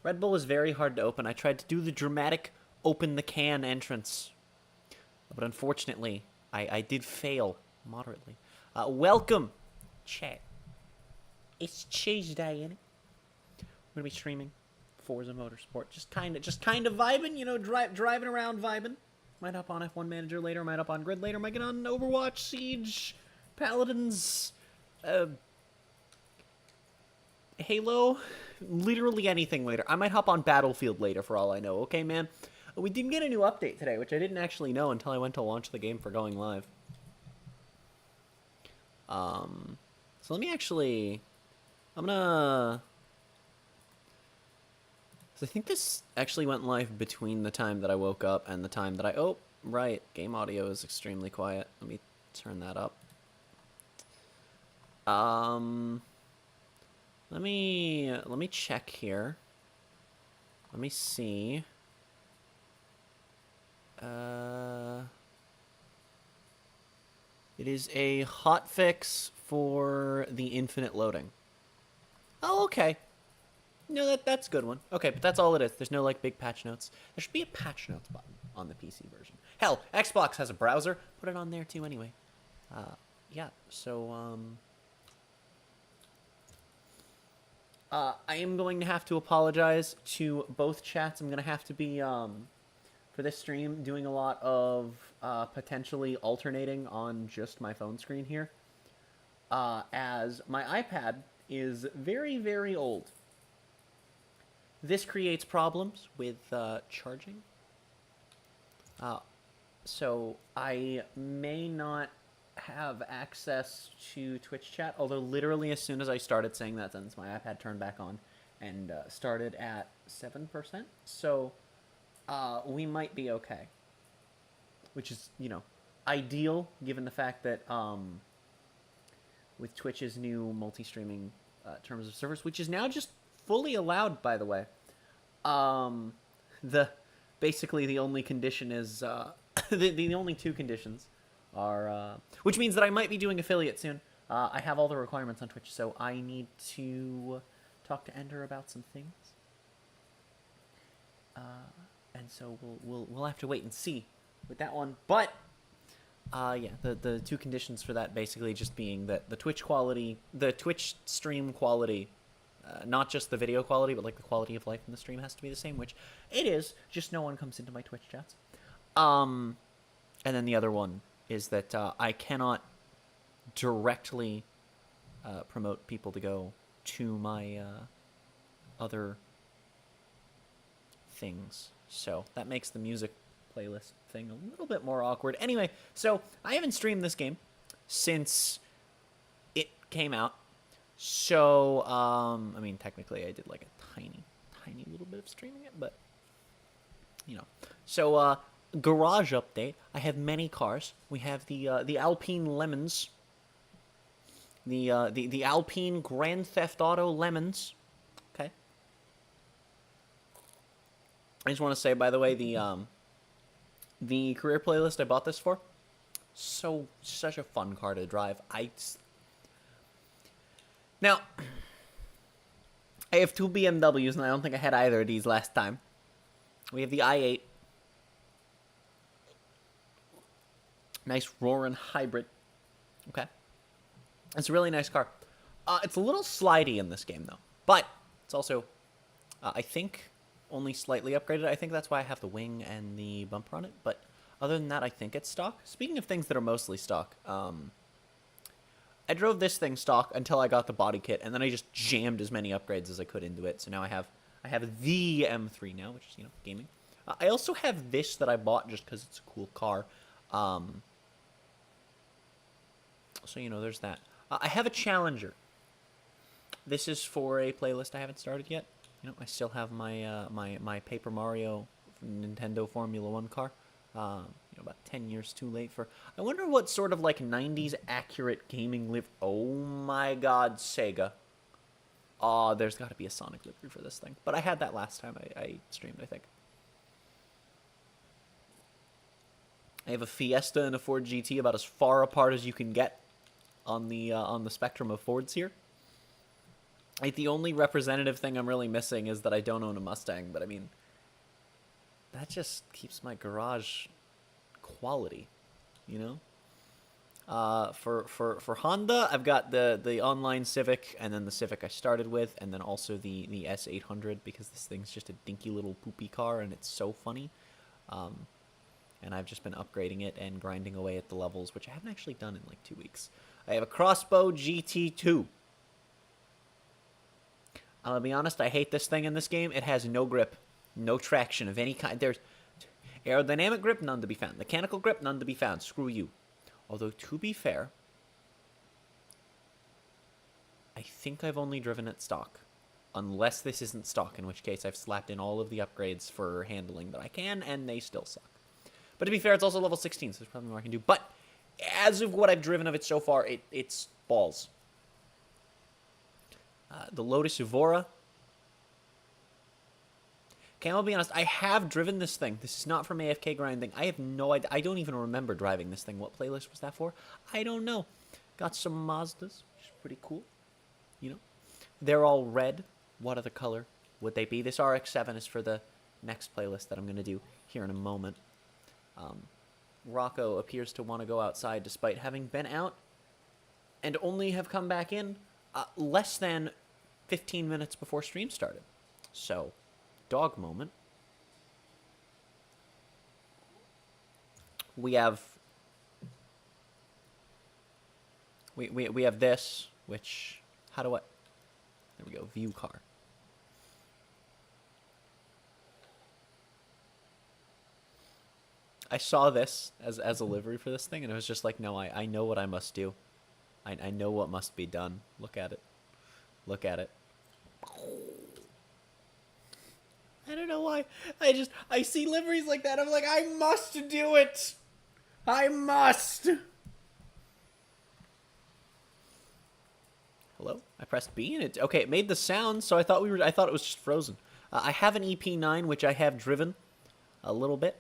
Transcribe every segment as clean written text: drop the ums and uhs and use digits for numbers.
Red Bull is very hard to open. I tried to do the dramatic open the can entrance, but unfortunately, I did fail moderately. Welcome, chat. It's Tuesday, innit? We're gonna be streaming Forza Motorsport. Just kind of vibing, you know, driving around vibing. Might hop on F1 Manager later. Might hop on Grid later. Might get on Overwatch, Siege, Paladins, Halo. Literally anything later. I might hop on Battlefield later for all I know. Okay, man. We did get a new update today, which I didn't actually know until I went to launch the game for going live. So let me actually... I'm gonna... So I think this actually went live between the time that I woke up and the time that I... Oh, right. Game audio is extremely quiet. Let me turn that up. Let me check here. Let me see. It is a hotfix for the infinite loading. Oh, okay. No, that's a good one. Okay, but that's all it is. There's no, like, big patch notes. There should be a patch notes button on the PC version. Hell, Xbox has a browser. Put it on there, too, anyway. Yeah, so, I am going to have to apologize to both chats. I'm going to have to be, for this stream, doing a lot of, potentially alternating on just my phone screen here. As my iPad is very, very old. This creates problems with charging. So I may not have access to Twitch chat, although literally as soon as I started saying that sentence, my iPad turned back on and started at 7%. So we might be okay. Which is, you know, ideal given the fact that with Twitch's new multi-streaming terms of service, which is now just fully allowed, by the way. Basically the only condition is the only two conditions are which means that I might be doing affiliate soon. I have all the requirements on Twitch, so I need to talk to Ender about some things. And so we'll have to wait and see with that one. But yeah, the two conditions for that basically just being that the Twitch quality, the Twitch stream quality, not just the video quality, but like the quality of life in the stream has to be the same, which it is, just no one comes into my Twitch chats. And then the other one is that I cannot directly promote people to go to my other things. So that makes the music playlist thing a little bit more awkward. Anyway, so I haven't streamed this game since it came out. So, I mean, technically I did like a tiny little bit of streaming it, but, you know. So, garage update. I have many cars. We have the Alpine Lemons. The Alpine Grand Theft Auto Lemons. Okay. I just want to say, by the way, the career playlist I bought this for, such a fun car to drive. Now, I have two BMWs, and I don't think I had either of these last time. We have the i8. Nice roaring hybrid. Okay. It's a really nice car. It's a little slidey in this game, though. But it's also, I think, only slightly upgraded. I think that's why I have the wing and the bumper on it. But other than that, I think it's stock. Speaking of things that are mostly stock, I drove this thing stock until I got the body kit, and then I just jammed as many upgrades as I could into it. So now I have the M3 now, which is, you know, gaming. I also have this that I bought just because it's a cool car. So, you know, there's that. I have a Challenger. This is for a playlist I haven't started yet. You know, I still have my my Paper Mario Nintendo Formula 1 car. You know, about 10 years too late for... I wonder what sort of, like, 90s accurate gaming live... Oh, my God, Sega. There's got to be a Sonic livery for this thing. But I had that last time I streamed, I think. I have a Fiesta and a Ford GT about as far apart as you can get on the spectrum of Fords here. Like, the only representative thing I'm really missing is that I don't own a Mustang, but I mean, that just keeps my garage quality, you know? For Honda, I've got the online Civic, and then the Civic I started with, and then also the S800, because this thing's just a dinky little poopy car, and it's so funny. And I've just been upgrading it and grinding away at the levels, which I haven't actually done in like 2 weeks. I have a Crossbow GT2. I'm gonna be honest, I hate this thing in this game. It has no grip, no traction of any kind. There's aerodynamic grip, none to be found. Mechanical grip, none to be found. Screw you. Although, to be fair, I think I've only driven it stock. Unless this isn't stock, in which case I've slapped in all of the upgrades for handling that I can, and they still suck. But to be fair, it's also level 16, so there's probably more I can do. But as of what I've driven of it so far, it's balls. The Lotus Evora. Okay, I'll be honest, I have driven this thing. This is not from AFK grinding. I have no idea. I don't even remember driving this thing. What playlist was that for? I don't know. Got some Mazdas, which is pretty cool. You know? They're all red. What other color would they be? This RX-7 is for the next playlist that I'm going to do here in a moment. Rocco appears to want to go outside despite having been out and only have come back in less than 15 minutes before stream started. So, dog moment. We have we have this, which how do I there we go, view car. I saw this as a livery for this thing, and it was just like, no, I know what I must do. I know what must be done. Look at it. Look at it. I don't know why. I see liveries like that. I'm like, I must do it. I must. Hello? I pressed B and it made the sound, so I thought it was just frozen. I have an EP9, which I have driven a little bit.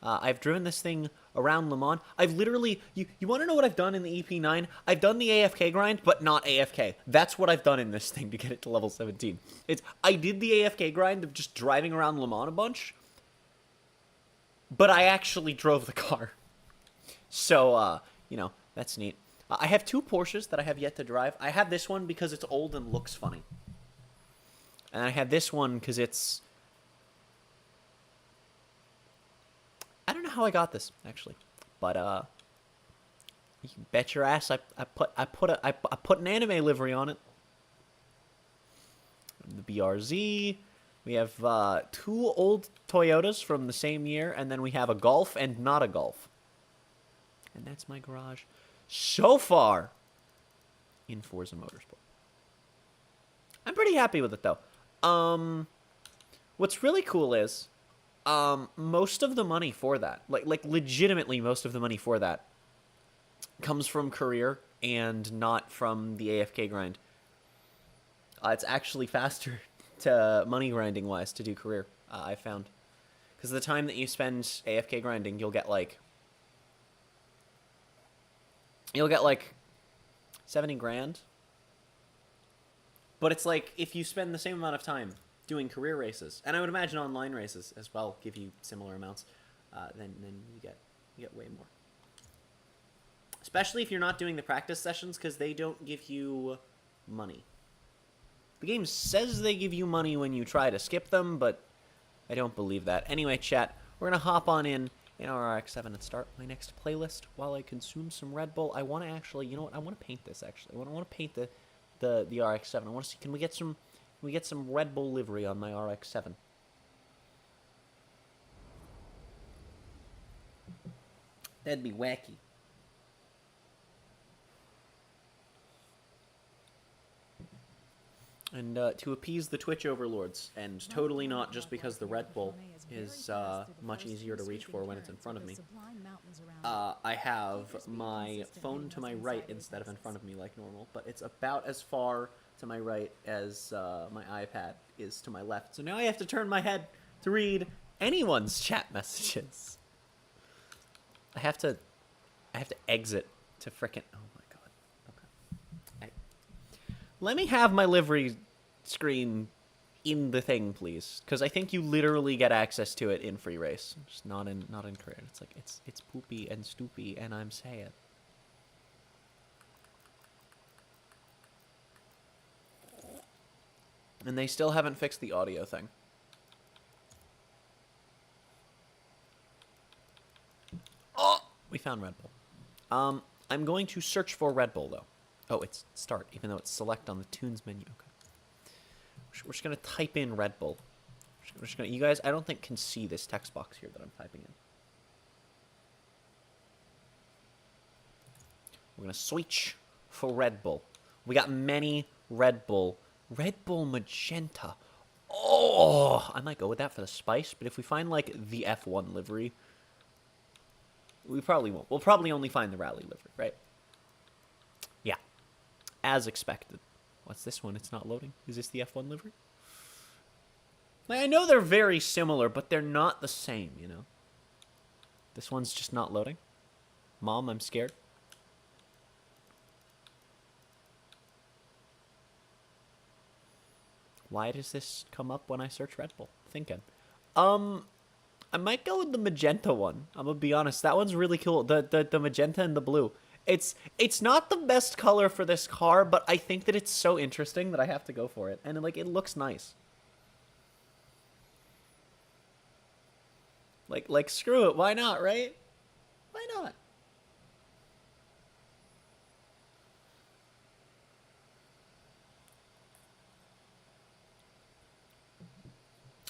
I've driven this thing around Le Mans. I've literally... You want to know what I've done in the EP9? I've done the AFK grind, but not AFK. That's what I've done in this thing to get it to level 17. I did the AFK grind of just driving around Le Mans a bunch, but I actually drove the car. So, you know, that's neat. I have two Porsches that I have yet to drive. I have this one because it's old and looks funny. And I have this one because it's... I don't know how I got this, actually, but you can bet your ass I put an anime livery on it. The BRZ. We have two old Toyotas from the same year, and then we have a Golf and not a Golf. And that's my garage so far in Forza Motorsport. I'm pretty happy with it, though. What's really cool is... most of the money for that, like legitimately most of the money for that, comes from career and not from the AFK grind. It's actually faster to money grinding wise to do career, I found. Because the time that you spend AFK grinding, you'll get like 70 grand. But it's like, if you spend the same amount of time doing career races, and I would imagine online races as well give you similar amounts, then you get way more. Especially if you're not doing the practice sessions, because they don't give you money. The game says they give you money when you try to skip them, but I don't believe that. Anyway, chat, we're going to hop on in our RX-7 and start my next playlist while I consume some Red Bull. I want to actually, you know what, I want to paint this, actually. I want to paint the RX-7. I want to see, can we get some Red Bull livery on my RX-7? That'd be wacky. And to appease the Twitch overlords, and totally not just because the Red Bull is much easier to reach for when it's in front of me, I have my phone to my right instead of in front of me like normal, but it's about as far to my right as my iPad is to my left. So now I have to turn my head to read anyone's chat messages. I have to exit to frickin'... Oh my god. Okay. Let me have my livery screen in the thing, please, because I think you literally get access to it in free race, just not in career. It's like it's poopy and stoopy, and I'm saying. And they still haven't fixed the audio thing. Oh, we found Red Bull. I'm going to search for Red Bull though. Oh, it's start, even though it's select on the tunes menu. Okay. We're just going to type in Red Bull. We're just gonna, you guys, I don't think can see this text box here that I'm typing in. We're going to switch for Red Bull. We got many Red Bull. Red Bull Magenta. Oh, I might go with that for the spice, but if we find, like, the F1 livery, we probably won't. We'll probably only find the rally livery, right? Yeah. As expected. What's this one? It's not loading. Is this the F1 livery? Like, I know they're very similar, but they're not the same, you know? This one's just not loading. Mom, I'm scared. Why does this come up when I search Red Bull? Thinking. I might go with the magenta one. I'm gonna be honest. That one's really cool. The magenta and the blue. It's not the best color for this car, but I think that it's so interesting that I have to go for it. And, like, it looks nice. Like, screw it. Why not, right? Why not?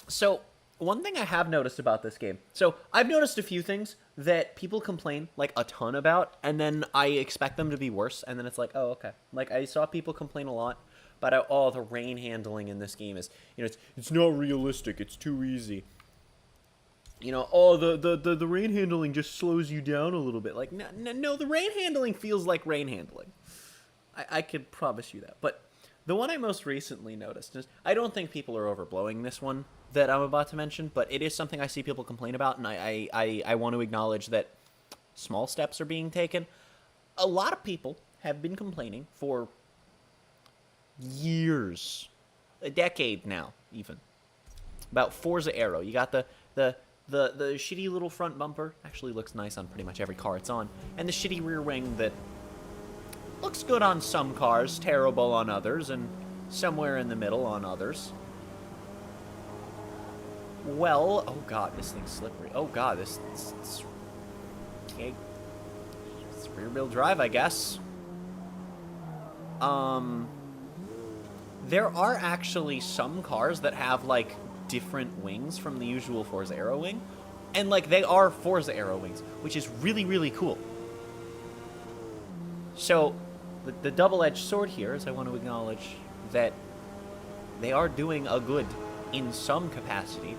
So, one thing I have noticed about this game. So, I've noticed a few things that people complain, like, a ton about, and then I expect them to be worse, and then it's like, oh, okay. Like, I saw people complain a lot about, oh, the rain handling in this game is, you know, it's not realistic, it's too easy. You know, oh, the rain handling just slows you down a little bit. Like, no, the rain handling feels like rain handling. I could promise you that. But the one I most recently noticed is, I don't think people are overblowing this one that I'm about to mention, but it is something I see people complain about, and I want to acknowledge that small steps are being taken. A lot of people have been complaining for years, a decade now, even, about Forza Aero. You got the shitty little front bumper, actually looks nice on pretty much every car it's on, and the shitty rear wing that looks good on some cars, terrible on others, and somewhere in the middle on others. Well, oh god, this thing's slippery. Oh god, this okay. It's rear-wheel drive, I guess. There are actually some cars that have, like, different wings from the usual Forza Aero wing, and, like, they are Forza Aero wings, which is really, really cool. So, the double-edged sword here is I want to acknowledge that they are doing a good in some capacity.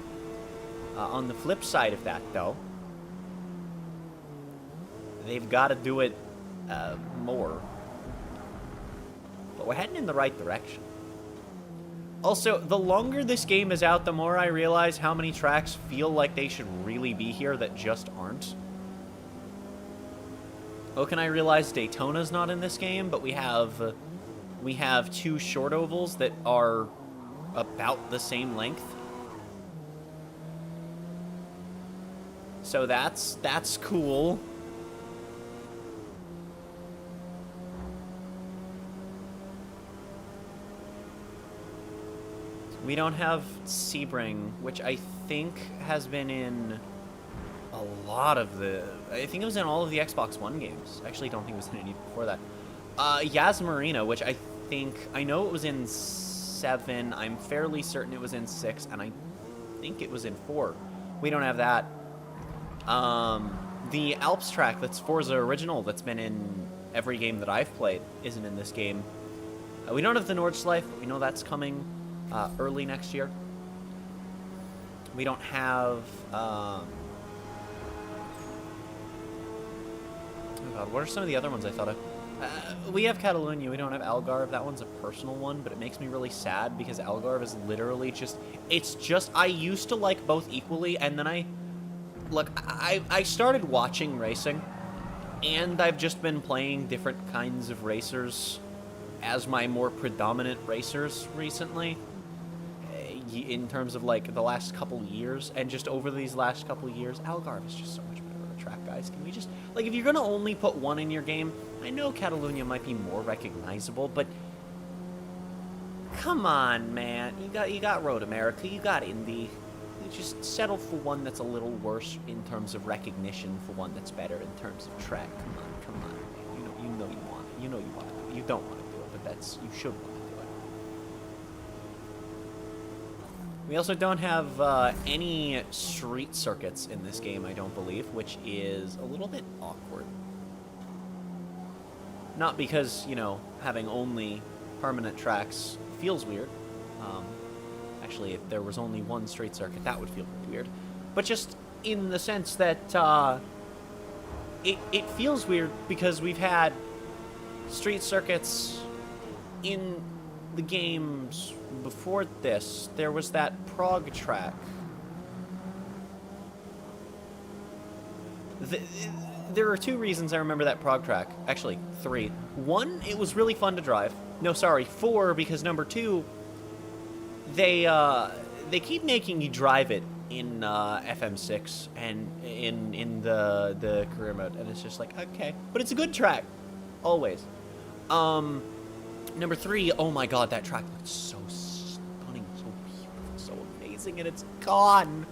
On the flip side of that, though, they've got to do it more. But we're heading in the right direction. Also, the longer this game is out, the more I realize how many tracks feel like they should really be here that just aren't. Oh, can I realize Daytona's not in this game, but we have two short ovals that are about the same length. So that's cool. We don't have Sebring, which I think has been in a lot of the... I think it was in all of the Xbox One games. I actually don't think it was in any before that. Yas Marina, which I think... I know it was in 7. I'm fairly certain it was in 6, and I think it was in 4. We don't have that. The Alps track that's Forza Original that's been in every game that I've played isn't in this game. We don't have the Nordschleife, but we know that's coming early next year. We don't have... oh god, what are some of the other ones I thought of? We have Catalunya, we don't have Algarve. That one's a personal one, but it makes me really sad because Algarve is literally just... It's just... I used to like both equally, and then Look, I started watching racing, and I've just been playing different kinds of racers as my more predominant racers recently, in terms of like the last couple years, and just over these last couple years, Algarve is just so much better of a track, guys. Can we just, like, if you're gonna only put one in your game, I know Catalunya might be more recognizable, but come on, man. You got Road America, you got Indy. You just settle for one that's a little worse in terms of recognition, for one that's better in terms of track. Come on, man. You know you want it. You know you want to do it. You don't want to do it, but that's, you should want to do it. We also don't have any street circuits in this game, I don't believe, which is a little bit awkward. Not because, you know, having only permanent tracks feels weird. Actually, if there was only one street circuit, that would feel weird. But just in the sense that it feels weird because we've had street circuits in the games before this. There was that Prague track. There are two reasons I remember that Prague track. Actually, three. One, it was really fun to drive. No, sorry, four, because number two, they keep making you drive it in FM6 and in the career mode, and it's just like, okay, but it's a good track, always. Number three, oh my god, that track looked so stunning, so beautiful, so amazing, and it's gone.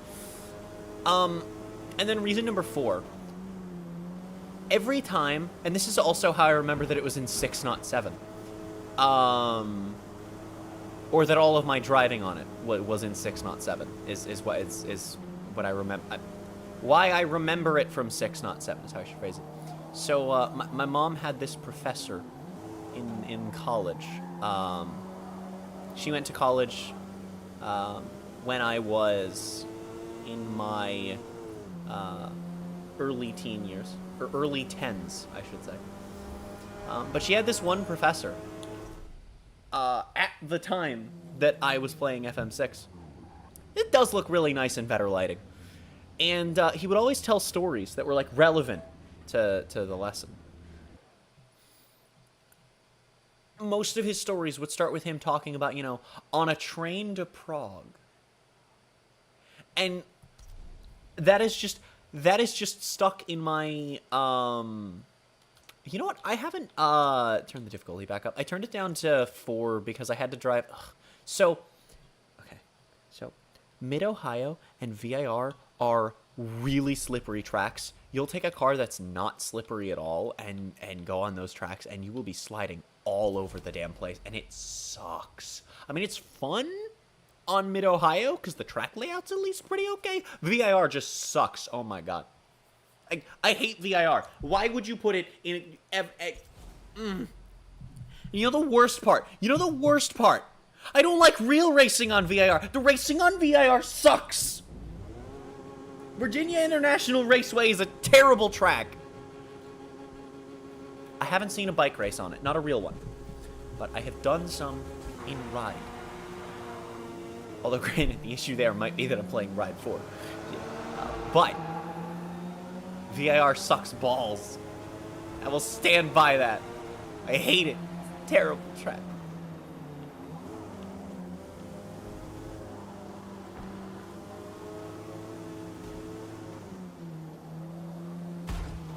And then reason number four, every time, and this is also how I remember that it was in 6, not 7. Or that all of my driving on it was in 6, not 7, is what I remember. Why I remember it from 6, not 7 is how I should phrase it. So my mom had this professor in college. She went to college when I was in my early teen years, or early 10s, I should say. But she had this one professor at the time that I was playing FM6. It does look really nice in better lighting. And he would always tell stories that were, like, relevant to the lesson. Most of his stories would start with him talking about, you know, on a train to Prague. And that is just stuck in my, you know what? I haven't turned the difficulty back up. I turned it down to 4 because I had to drive. So, okay. So, Mid-Ohio and VIR are really slippery tracks. You'll take a car that's not slippery at all and go on those tracks, and you will be sliding all over the damn place, and it sucks. I mean, it's fun on Mid-Ohio because the track layout's at least pretty okay. VIR just sucks. Oh my god. I hate VIR. Why would you put it in... You know the worst part? I don't like real racing on VIR. The racing on VIR sucks. Virginia International Raceway is a terrible track. I haven't seen a bike race on it. Not a real one. But I have done some in Ride. Although, granted, the issue there might be that I'm playing Ride 4. But... VIR sucks balls. I will stand by that. I hate it. It's a terrible track.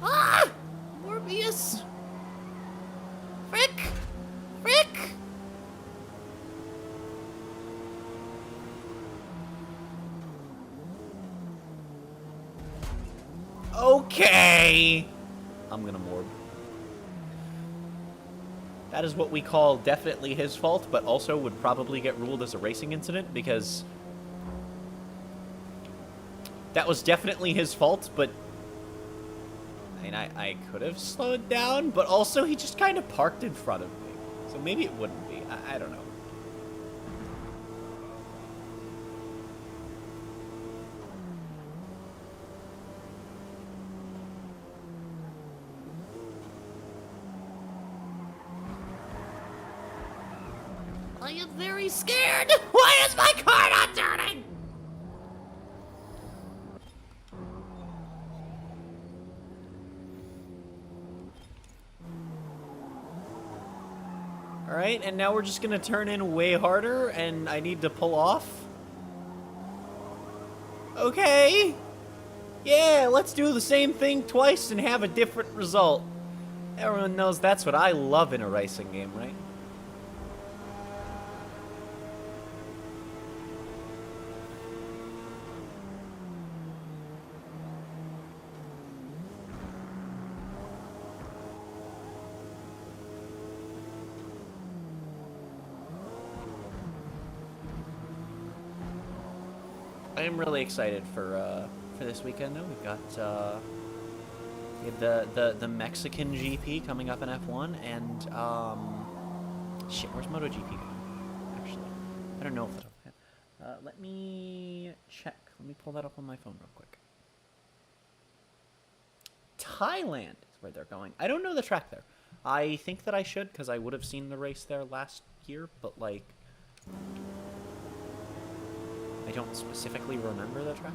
Ah! Morbius! Frick! Okay! I'm gonna morb. That is what we call definitely his fault, but also would probably get ruled as a racing incident, because that was definitely his fault, but I mean, I could have slowed down, but also he just kind of parked in front of me. So maybe it wouldn't be. I don't know. I am very scared! Why is my car not turning? Alright. Alright, and now we're just gonna turn in way harder, and I need to pull off? Okay! Yeah, let's do the same thing twice and have a different result. Everyone knows that's what I love in a racing game, right? I am really excited for this weekend, though. We've got we have the Mexican GP coming up in F1, and shit, where's MotoGP going? Actually, I don't know if that'll. Let me check. Let me pull that up on my phone real quick. Thailand is where they're going. I don't know the track there. I think that I should, because I would have seen the race there last year, but like, I don't specifically remember the track.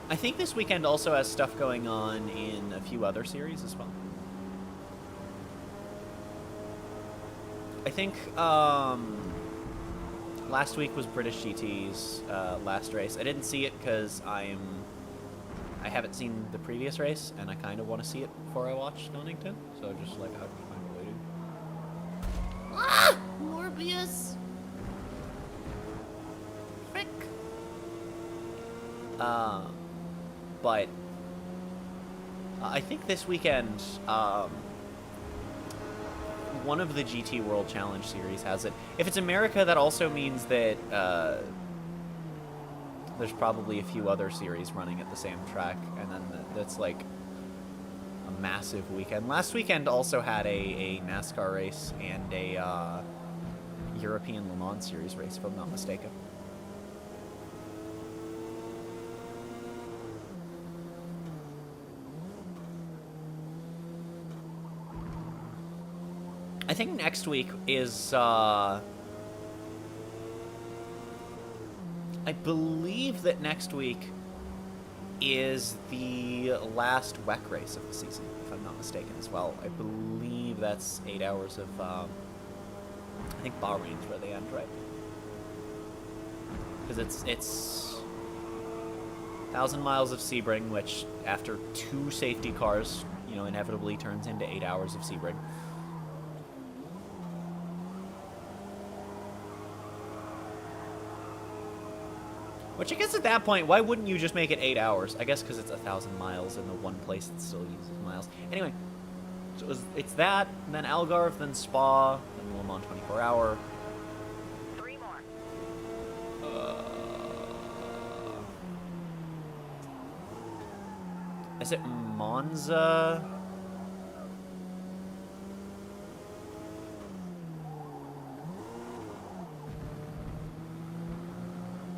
I think this weekend also has stuff going on in a few other series as well. I think last week was British GT's last race. I didn't see it because I haven't seen the previous race, and I kind of want to see it before I watch Stonington. So just like I'm waiting. Ah! Morbius! Frick! But I think this weekend, one of the GT World Challenge series has it. If it's America, that also means that there's probably a few other series running at the same track, and then that's like a massive weekend. Last weekend also had a NASCAR race and a European Le Mans Series race, if I'm not mistaken. I think next week is, I believe that next week is the last WEC race of the season, if I'm not mistaken as well. I believe that's 8 hours of, I think Bahrain's where they end, right? Because it's 1,000 miles of Sebring, which after 2 safety cars, you know, inevitably turns into 8 hours of Sebring. Which I guess at that point, why wouldn't you just make it 8 hours? I guess because it's 1,000 miles in the one place that still uses miles. Anyway, so it's that, then Algarve, then Spa, then Le Mans 24 Hour. 3 more. Is it Monza?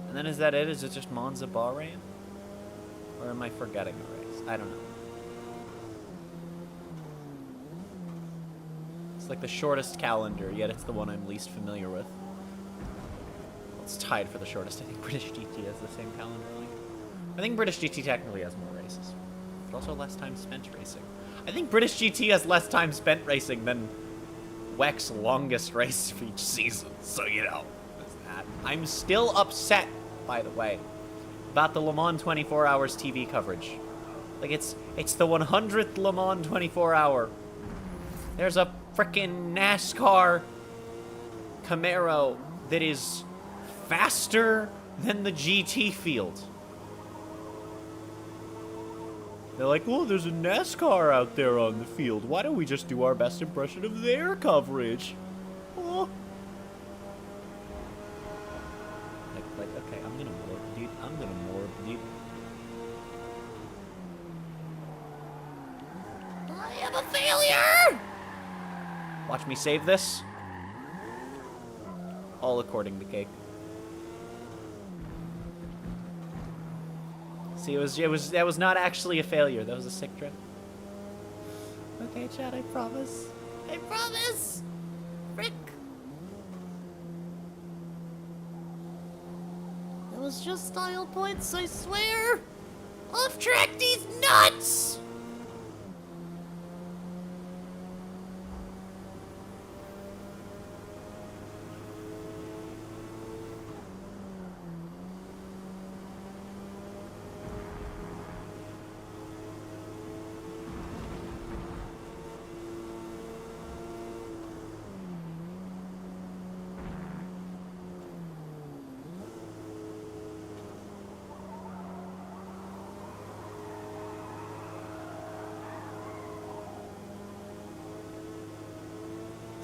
And then is that it? Is it just Monza Bahrain? Or am I forgetting a race? I don't know. It's like the shortest calendar, yet it's the one I'm least familiar with. Well, it's tied for the shortest. I think British GT has the same calendar length. I think British GT technically has more races, but also less time spent racing. I think British GT has less time spent racing than WEC's longest race of each season, so you know. I'm still upset, by the way, about the Le Mans 24 Hours TV coverage. Like, it's the 100th Le Mans 24 Hour. There's a frickin' NASCAR Camaro that is faster than the GT field. They're like, oh, there's a NASCAR out there on the field. Why don't we just do our best impression of their coverage? Oh. Like, okay, I'm gonna morph, dude. I'm gonna morph, dude. I am a failure! Watch me save this. All according to Cake. See, that was not actually a failure. That was a sick trip. Okay, Chad, I promise. I promise! Frick! That was just style points, I swear! Off track these nuts!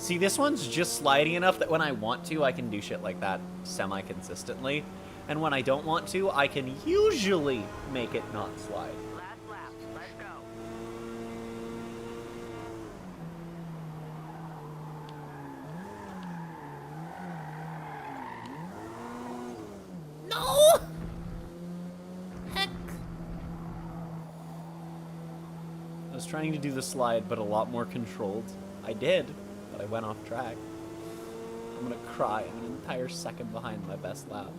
See, this one's just slidey enough that when I want to, I can do shit like that semi-consistently. And when I don't want to, I can usually make it not slide. Last lap. Let's go. No! Heck. I was trying to do the slide, but a lot more controlled. I did, but I went off track. I'm gonna cry. I'm an entire second behind my best lap.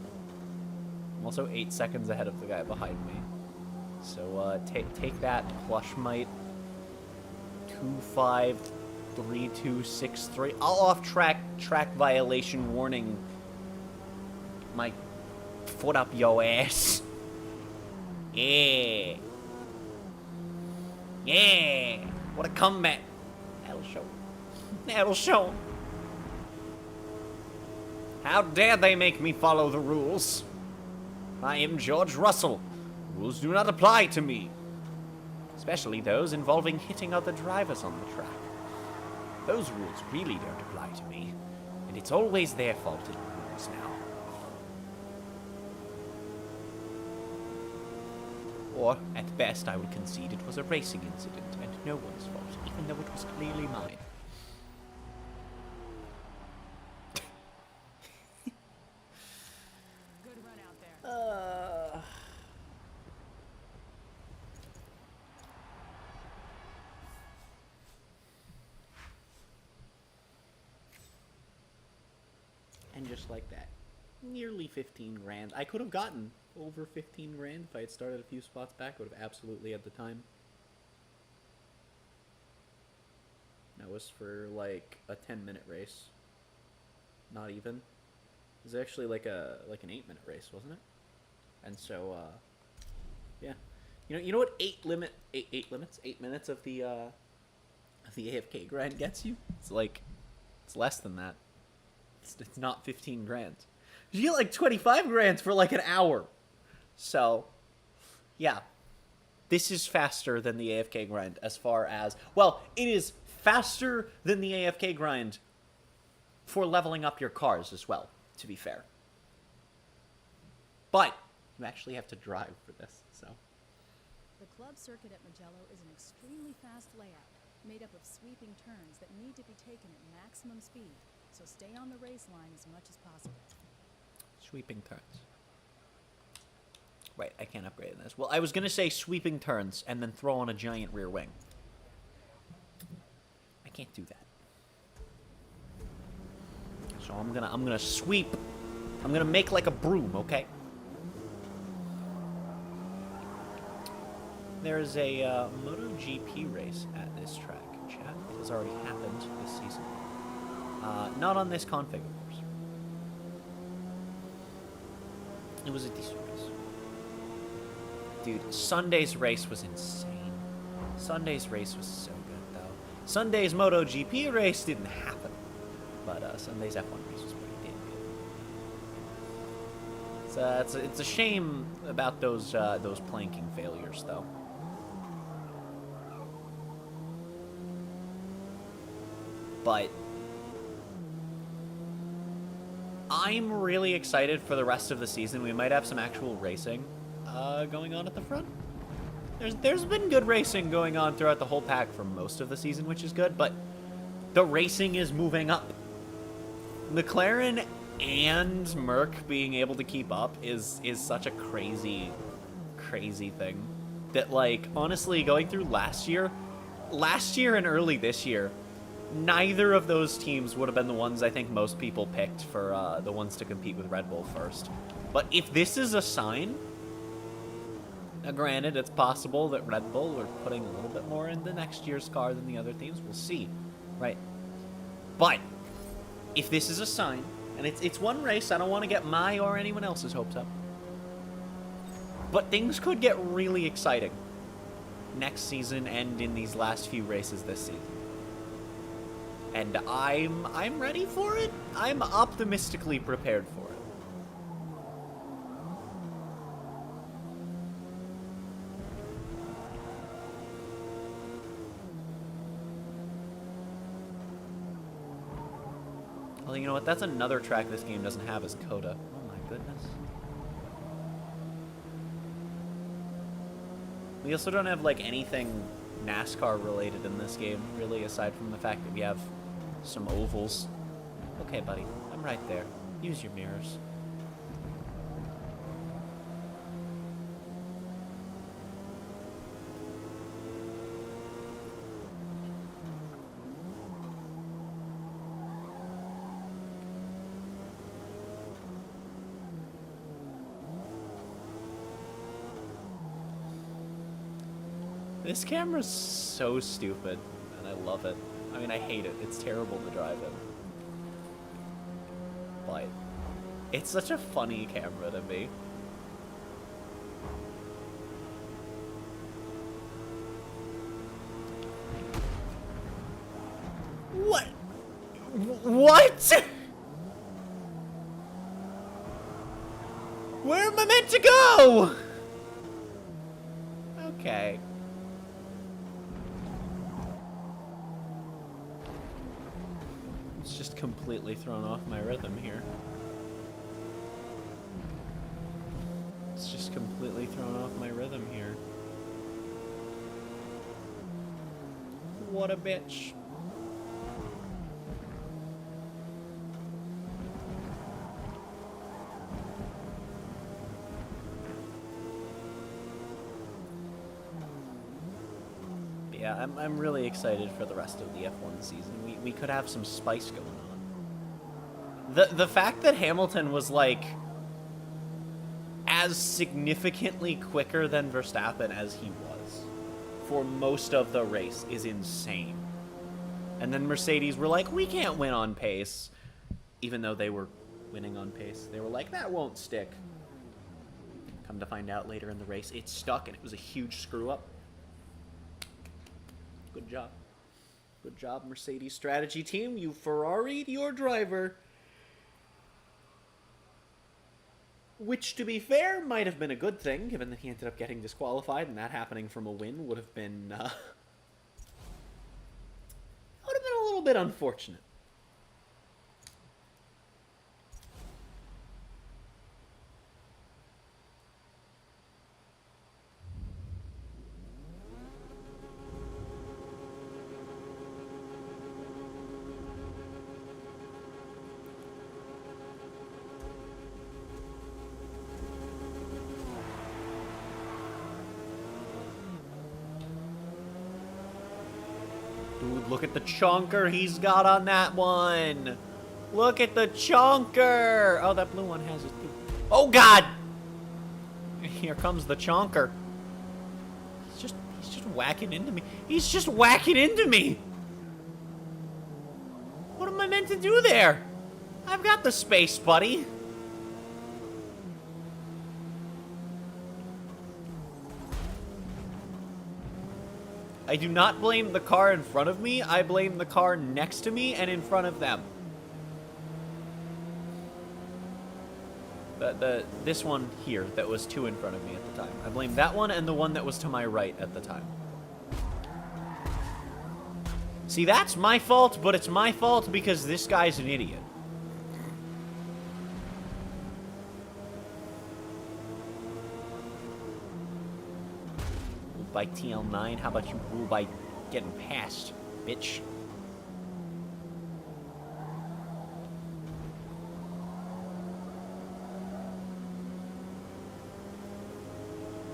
I'm also 8 seconds ahead of the guy behind me. So, take that, Plushmite. 253263. I'll off track violation warning. My foot up yo ass. Yeah. Yeah. What a comeback. That'll show. That'll show. How dare they make me follow the rules? I am George Russell. Rules do not apply to me. Especially those involving hitting other drivers on the track. Those rules really don't apply to me. And it's always their fault in the rules now. Or, at best, I will concede it was a racing incident and no one's fault, even though it was clearly mine. Good run out there. And just like that, nearly 15 grand. I could have gotten over 15 grand if I had started a few spots back. I would have absolutely had the time. That was for like a 10-minute race. Not even. It was actually like an 8-minute race, wasn't it? And so, yeah. You know what 8 minutes of the AFK grind gets you? It's less than that. It's not 15 grand. You get like 25 grand for like an hour. So, yeah. This is faster than the AFK grind as far as... Well, it is faster than the AFK grind for leveling up your cars as well, to be fair. But you actually have to drive for this, so... The club circuit at Magello is an extremely fast layout, made up of sweeping turns that need to be taken at maximum speed, so stay on the race line as much as possible. Sweeping turns. Wait, I can't upgrade this. Well, I was gonna say sweeping turns and then throw on a giant rear wing. I can't do that. So I'm gonna sweep. I'm gonna make like a broom, okay? There's a MotoGP race at this track, chat. It has already happened this season. Not on this config, of course. It was a decent race. Dude, Sunday's race was insane. Sunday's race was so good, though. Sunday's MotoGP race didn't happen. But Sunday's F1 race was pretty damn good. It's a shame about those planking failures, though. But I'm really excited for the rest of the season. We might have some actual racing going on at the front. There's been good racing going on throughout the whole pack for most of the season, which is good, but the racing is moving up. McLaren and Merc being able to keep up is such a crazy thing that, like, honestly, going through last year and early this year, neither of those teams would have been the ones I think most people picked for the ones to compete with Red Bull first. But if this is a sign, now granted, it's possible that Red Bull are putting a little bit more into next year's car than the other teams. We'll see, right? But if this is a sign, and it's one race, I don't want to get my or anyone else's hopes up, but things could get really exciting next season and in these last few races this season. And I'm ready for it. I'm optimistically prepared for it. Well, you know what? That's another track this game doesn't have is Coda. Oh my goodness. We also don't have, like, anything NASCAR related in this game, really, aside from the fact that we have some ovals. Okay, buddy. I'm right there. Use your mirrors. This camera's so stupid, and I love it. I mean, I hate it. It's terrible to drive in. But it's such a funny camera to me. What? What? Where am I meant to go? Okay. It's just completely thrown off my rhythm here. It's just completely thrown off my rhythm here. What a bitch. Yeah, I'm really excited for the rest of the F1 season. We could have some spice going on. The fact that Hamilton was, like, as significantly quicker than Verstappen as he was for most of the race is insane. And then Mercedes were like, we can't win on pace. Even though they were winning on pace. They were like, that won't stick. Come to find out later in the race, it stuck and it was a huge screw up. Good job. Good job, Mercedes strategy team. You Ferrari'd your driver. Which, to be fair, might have been a good thing, given that he ended up getting disqualified, and that happening from a win would have been, would have been a little bit unfortunate. Dude, look at the chonker he's got on that one. Look at the chonker. Oh, that blue one has it too. Oh, God. Here comes the chonker. He's just whacking into me. He's just whacking into me. What am I meant to do there? I've got the space, buddy. I do not blame the car in front of me. I blame the car next to me and in front of them. This one here that was two in front of me at the time. I blame that one and the one that was to my right at the time. See, that's my fault, but it's my fault because this guy's an idiot. By TL9, how about you rule by getting past, bitch?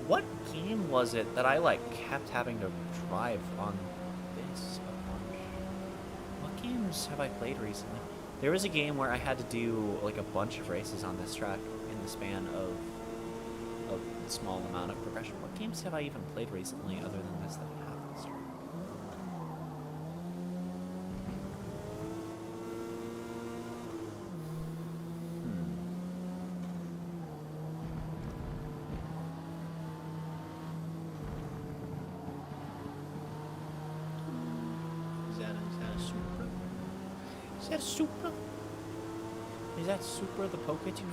What game was it that I, like, kept having to drive on this a bunch? What games have I played recently? There was a game where I had to do, like, a bunch of races on this track in the span of a small amount of progression. What games have I even played recently other than this that have this track? Is that a Supra? Is that a Supra? Is that Supra the Poketooth?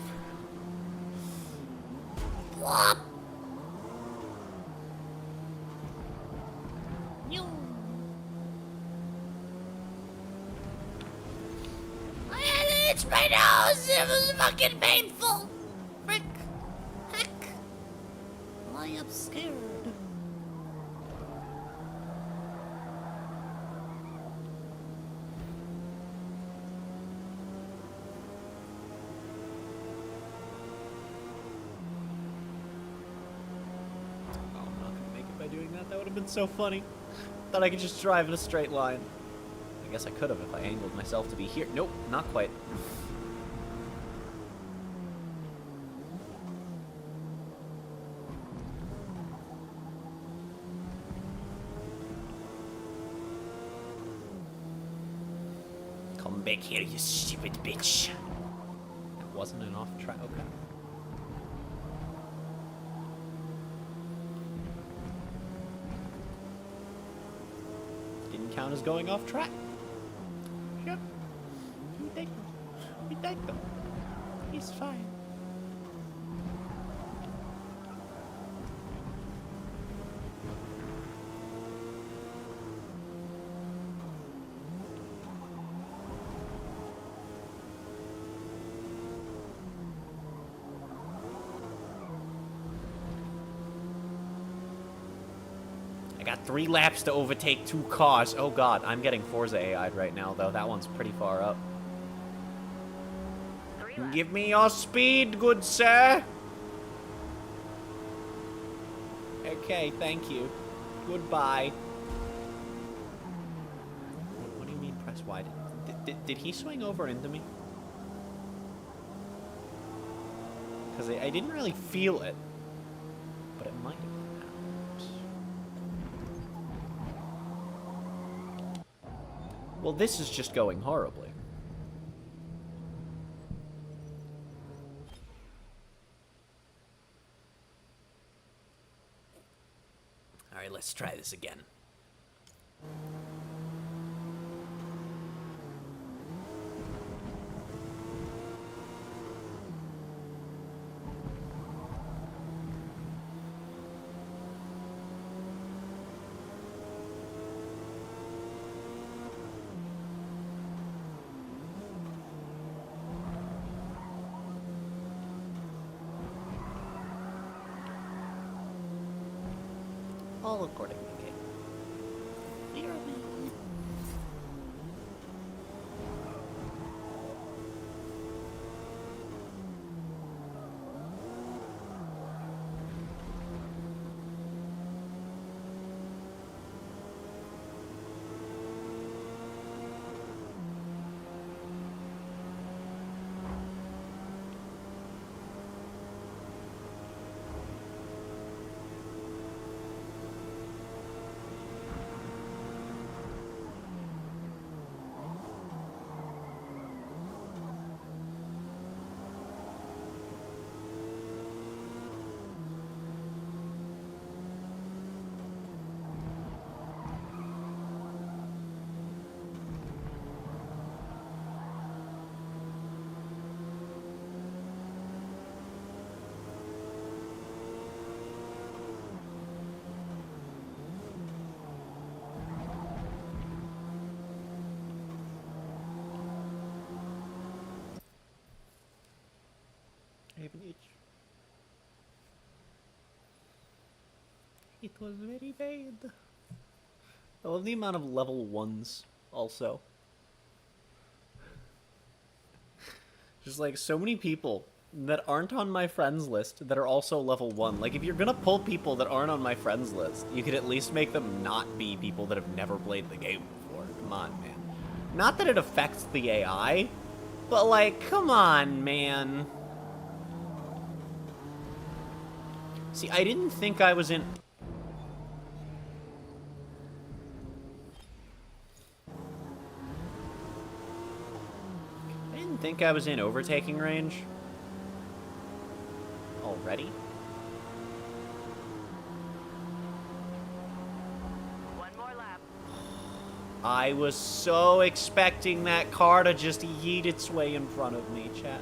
What? Nyoom. itch my nose. It was fucking painful. Frick. Heck. I am scared. Doing that would have been so funny. Thought I could just drive in a straight line. I guess I could have if I angled myself to be here. Nope, not quite. Come back here, you stupid bitch. That wasn't an off track. Okay. Count as going off track. Sure. We take them. He's fine. I got 3 laps to overtake 2 cars. Oh god, I'm getting Forza AI'd right now, though. That one's pretty far up. Give me your speed, good sir. Okay, thank you. Goodbye. What do you mean press wide? Did he swing over into me? Because I didn't really feel it. But it might have. Well, this is just going horribly. All right, let's try this again. All according to the game. Fear me. It was very bad. I love the amount of level 1s also. Just like so many people that aren't on my friends list that are also level 1. Like if you're gonna pull people that aren't on my friends list, you could at least make them not be people that have never played the game before. Come on, man. Not that it affects the AI, but like, come on, man. See, I didn't think I was in... I didn't think I was in overtaking range. Already? One more lap. I was so expecting that car to just yeet its way in front of me, chat.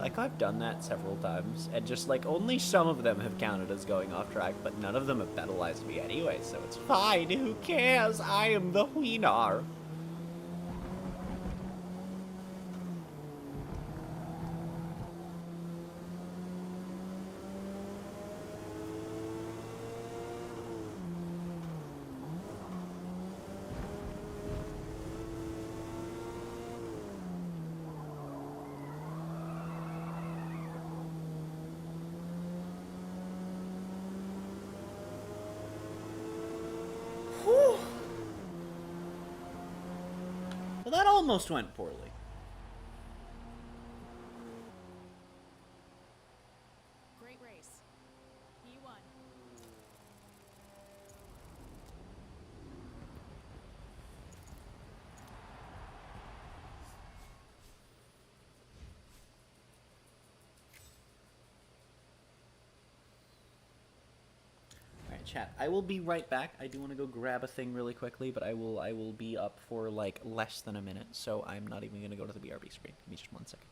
Like, I've done that several times, and just, like, only some of them have counted as going off track, but none of them have penalized me anyway, so it's fine. Who cares? I am the winner. Whew. Well, that almost went poorly. Great race. He won. Alright, chat. I will be right back. I do want to go grab a thing really quickly, but I will be up for like less than a minute, so I'm not even gonna go to the BRB screen. Give me just 1 second.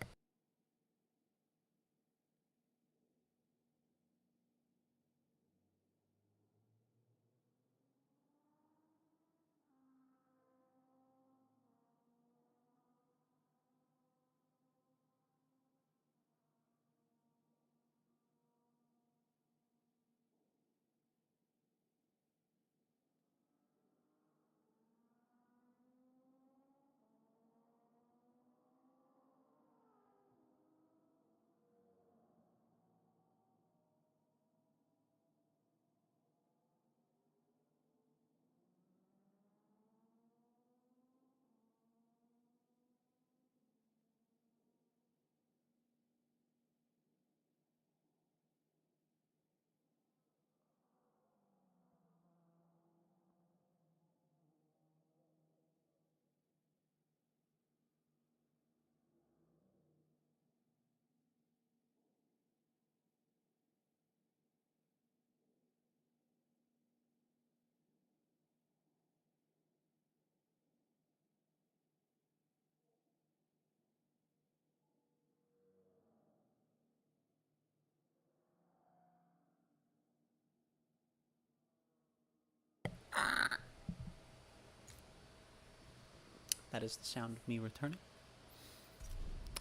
That is the sound of me returning.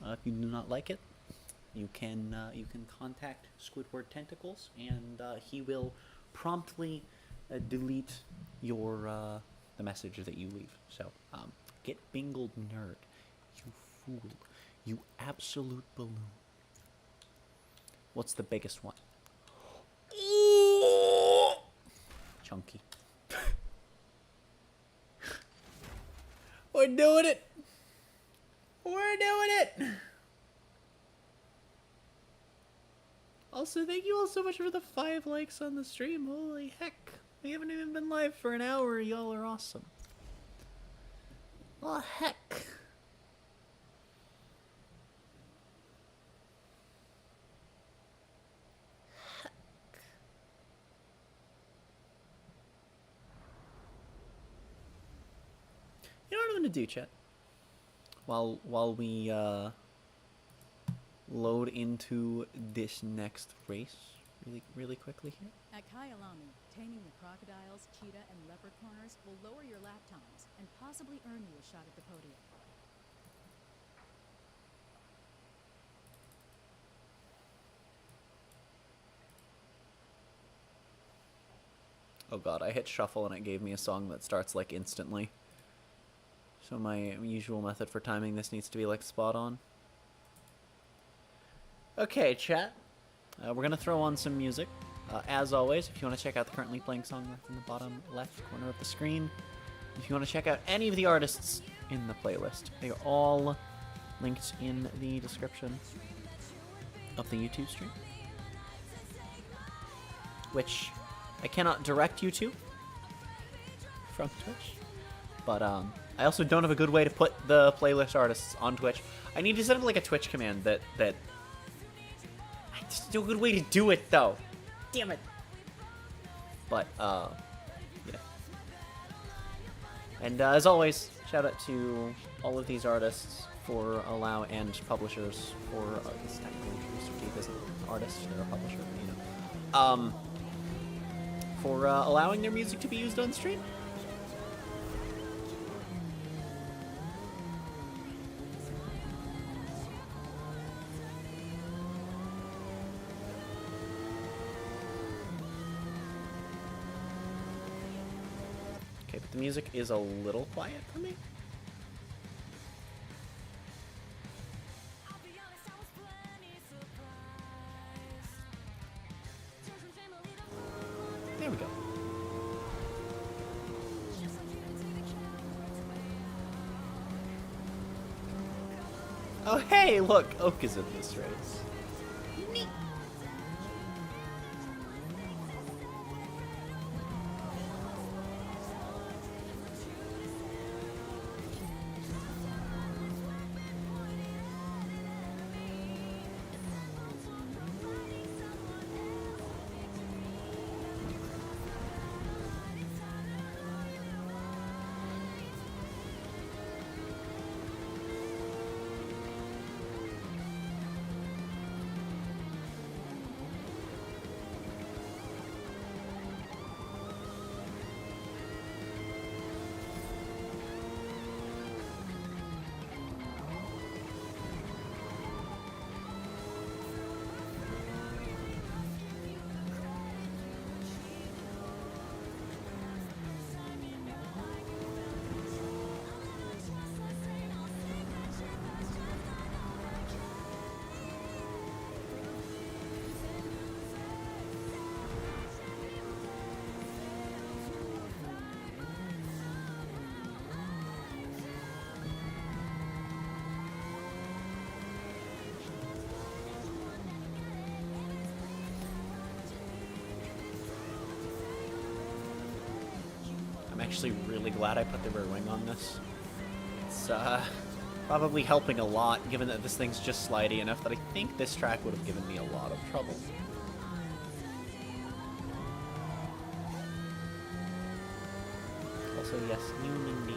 If you do not like it, you can contact Squidward Tentacles, and he will promptly delete your the message that you leave. So get bingled, nerd. You fool. You absolute balloon. What's the biggest one? Chunky. We're doing it! We're doing it! Also, thank you all so much for the 5 likes on the stream. Holy heck. We haven't even been live for an hour. Y'all are awesome. Oh, heck. You know what I'm gonna do, chat? While we load into this next race really quickly here. At Kyalami, taming the crocodiles, cheetah, and leopard corners will lower your lap times and possibly earn you a shot at the podium. Oh god, I hit shuffle and it gave me a song that starts like instantly. So my usual method for timing this needs to be like spot on. Okay, chat. We're going to throw on some music. As always, if you want to check out the currently playing song that's in the bottom left corner of the screen, if you want to check out any of the artists in the playlist, they are all linked in the description of the YouTube stream, which I cannot direct you to from Twitch, but I also don't have a good way to put the playlist artists on Twitch. I need to set up like a Twitch command that just no good way to do it though. Damn it. But yeah. And as always, shout out to all of these artists for and publishers for this technically Mr. Keith isn't an artist, they're a publisher, you know. For allowing their music to be used on stream. Okay, but the music is a little quiet for me. There we go. Oh hey, look, Oak is in this race. Neat. I'm actually really glad I put the rear wing on this. It's probably helping a lot, given that this thing's just slidey enough that I think this track would have given me a lot of trouble. Also, yes, Nyoom indeed.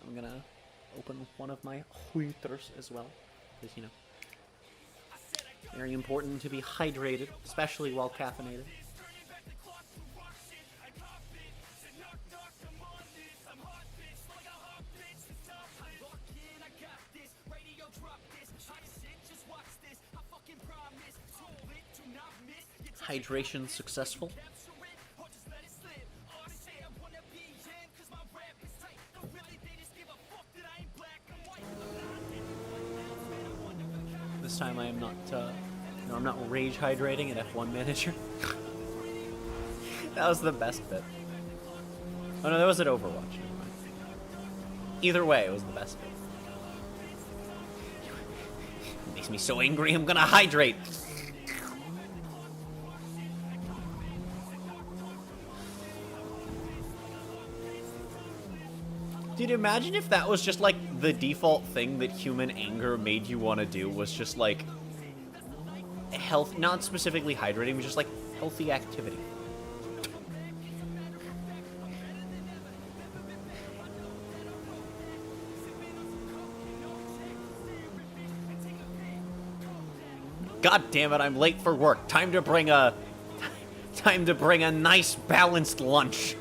I'm gonna open one of my hooters as well, because, you know, very important to be hydrated, especially while caffeinated. Hydration successful. This time I am not, no, I'm not rage hydrating at F1 Manager. That was the best bit. Oh no, that was at Overwatch. Never mind. Either way, it was the best bit. It makes me so angry, I'm gonna hydrate! Dude, imagine if that was just, like, the default thing that human anger made you want to do, was just, like, health, not specifically hydrating, but just, like, healthy activity. God damn it, I'm late for work. Time to bring a nice balanced lunch.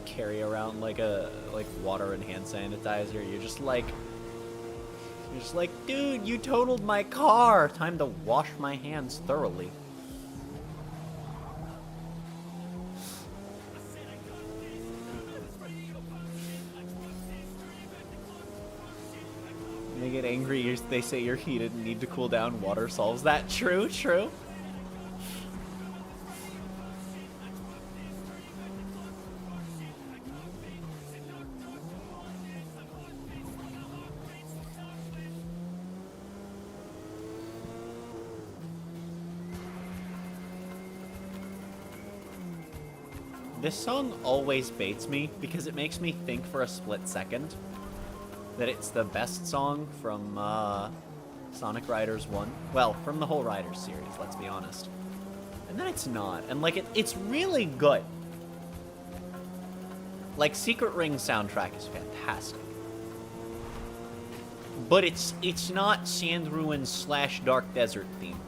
Carry around like water and hand sanitizer. You're just like, dude, you totaled my car. Time to wash my hands thoroughly. When they get angry, they say you're heated and need to cool down. Water solves that. True, true. This song always baits me because it makes me think for a split second that it's the best song from Sonic Riders 1. Well, from the whole Riders series, let's be honest. And then it's not. And, like, it's really good. Like, Secret Ring soundtrack is fantastic. But it's not Sand Ruins / Dark Desert theme.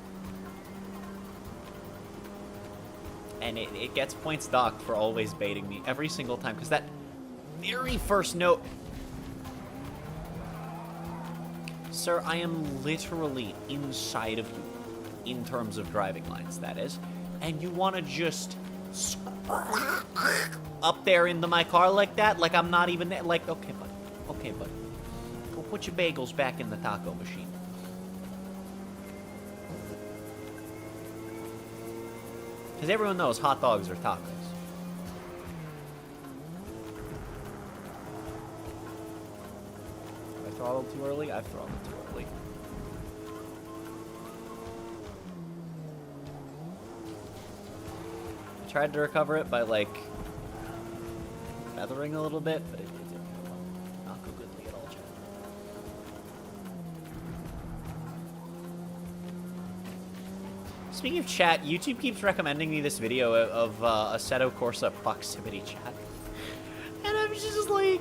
And it gets points docked for always baiting me every single time. Because that very first note... Sir, I am literally inside of you. In terms of driving lines, that is. And you want to just... up there into my car like that? Like I'm not even there? Like, okay, buddy. Okay, buddy. Go put your bagels back in the taco machine. Because everyone knows hot dogs are tacos. I throttled too early? I've throttled too early. I tried to recover it by, like, feathering a little bit, but it didn't not go goodly at all, Chad. Speaking of chat, YouTube keeps recommending me this video of Assetto Corsa proximity chat. And I'm just like,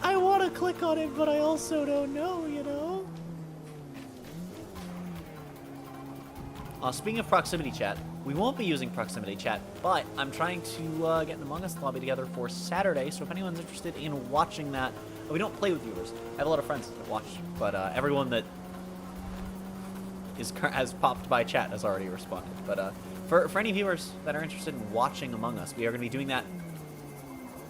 I want to click on it, but I also don't know, you know? Speaking of proximity chat, we won't be using proximity chat, but I'm trying to get an Among Us lobby together for Saturday, so if anyone's interested in watching that, we don't play with viewers. I have a lot of friends that watch, but everyone that has popped by chat has already responded. But for any viewers that are interested in watching Among Us, we are going to be doing that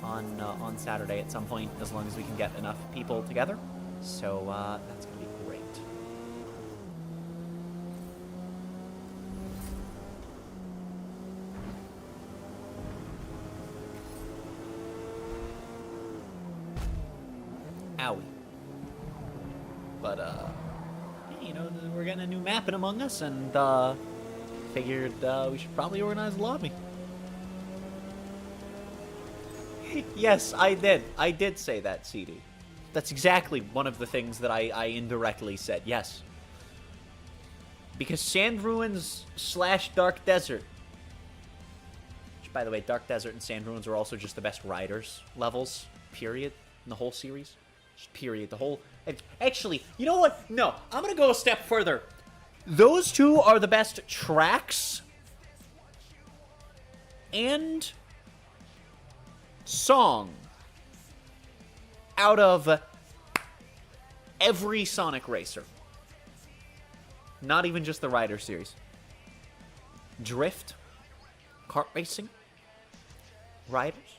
on Saturday at some point, as long as we can get enough people together. So that's going to be great. Owie. But, you know, we're getting a new map in Among Us, and, figured, we should probably organize a lobby. Yes, I did. I did say that, CD. That's exactly one of the things that I indirectly said, yes. Because Sand Ruins / Dark Desert. Which, by the way, Dark Desert and Sand Ruins are also just the best Riders levels, period, in the whole series. Just period. The whole... Actually, you know what? No, I'm going to go a step further. Those two are the best tracks and song out of every Sonic Racer. Not even just the Rider series. Drift, kart racing, Riders,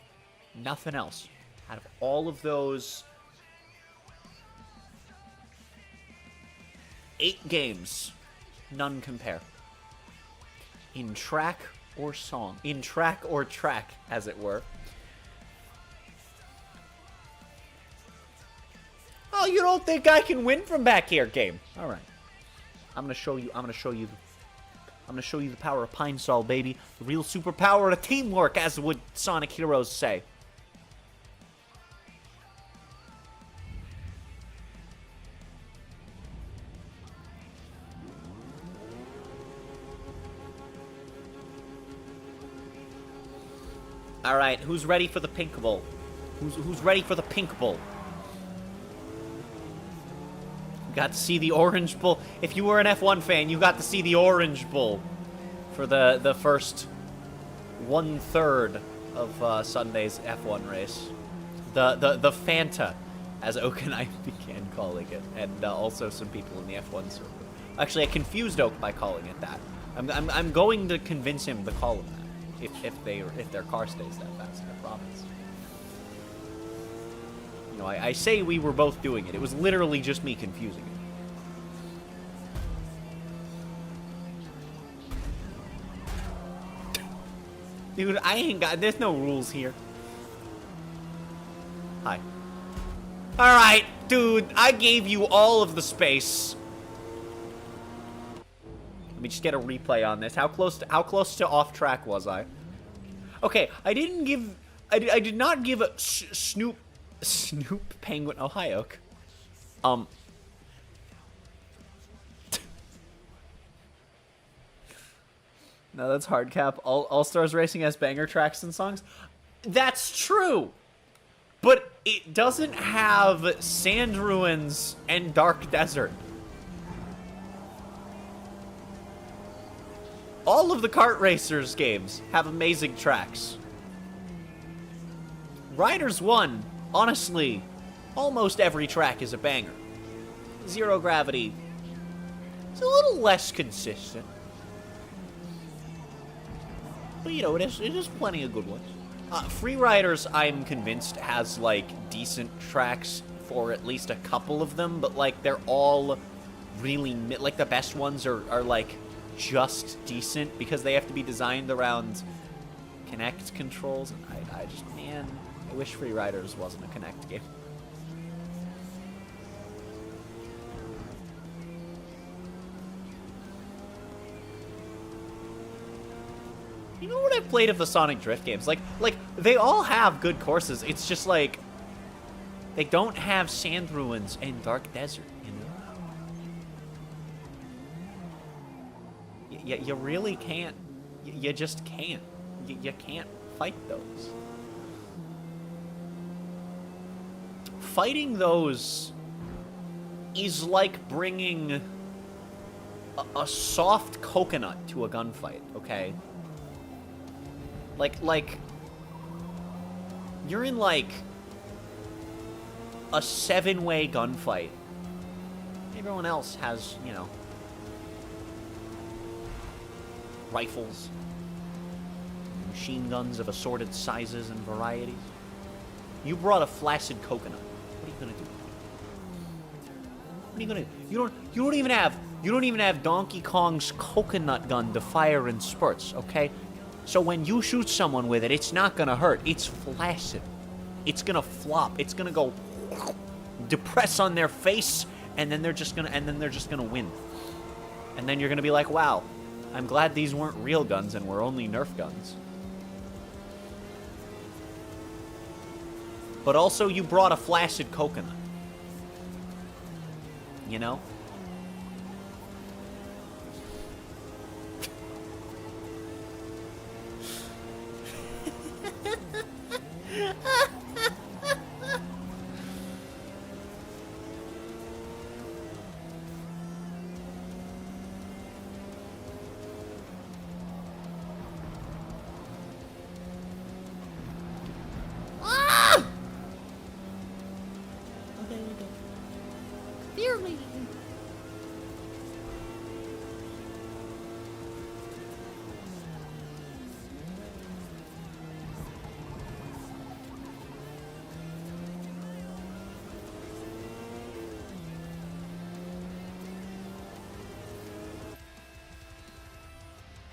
nothing else. Out of all of those 8 games, none compare. In track or song. In track or track, as it were. Oh, you don't think I can win from back here, game? All right. I'm gonna show you the power of Pine Sol, baby. The real superpower of teamwork, as would Sonic Heroes say. All right, who's ready for the pink bowl? Who's ready for the pink bowl? You got to see the orange bull. If you were an F1 fan, you got to see the orange bull for the first 1/3 of Sunday's F1 race. The Fanta, as Oak and I began calling it, and also some people in the F1 server. Actually, I confused Oak by calling it that. I'm going to convince him to call him that. If their car stays that fast, I promise. You know, I say we were both doing it. It was literally just me confusing it. Dude, I ain't got... There's no rules here. Hi. Alright, dude, I gave you all of the space. Let me just get a replay on this. How close to off track was I? Okay, I didn't give... I did not give a Snoop Penguin Ohio. No, that's hard cap. All Stars Racing has banger tracks and songs. That's true! But it doesn't have Sand Ruins and Dark Desert. All of the kart racers games have amazing tracks. Riders 1, honestly, almost every track is a banger. Zero Gravity is a little less consistent. But, you know, it is plenty of good ones. Free Riders, I'm convinced, has, like, decent tracks for at least a couple of them, but, like, they're all really, like, the best ones are like, just decent, because they have to be designed around Kinect controls, and I just, man, I wish Free Riders wasn't a Kinect game. You know what I've played of the Sonic Drift games? Like, they all have good courses. It's just, like, they don't have Sand Ruins and Dark Desert, you know? You really can't. You just can't. You can't fight those. Fighting those is like bringing a soft coconut to a gunfight, okay? Like, you're in, like, a 7-way gunfight. Everyone else has, you know, rifles, machine guns of assorted sizes and varieties. You brought a flaccid coconut. What are you gonna do? What are you gonna do? You don't even have Donkey Kong's coconut gun to fire in spurts, okay? So when you shoot someone with it, it's not gonna hurt. It's flaccid. It's gonna flop. It's gonna go depress on their face, and then they're just gonna win. And then you're gonna be like, wow, I'm glad these weren't real guns and were only Nerf guns. But also, you brought a flaccid coconut. You know?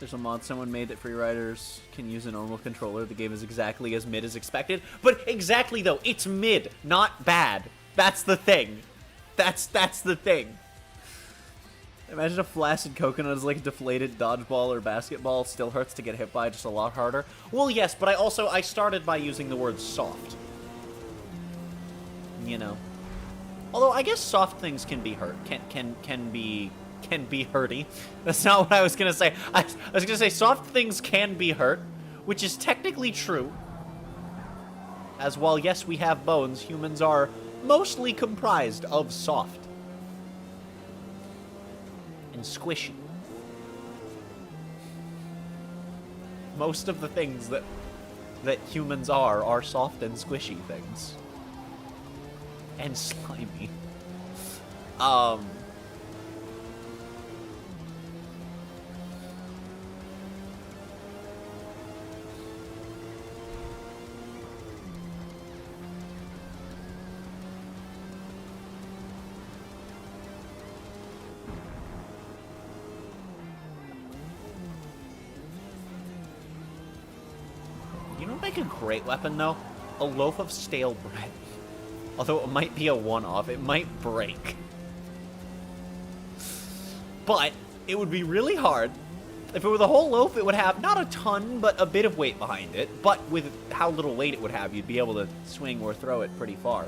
There's a mod someone made that free riders can use a normal controller. The game is exactly as mid as expected. But exactly, though, it's mid, not bad. That's the thing. That's the thing. Imagine a flaccid coconut is like a deflated dodgeball or basketball. Still hurts to get hit by, just a lot harder. Well, yes, but I started by using the word soft. You know. Although I guess soft things can be hurt. Can be hurty. That's not what I was gonna say. I was gonna say soft things can be hurt, which is technically true. As while yes, we have bones, humans are mostly comprised of soft and squishy. Most of the things that humans are soft and squishy things. And slimy. You know what make a great weapon, though? A loaf of stale bread. Although it might be a one-off, it might break. But it would be really hard If it were the whole loaf, it would have not a ton, but a bit of weight behind it. But with how little weight it would have, you'd be able to swing or throw it pretty far.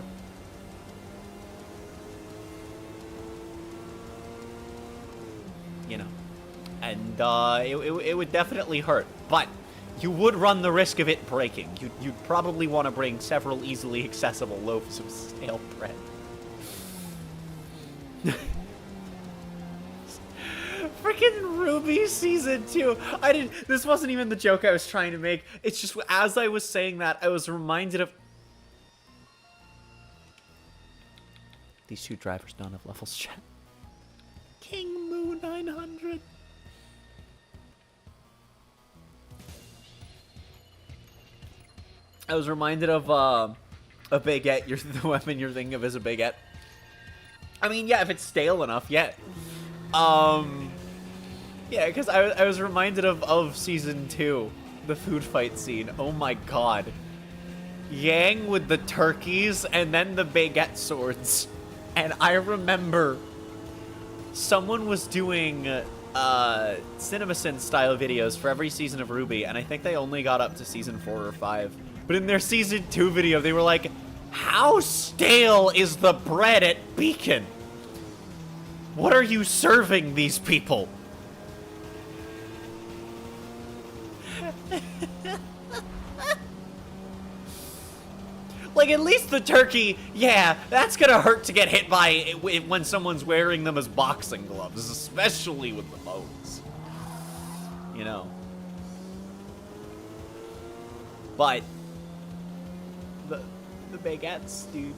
You know. And it would definitely hurt. But you would run the risk of it breaking. You'd probably want to bring several easily accessible loaves of stale bread. Freaking Ruby Season 2. This wasn't even the joke I was trying to make. It's just, as I was saying that, I was reminded of... These two drivers don't have levels, chat. King Moo 900. I was reminded of a baguette. The weapon you're thinking of is a baguette. I mean, yeah, if it's stale enough, yeah. Yeah, because I was reminded of Season 2, the food fight scene. Oh my god. Yang with the turkeys and then the baguette swords. And I remember someone was doing CinemaSin style videos for every season of Ruby, and I think they only got up to Season 4 or 5. But in their Season 2 video, they were like, how stale is the bread at Beacon? What are you serving these people? Like, at least the turkey, yeah, that's gonna hurt to get hit by when someone's wearing them as boxing gloves, especially with the bones. You know. But the baguettes, dude.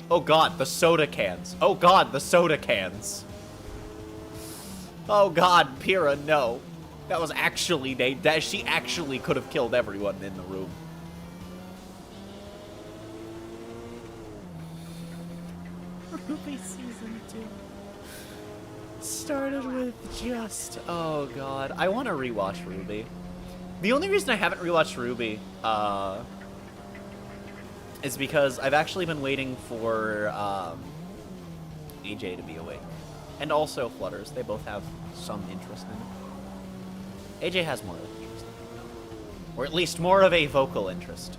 Oh god, the soda cans. Oh god, the soda cans. Oh god, Pyrrha, no. That was actually, she actually could have killed everyone in the room. Ruby Season 2 started with just, oh god. I want to rewatch Ruby. The only reason I haven't rewatched Ruby, is because I've actually been waiting for AJ to be awake. And also Flutters. They both have some interest in it. AJ has more of an interest. Or at least more of a vocal interest.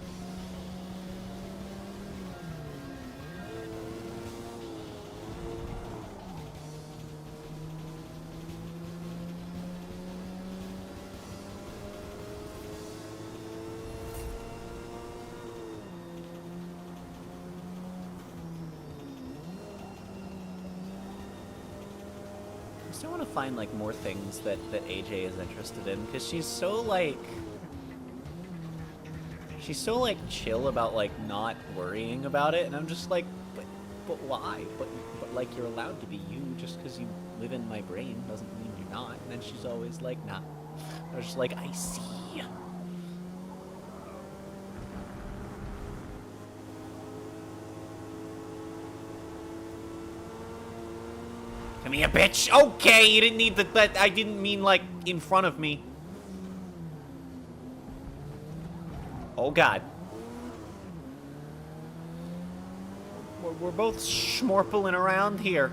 I still want to find like more things that AJ is interested in, because she's so like chill about like not worrying about it, and I'm just like, but why? But like, you're allowed to be you. Just because you live in my brain doesn't mean you're not. And then she's always like, nah. I was just like, I see. Come here, bitch. Okay, you didn't need that. I didn't mean like in front of me. Oh god. We're both schmorpling around here.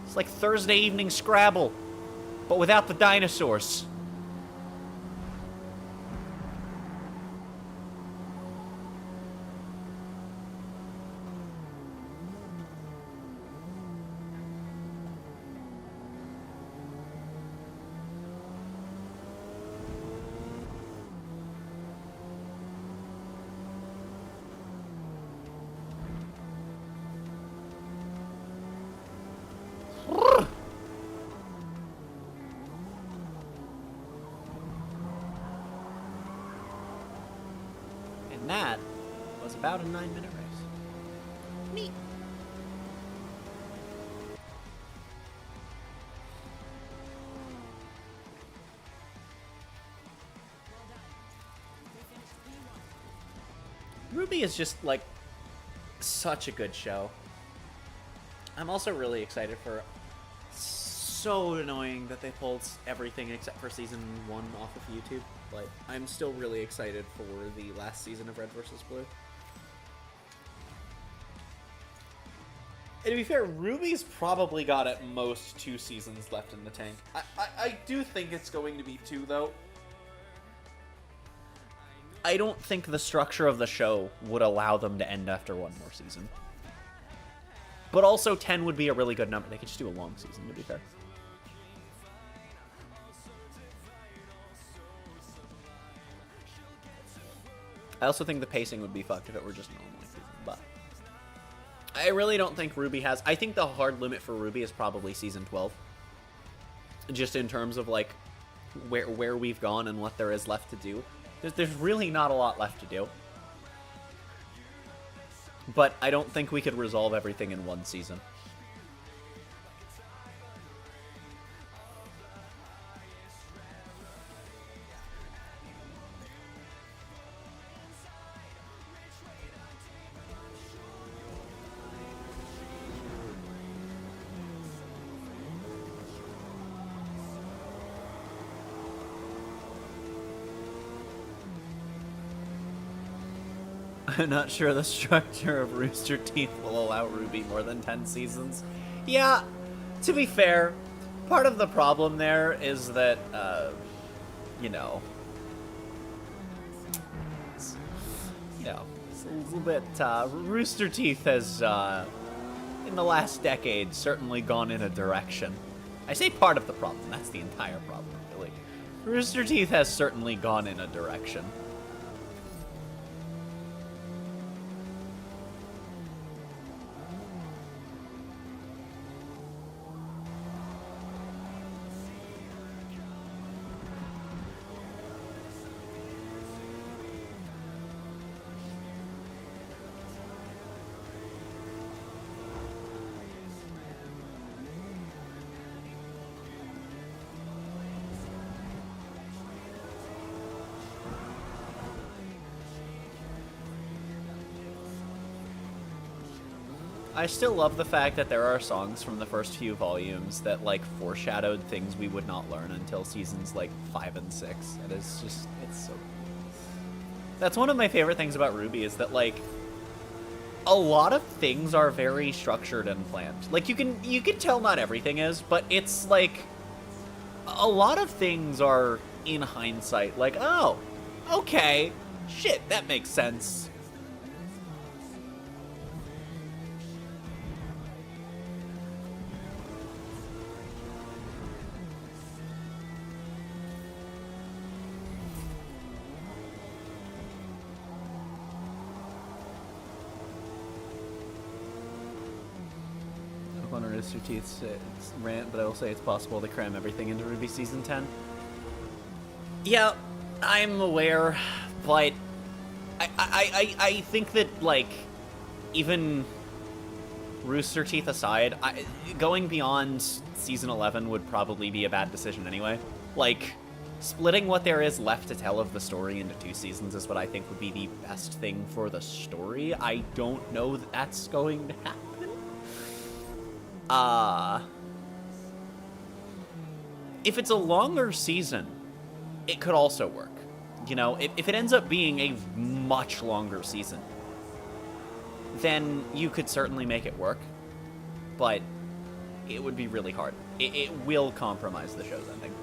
It's like Thursday evening Scrabble, but without the dinosaurs. And that was about a 9-minute race. Neat. Ruby is just like such a good show. I'm also really excited for. So annoying that they pulled everything except for season 1 off of YouTube. But I'm still really excited for the last season of Red vs. Blue. And to be fair, Ruby's probably got at most 2 seasons left in the tank. I do think it's going to be 2, though. I don't think the structure of the show would allow them to end after 1 more season. But also 10 would be a really good number. They could just do a long season, to be fair. I also think the pacing would be fucked if it were just normal season, but I really don't think Ruby has... I think the hard limit for Ruby is probably season 12. Just in terms of, like, where we've gone and what there is left to do. There's really not a lot left to do. But I don't think we could resolve everything in 1 season. I'm not sure the structure of Rooster Teeth will allow Ruby more than 10 seasons. Yeah, to be fair, part of the problem there is that, you know, it's a little bit, Rooster Teeth has, in the last decade, certainly gone in a direction. I say part of the problem, that's the entire problem, really. Rooster Teeth has certainly gone in a direction. I still love the fact that there are songs from the first few volumes that, like, foreshadowed things we would not learn until seasons, like, 5 and 6. It is just, it's so... That's one of my favorite things about Ruby, is that, like, a lot of things are very structured and planned. Like, you can tell not everything is, but it's, like, a lot of things are, in hindsight, like, oh, okay, shit, that makes sense. Rooster Teeth's rant, but I will say it's possible to cram everything into Ruby Season 10. Yeah, I'm aware, but I think that, like, even Rooster Teeth aside, going beyond Season 11 would probably be a bad decision anyway. Like, splitting what there is left to tell of the story into 2 seasons is what I think would be the best thing for the story. I don't know that that's going to happen. If it's a longer season, it could also work. You know, if it ends up being a much longer season, then you could certainly make it work, but it would be really hard. It will compromise the show's ending.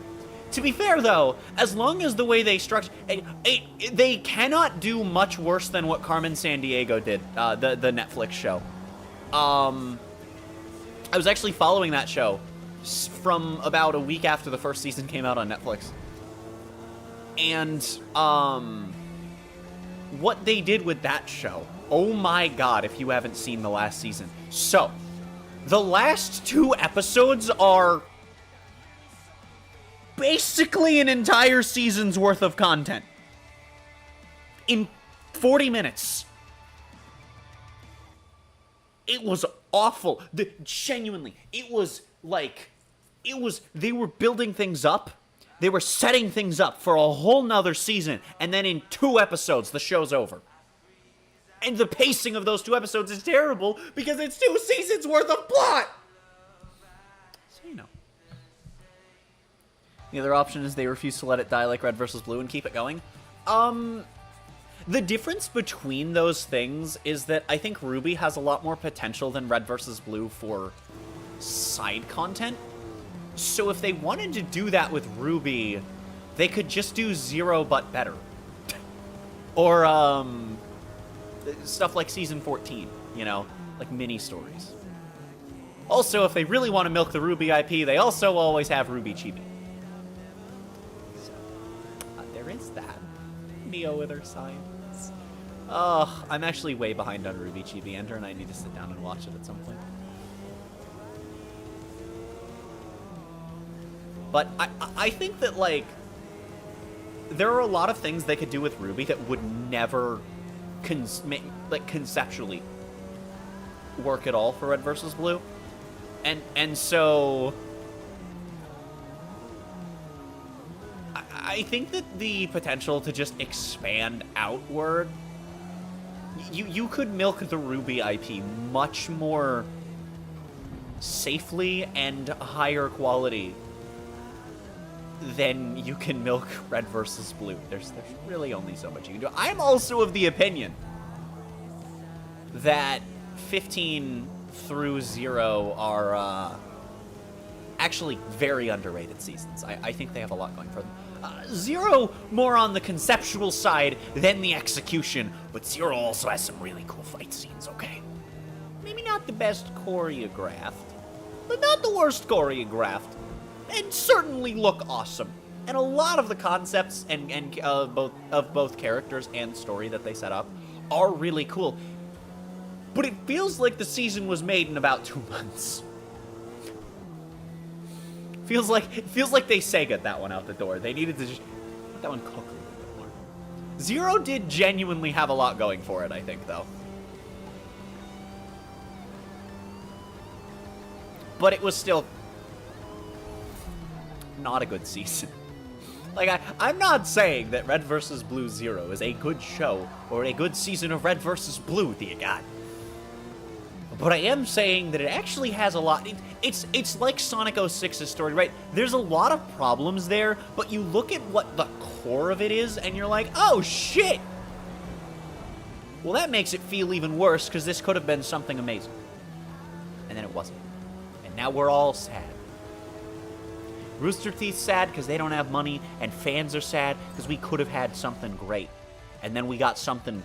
To be fair, though, as long as the way they structure... they cannot do much worse than what Carmen Sandiego did, the Netflix show. I was actually following that show from about a week after the first season came out on Netflix. And, what they did with that show, oh my god, if you haven't seen the last season. So, the last 2 episodes are basically an entire season's worth of content. In 40 minutes. It was awful. Genuinely, it was like, they were building things up. They were setting things up for a whole nother season. And then in 2 episodes, the show's over. And the pacing of those 2 episodes is terrible because it's 2 seasons worth of plot. So, you know. The other option is they refuse to let it die like Red versus Blue and keep it going. The difference between those things is that I think Ruby has a lot more potential than Red versus Blue for side content. So if they wanted to do that with Ruby, they could just do Zero but better. Or, stuff like Season 14, you know? Like mini-stories. Also, if they really want to milk the Ruby IP, they also always have Ruby Chibi. So, there is that. Neo with her science. Oh, I'm actually way behind on Ruby Chibi Ender, and I need to sit down and watch it at some point. But I think that, like, there are a lot of things they could do with Ruby that would never, conceptually work at all for Red versus Blue. And so I think that the potential to just expand outward, you could milk the Ruby IP much more safely and higher quality than you can milk Red versus Blue. There's really only so much you can do. I'm also of the opinion that 15 through 0 are actually very underrated seasons. I think they have a lot going for them. 0 more on the conceptual side than the execution, but 0 also has some really cool fight scenes, okay? Maybe not the best choreographed, but not the worst choreographed, and certainly look awesome. And a lot of the concepts and both characters and story that they set up are really cool. But it feels like the season was made in about 2 months. Feels like they Sega'd that one out the door. They needed to just let that one cook a little bit more. 0 did genuinely have a lot going for it, I think, though. But it was still not a good season. Like, I'm not saying that Red vs. Blue 0 is a good show or a good season of Red vs. Blue, dear God. But I am saying that it actually has a lot. It's like Sonic 06's story, right? There's a lot of problems there, but you look at what the core of it is, and you're like, oh, shit! Well, that makes it feel even worse, because this could have been something amazing. And then it wasn't. And now we're all sad. Rooster Teeth's sad because they don't have money, and fans are sad because we could have had something great. And then we got something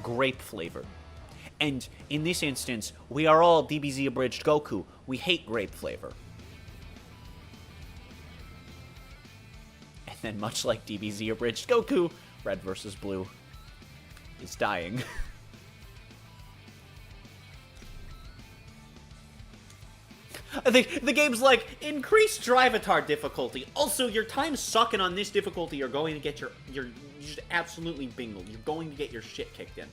grape-flavored. And in this instance, we are all DBZ Abridged Goku. We hate grape flavor. And then, much like DBZ Abridged Goku, Red vs. Blue is dying. I think the game's like, increase Drivatar difficulty. Also, your time sucking on this difficulty, you're going to get your just absolutely bingled. You're going to get your shit kicked in.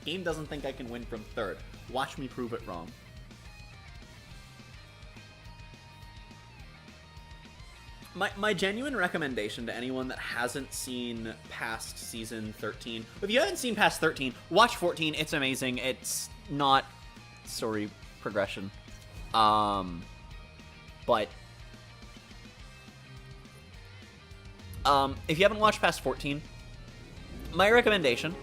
Game doesn't think I can win from third. Watch me prove it wrong. My genuine recommendation to anyone that hasn't seen past season 13, if you haven't seen past 13, watch 14. It's amazing. It's not story progression. But if you haven't watched past 14, my recommendation,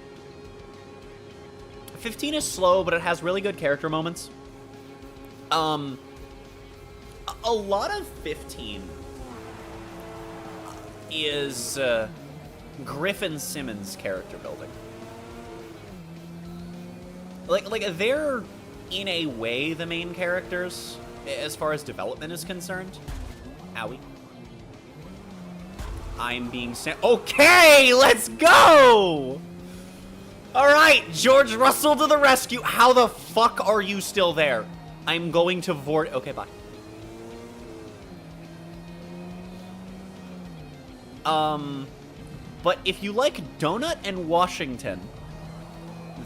15 is slow, but it has really good character moments. A lot of 15 is Griffin Simmons character building. Like they're in a way the main characters as far as development is concerned. Owie. I'm being sent. Okay, let's go! Alright, George Russell to the rescue. How the fuck are you still there? I'm going to vort. Okay, bye. But if you like Donut and Washington,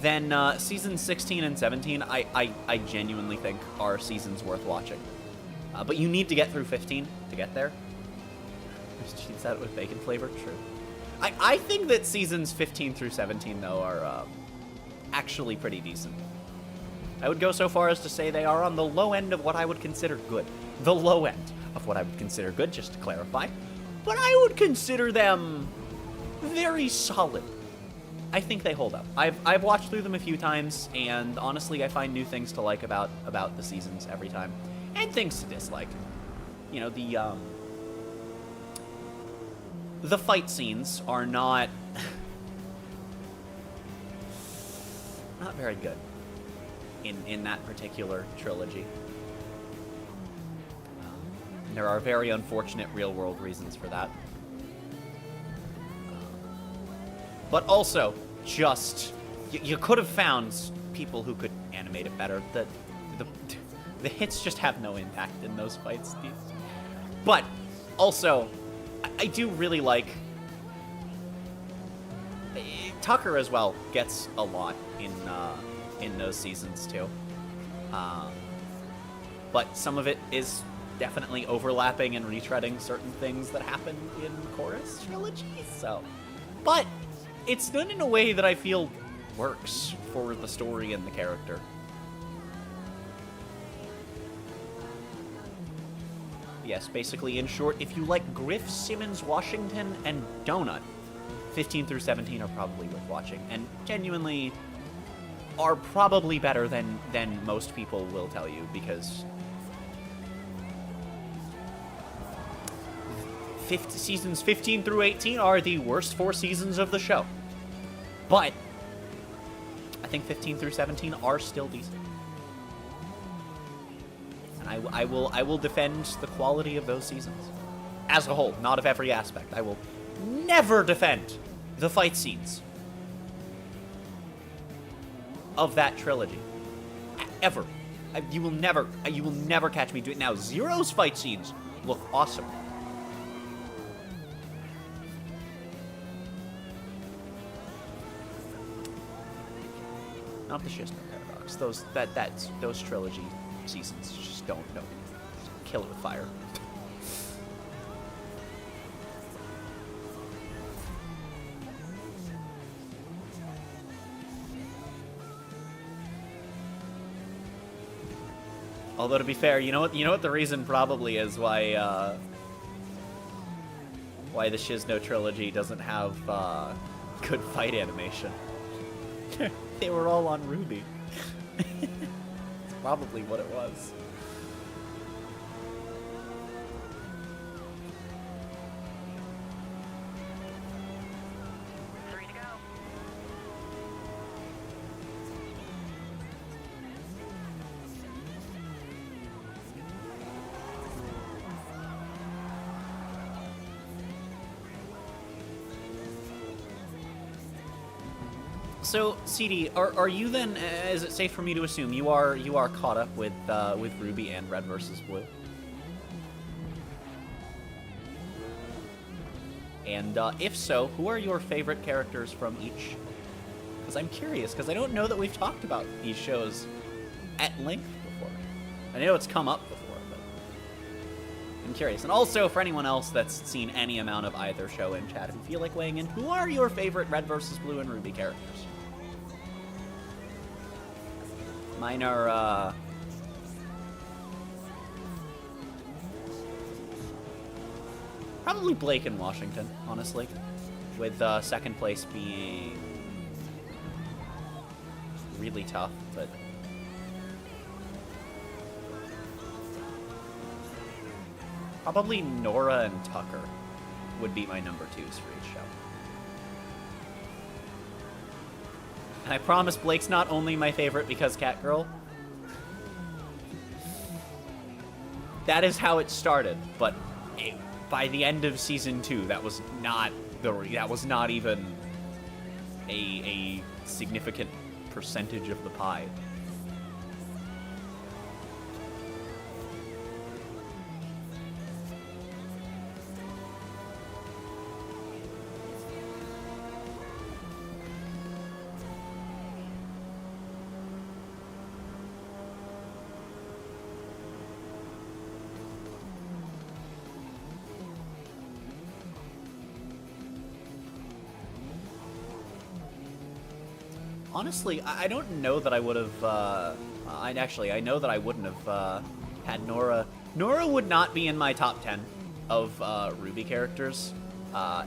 then seasons 16 and 17, I genuinely think are seasons worth watching. But you need to get through 15 to get there. Just cheese that with bacon flavor? True. I think that seasons 15 through 17, though, are actually pretty decent. I would go so far as to say they are on the low end of what I would consider good. The low end of what I would consider good, just to clarify. But I would consider them very solid. I think they hold up. I've watched through them a few times, and honestly, I find new things to like about the seasons every time, and things to dislike. You know, the fight scenes are not not very good in that particular trilogy. There are very unfortunate real-world reasons for that. But also, just you could have found people who could animate it better. The hits just have no impact in those fights, Steve. But also, I do really like Tucker as well. Gets a lot in those seasons too. But some of it is definitely overlapping and retreading certain things that happened in Chorus trilogy. So, but it's done in a way that I feel works for the story and the character. Yes, basically, in short, if you like Griff, Simmons, Washington, and Donut, 15 through 17 are probably worth watching, and genuinely are probably better than most people will tell you, because seasons 15 through 18 are the worst 4 seasons of the show. But I think 15 through 17 are still decent. And I will defend the quality of those seasons. As a whole, not of every aspect. I will never defend the fight scenes of that trilogy. Ever. You will never catch me doing it. Now, Zero's fight scenes look awesome. Not the Shizno Paradox. Those trilogy seasons just don't know. Just kill it with fire. Although, to be fair, you know what the reason probably is why the Shizno trilogy doesn't have good fight animation. They were all on Ruby. That's probably what it was. Three to go. So, CD, are you then? Is it safe for me to assume you are caught up with Ruby and Red versus Blue? And if so, who are your favorite characters from each? Because I'm curious, because I don't know that we've talked about these shows at length before. I know it's come up before, but I'm curious. And also, for anyone else that's seen any amount of either show in chat, if you feel like weighing in, who are your favorite Red versus Blue and Ruby characters? Mine are, probably Blake and Washington, honestly. With second place being really tough, but probably Nora and Tucker would be my number 2s for each show. And I promise Blake's not only my favorite because Catgirl. That is how it started, but by the end of season 2, that was not even a significant percentage of the pie. Honestly, I don't know that I would have, I know that I wouldn't have had Nora. Nora would not be in my top 10 of Ruby characters,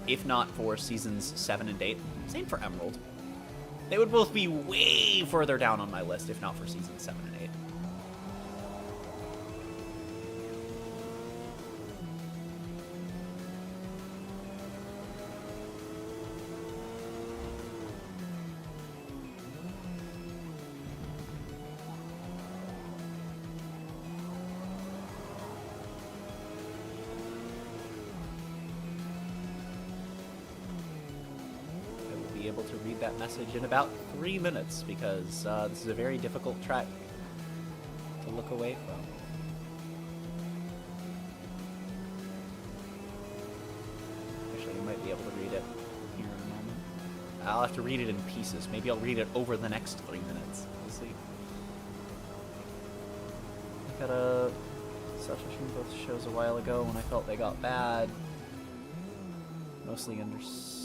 if not for seasons 7 and 8. Same for Emerald. They would both be way further down on my list if not for Season 7 and 8. Able to read that message in about 3 minutes because this is a very difficult track to look away from. Actually, you might be able to read it here in a moment. I'll have to read it in pieces. Maybe I'll read it over the next 3 minutes. We'll see. I got a self-stream both shows a while ago when I felt they got bad. Mostly understood.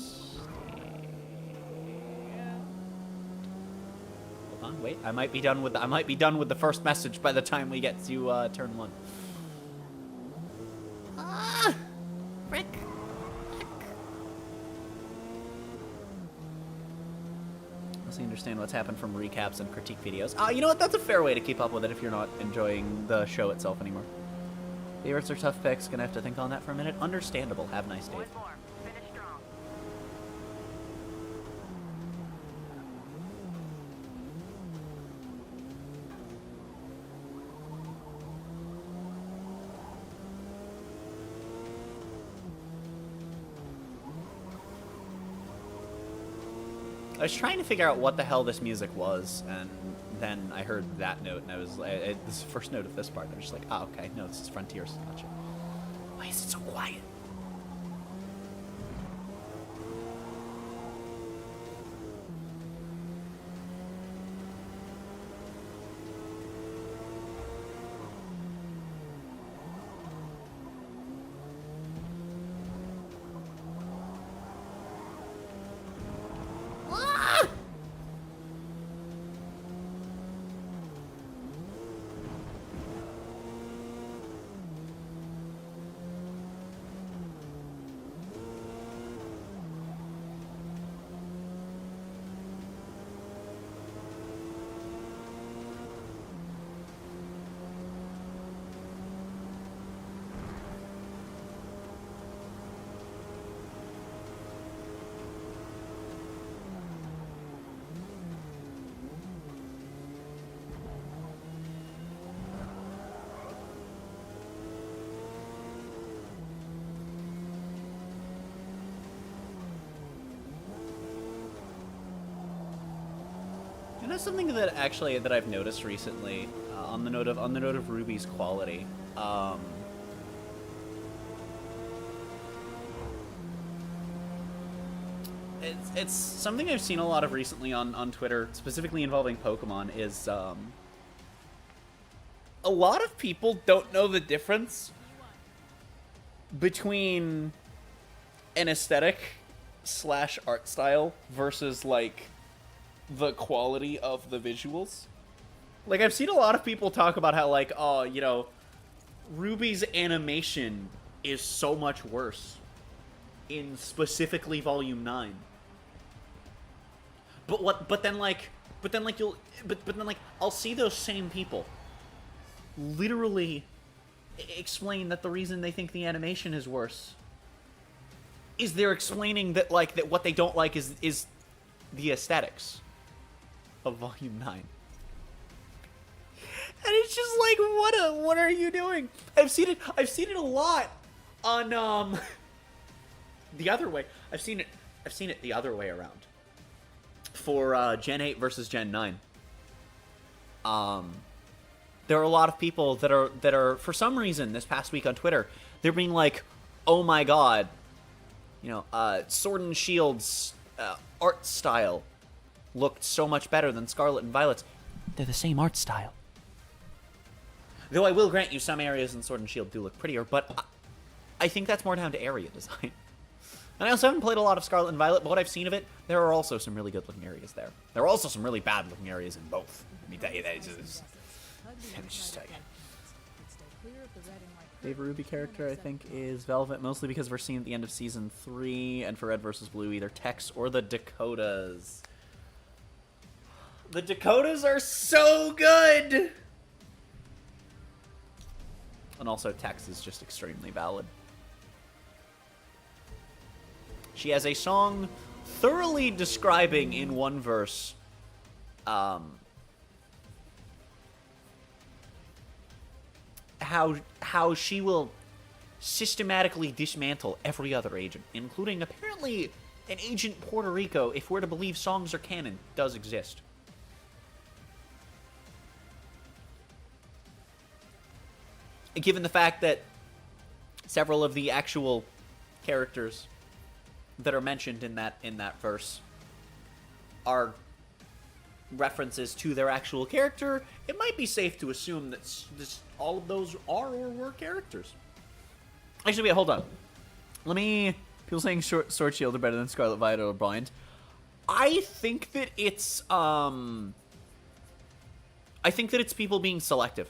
Wait, I might be done with the first message by the time we get to turn 1. Ah, frick. Mostly understand what's happened from recaps and critique videos. You know what? That's a fair way to keep up with it if you're not enjoying the show itself anymore. Favorites are tough picks. Gonna have to think on that for a minute. Understandable. Have a nice day. One more. Finish strong. I was trying to figure out what the hell this music was, and then I heard that note, and I was this is the first note of this part. I was just like, oh, okay, no, this is Frontiers. Gotcha. Why is it so quiet? You know something that actually that I've noticed recently on the note of Ruby's quality. It's something I've seen a lot of recently on Twitter, specifically involving Pokemon. Is a lot of people don't know the difference between an aesthetic / art style versus like the quality of the visuals. Like, I've seen a lot of people talk about how, like, oh, you know, Ruby's animation is so much worse in specifically Volume 9. But then I'll see those same people literally explain that the reason they think the animation is worse is they're explaining that, like, that what they don't like is the aesthetics of Volume 9. And it's just like, what are you doing? I've seen it a lot on the other way. I've seen it the other way around. For Gen 8 versus Gen 9. There are a lot of people that are for some reason this past week on Twitter, they're being like, "Oh my god, you know, Sword and Shield's art style looked so much better than Scarlet and Violet's." They're the same art style. Though I will grant you some areas in Sword and Shield do look prettier, but I think that's more down to area design. And I also haven't played a lot of Scarlet and Violet, but what I've seen of it, there are also some really good looking areas there. There are also some really bad looking areas in both. Let me tell you, that is just... Let me just tell you. Favorite Ruby character, I think, is Velvet, mostly because we're seeing at the end of Season 3, and for Red vs. Blue, either Tex or the Dakotas. The Dakotas are so good! And also, Tex is just extremely valid. She has a song thoroughly describing in one verse how she will systematically dismantle every other agent, including apparently an Agent Puerto Rico, if we're to believe songs are canon, does exist. Given the fact that several of the actual characters that are mentioned in that verse are references to their actual character, it might be safe to assume that all of those are or were characters. Actually, wait, hold on. People saying Sword Shield are better than Scarlet Violet or Blind. I think that it's people being selective.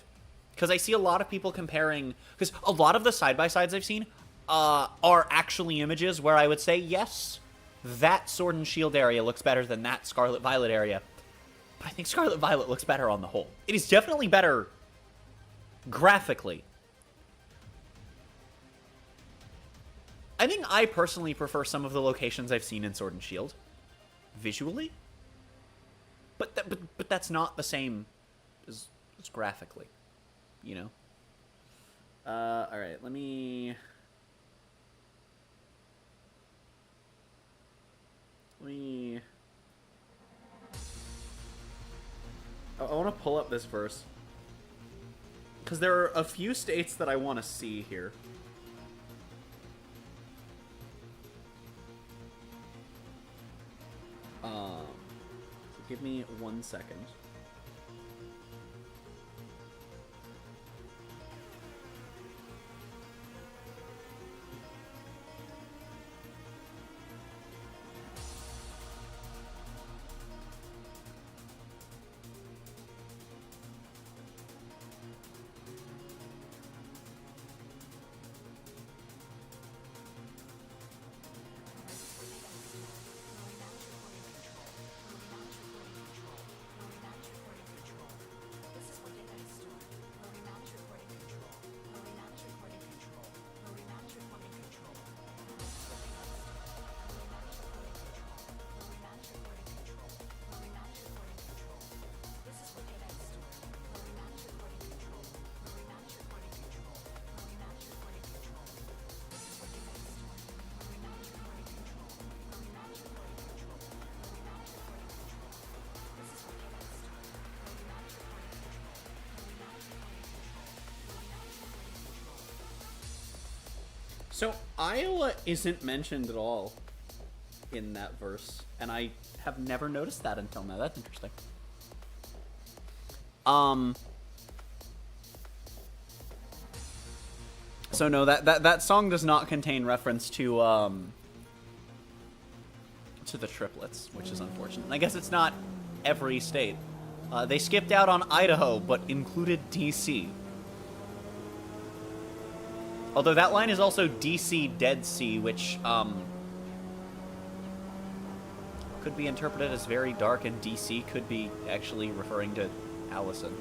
Because I see a lot of people comparing... Because a lot of the side-by-sides I've seen are actually images where I would say, yes, that Sword and Shield area looks better than that Scarlet Violet area. But I think Scarlet Violet looks better on the whole. It is definitely better graphically. I think I personally prefer some of the locations I've seen in Sword and Shield visually. But that's not the same as graphically. You know? Alright, let me... I want to pull up this verse. Because there are a few states that I want to see here. So give me 1 second. So, Iowa isn't mentioned at all in that verse, and I have never noticed that until now. That's interesting. So no, that song does not contain reference to the triplets, which is unfortunate. I guess it's not every state. They skipped out on Idaho, but included DC. Although that line is also DC Dead Sea, which could be interpreted as very dark, and DC could be actually referring to Allison.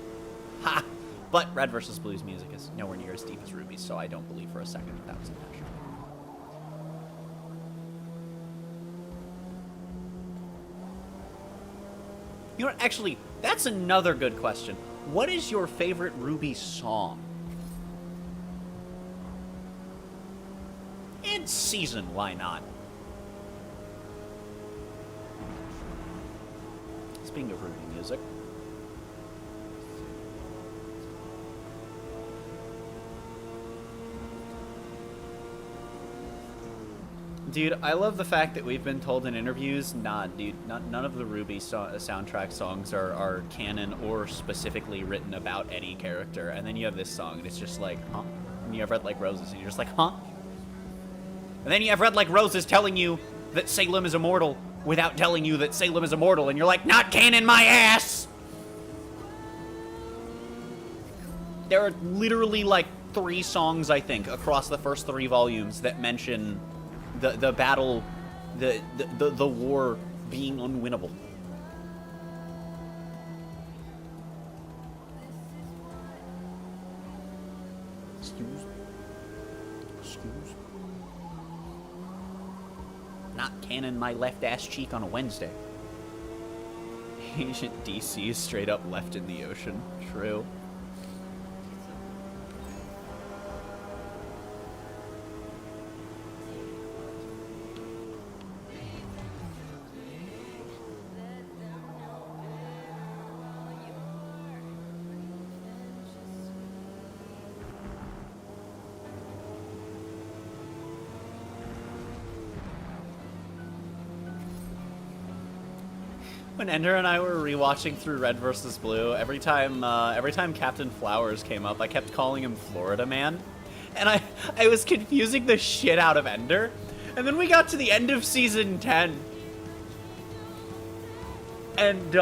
Ha! But Red vs. Blue's music is nowhere near as deep as Ruby's, so I don't believe for a second that was intentional. You know what? Actually, that's another good question. What is your favorite Ruby song? And season, why not? Speaking of Ruby music. Dude, I love the fact that we've been told in interviews, nah, dude, none of the Ruby soundtrack songs are canon or specifically written about any character. And then you have this song, and it's just like, huh? And you have Red Like Roses, and you're just like, huh? And then you have Red Like Roses telling you that Salem is immortal without telling you that Salem is immortal, and you're like, not canon, my ass! There are literally like 3 songs, I think, across the first 3 volumes that mention the battle, the war being unwinnable. Excuse. Not cannon my left ass cheek on a Wednesday. Ancient DC is straight up left in the ocean. True. When Ender and I were rewatching through Red vs. Blue, every time Captain Flowers came up, I kept calling him Florida Man, and I was confusing the shit out of Ender. And then we got to the end of season 10, and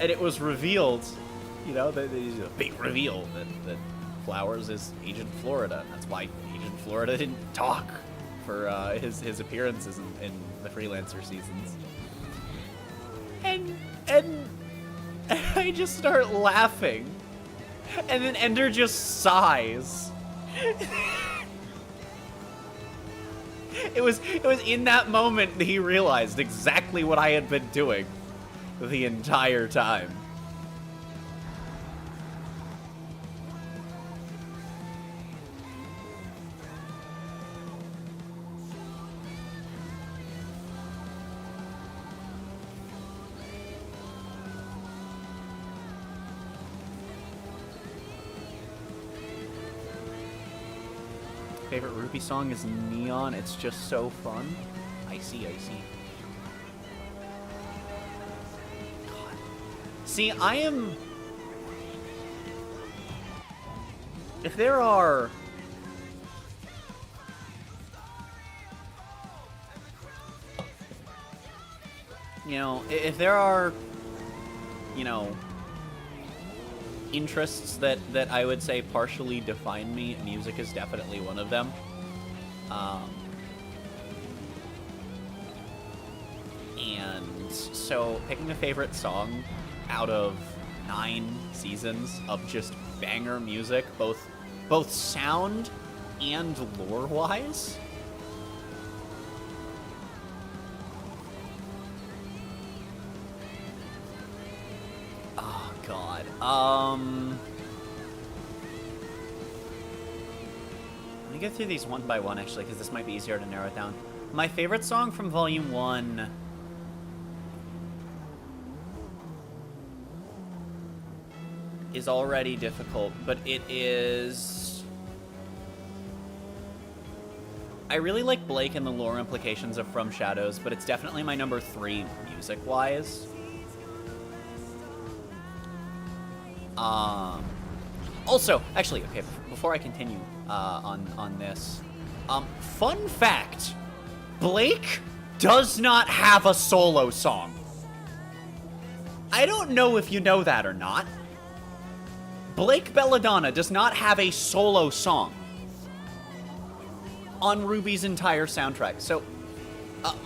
it was revealed, you know, the big reveal that Flowers is Agent Florida, and that's why Agent Florida didn't talk for his appearances in the Freelancer seasons. And I just start laughing, and then Ender just sighs. It was in that moment that he realized exactly what I had been doing the entire time. Favorite Ruby song is Neon. It's just so fun. I see. God. See, I am... If there are... You know, if there are... You know... interests that I would say partially define me, music is definitely one of them. And so picking a favorite song out of 9 seasons of just banger music, both sound and lore-wise. Oh, God. Let me go through these one by one, actually, because this might be easier to narrow it down. My favorite song from Volume 1... is already difficult, but it is... I really like Blake and the lore implications of From Shadows, but it's definitely my number 3 music-wise. Also, actually, okay, before I continue on this, fun fact, Blake does not have a solo song. I don't know if you know that or not. Blake Belladonna does not have a solo song on Ruby's entire soundtrack. So,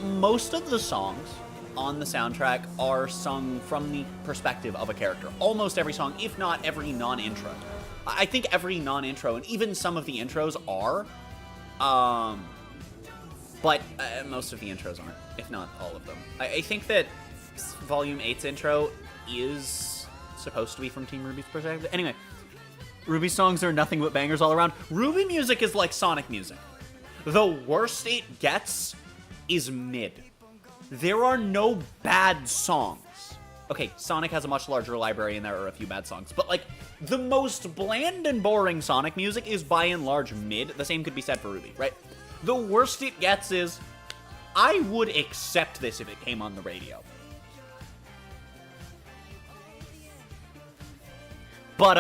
most of the songs on the soundtrack are sung from the perspective of a character. Almost every song, if not every non-intro. I think every non-intro, and even some of the intros are, but most of the intros aren't, if not all of them. I think that Volume 8's intro is supposed to be from Team Ruby's perspective. Anyway, Ruby songs are nothing but bangers all around. Ruby music is like Sonic music. The worst it gets is mid. There are no bad songs. Okay, Sonic has a much larger library and there are a few bad songs, but like, the most bland and boring Sonic music is by and large mid. The same could be said for Ruby, right? The worst it gets is, I would accept this if it came on the radio. But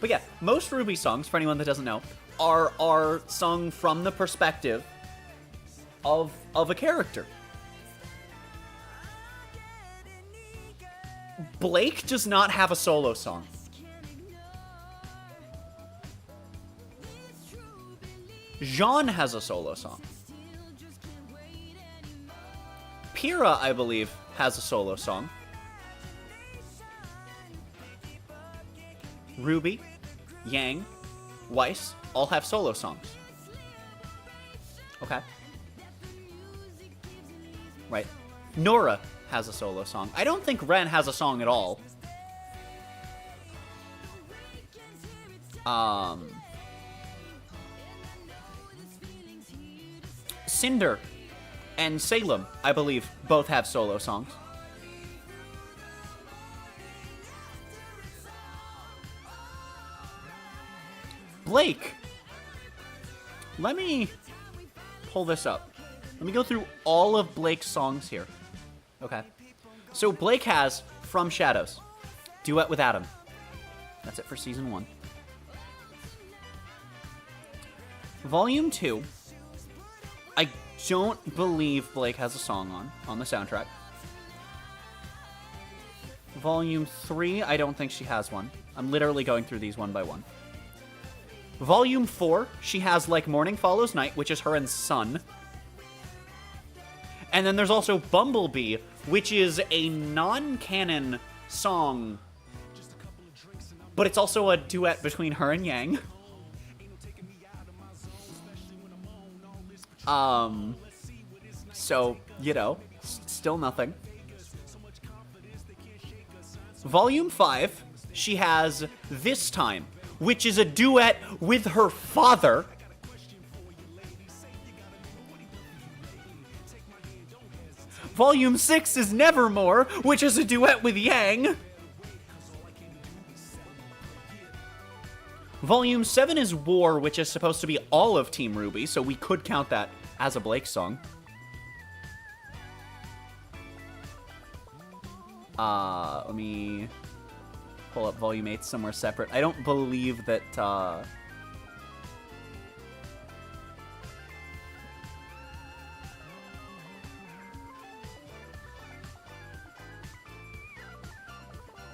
yeah, most Ruby songs, for anyone that doesn't know, are sung from the perspective of a character. Blake does not have a solo song. Jean has a solo song. Pyrrha, I believe, has a solo song. Ruby, Yang, Weiss all have solo songs. Okay. Right. Nora has a solo song. I don't think Ren has a song at all. Cinder and Salem, I believe, both have solo songs. Blake. Let me pull this up. Let me go through all of Blake's songs here. Okay. So Blake has From Shadows, duet with Adam. That's it for season 1. Volume 2, I don't believe Blake has a song on the soundtrack. Volume 3, I don't think she has one. I'm literally going through these one by one. Volume 4, she has Like Morning Follows Night, which is her and Sun. And then there's also Bumblebee, which is a non-canon song, but it's also a duet between her and Yang. So, you know, still nothing. Volume 5, she has This Time, which is a duet with her father. Volume 6 is Nevermore, which is a duet with Yang. Volume 7 is War, which is supposed to be all of Team Ruby, so we could count that as a Blake song. Let me pull up Volume 8 somewhere separate. I don't believe that,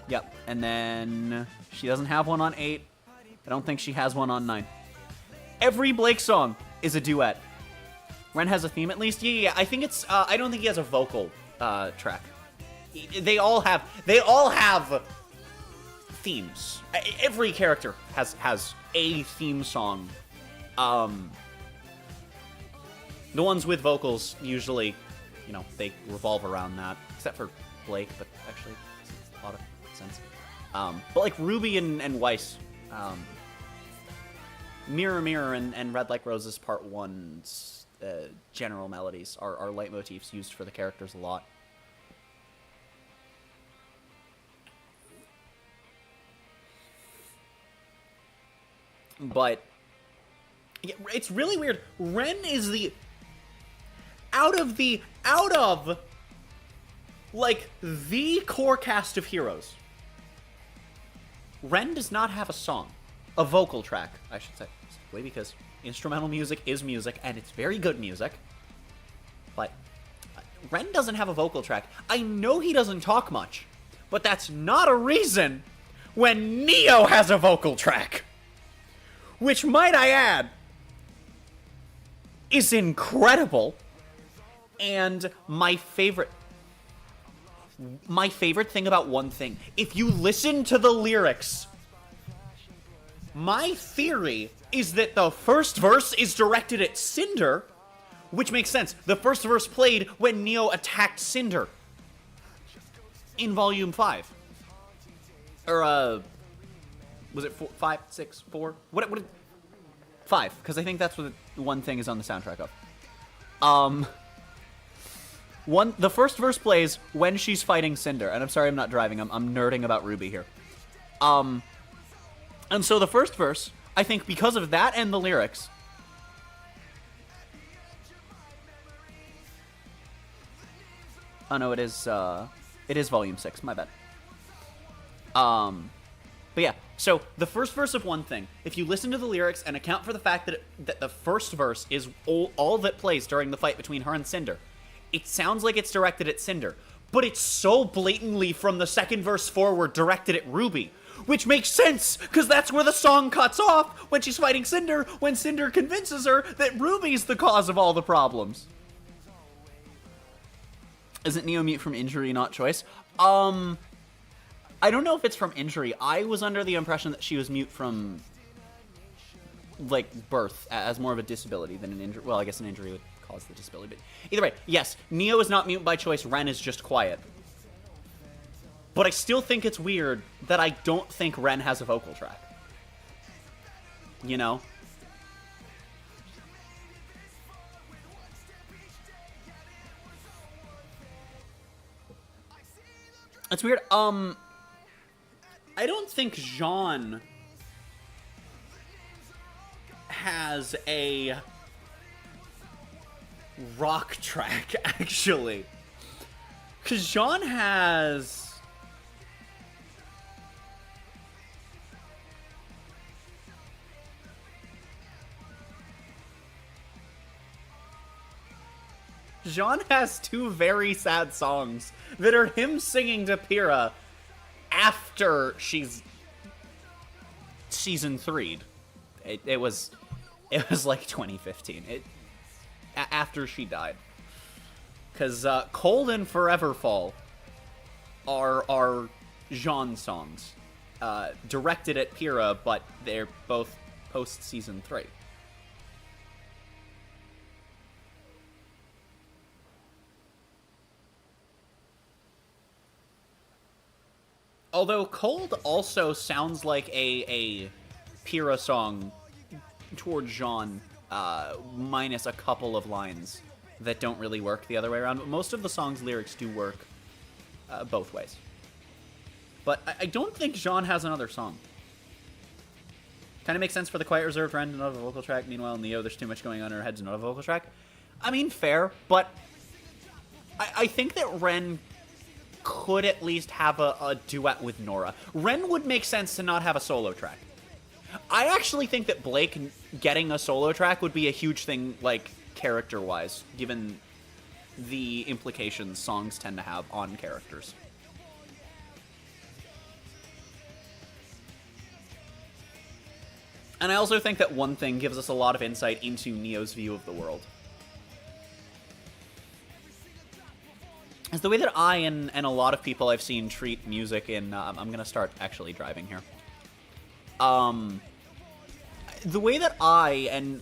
Yep, and then she doesn't have one on 8. I don't think she has one on 9. Every Blake song is a duet. Ren has a theme at least? Yeah, I think it's, I don't think he has a vocal, track. They all have themes. Every character has a theme song. The ones with vocals, usually, you know, they revolve around that. Except for Blake, but actually, it's a lot of sense. But like Ruby and Weiss, Mirror Mirror and Red Like Roses Part 1's general melodies are leitmotifs used for the characters a lot. But yeah, it's really weird. Ren is the out of like the core cast of heroes. Ren does not have a song, a vocal track, I should say, simply because instrumental music is music and it's very good music. But Ren doesn't have a vocal track. I know he doesn't talk much, but that's not a reason when Neo has a vocal track. Which, might I add, is incredible. And my favorite thing about One Thing, if you listen to the lyrics, my theory is that the first verse is directed at Cinder, which makes sense. The first verse played when Neo attacked Cinder in Volume 5. Or, was it 4, 5, 6, 4? What 5, because I think that's what One Thing is on the soundtrack of. The first verse plays when she's fighting Cinder, and I'm sorry I'm not driving, I'm nerding about Ruby here. And so the first verse, I think because of that and the lyrics, oh no, it is Volume 6, my bad. But yeah, so the first verse of One Thing, if you listen to the lyrics and account for the fact that the first verse is all that plays during the fight between her and Cinder, it sounds like it's directed at Cinder, but it's so blatantly from the second verse forward directed at Ruby, which makes sense, because that's where the song cuts off when she's fighting Cinder, when Cinder convinces her that Ruby's the cause of all the problems. Isn't Neo mute from injury, not choice? I don't know if it's from injury. I was under the impression that she was mute from like, birth as more of a disability than an injury. Well, I guess an injury would cause the disability, but either way, yes, Neo is not mute by choice, Ren is just quiet. But I still think it's weird that I don't think Ren has a vocal track. You know? It's weird. I don't think Jean has a rock track, actually. Because Jean has... Jean has two very sad songs that are him singing to Pyrrha after she's season 3'd. It was like 2015. After she died. Because Cold and Forever Fall are Jean songs. Directed at Pyrrha, but they're both post season 3. Although Cold also sounds like a Pyrrha song towards Jean, minus a couple of lines that don't really work the other way around. But most of the song's lyrics do work both ways. But I don't think Jean has another song. Kind of makes sense for the Quiet Reserved Ren to not have a vocal track. Meanwhile, Neo, there's too much going on in her head to not have a vocal track. I mean, fair, but I think that Ren could at least have a duet with Nora. Ren would make sense to not have a solo track. I actually think that Blake getting a solo track would be a huge thing, like, character-wise, given the implications songs tend to have on characters. And I also think that one thing gives us a lot of insight into Neo's view of the world. Is the way that I and a lot of people I've seen treat music in... I'm going to start actually driving here. The way that I and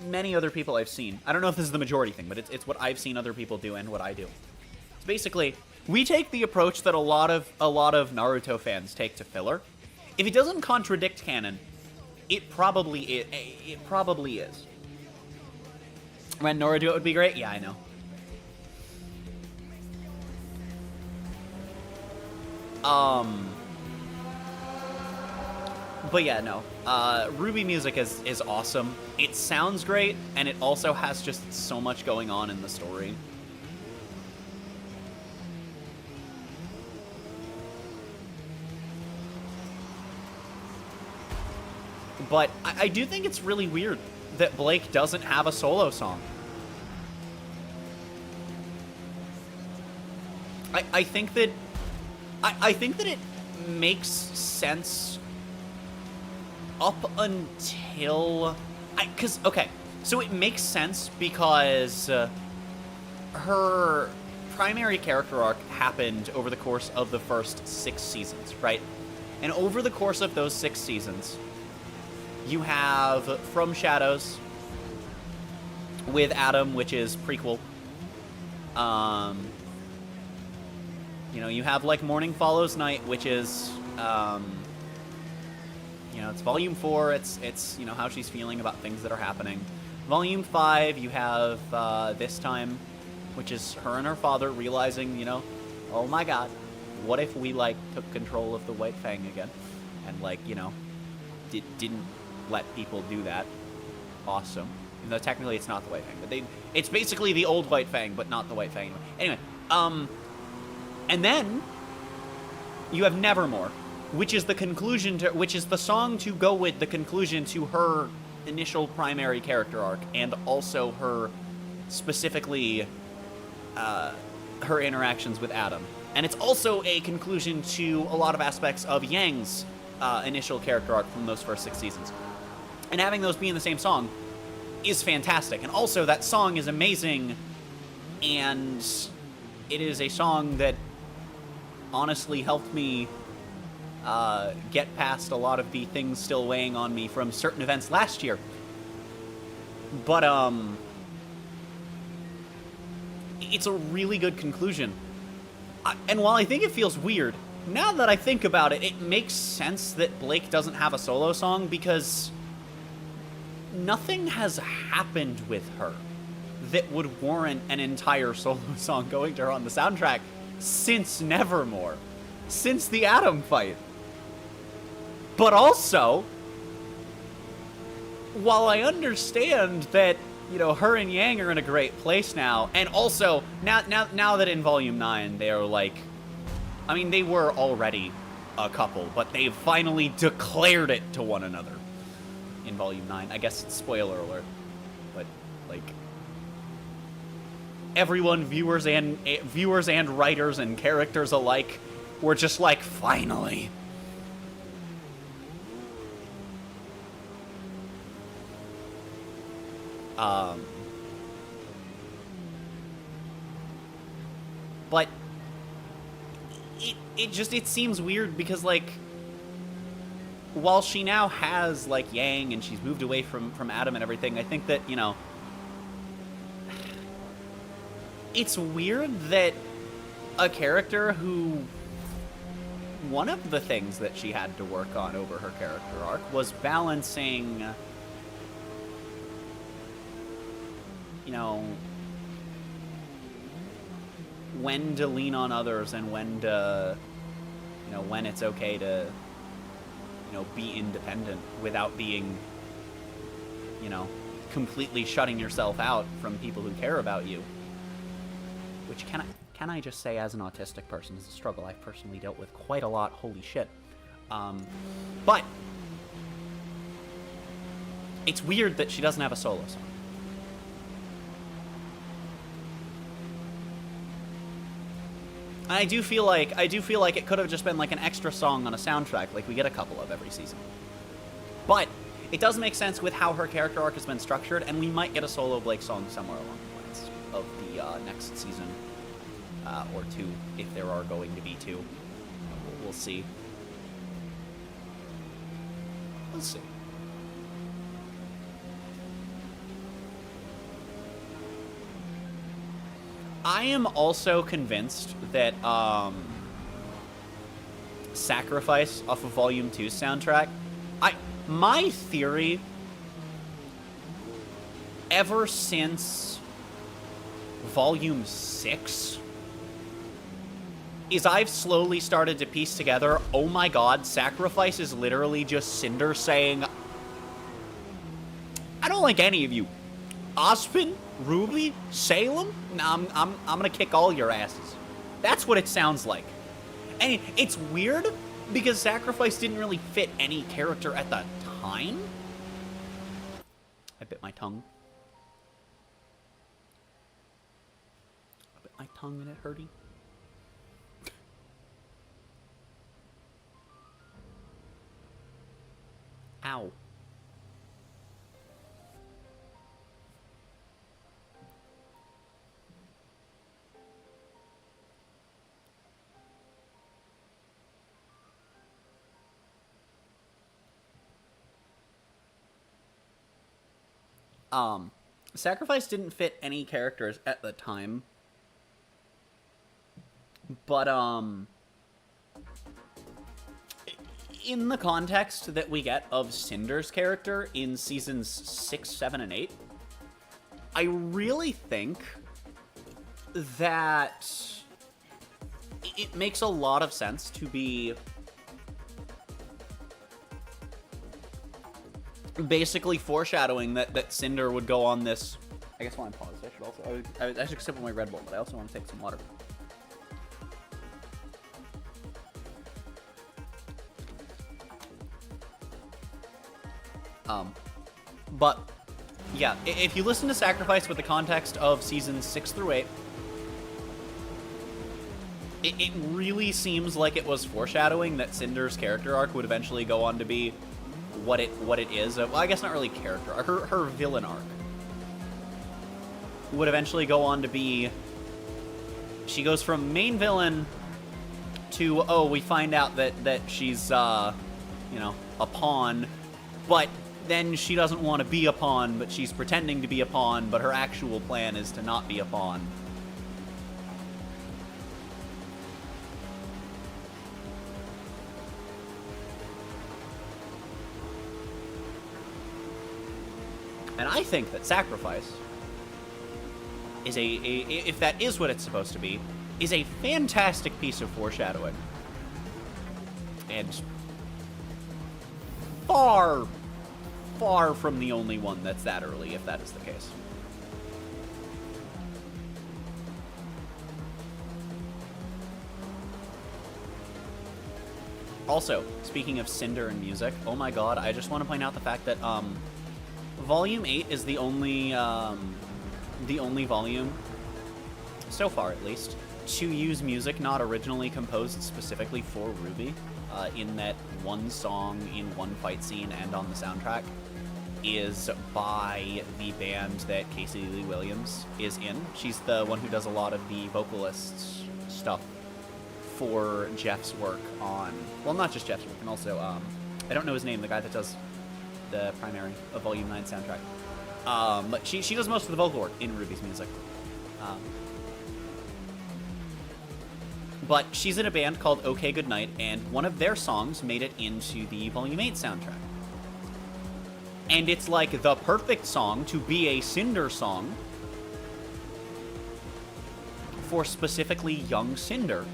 many other people I've seen... I don't know if this is the majority thing, but it's what I've seen other people do and what I do. It's basically, we take the approach that a lot of Naruto fans take to filler. If it doesn't contradict canon, it probably is. When Nora do it would be great? Yeah, I know. But yeah, no. Ruby music is awesome. It sounds great, and it also has just so much going on in the story. But I do think it's really weird that Blake doesn't have a solo song. I think that it makes sense up until... okay, so it makes sense because her primary character arc happened over the course of the first 6 seasons, right? And over the course of those 6 seasons, you have From Shadows with Adam, which is prequel. You know, you have, like, Morning Follows Night, which is, you know, it's Volume 4. It's you know, how she's feeling about things that are happening. Volume 5, you have, This Time, which is her and her father realizing, you know, oh my god, what if we, like, took control of the White Fang again? And, like, you know, didn't let people do that. Awesome. Even though technically it's not the White Fang. But it's basically the old White Fang, but not the White Fang. Anyway, and then you have Nevermore, which is the conclusion to, which is the song to go with the conclusion to her initial primary character arc, and also her specifically her interactions with Adam. And it's also a conclusion to a lot of aspects of Yang's initial character arc from those first 6 seasons. And having those be in the same song is fantastic. And also, that song is amazing, and it is a song that honestly helped me get past a lot of the things still weighing on me from certain events last year. But, it's a really good conclusion. And while I think it feels weird, now that I think about it, it makes sense that Blake doesn't have a solo song because nothing has happened with her that would warrant an entire solo song going to her on the soundtrack since Nevermore, since the Atom fight. But also, while I understand that, you know, her and Yang are in a great place now, and also, now that in Volume 9, they are like, I mean, they were already a couple, but they've finally declared it to one another in Volume 9. I guess it's spoiler alert, but, like, everyone, viewers and writers and characters alike, were just like, finally. But it seems weird because, like, while she now has, like, Yang and she's moved away from Adam and everything, I think that, you know, it's weird that a character who, one of the things that she had to work on over her character arc was balancing, you know, when to lean on others and when to, you know, when it's okay to, you know, be independent without being, you know, completely shutting yourself out from people who care about you. Which, can I just say, as an autistic person, is a struggle I've personally dealt with quite a lot. Holy shit. But it's weird that she doesn't have a solo song. I do feel like it could have just been like an extra song on a soundtrack, like we get a couple of every season. But it does make sense with how her character arc has been structured, and we might get a solo Blake song somewhere along the lines of the next season, or two, if there are going to be two. We'll see. We'll see. I am also convinced that Sacrifice off of Volume 2's soundtrack, my theory ever since Volume 6 is I've slowly started to piece together, oh my god, Sacrifice is literally just Cinder saying, I don't like any of you. Ozpin, Ruby, Salem? Nah, I'm gonna kick all your asses. That's what it sounds like. And it's weird because Sacrifice didn't really fit any character at the time. I bit my tongue. I bit my tongue and it hurty. Ow. Sacrifice didn't fit any characters at the time. But, in the context that we get of Cinder's character in seasons 6, 7, and 8, I really think that it makes a lot of sense to be basically foreshadowing that Cinder would go on this. I guess while I'm paused, I should also. I should sip on my Red Bull, but I also want to take some water. But yeah, if you listen to Sacrifice with the context of seasons 6 through 8, it really seems like it was foreshadowing that Cinder's character arc would eventually go on to be what it is. Well, I guess not really character arc. Her villain arc would eventually go on to be, she goes from main villain to, oh, we find out that she's, you know, a pawn, but then she doesn't want to be a pawn, but she's pretending to be a pawn, but her actual plan is to not be a pawn. And I think that Sacrifice is if that is what it's supposed to be, is a fantastic piece of foreshadowing. And far, far from the only one that's that early, if that is the case. Also, speaking of Cinder and music, oh my god, I just want to point out the fact that, Volume 8 is the only volume, so far at least, to use music not originally composed specifically for Ruby, in that one song in one fight scene and on the soundtrack is by the band that Casey Lee Williams is in. She's the one who does a lot of the vocalist stuff for Jeff's work on, well, not just Jeff's work, and also, I don't know his name, the guy that does the primary of Volume 9 soundtrack. But she does most of the vocal work in Ruby's music. But she's in a band called OK Goodnight, and one of their songs made it into the Volume 8 soundtrack. And it's like the perfect song to be a Cinder song for specifically young Cinder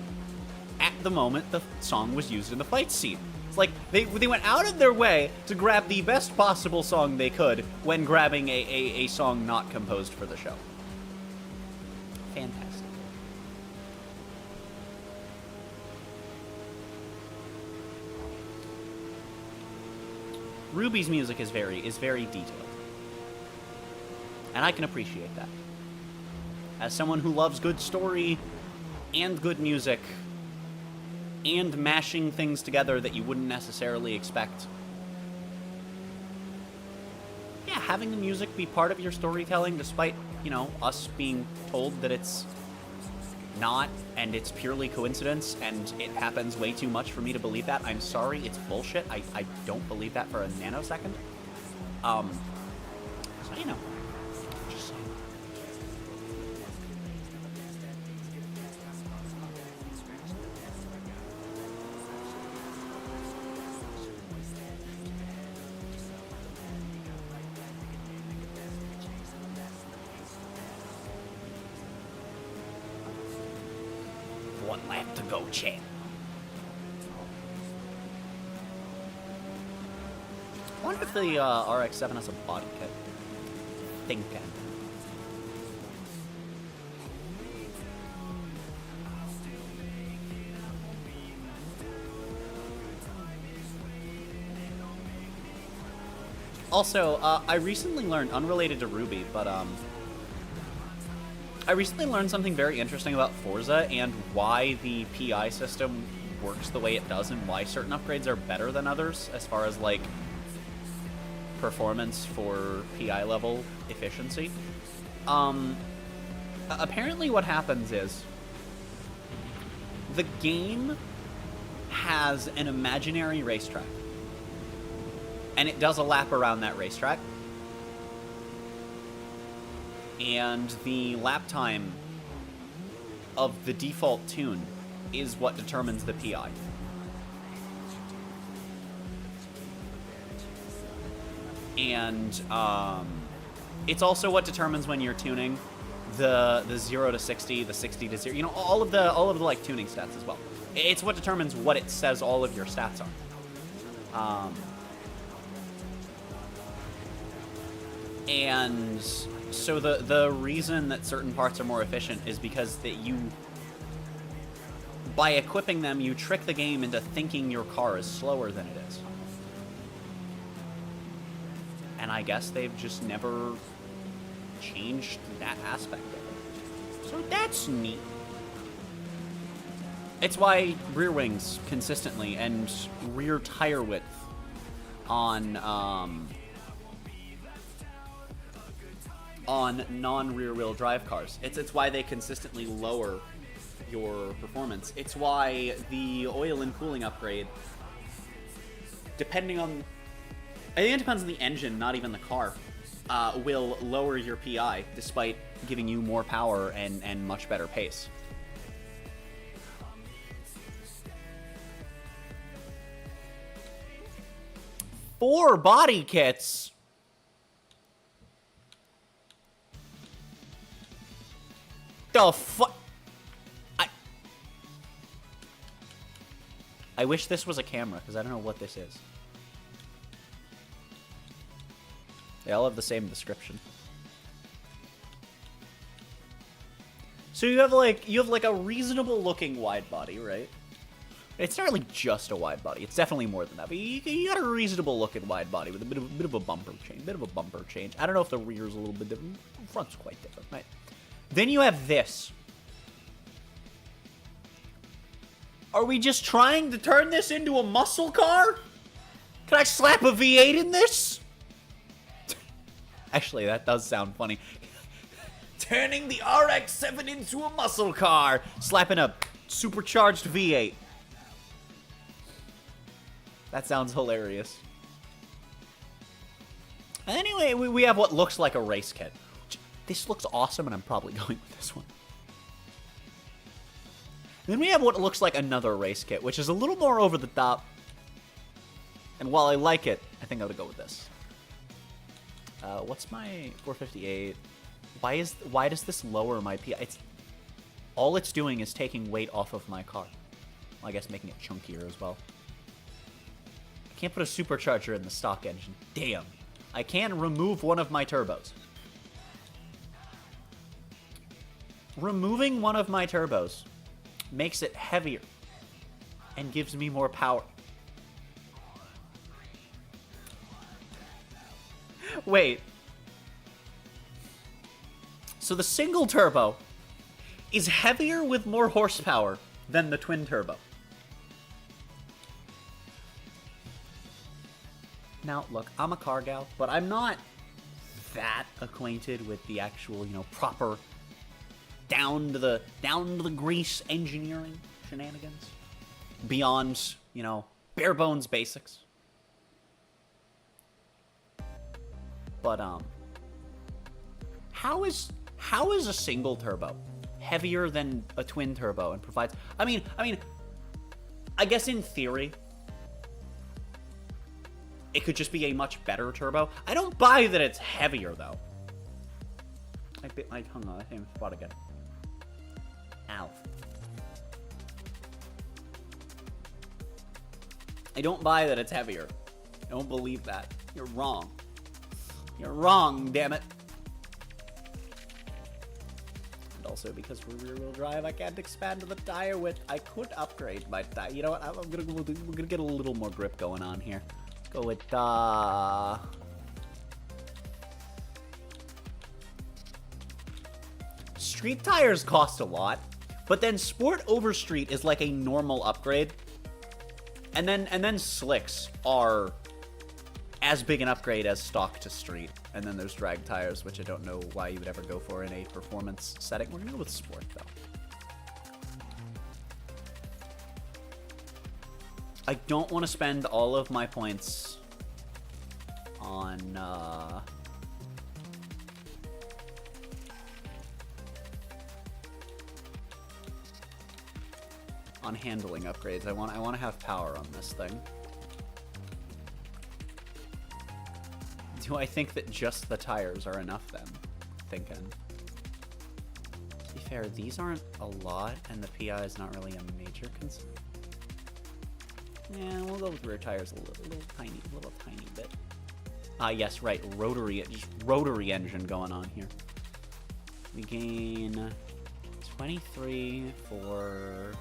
at the moment the song was used in the fight scene. It's like they went out of their way to grab the best possible song they could when grabbing a song not composed for the show. Fantastic. Ruby's music is very detailed. And I can appreciate that. As someone who loves good story and good music and mashing things together that you wouldn't necessarily expect. Yeah, having the music be part of your storytelling despite, you know, us being told that it's not and it's purely coincidence and it happens way too much for me to believe that. I'm sorry, it's bullshit. I don't believe that for a nanosecond. So, you know, just saying. One lap to go, champ. I wonder if the RX-7 has a body kit. Thinking. Also, I recently learned, unrelated to Ruby, but I recently learned something very interesting about Forza and why the PI system works the way it does and why certain upgrades are better than others as far as, like, performance for PI level efficiency. Apparently what happens is the game has an imaginary racetrack, and it does a lap around that racetrack. And the lap time of the default tune is what determines the PI. And it's also what determines when you're tuning the 0 to 60, the 60 to 0, you know, all of the like tuning stats as well. It's what determines what it says all of your stats are. And so the reason that certain parts are more efficient is because that you, by equipping them, you trick the game into thinking your car is slower than it is. And I guess they've just never changed that aspect of it. So that's neat. It's why rear wings consistently and rear tire width on non-rear wheel drive cars. It's why they consistently lower your performance. It's why the oil and cooling upgrade, depending on I think it depends on the engine, not even the car. Will lower your PI despite giving you more power and much better pace. Four body kits. The fuck? I wish this was a camera, because I don't know what this is. They all have the same description. So you have like a reasonable looking wide body, right? It's not really just a wide body. It's definitely more than that. But you got a reasonable looking wide body with a bit of a bumper change. I don't know if the rear's a little bit different. The front's quite different, right? Then you have this. Are we just trying to turn this into a muscle car? Can I slap a V8 in this? Actually, that does sound funny. Turning the RX-7 into a muscle car. Slapping a supercharged V8. That sounds hilarious. Anyway, we have what looks like a race kit. This looks awesome, and I'm probably going with this one. Then we have what looks like another race kit, which is a little more over the top. And while I like it, I think I would go with this. What's my 458? Why does this lower my PI? All it's doing is taking weight off of my car. Well, I guess making it chunkier as well. I can't put a supercharger in the stock engine. Damn. I can remove one of my turbos. Removing one of my turbos makes it heavier and gives me more power. Wait. So the single turbo is heavier with more horsepower than the twin turbo. Now, look, I'm a car gal, but I'm not that acquainted with the actual, proper down to the grease engineering shenanigans. Beyond, bare bones basics. But how is a single turbo heavier than a twin turbo and provides? I mean, I guess in theory, it could just be a much better turbo. I don't buy that it's heavier though. I bit my tongue on the same spot again. Ow. I don't buy that it's heavier. I don't believe that. You're wrong. You're wrong, damn it. And also, because we're rear-wheel drive, I can't expand the tire width. I could upgrade my tire. You know what? We're gonna get a little more grip going on here. Let's go with street tires cost a lot, but then Sport over Street is like a normal upgrade, and then slicks are as big an upgrade as stock to street, and then there's drag tires, which I don't know why you would ever go for in a performance setting. We're gonna go with Sport though. I don't want to spend all of my points on handling upgrades. I want to have power on this thing. Do I think that just the tires are enough then? Thinking. To be fair, these aren't a lot, and the PI is not really a major concern. Yeah, we'll go with rear tires a little tiny bit. Yes, right, rotary engine going on here. We gain 23 for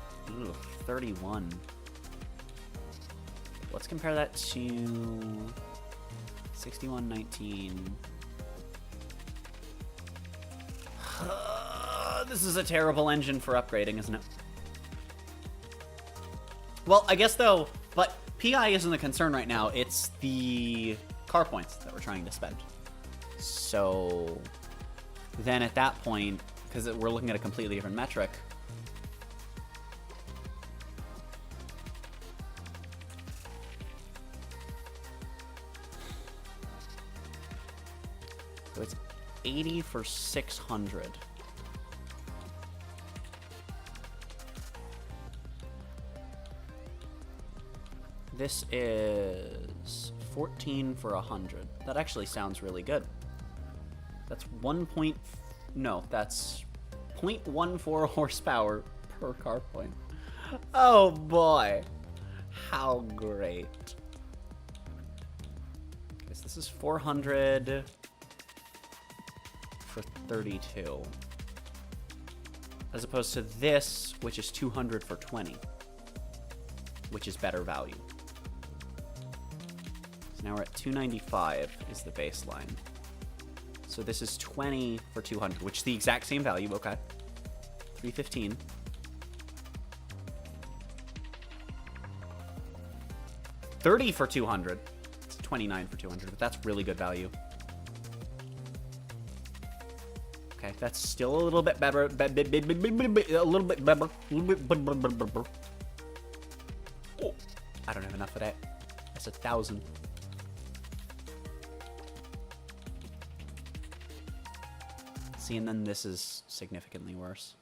31. Let's compare that to 6119. This is a terrible engine for upgrading, isn't it? Well, I guess though, but PI isn't the concern right now. It's the car points that we're trying to spend. So then at that point, because we're looking at a completely different metric, So it's 80 for 600. This is 14 for 100. That actually sounds really good. That's that's 0.14 horsepower per car point. Oh boy. How great. Okay, so this is 400 for 32. As opposed to this, which is 200 for 20. Which is better value. So now we're at 295 is the baseline. So this is 20 for 200, which is the exact same value, okay. 315. $30 for 200. It's 29 for 200, but that's really good value. Okay, that's still a little bit better. A little bit better. Oh, I don't have enough of that. That's 1,000. See, and then this is significantly worse.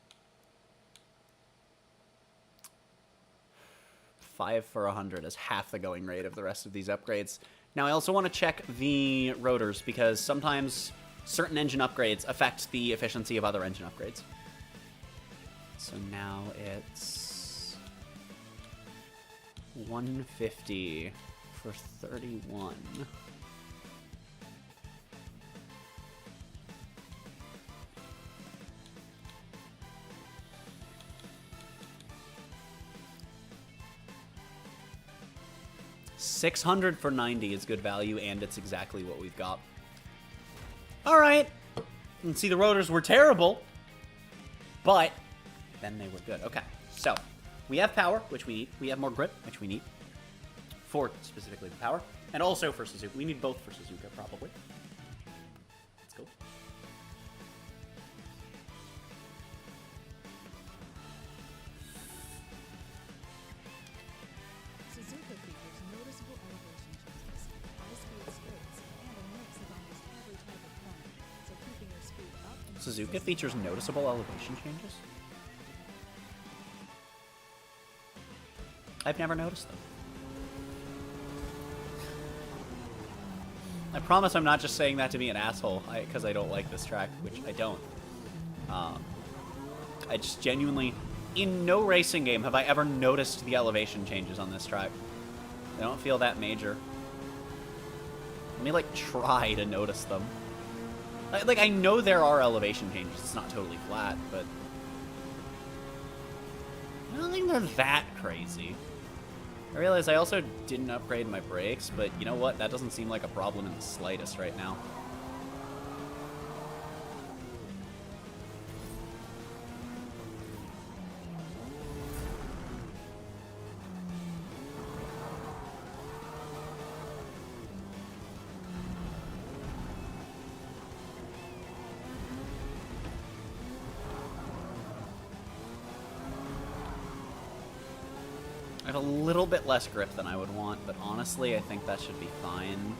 5 for 100 is half the going rate of the rest of these upgrades. Now, I also want to check the rotors, because sometimes certain engine upgrades affect the efficiency of other engine upgrades. So now it's 150 for 31. $600 for 90 is good value, and it's exactly what we've got. All right. You can see the rotors were terrible, but then they were good. Okay, so we have power, which we need. We have more grip, which we need. For specifically the power, and also for Suzuka. We need both for Suzuka, probably. Let's go. Suzuka features noticeable elevation changes, high-speed straights, and a mix of almost every type of corner, so keeping your speed up and Suzuka features noticeable elevation changes? I've never noticed them. I promise I'm not just saying that to be an asshole, because I don't like this track, which I don't. I just genuinely, in no racing game have I ever noticed the elevation changes on this track. They don't feel that major. Let me, like, try to notice them. Like, I know there are elevation changes. It's not totally flat, but I don't think they're that crazy. I realize I also didn't upgrade my brakes, but you know what? That doesn't seem like a problem in the slightest right now. I have a little bit less grip than I would want, but honestly, I think that should be fine.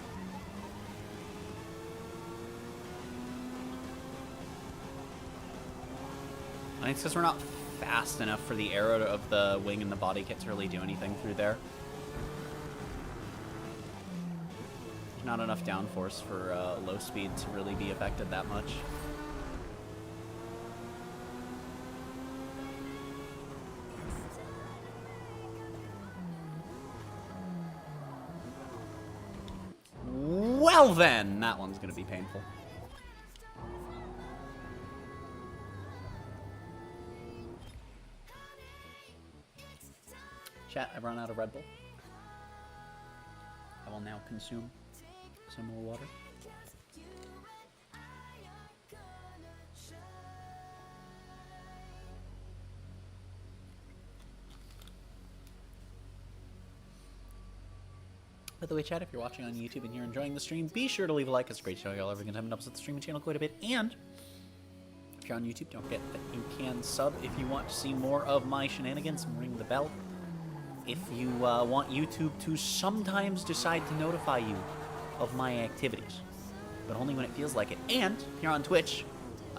I think it's because we're not fast enough for the aero of the wing and the body kit to really do anything through there. There's not enough downforce for low speed to really be affected that much. Well then, that one's gonna be painful. Chat, I've run out of Red Bull. I will now consume some more water. By the way, chat, if you're watching on YouTube and you're enjoying the stream, be sure to leave a like. It's great to show y'all every time it helps with the streaming channel quite a bit. And if you're on YouTube, don't forget that you can sub if you want to see more of my shenanigans and ring the bell. If you want YouTube to sometimes decide to notify you of my activities. but only when it feels like it. And here on Twitch,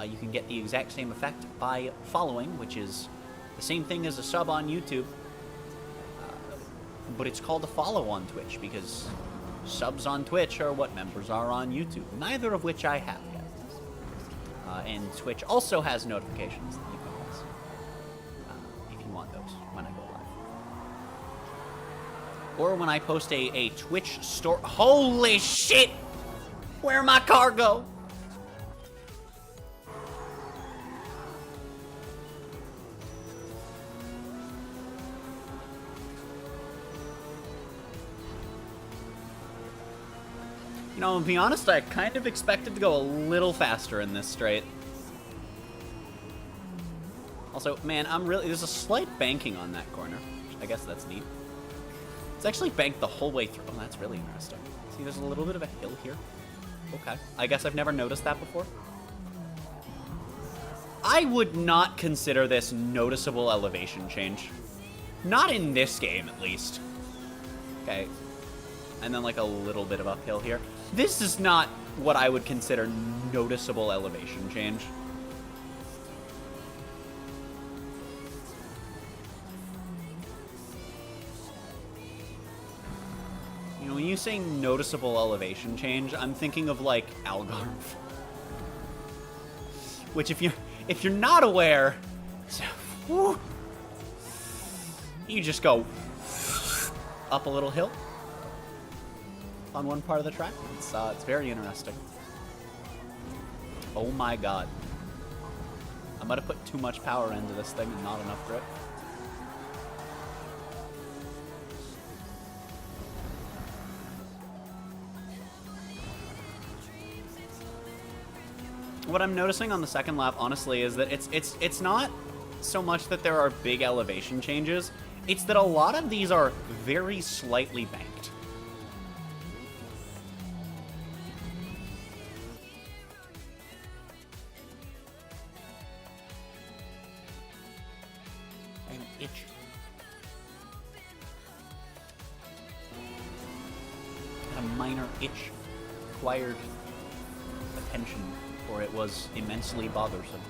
you can get the exact same effect by following, which is the same thing as a sub on YouTube, but it's called a follow on Twitch because subs on Twitch are what members are on YouTube, neither of which I have yet. And Twitch also has notifications that you can press if you want those when I go live. Or when I post a Twitch store. Holy shit! Where'd my car go? You know, to be honest, I kind of expected to go a little faster in this straight. Also, man, there's a slight banking on that corner. I guess that's neat. It's actually banked the whole way through. Oh, that's really interesting. See, there's a little bit of a hill here. Okay. I guess I've never noticed that before. I would not consider this noticeable elevation change. Not in this game, at least. Okay. And then, like, a little bit of uphill here. This is not what I would consider noticeable elevation change. You know, when you say noticeable elevation change, I'm thinking of, like, Algarve. Which, if you're not aware, whew, you just go up a little hill on one part of the track. It's very interesting. Oh my god. I might have put too much power into this thing and not enough grip. What I'm noticing on the second lap, honestly, is that it's not so much that there are big elevation changes, it's that a lot of these are very slightly banked. Itch required attention, for it was immensely bothersome.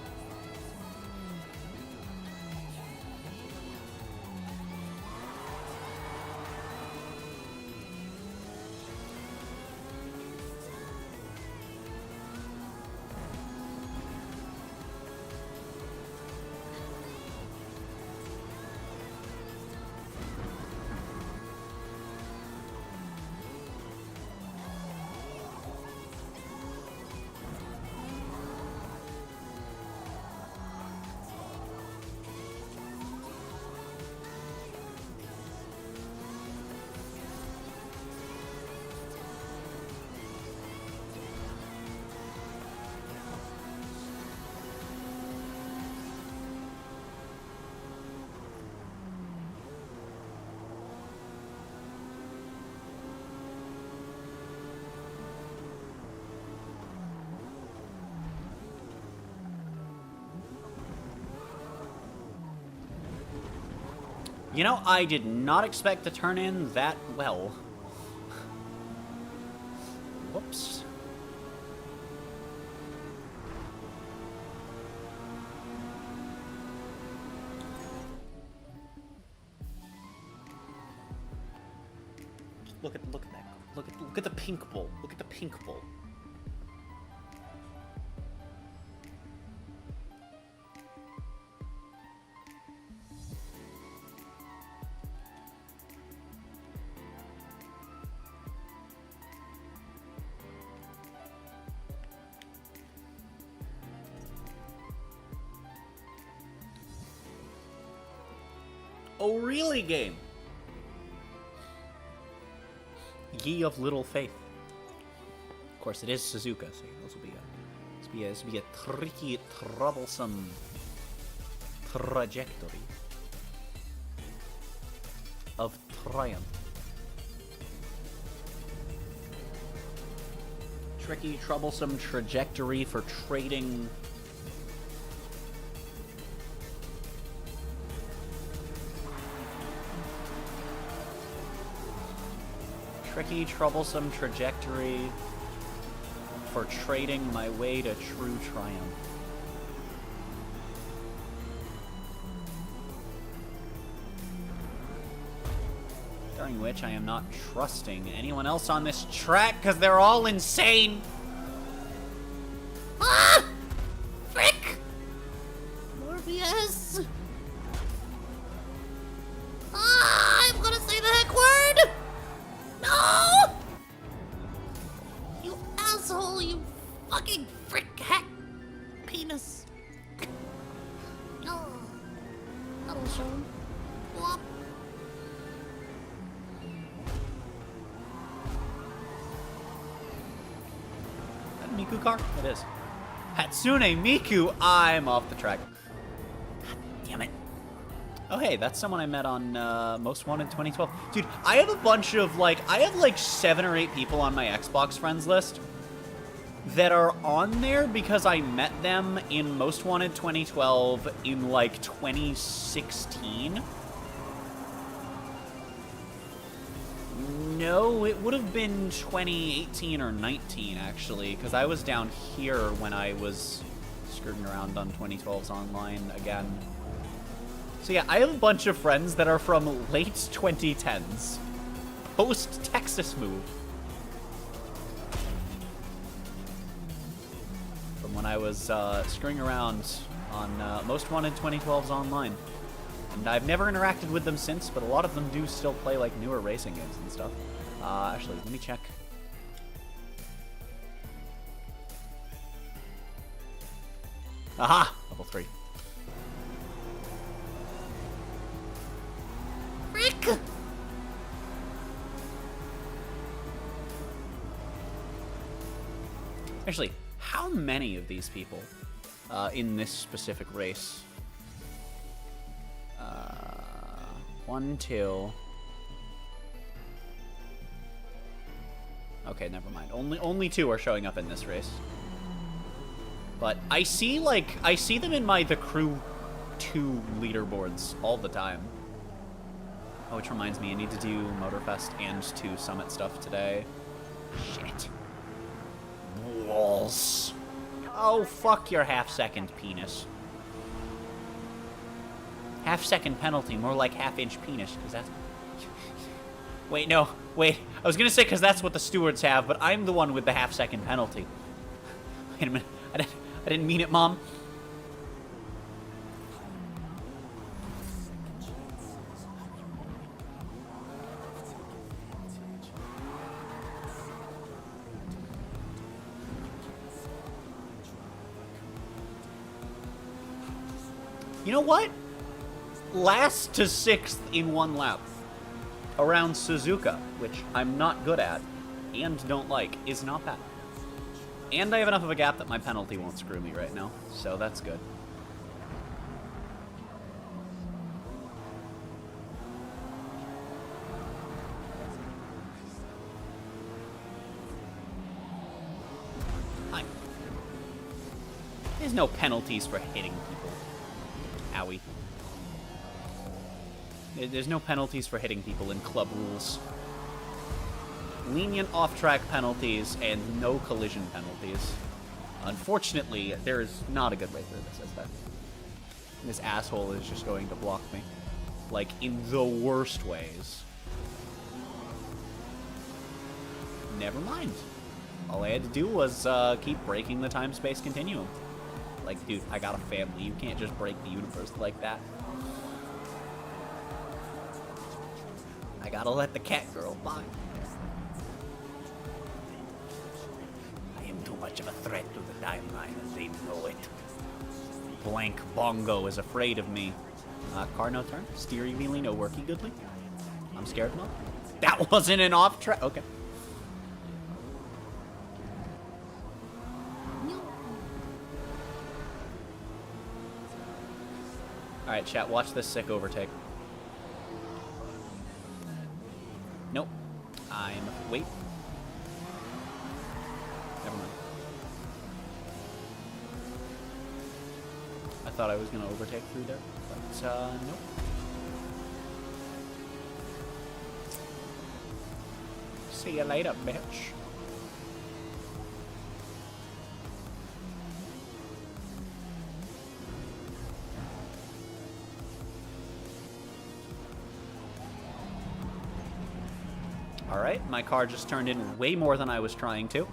You know, I did not expect to turn in that well. Whoops. Look at that. Look at the pink bull. Look at the pink bull. Oh, really, game? Ye of little faith. Of course, it is Suzuka, so this will be a tricky, troublesome trajectory of triumph. Tricky, troublesome trajectory for trading. Tricky, troublesome trajectory for trading my way to true triumph. During which I am not trusting anyone else on this track because they're all insane. Ah! Frick! Morpheus! Ah! I'm gonna say the heck word! No! You asshole, you fucking frick hack penis. Oh. That'll show him. Whop. Miku car? It is. Hatsune Miku, I'm off the track. God damn it. Oh, hey, that's someone I met on Most Wanted 2012. Dude, I have a bunch of, I have like 7 or 8 people on my Xbox friends list that are on there because I met them in Most Wanted 2012 in, 2016. No, it would have been 2018 or 19, actually, because I was down here when I was skirting around on 2012's online again. So yeah, I have a bunch of friends that are from late 2010s, post-Texas move. From when I was skirting around on Most Wanted 2012's online. And I've never interacted with them since, but a lot of them do still play, newer racing games and stuff. Actually, let me check. Aha! Level 3. Frick! Actually, how many of these people in this specific race? 1, 2. Okay, never mind. Only 2 are showing up in this race. But I see them in the crew 2 leaderboards all the time. Oh, which reminds me, I need to do Motorfest and 2 Summit stuff today. Shit. Walls. Oh, fuck your half-second penis. Half-second penalty, more like half-inch penis, because that's... Wait, no. Wait. I was going to say because that's what the stewards have, but I'm the one with the half-second penalty. Wait a minute. I didn't mean it, Mom. You know what? Last to 6th in 1 lap. Around Suzuka, which I'm not good at, and don't like, is not bad. And I have enough of a gap that my penalty won't screw me right now, so that's good. Hi. There's no penalties for hitting people. Owie. There's no penalties for hitting people in club rules. Lenient off-track penalties and no collision penalties. Unfortunately, there is not a good way through this, is there? This asshole is just going to block me. In the worst ways. Never mind. All I had to do was keep breaking the time-space continuum. Dude, I got a family. You can't just break the universe like that. I gotta let the Catgirl by. I am too much of a threat to the timeline, and they know it. Blank Bongo is afraid of me. Car no turn. Steering wheelie no worky goodly. I'm scared now. That wasn't an off track. Okay. Alright, chat, watch this sick overtake. Nope. Wait. Never mind. I thought I was gonna overtake through there, but, nope. See you later, bitch. Alright, my car just turned in way more than I was trying to.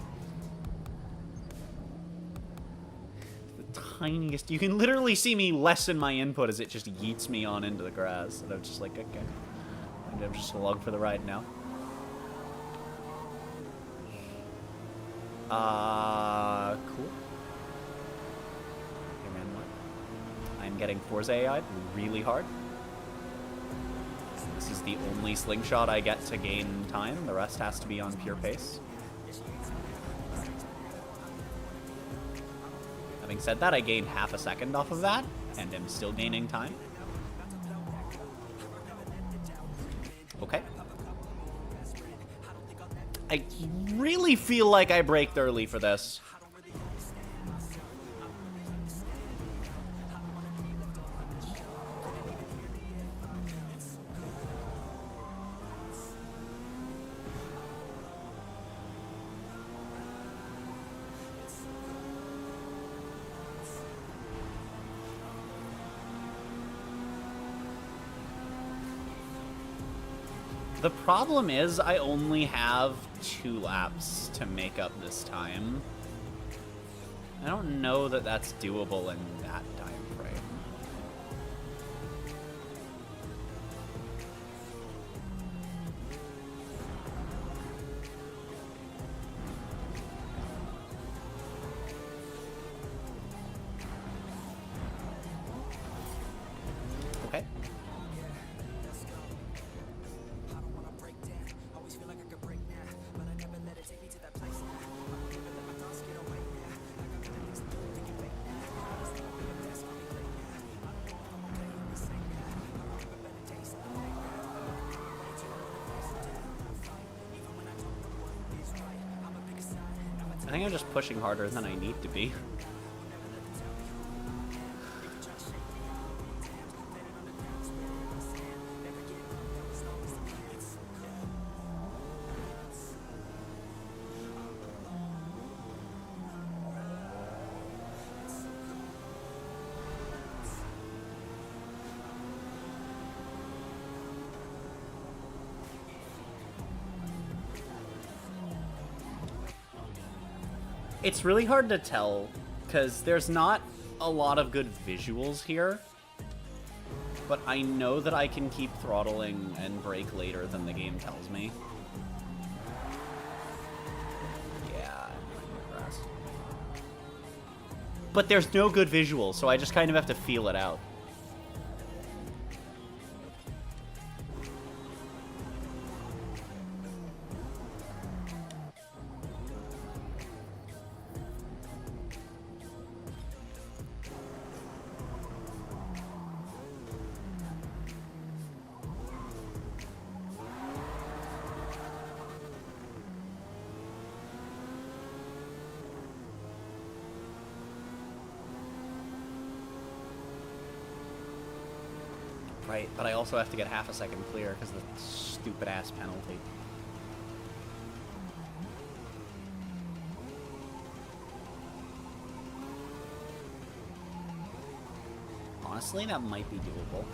The tiniest... You can literally see me lessen my input as it just yeets me on into the grass. And I'm just like, okay. I'm just along for the ride now. Cool. Okay, man, what? I'm getting Forza AI'd really hard. This is the only slingshot I get to gain time. The rest has to be on pure pace. Having said that, I gained half a second off of that, and am still gaining time. Okay. I really feel like I braked early for this. The problem is I only have 2 laps to make up this time. I don't know that that's doable in that time frame. Okay. I think I'm just pushing harder than I need to be. It's really hard to tell, because there's not a lot of good visuals here. But I know that I can keep throttling and brake later than the game tells me. Yeah, I'm impressed. But there's no good visual, so I just kind of have to feel it out. Right, but I also have to get half a second clear because of the stupid-ass penalty. Honestly, that might be doable.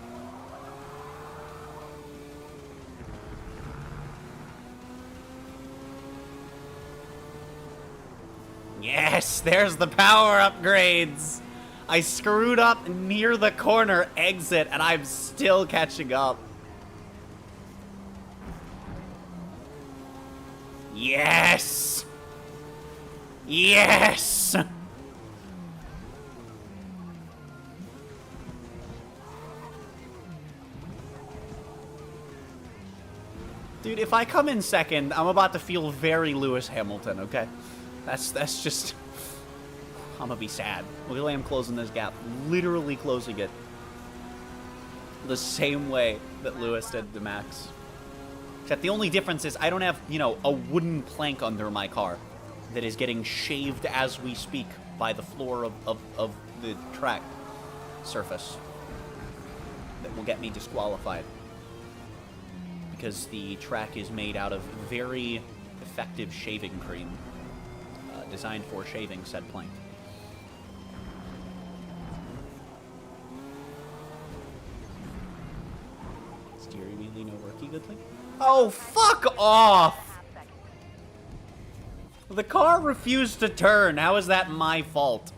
Yes, there's the power upgrades! I screwed up near the corner exit, and I'm still catching up. Yes! Yes! Dude, if I come in second, I'm about to feel very Lewis Hamilton, okay? That's just... I'm gonna be sad. Look at the way I'm closing this gap. Literally closing it. The same way that Lewis did to Max. Except the only difference is I don't have, you know, a wooden plank under my car that is getting shaved as we speak by the floor of the track surface. That will get me disqualified. Because the track is made out of very effective shaving cream. Designed for shaving said plank. Steering wheelie no worky good thing. Oh, fuck off! Half second. The car refused to turn. How is that my fault?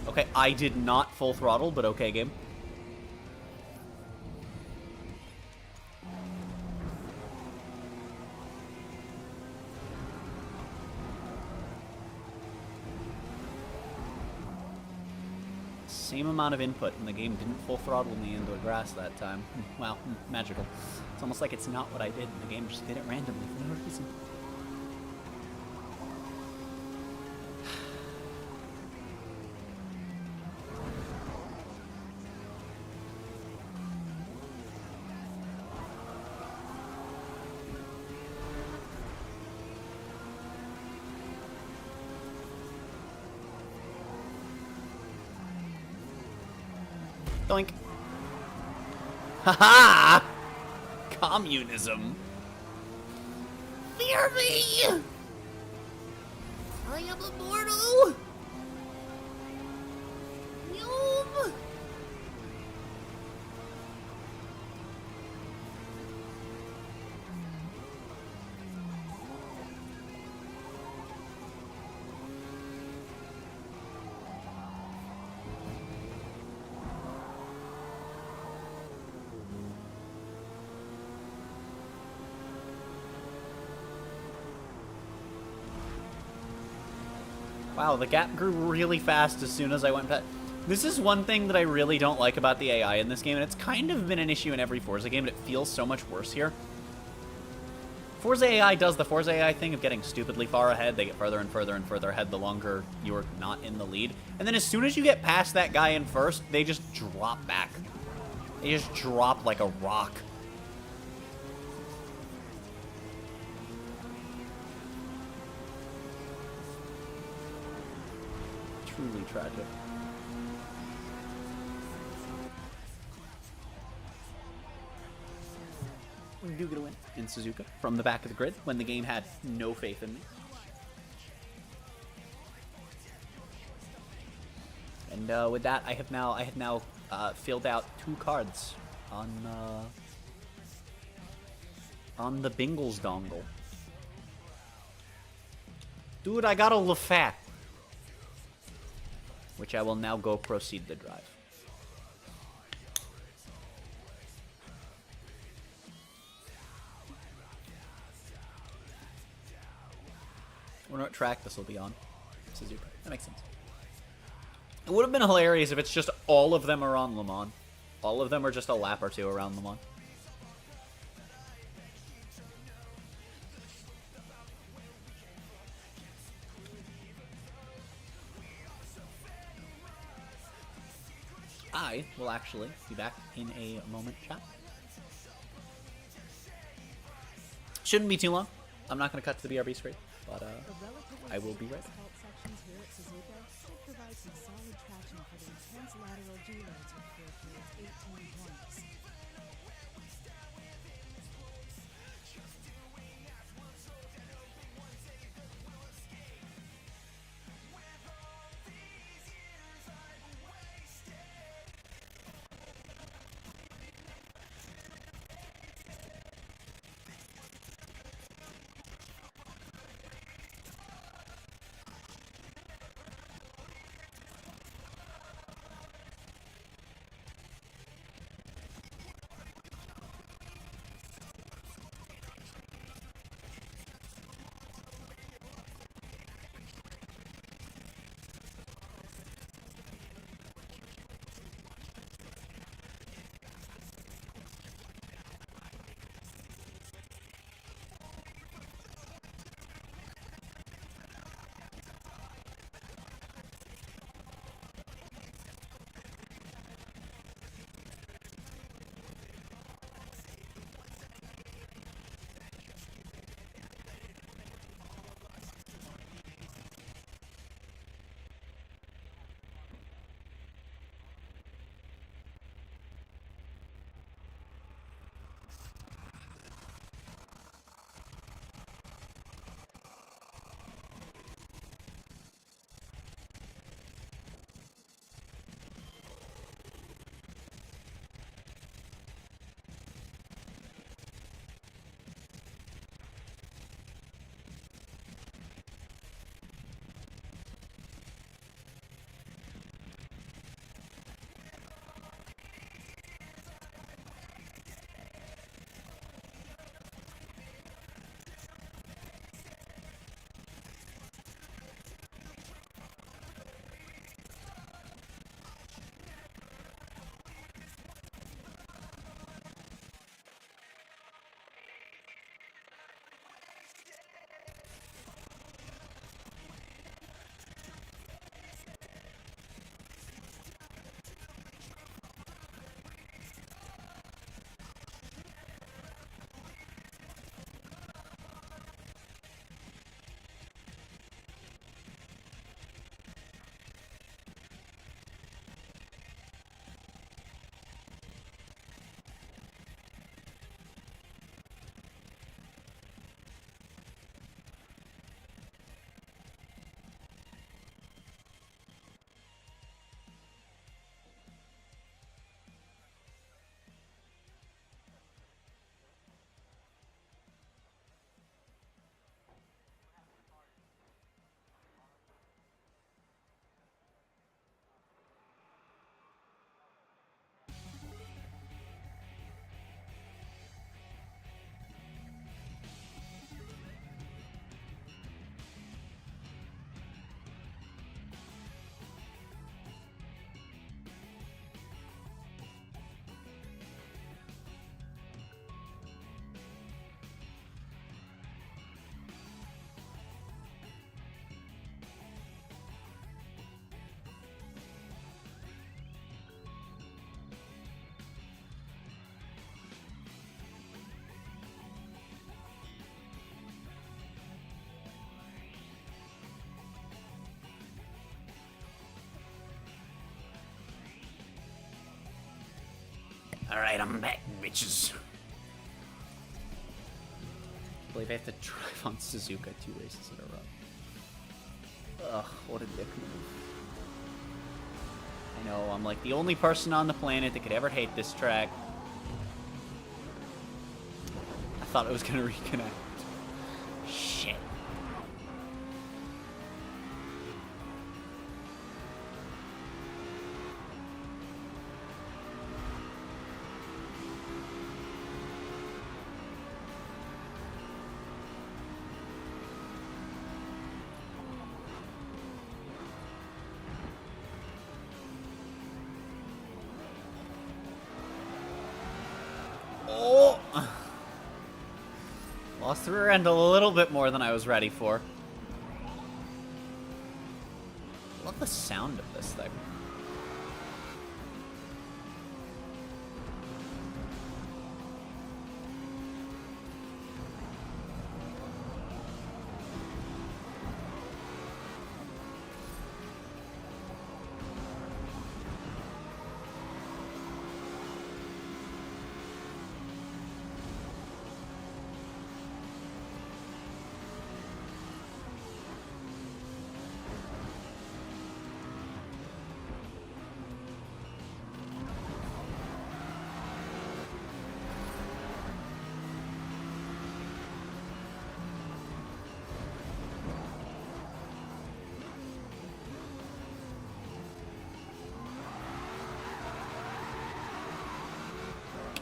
Okay, I did not full throttle, but okay, game. Same amount of input, and the game didn't full throttle me into the grass that time. Wow, magical. It's almost like it's not what I did, and the game just did it randomly for no reason. Doink. Haha! Communism. Fear me! I am immortal! Nyoom! Wow, the gap grew really fast as soon as I went past. This is one thing that I really don't like about the AI in this game, and it's kind of been an issue in every Forza game, but it feels so much worse here. Forza AI does the Forza AI thing of getting stupidly far ahead. They get further and further and further ahead the longer you're not in the lead. And then as soon as you get past that guy in first, they just drop back. They just drop like a rock. Truly tragic. We do get a win in Suzuka from the back of the grid when the game had no faith in me. And with that, I have now filled out 2 cards on the Bingles dongle. Dude, I got a Lafat, which I will now go proceed to drive. I wonder what track this will be on. Suzuka. That makes sense. It would have been hilarious if it's just all of them are on Le Mans. All of them are just a lap or 2 around Le Mans. I will actually be back in a moment, chat. Shouldn't be too long. I'm not going to cut to the BRB screen, but I will be right back. Sections here at Suzuka should provide some solid traction for the intense lateral G-loads with Fairfield's 18 points. Alright, I'm back, bitches. I believe I have to drive on Suzuka 2 races in a row. Ugh, what a dick move. I know, I'm like the only person on the planet that could ever hate this track. I thought it was gonna reconnect. Shit. Oh! Lost the rear end a little bit more than I was ready for. Love the sound of this thing.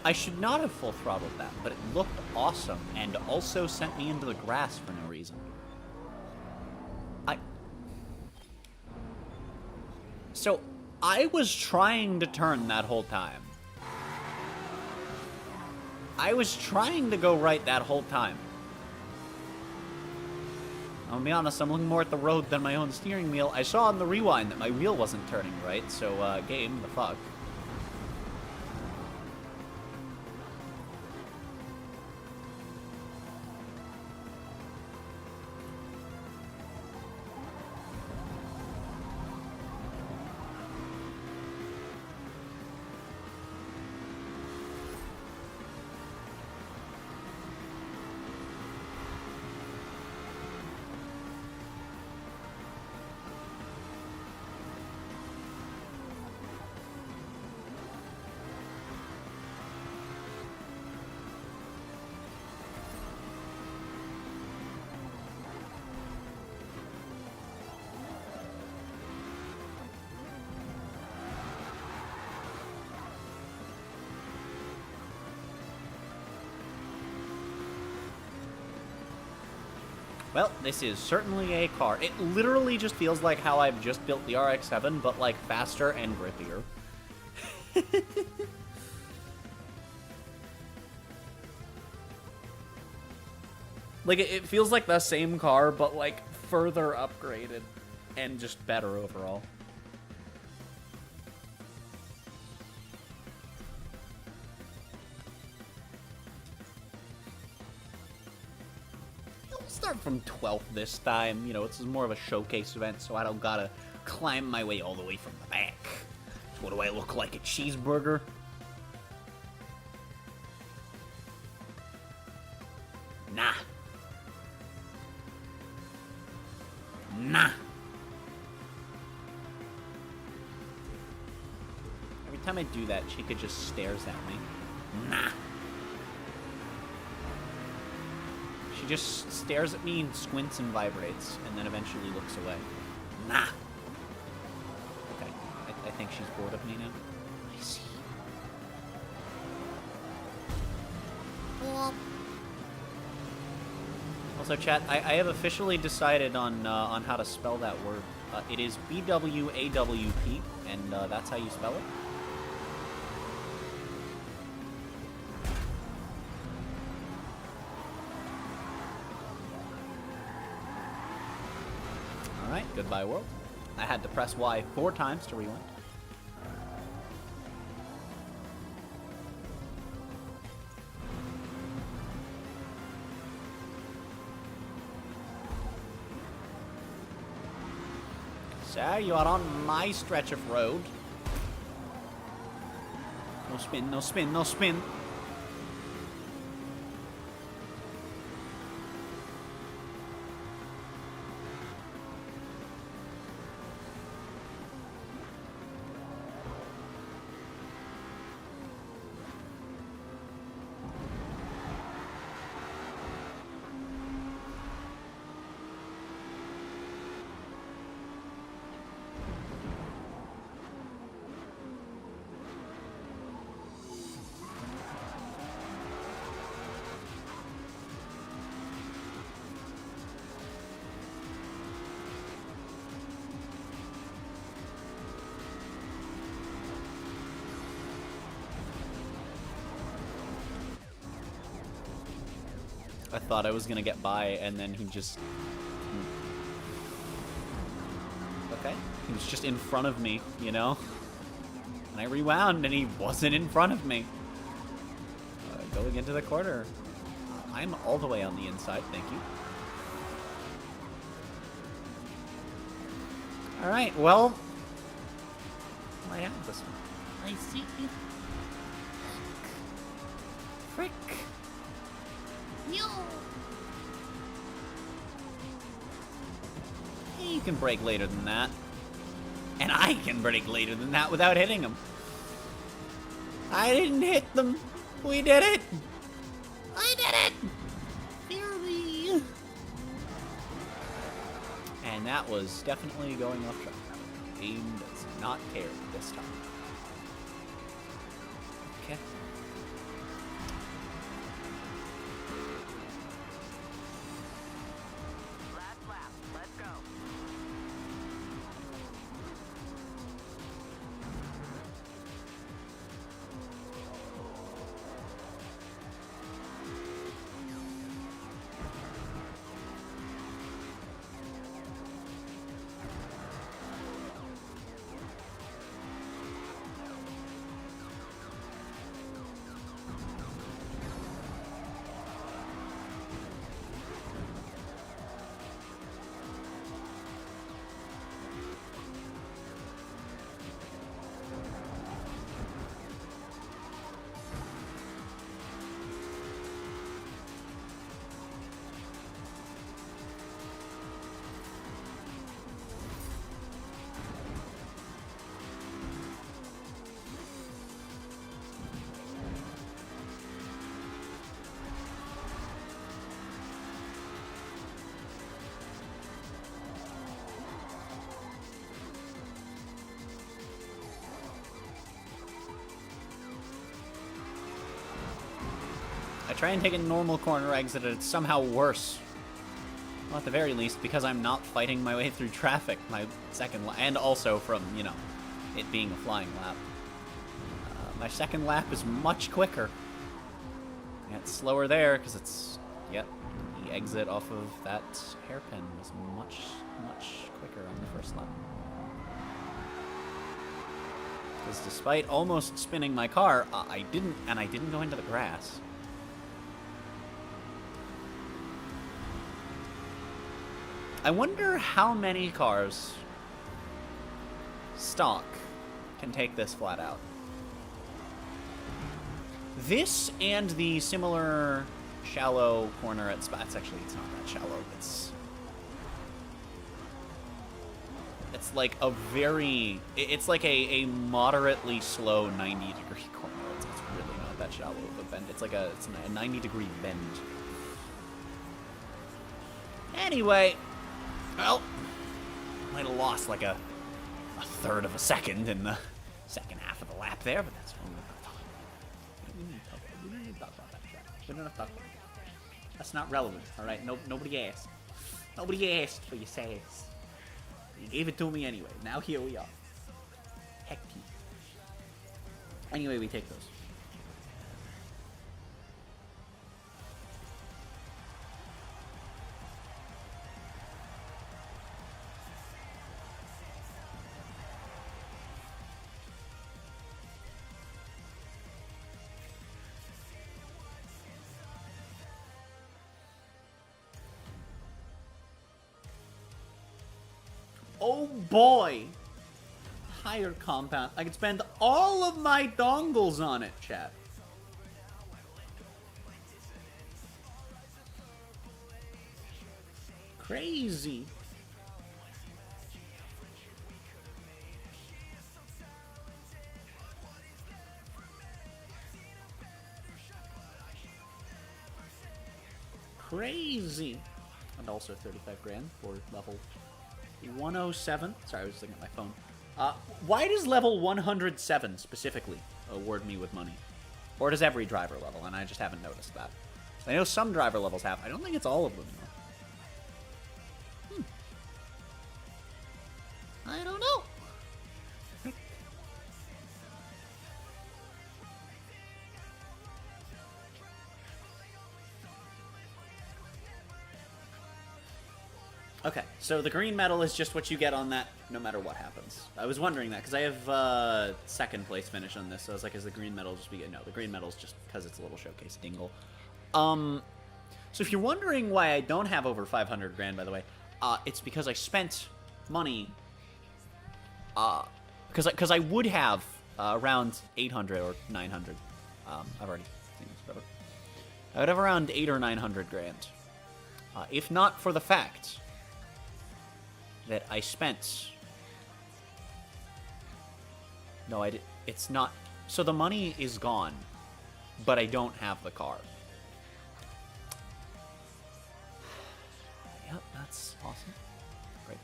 I should not have full throttled that, but it looked awesome and also sent me into the grass for no reason. So, I was trying to turn that whole time. I was trying to go right that whole time. I'll be honest, I'm looking more at the road than my own steering wheel. I saw on the rewind that my wheel wasn't turning right, so, game, the fuck. Well, this is certainly a car. It literally just feels like how I've just built the RX-7, but like faster and grippier. Like, it feels like the same car, but like further upgraded and just better overall. Start from 12th this time. You know, this is more of a showcase event, so I don't gotta climb my way all the way from the back. So what do I look like, a cheeseburger? Nah. Nah. Every time I do that, Chica just stares at me. Nah. She just stares at me and squints and vibrates, and then eventually looks away. Nah. Okay, I think she's bored of me now. I see. Also, chat, I have officially decided on how to spell that word. It is BWAWP, and that's how you spell it. Alright, goodbye world. I had to press Y 4 times to rewind. So, you are on my stretch of road. No spin, no spin, no spin. I thought I was gonna get by, and then he just... Okay. He was just in front of me, you know? And I rewound, and he wasn't in front of me. Going into the corner. I'm all the way on the inside, thank you. Alright, well... I have this one. I see you. Frick. He can break later than that. And I can break later than that without hitting him. I didn't hit them. We did it. I did it. Fear me. And that was definitely going off track. Game does not care this time. Okay. Last lap. Let's go. I try and take a normal corner exit, and it's somehow worse. Well, at the very least, because I'm not fighting my way through traffic, my second lap, and also from, you know, it being a flying lap. My second lap is much quicker. And it's slower there, because it's, yep, the exit off of that hairpin was much, much quicker on the first lap. Because despite almost spinning my car, I didn't go into the grass. I wonder how many cars stock can take this flat out. This and the similar shallow corner at Spats. Actually, it's not that shallow. It's like a very... It's like a moderately slow 90-degree corner. It's really not that shallow of a bend. It's like a 90-degree bend. Anyway, well, might have lost like a third of a second in the second half of the lap there, but that's what we need to talk about. We don't need to talk about that. We don't have to talk about that. That's not relevant, all right? Nobody asked. Nobody asked for your sass. You gave it to me anyway. Now here we are. Heck you. Anyway, we take those. Oh boy! entire compound. I could spend all of my dongles on it, chat. Crazy. Crazy. And also 35 grand for level 107. Sorry, I was looking at my phone. Why does level 107 specifically award me with money? Or does every driver level? And I just haven't noticed that. I know some driver levels have. I don't think it's all of them, though. I don't know. Okay, so the green medal is just what you get on that no matter what happens. I was wondering that, because I have second place finish on this, so I was like, is the green medal just be... No, the green medal is just because it's a little showcase dingle. So if you're wondering why I don't have over 500 grand, by the way, it's because I spent money... Because I would have around 800 or 900. I've already seen this, but I would have around 800 or 900 grand. If not for the fact that I spent... No, I did. It's not... So the money is gone, but I don't have the car. Yep, that's awesome. Great.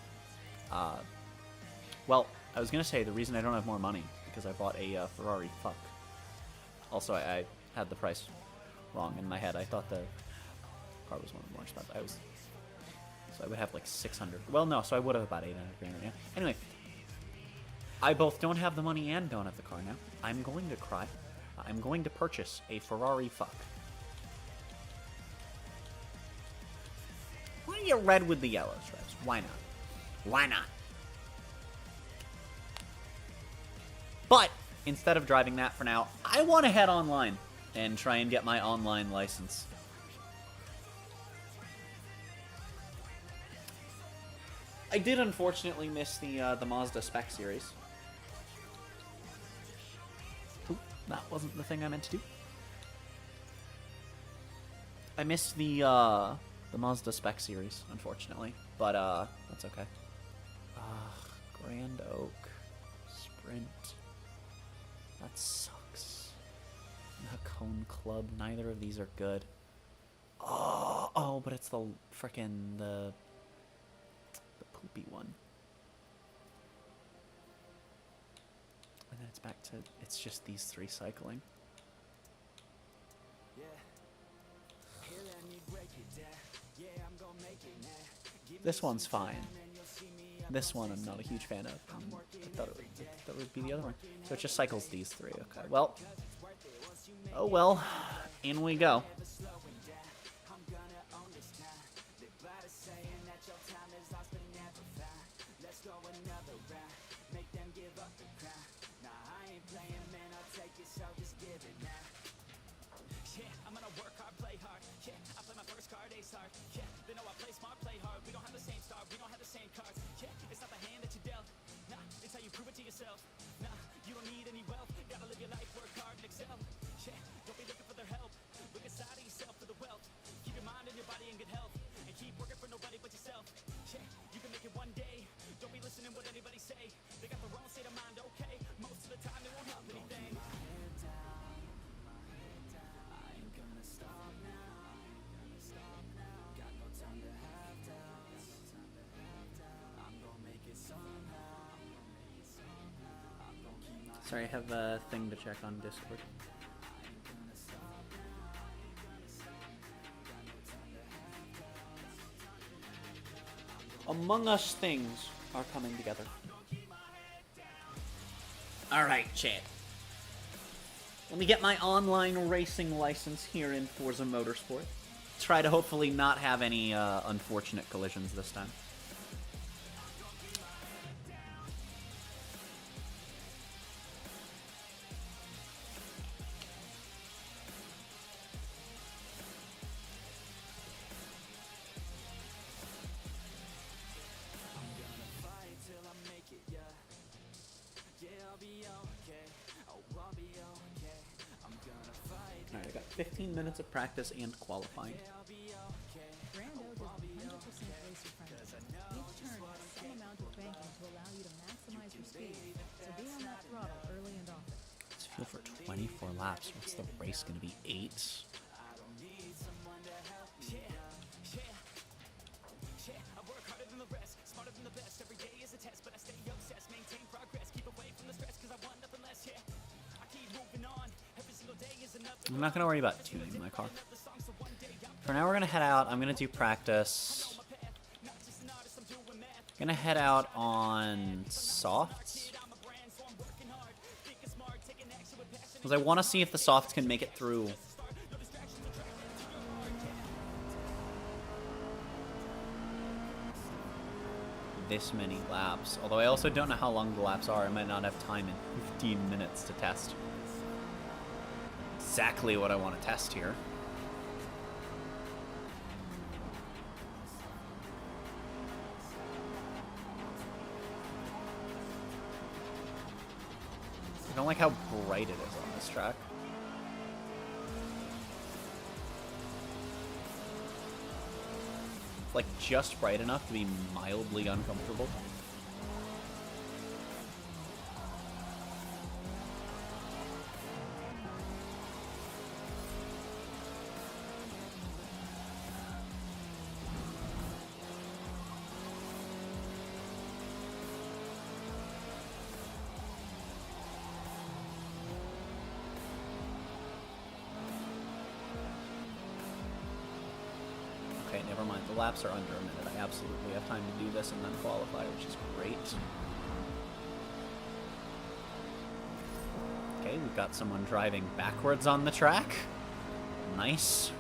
Well, I was going to say the reason I don't have more money because I bought a Ferrari. Fuck. Also, I had the price wrong in my head. I thought the car was one of the more expensive. So I would have like 600. Well, no, so I would have about 800 grand right now. Anyway, I both don't have the money and don't have the car now. I'm going to cry. I'm going to purchase a Ferrari. Fuck. Why don't you get red with the yellow stripes? Why not? Why not? But instead of driving that for now, I want to head online and try and get my online license. I did unfortunately miss the Mazda Spec series. Oop, that wasn't the thing I meant to do. I missed the Mazda Spec series, unfortunately, but that's okay. Grand Oak, Sprint. That sucks. Cone Club. Neither of these are good. Oh, but it's the frickin' the poopy one. And then it's back to, it's just these three cycling. This one's fine. This one I'm not a huge fan of. I thought it would be the other one. So it just cycles these three. Okay, well. Oh well. In we go. Sorry, I have a thing to check on Discord. Among Us things are coming together. Alright, chat. Let me get my online racing license here in Forza Motorsport. Try to hopefully not have any unfortunate collisions this time. Alright, I got 15 minutes of practice and qualifying. Brando does 100% racer friendly. Each turn has some amount of banking to allow you to maximize your speed, so be on that throttle early and often. Let's feel for 24 laps. What's the race going to be? 8? I'm not going to worry about tuning my car. For now, we're going to head out. I'm going to do practice. Going to head out on softs. Because I want to see if the softs can make it through. This many laps. Although I also don't know how long the laps are. I might not have time in 15 minutes to test. Exactly what I want to test here. I don't like how bright it is on this track. It's like just bright enough to be mildly uncomfortable. Okay, never mind. The laps are under a minute. I absolutely have time to do this and then qualify, which is great. Okay, we've got someone driving backwards on the track. Nice.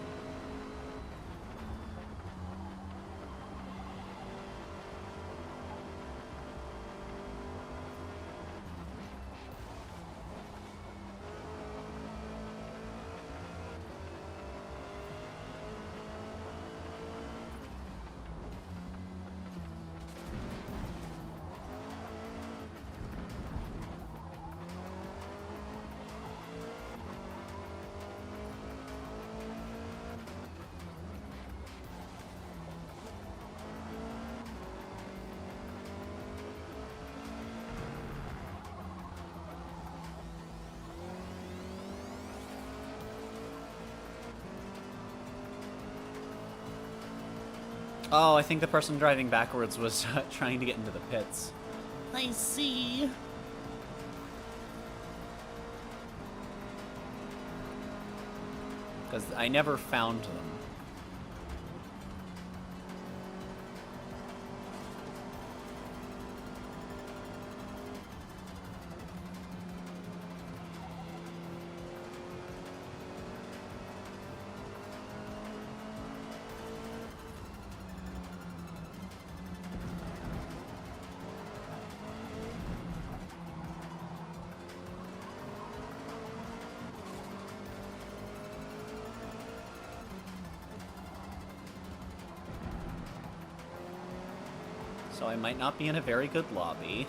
Oh, I think the person driving backwards was trying to get into the pits. I see. Because I never found them. So I might not be in a very good lobby,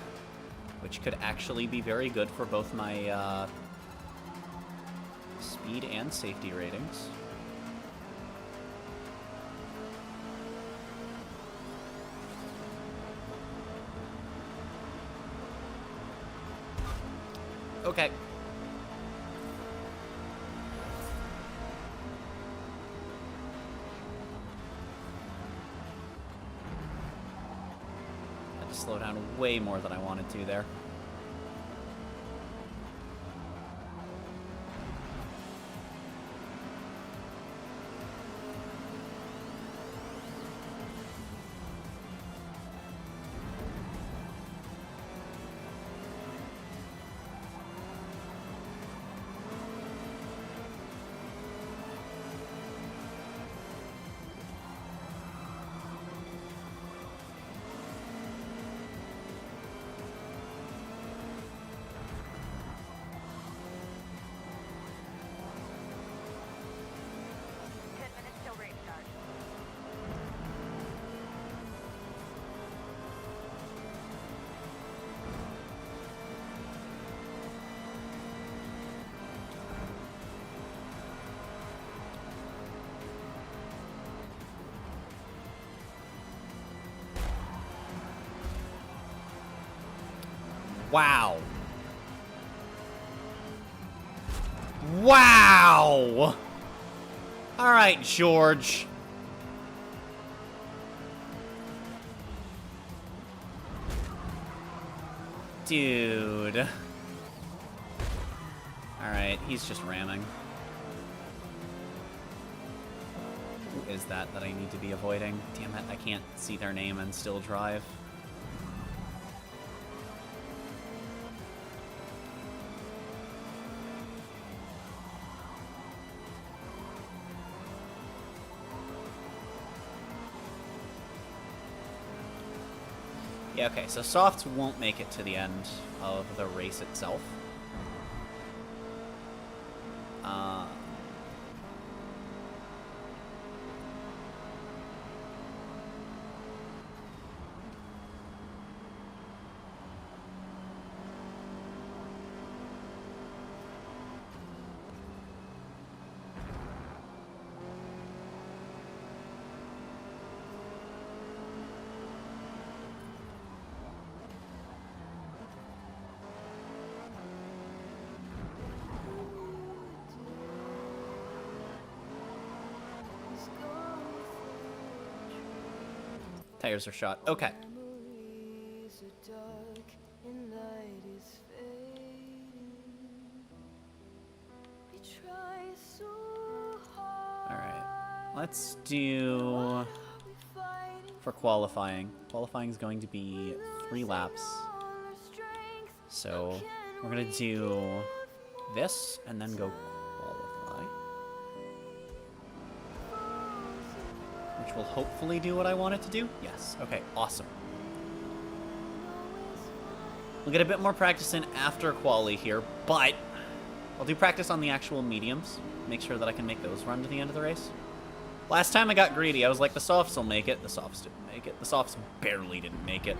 which could actually be very good for both my speed and safety ratings. Okay. Slow down way more than I wanted to there. Wow. Wow! Alright, George. Dude. Alright, he's just ramming. Who is that I need to be avoiding? Damn it, I can't see their name and still drive. Yeah, okay, so softs won't make it to the end of the race itself. Tires are shot. Okay. Alright. Let's do... For qualifying. Qualifying is going to be 3 laps. So, we're going to do this and then go qualify. Which will hopefully do what I want it to do. Yes. Okay, awesome. We'll get a bit more practice in after quali here, but I'll do practice on the actual mediums. Make sure that I can make those run to the end of the race. Last time I got greedy. I was like, the softs will make it. The softs didn't make it. The softs barely didn't make it.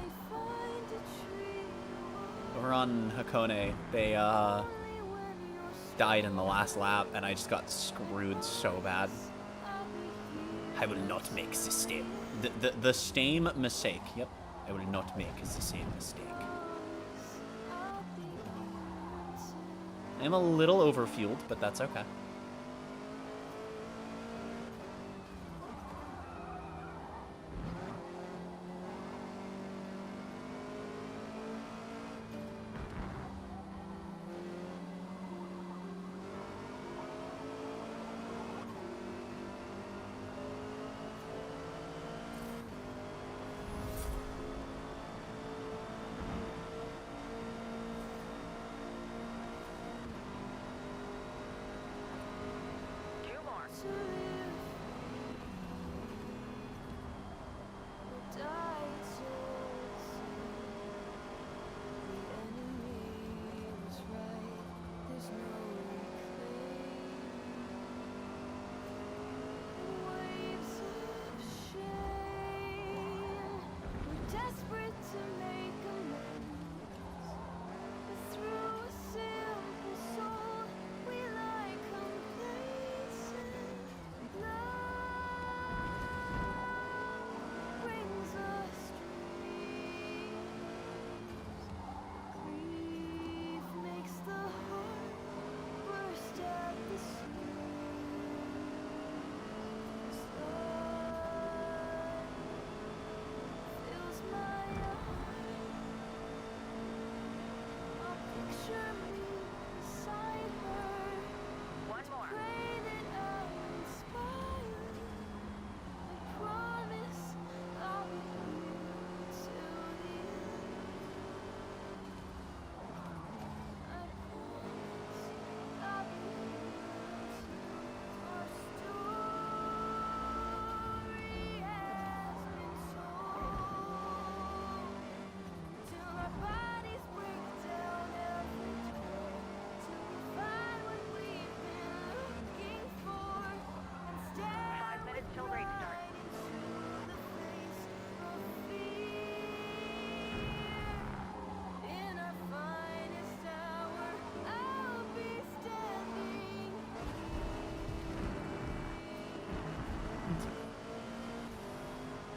Over on Hakone, they died in the last lap, and I just got screwed so bad. I will not make the same. The same mistake. Yep. I will not make the same mistake. I am a little overfueled, but that's okay.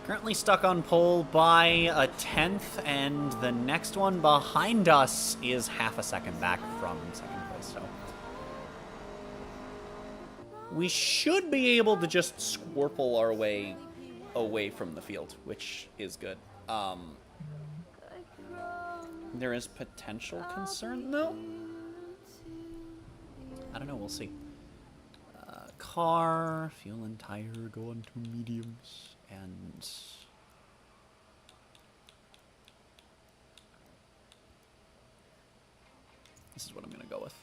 Currently stuck on pole by a 10th, and the next one behind us is half a second back from second place, so... We should be able to just squirple our way away from the field, which is good. There is potential concern, though. I don't know, we'll see. Car, fuel and tire go on to mediums, and... This is what I'm gonna go with.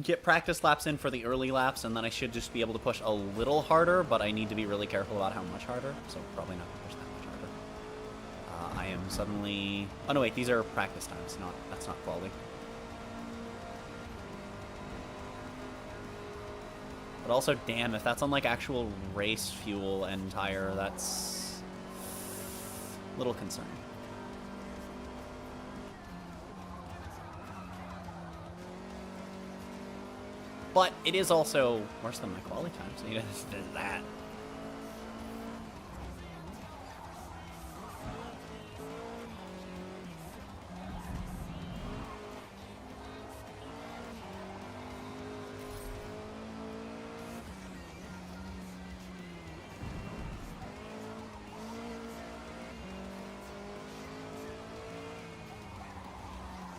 Get practice laps in for the early laps, and then I should just be able to push a little harder, but I need to be really careful about how much harder, so probably not gonna push that much harder. I am suddenly... Oh no, wait, these are practice times, that's not quality. But also, damn, if that's on, like, actual race fuel and tire, that's a little concerning. But it is also worse than my quality time, so you just did that.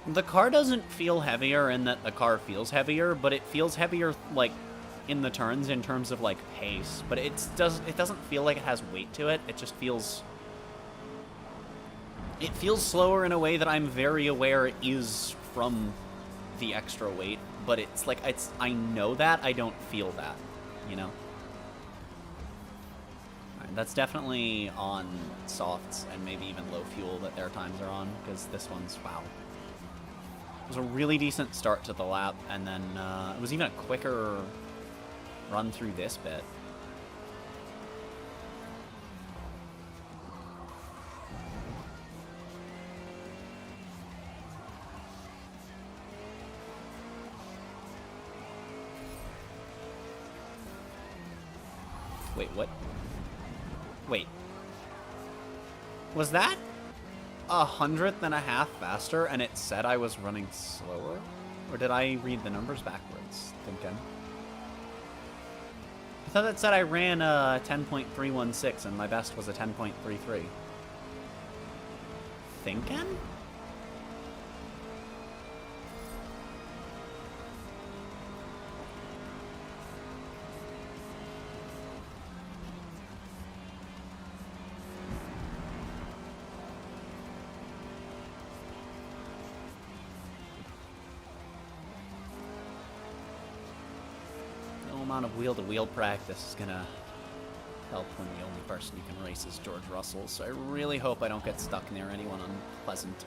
The car doesn't feel heavier in that the car feels heavier, but it feels heavier, like, in the turns in terms of, like, pace. But it doesn't feel like it has weight to it. It just feels... It feels slower in a way that I'm very aware is from the extra weight. But it's like, I know that, I don't feel that, you know? Alright, that's definitely on softs and maybe even low fuel that their times are on, because this one's, wow. It was a really decent start to the lap, and then it was even a quicker run through this bit. Wait, what? Wait. Was that 1/100th and a half faster, and it said I was running slower? Or did I read the numbers backwards, thinking? I thought that said I ran a 10.316, and my best was a 10.33. Thinking? Amount of wheel-to-wheel practice is gonna help when the only person you can race is George Russell, so I really hope I don't get stuck near anyone unpleasant.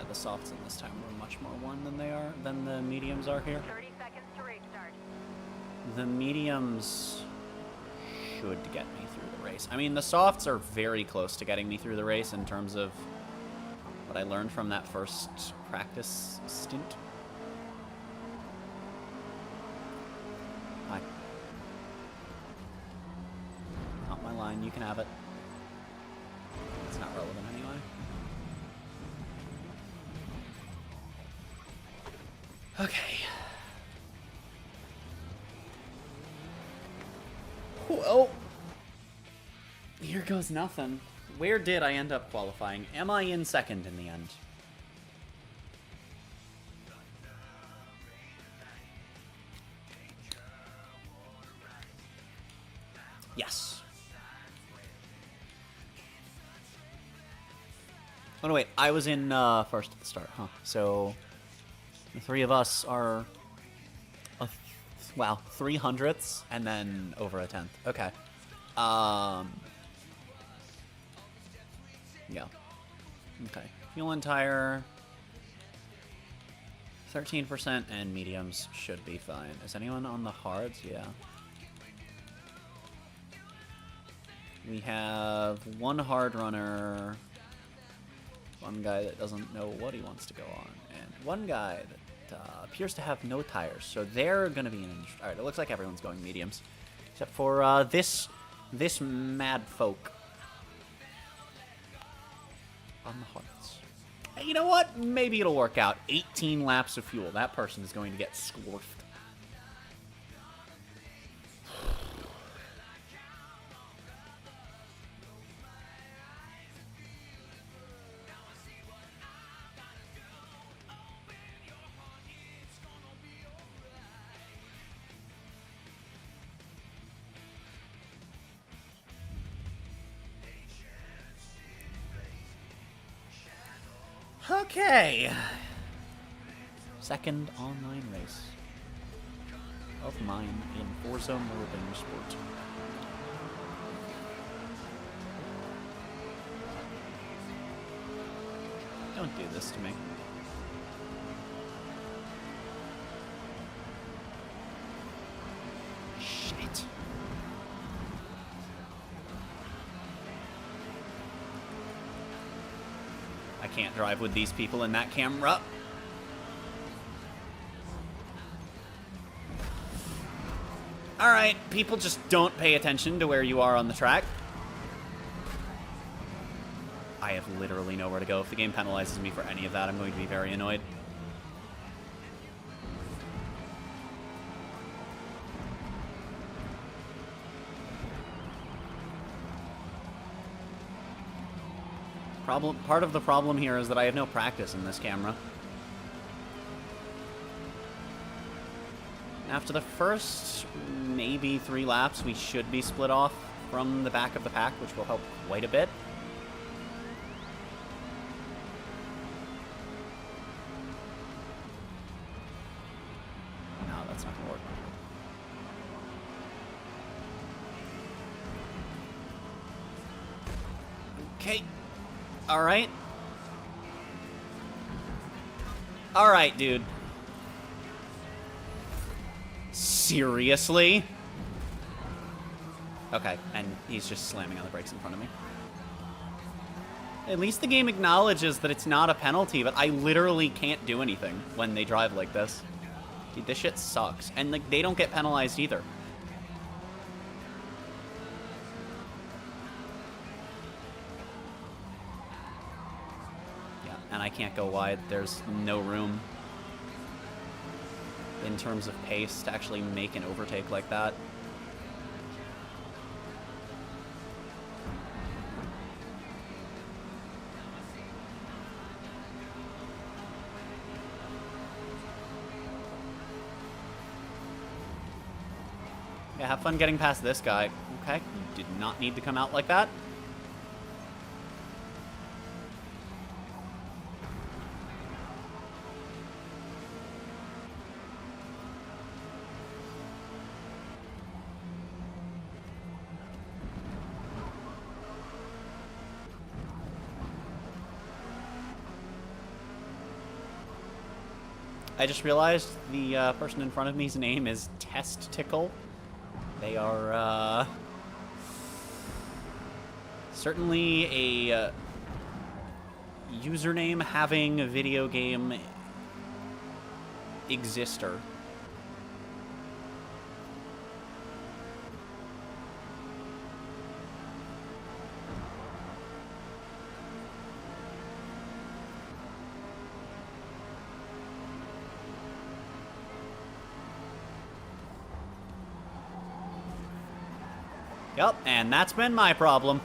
The softs in this time were much more worn than the mediums are here. 30 seconds to race start. The mediums should get me through the race. I mean, the softs are very close to getting me through the race in terms of what I learned from that first practice stint. Hi. Not my line, you can have it. It's not relevant anyway. Okay. Oh, here goes nothing. Where did I end up qualifying? Am I in second in the end? Oh, no, wait. I was in first at the start, huh? So the three of us are, wow, 300ths and then over a 10th. Okay. Yeah. Okay. Fuel and tire, 13% and mediums should be fine. Is anyone on the hards? Yeah. We have one hard runner, one guy that doesn't know what he wants to go on, and one guy that appears to have no tires. So they're going to be in... Alright, it looks like everyone's going mediums. Except for this mad folk on the hards. Hey, you know what? Maybe it'll work out. 18 laps of fuel. That person is going to get scorfed. Okay. Second online race of mine in Forza Motorsport. Don't do this to me. Shit. I can't drive with these people in that camera. Alright, people just don't pay attention to where you are on the track. I have literally nowhere to go. If the game penalizes me for any of that, I'm going to be very annoyed. Part of the problem here is that I have no practice in this camera. After the first maybe 3 laps, we should be split off from the back of the pack, which will help quite a bit. No, that's not gonna work. Okay. Alright. Alright, dude. Seriously? Okay, and he's just slamming on the brakes in front of me. At least the game acknowledges that it's not a penalty, but I literally can't do anything when they drive like this. Dude, this shit sucks. And, like, they don't get penalized either. And I can't go wide. There's no room in terms of pace to actually make an overtake like that. Yeah, have fun getting past this guy. Okay, you did not need to come out like that. I just realized the person in front of me's name is Testicle. They are certainly a username having a video game exister. Yep, and that's been my problem.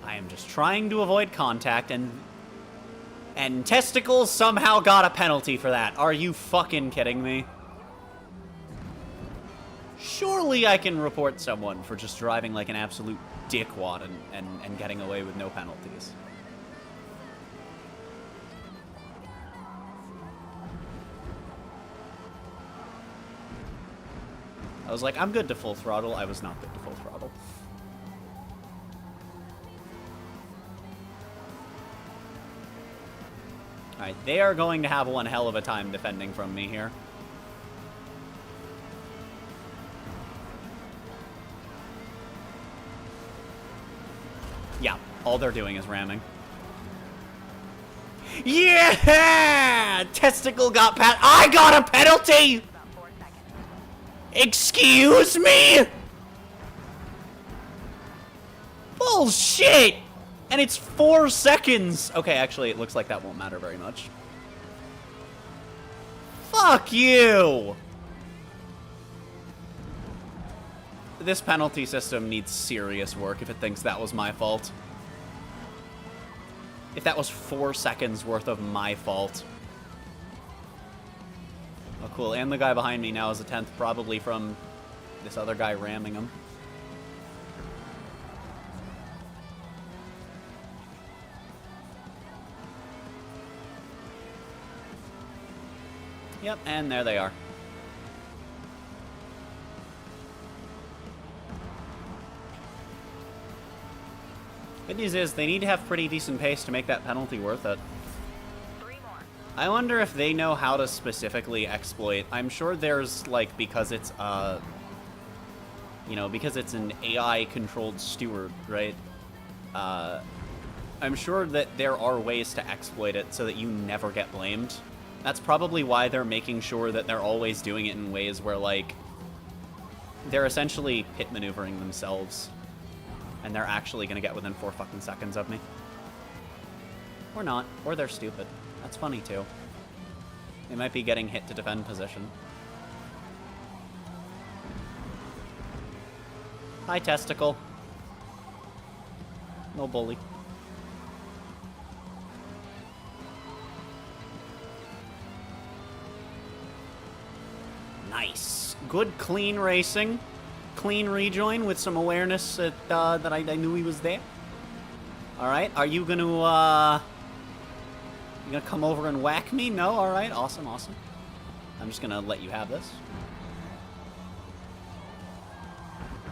I am just trying to avoid contact, and Testicles somehow got a penalty for that. Are you fucking kidding me? Surely I can report someone for just driving like an absolute dickwad and getting away with no penalties. I was like, I'm good to full throttle. I was not good to full throttle. Alright, they are going to have one hell of a time defending from me here. Yeah, all they're doing is ramming. Yeah! Testicle got I got a penalty! About 4 seconds. Excuse me? Bullshit! And it's 4 seconds! Okay, actually, it looks like that won't matter very much. Fuck you! This penalty system needs serious work if it thinks that was my fault. If that was 4 seconds worth of my fault. Oh, cool. And the guy behind me now is a 10th, probably from this other guy ramming him. Yep, and there they are. Good news is, they need to have pretty decent pace to make that penalty worth it. 3 more. I wonder if they know how to specifically exploit. I'm sure there's, like, because it's, you know, because it's an AI-controlled steward, right? I'm sure that there are ways to exploit it so that you never get blamed. That's probably why they're making sure that they're always doing it in ways where, like, they're essentially pit maneuvering themselves. And they're actually gonna get within 4 fucking seconds of me. Or not. Or they're stupid. That's funny, too. They might be getting hit to defend position. Hi, Testicle. No bully. Nice. Good, clean racing. Clean rejoin with some awareness that, that I knew he was there. Alright, are you gonna, you gonna come over and whack me? No? Alright, awesome, awesome. I'm just gonna let you have this.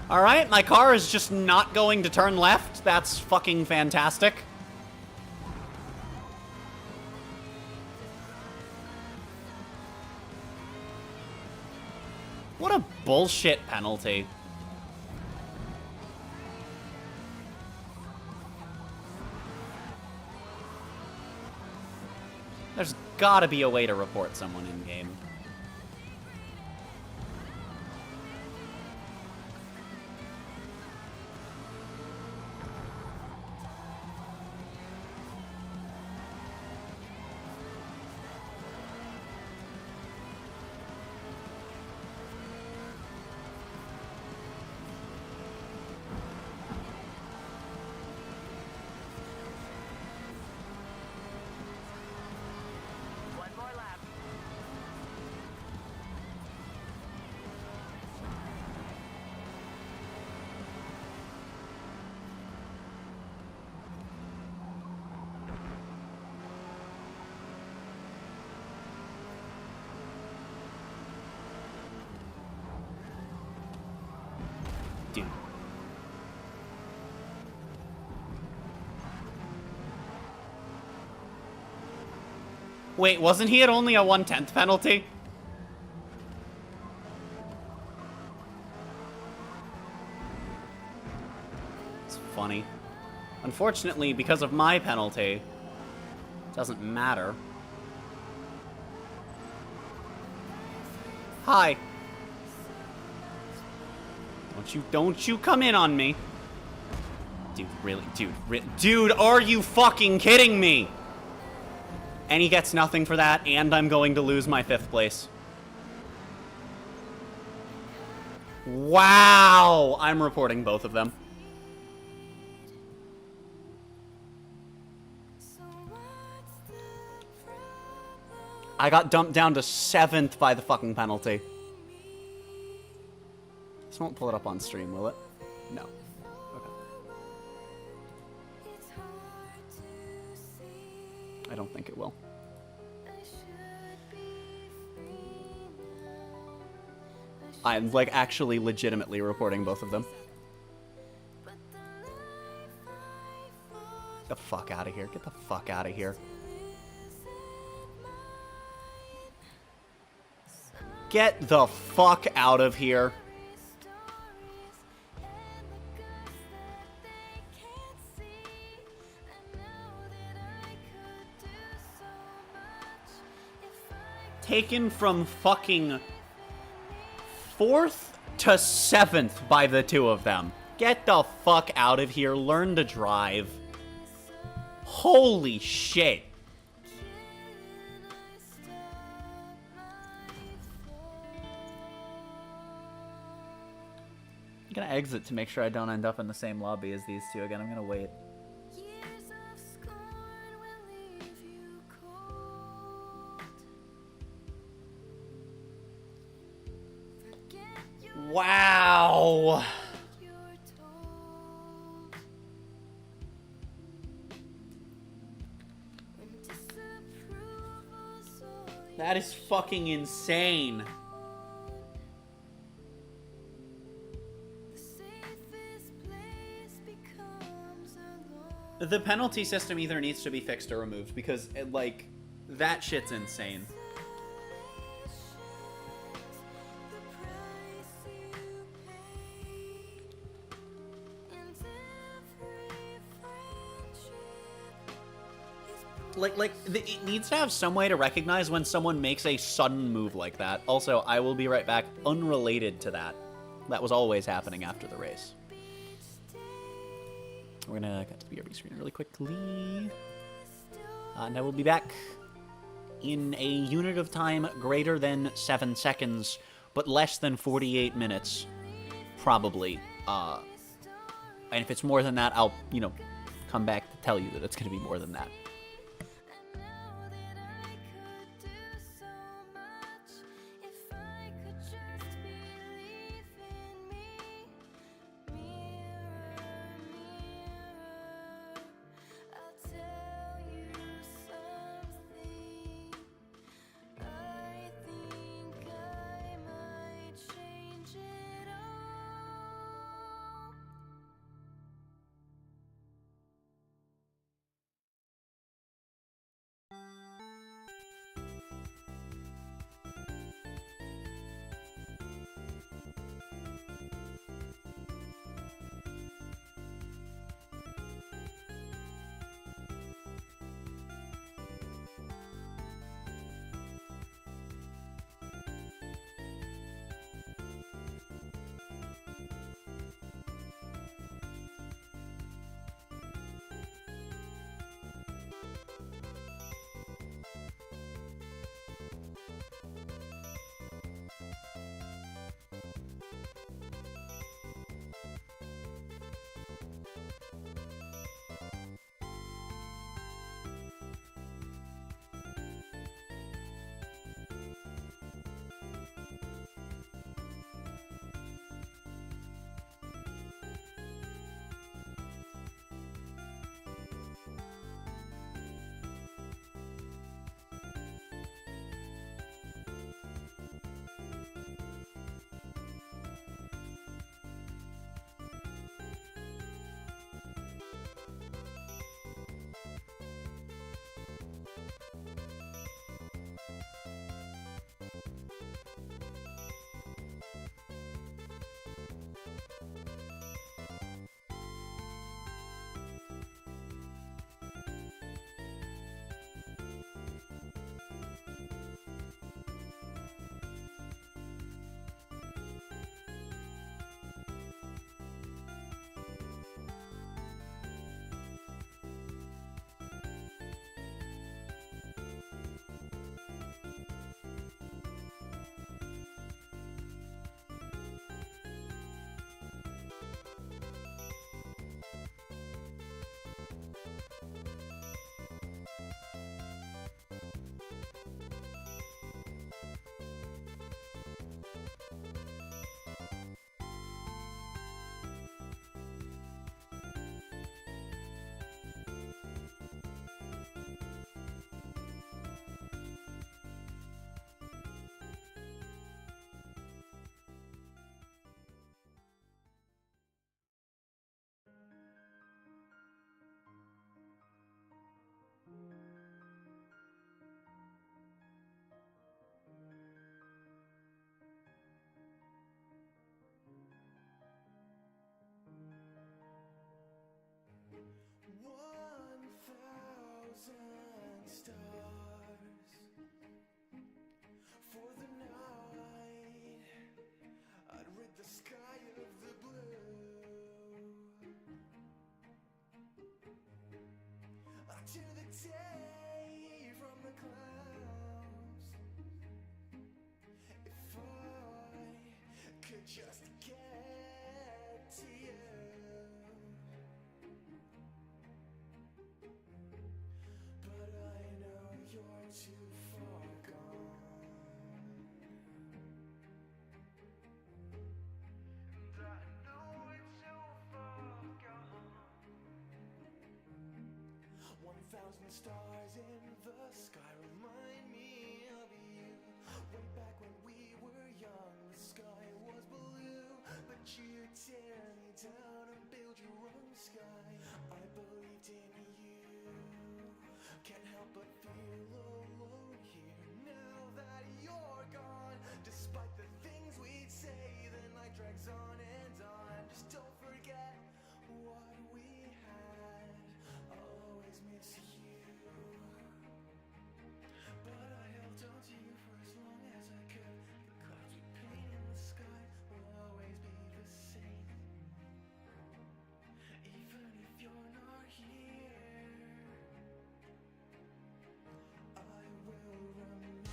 Alright, my car is just not going to turn left. That's fucking fantastic. What a bullshit penalty. There's gotta be a way to report someone in-game. One more lap. Dude. Wait, wasn't he at only a 1/10 penalty? It's funny. Unfortunately, because of my penalty, it doesn't matter. Hi. Don't you come in on me. Dude, really? Dude, are you fucking kidding me? And he gets nothing for that, and I'm going to lose my 5th place. Wow! I'm reporting both of them. I got dumped down to 7th by the fucking penalty. This won't pull it up on stream, will it? No. Okay. I don't think it will. I'm, like, actually legitimately reporting both of them. Get the fuck out of here. Get the fuck out of here. Get the fuck out of here. Taken from fucking 4th to 7th by the two of them. Get the fuck out of here. Learn to drive. Holy shit. I'm gonna exit to make sure I don't end up in the same lobby as these two again. I'm gonna wait. Wow. That is fucking insane. The penalty system either needs to be fixed or removed because, like, that shit's insane. It needs to have some way to recognize when someone makes a sudden move like that. Also, I will be right back, unrelated to that. That was always happening after the race. We're gonna get to the BRB screen really quickly. And I will be back in a unit of time greater than 7 seconds, but less than 48 minutes, probably. And if it's more than that, I'll, you know, come back to tell you that it's gonna be more than that. 1,000 stars in the sky remind me of you. Way back when we were young, the sky was blue, but you tear me down and build your own sky. I believed in you, can't help but feel alone here now that you're gone. Despite the things we'd say, the night drags on and on. Just don't forget what we had. I'll always miss you, but I held on to you for as long as I could. The clouds we paint in the sky will always be the same, even if you're not here. I will remain.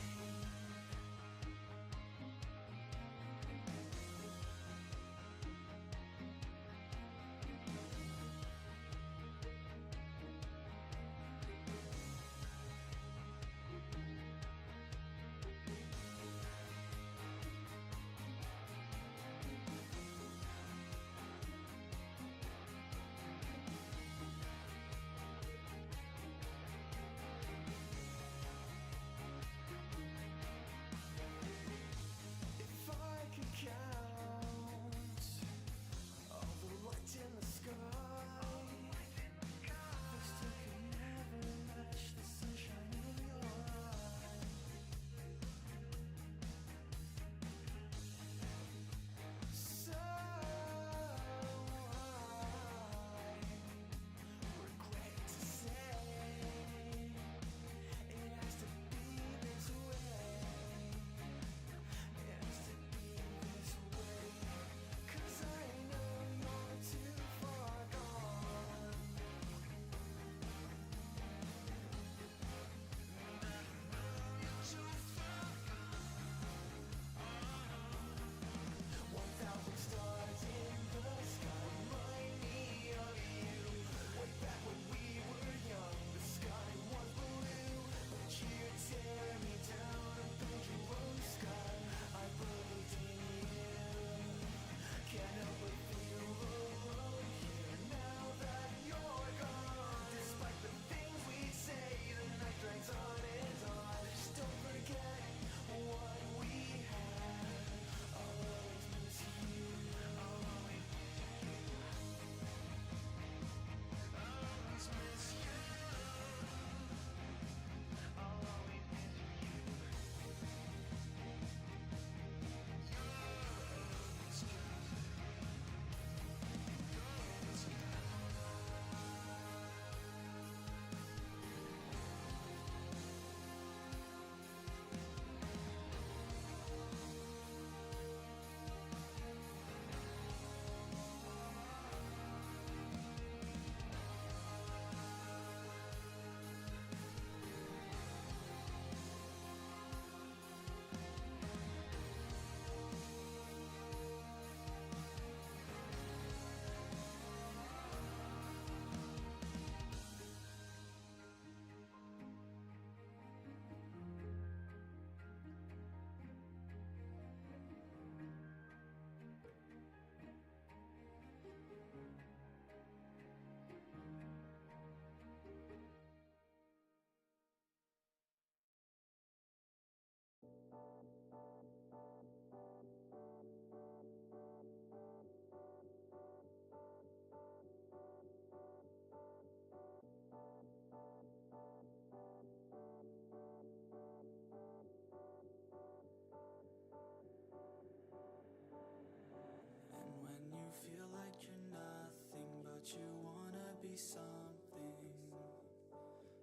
Feel like you're nothing, but you wanna be something.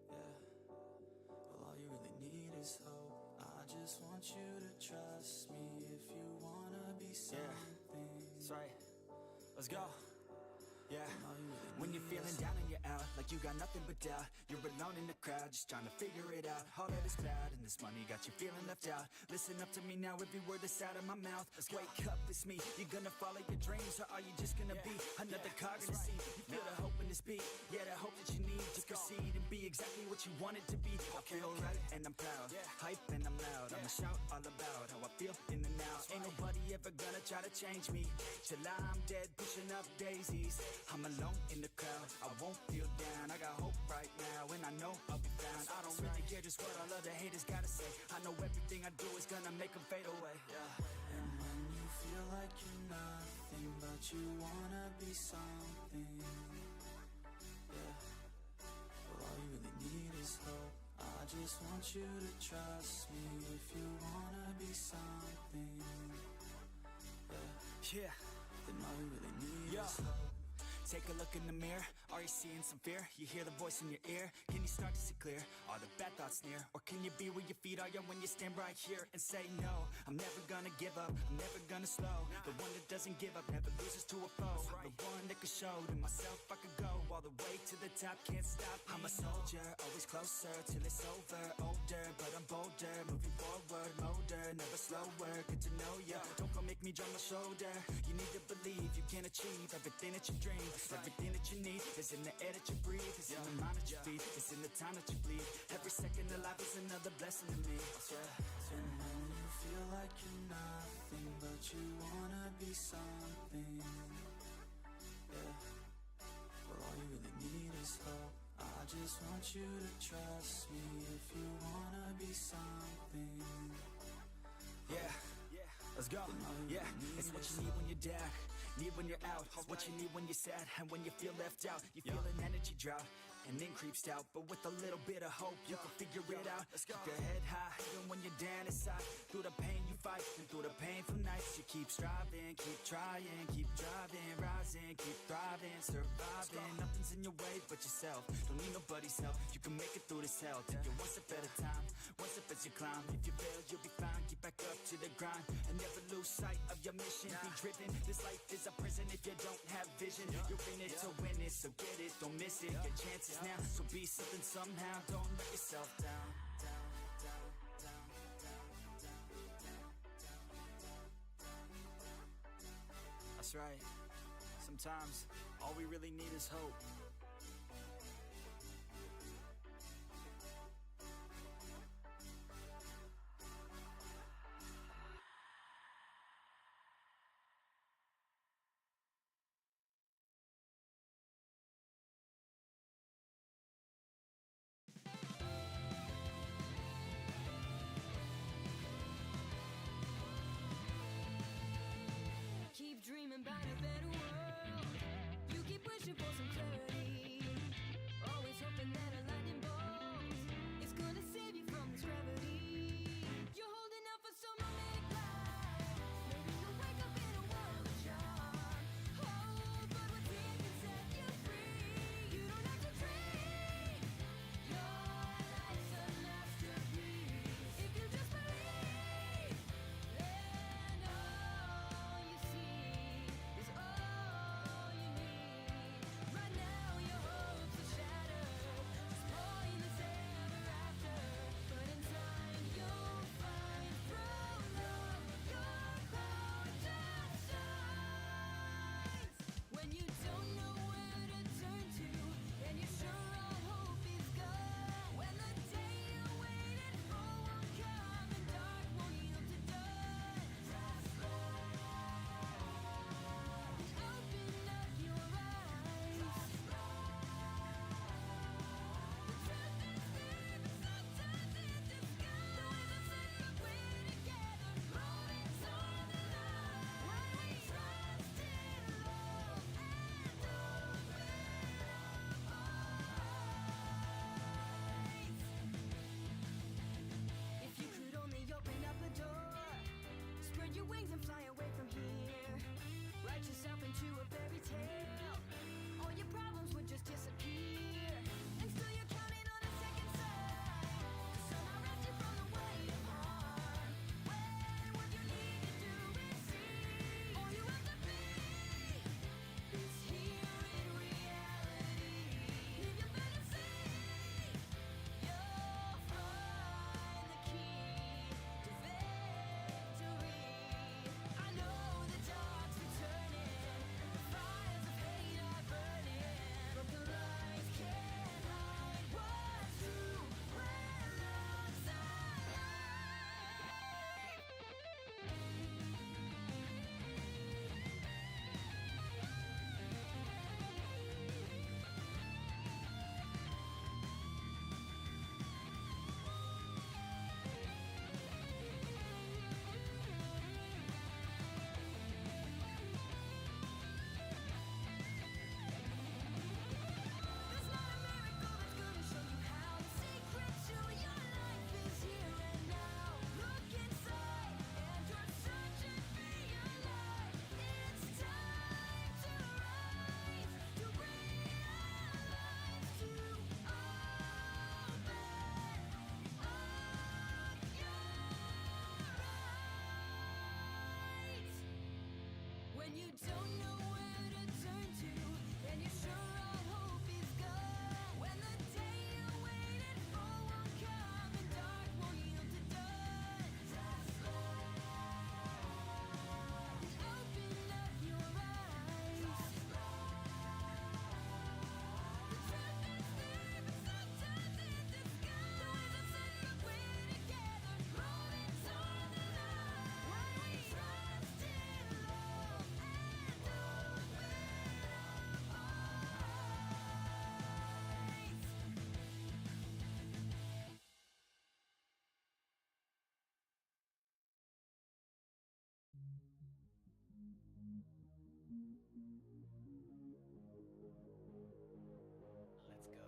Yeah. Well, all you really need is hope. I just want you to trust me if you wanna be something. Yeah. That's right. Let's go. Yeah, when you're feeling down and you're out, like you got nothing but doubt, you're alone in the crowd, just trying to figure it out. All that is cloud and this money got you feeling left out. Listen up to me now, every word that's out of my mouth. Wake up, it's me. You gonna follow your dreams, or are you just gonna be another cog in the scene? You feel the hope in this beat, yeah, the hope that you need to proceed and be exactly what you want it to be. I feel right and I'm proud, hype and I'm loud. I'ma shout all about how I feel in the now. Ain't nobody ever gonna try to change me till I'm dead, pushing up daisies. I'm alone in the crowd, I won't feel feel down. I got hope right now, and I know I'll be found. I don't really care just what all other haters gotta say. I know everything I do is gonna make them fade away. Yeah. And when you feel like you're nothing, but you wanna be something, yeah. Well, all you really need is hope. I just want you to trust me if you wanna be something, yeah. Yeah. Then all you really need Yo. is hope. Take a look in the mirror, are you seeing some fear? You hear the voice in your ear, can you start to see clear? Are the bad thoughts near? Or can you be where your feet are, yeah, when you stand right here and say no? I'm never gonna give up, I'm never gonna slow. The one that doesn't give up, never loses to a foe. The one that could show to myself I could go all the way to the top, can't stop me. I'm a soldier, always closer till it's over. Older, but I'm bolder, moving forward, motor, never slower. Good to know ya, don't go make me drop my shoulder. You need to believe you can achieve everything that you dream. Everything that you need is in the air that you breathe. It's in the mind that you feed, it's in the time that you bleed. Every second of life is another blessing to me. Yeah. And when you feel like you're nothing, but you wanna be something, yeah. Well, all you really need is hope. I just want you to trust me if you wanna be something, Yeah, let's go. Yeah, it's what you need when you're down, need when you're out. It's what you need when you're sad and when you feel left out. You feel an energy drought and then creeps out, but with a little bit of hope you can figure it out. Keep your head high even when you're down inside. Through the pain you fight and through the painful nights you keep striving, keep trying, keep driving, rising, keep thriving, surviving. Nothing's in your way but yourself. Don't need nobody's help. You can make it through this hell. Take it one step at a time, one step as you climb. If you fail, you'll be fine. Get back up to the grind and never lose sight of your mission. Be driven. This life is a prison if you don't have vision. You're in it to win it, so get it, don't miss it. Your chances now, so be something somehow. Don't let yourself down. That's right. Sometimes all we really need is hope. Keep dreaming about a better world. You keep wishing for some clarity. when you don't know where to turn to, and you're sure all hope is gone. When the day you waited for won't come, and dark won't yield to dawn. Open up your eyes. The truth is there, but sometimes in disguise. The ways of sin, but we're together, moving toward the light. When we trust in love and open up our eyes. Let's go.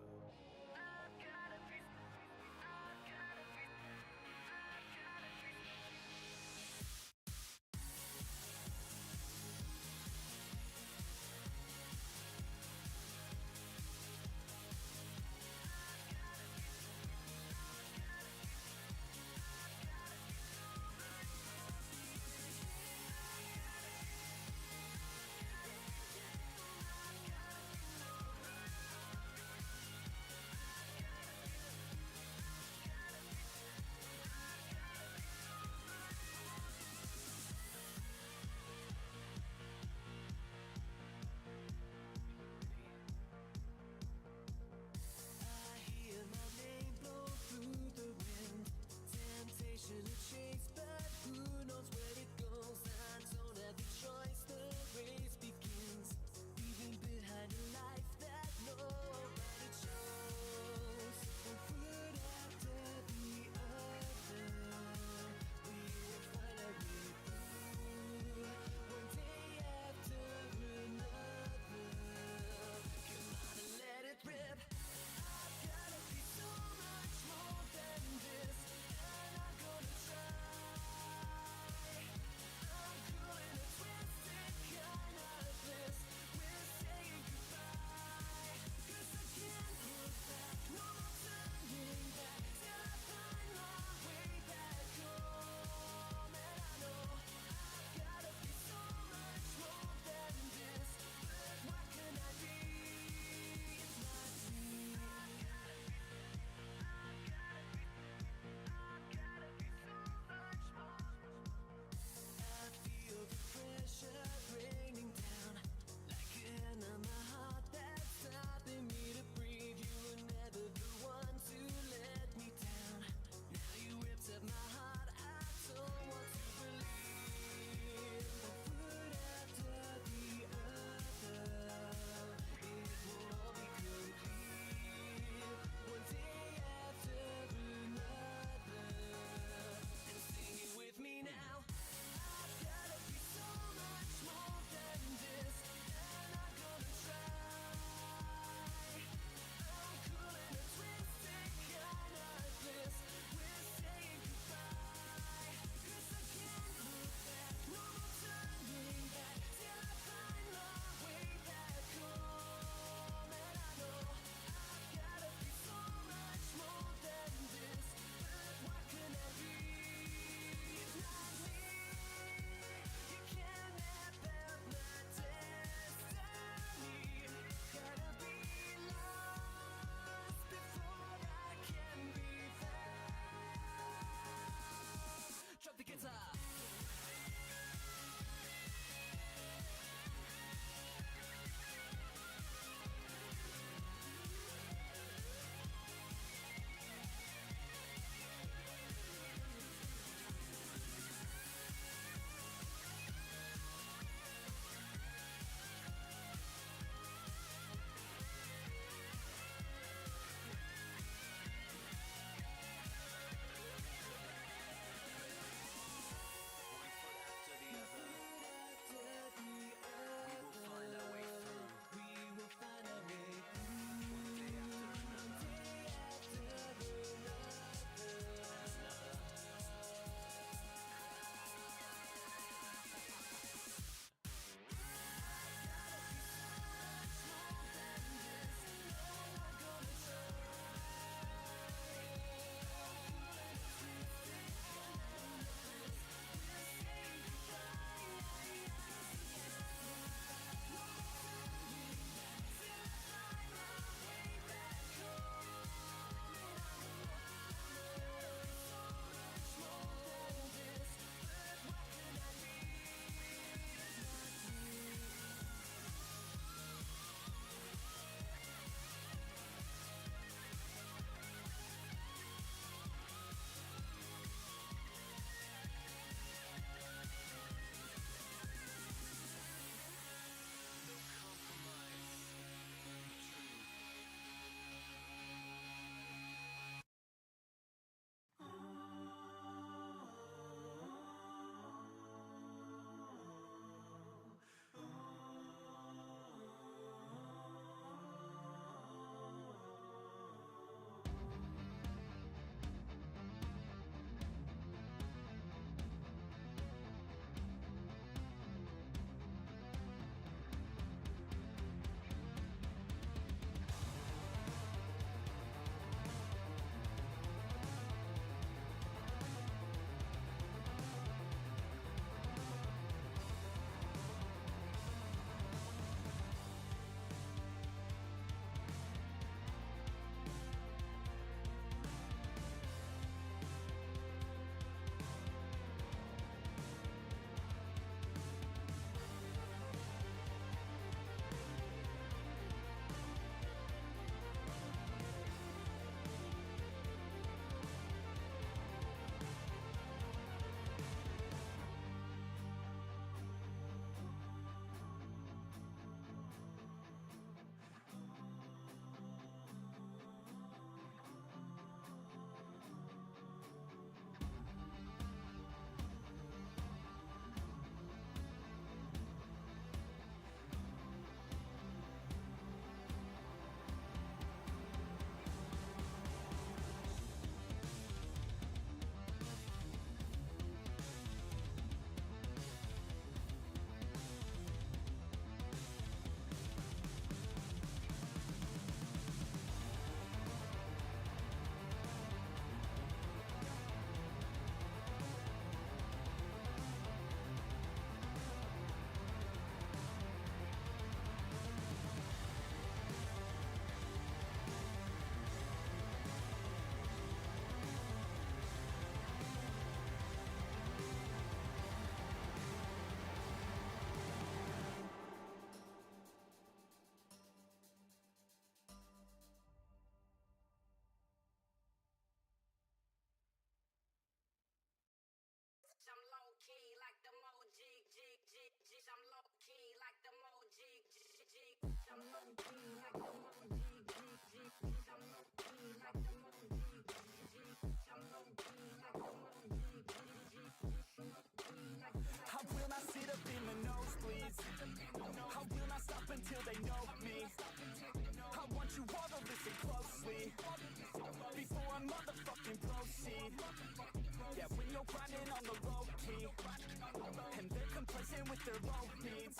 content with their low needs.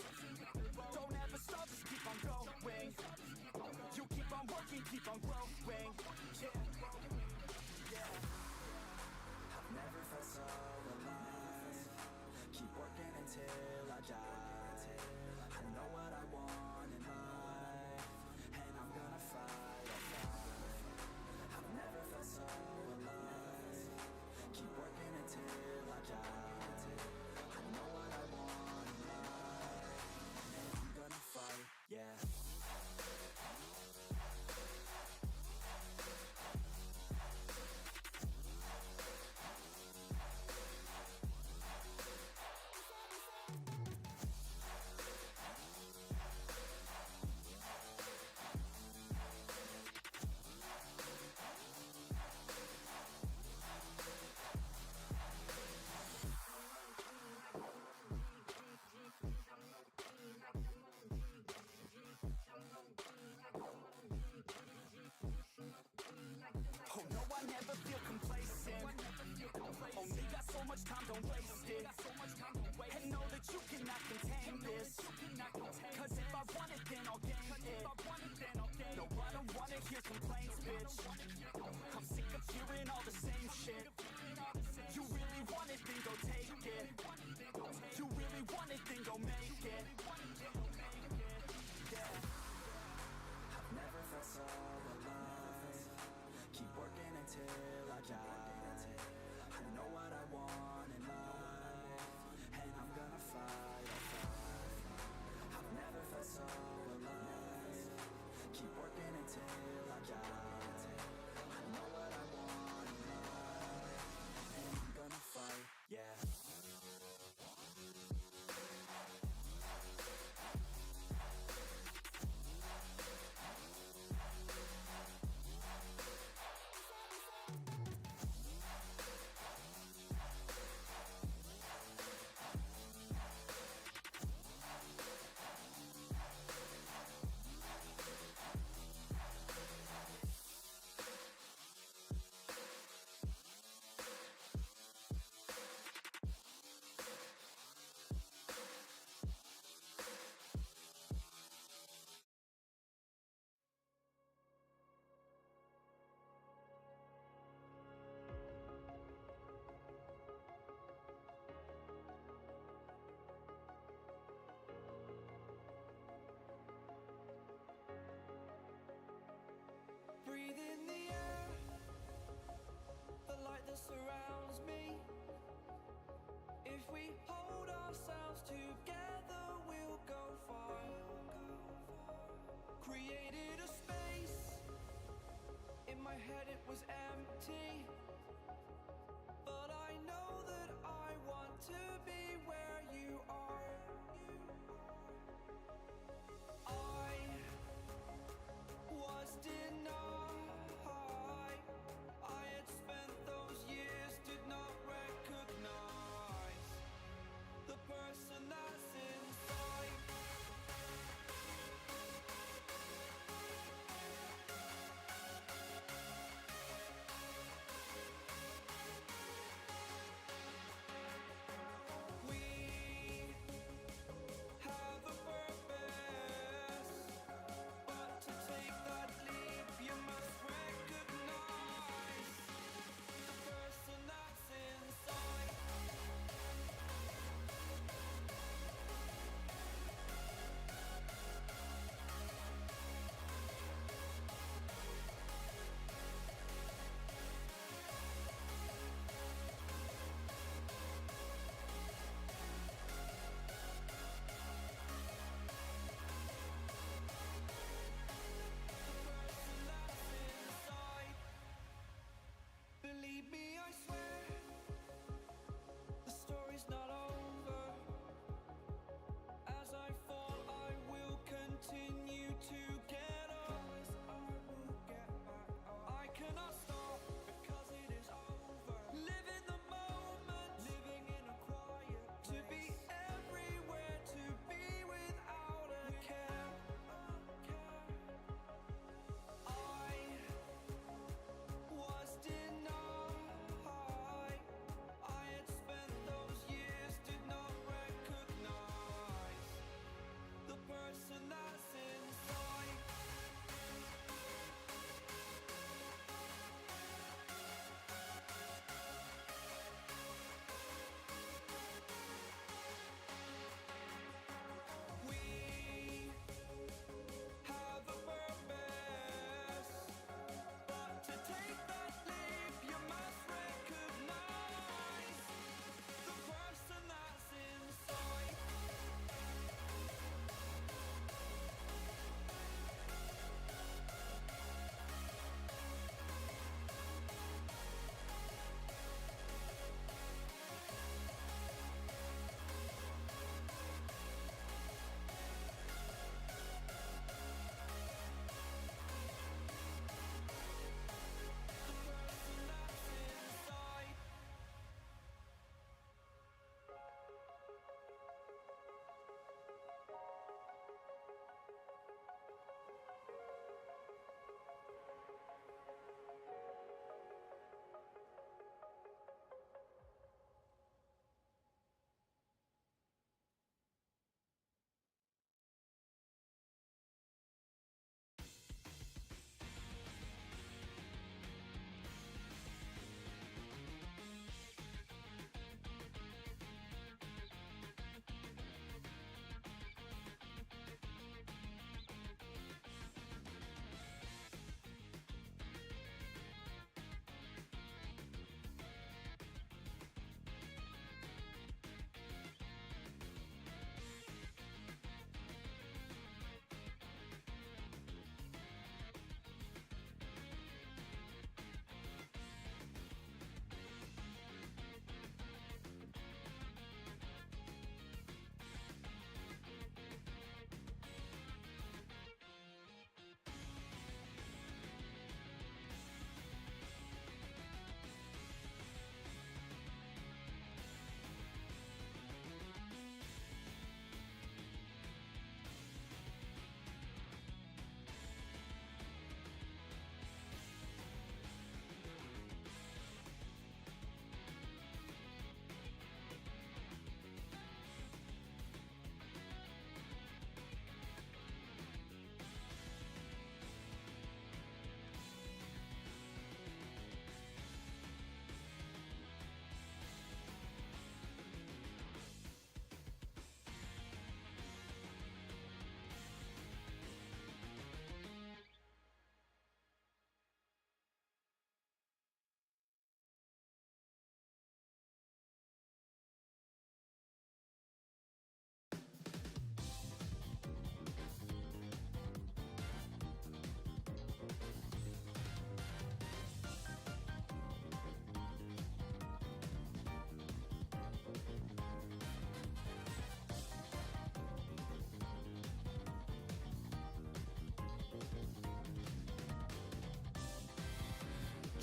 Don't ever stop, just keep on going. You keep on working, keep on growing. Yeah. I've never felt so alive. Keep working until I die. I know what I want in life, and I'm gonna fight, I'll fight. I've never felt so alive. Keep working until I die. I know what I want in life, and I'm gonna fight, yeah. Oh no, I never feel complacent. Only got so much time, don't waste it. And know that you cannot contain this. Cause if I want it, then I'll gain it. No, I don't wanna hear complaints, bitch. I'm sick of hearing all the same shit. You really want it, then go take it. You really want it, then go make it. Yeah. I've never felt so alive. Keep working until I die. I know what I want in life, and I'm gonna fight, I'll fight. I've never felt so alive. Keep working until I die. I know what I want in life, and I'm gonna fight, yeah. Breathe in the air, the light that surrounds me. If we hold ourselves together, we'll go far. Created a space, in my head it was empty. But I know that I want to be where you are. I was denied. I had spent those years, did not recognize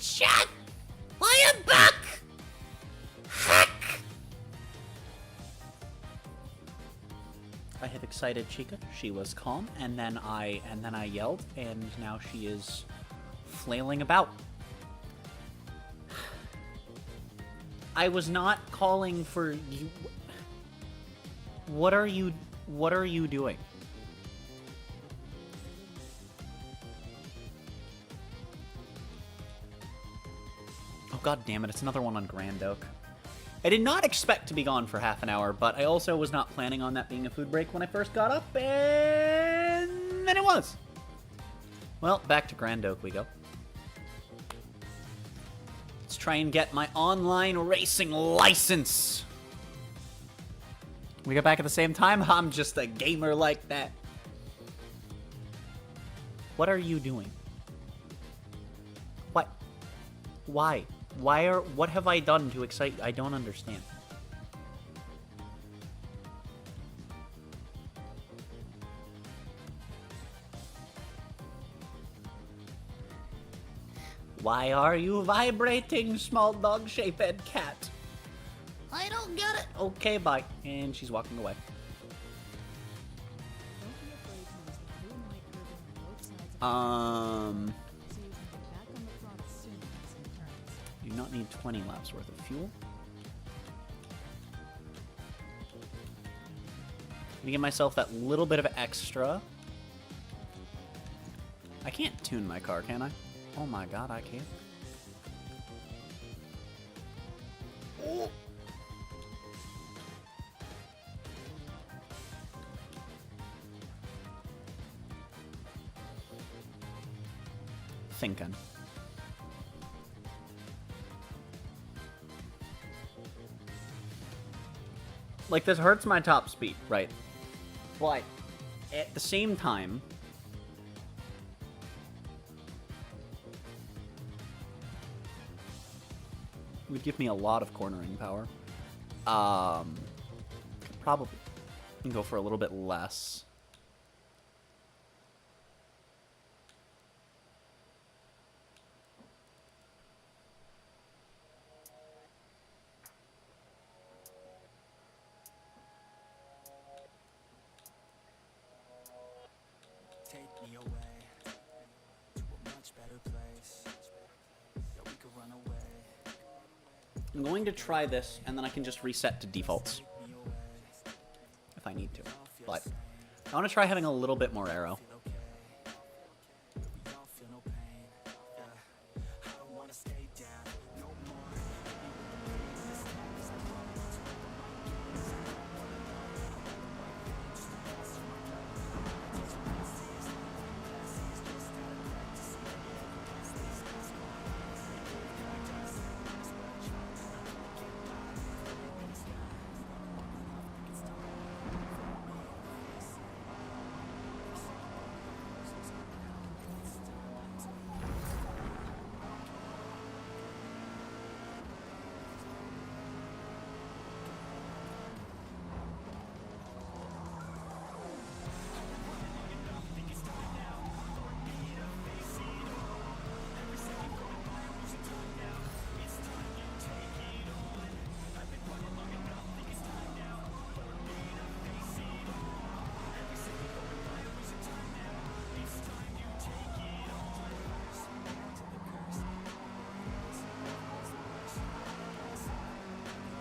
Chat! I am back! Heck! I had excited Chica. She was calm, and then I yelled, and now she is flailing about. I was not calling for you. What are you doing? Oh god damn it, it's another one on Grand Oak. I did not expect to be gone for half an hour, but I also was not planning on that being a food break when I first got up, and then it was. Well, back to Grand Oak we go. Let's try and get my online racing license. We got back at the same time? I'm just a gamer like that. What are you doing? What? Why? What have I done to excite you? I don't understand. Why are you vibrating, small dog-shaped cat? I don't get it. Okay, bye. And she's walking away. Don't be afraid to use the blue and white curving on both sides of the so you can get back on the throttle soon in some turns. Do not need 20 laps worth of fuel. Gonna give myself that little bit of extra. I can't tune my car, can I? Oh my god, I can't. Oh. Thinking. Like, this hurts my top speed, right? But at the same time, it would give me a lot of cornering power. Could probably go for a little bit less. Take me away to a much better place. Yeah, we could run away. I'm going to try this, and then I can just reset to defaults Me away. if I need to. But I want to try having a little bit more arrow. We all feel no pain. Yeah, I don't wanna stay down no more.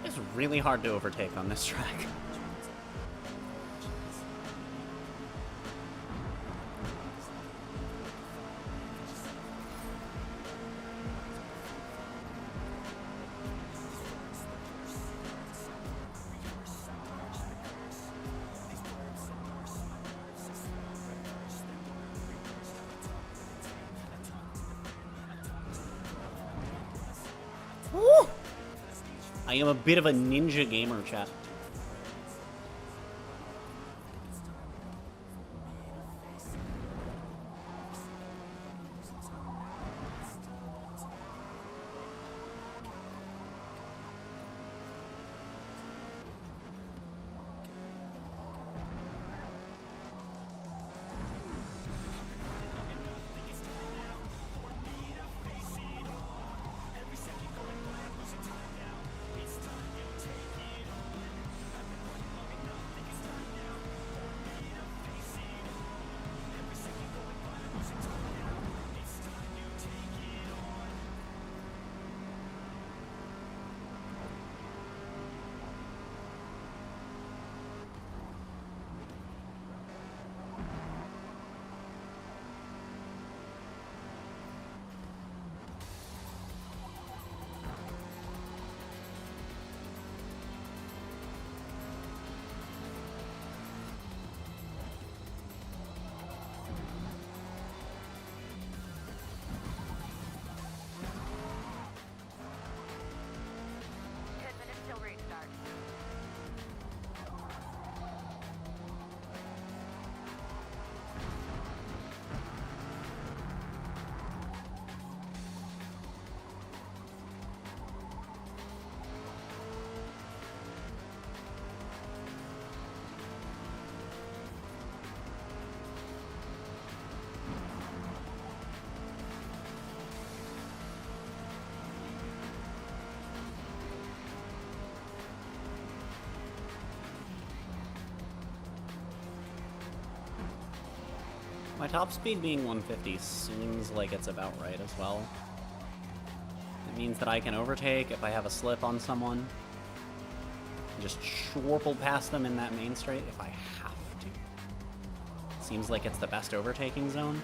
It's really hard to overtake on this track. Woo! I am a bit of a ninja gamer, chat. My top speed being 150 seems like it's about right as well. It means that I can overtake if I have a slip on someone. Just schwarple past them in that main straight if I have to. Seems like it's the best overtaking zone.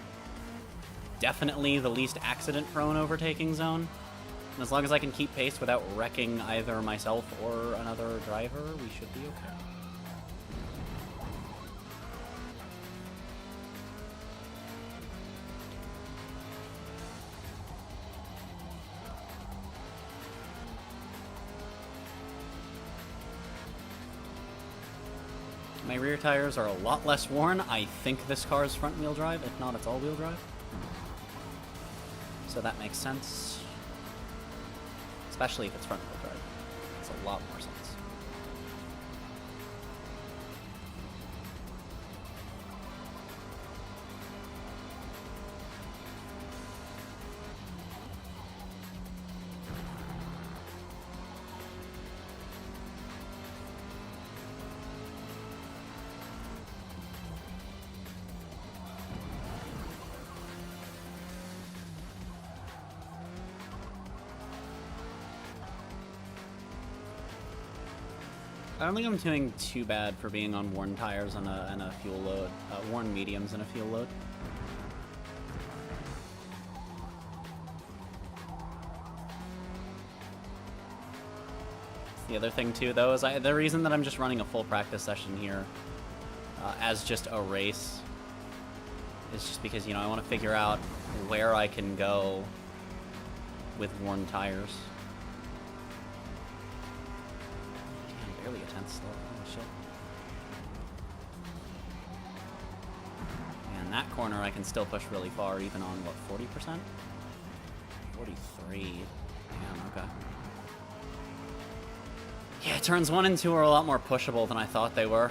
Definitely the least accident-prone overtaking zone. And as long as I can keep pace without wrecking either myself or another driver, we should be okay. My rear tires are a lot less worn. I think this car is front-wheel drive. If not, it's all-wheel drive. So that makes sense. Especially if it's front-wheel drive. Makes a lot more sense. I don't think I'm doing too bad for being on worn tires and a fuel load. Worn mediums and a fuel load. The other thing too, though, is the reason that I'm just running a full practice session here as just a race is just because, you know, I want to figure out where I can go with worn tires. Barely a tenth slow. Oh, shit. And that corner I can still push really far, even on, what, 40%? 43. Damn, okay. Yeah, turns 1 and 2 are a lot more pushable than I thought they were.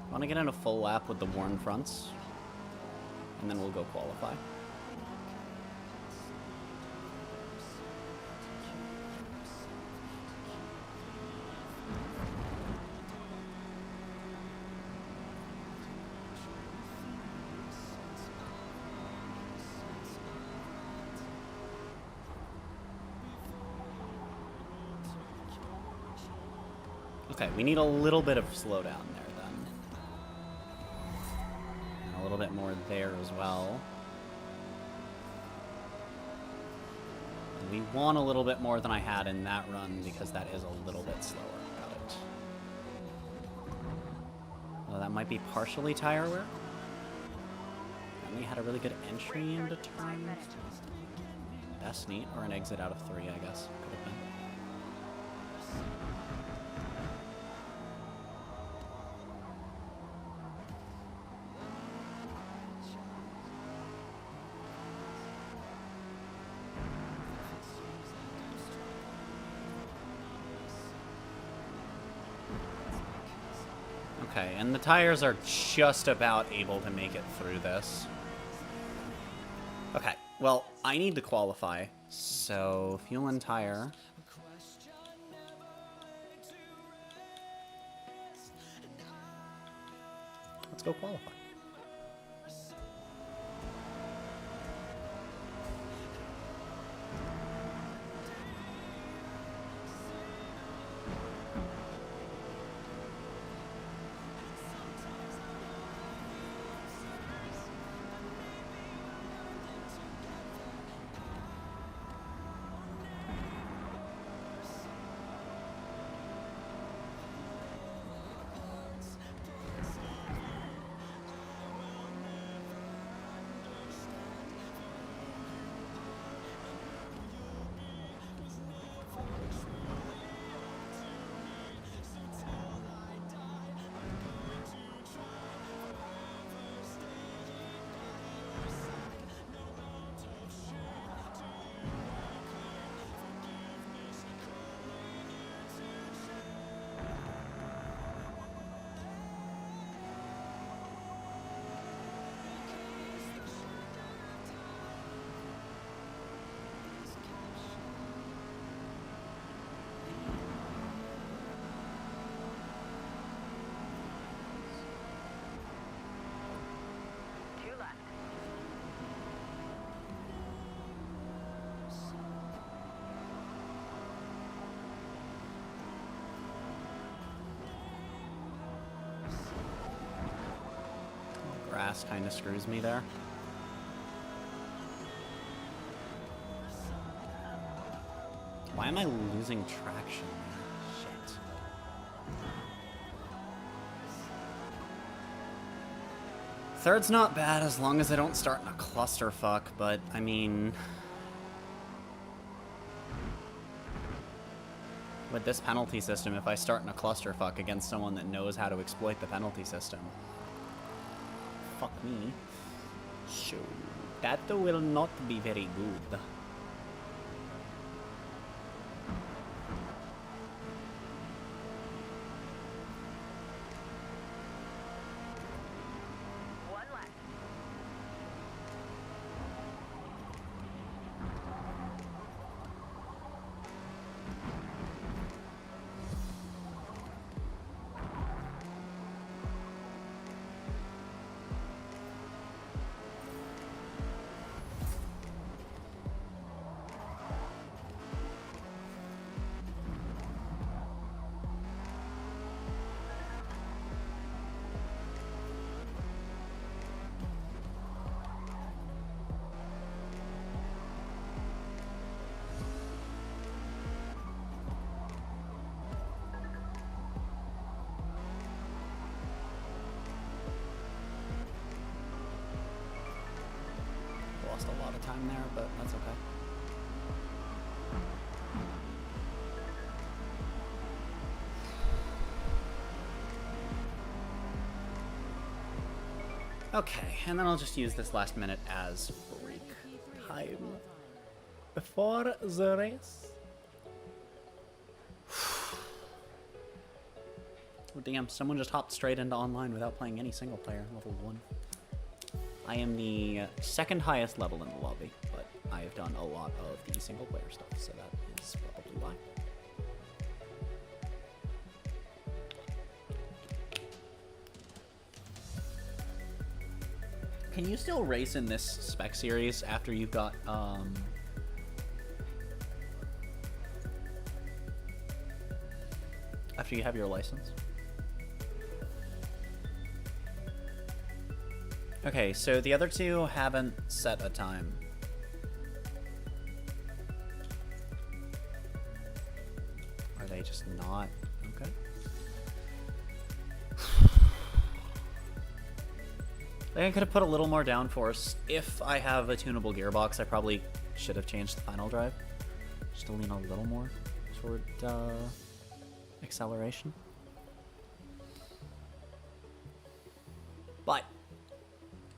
I want to get in a full lap with the worn fronts, and then we'll go qualify. Okay, we need a little bit of slowdown there then. And a little bit more there as well. And we want a little bit more than I had in that run because that is a little bit slower. Got it. Well, that might be partially tire wear. And we had a really good entry into turn. That's neat, or an exit out of 3, I guess. Could have been. Okay, and the tires are just about able to make it through this. Okay, well, I need to qualify, so fuel and tire. Let's go qualify. Two left. Grass kind of screws me there. Why am I losing traction? Shit. Third's not bad as long as I don't start in a clusterfuck, but I mean... with this penalty system, if I start in a clusterfuck against someone that knows how to exploit the penalty system, fuck me. So, that will not be very good. One left. Lost a lot of time there, but that's okay. Okay, and then I'll just use this last minute as break time before the race. Oh, damn, someone just hopped straight into online without playing any single player, level 1. I am the second highest level in the lobby, but I have done a lot of the single player stuff, so that is probably why. Can you still race in this spec series after you've got, after you have your license? Okay, so the other two haven't set a time. Are they just not? Okay. I think I could have put a little more downforce. If I have a tunable gearbox, I probably should have changed the final drive. Just to lean a little more toward acceleration. But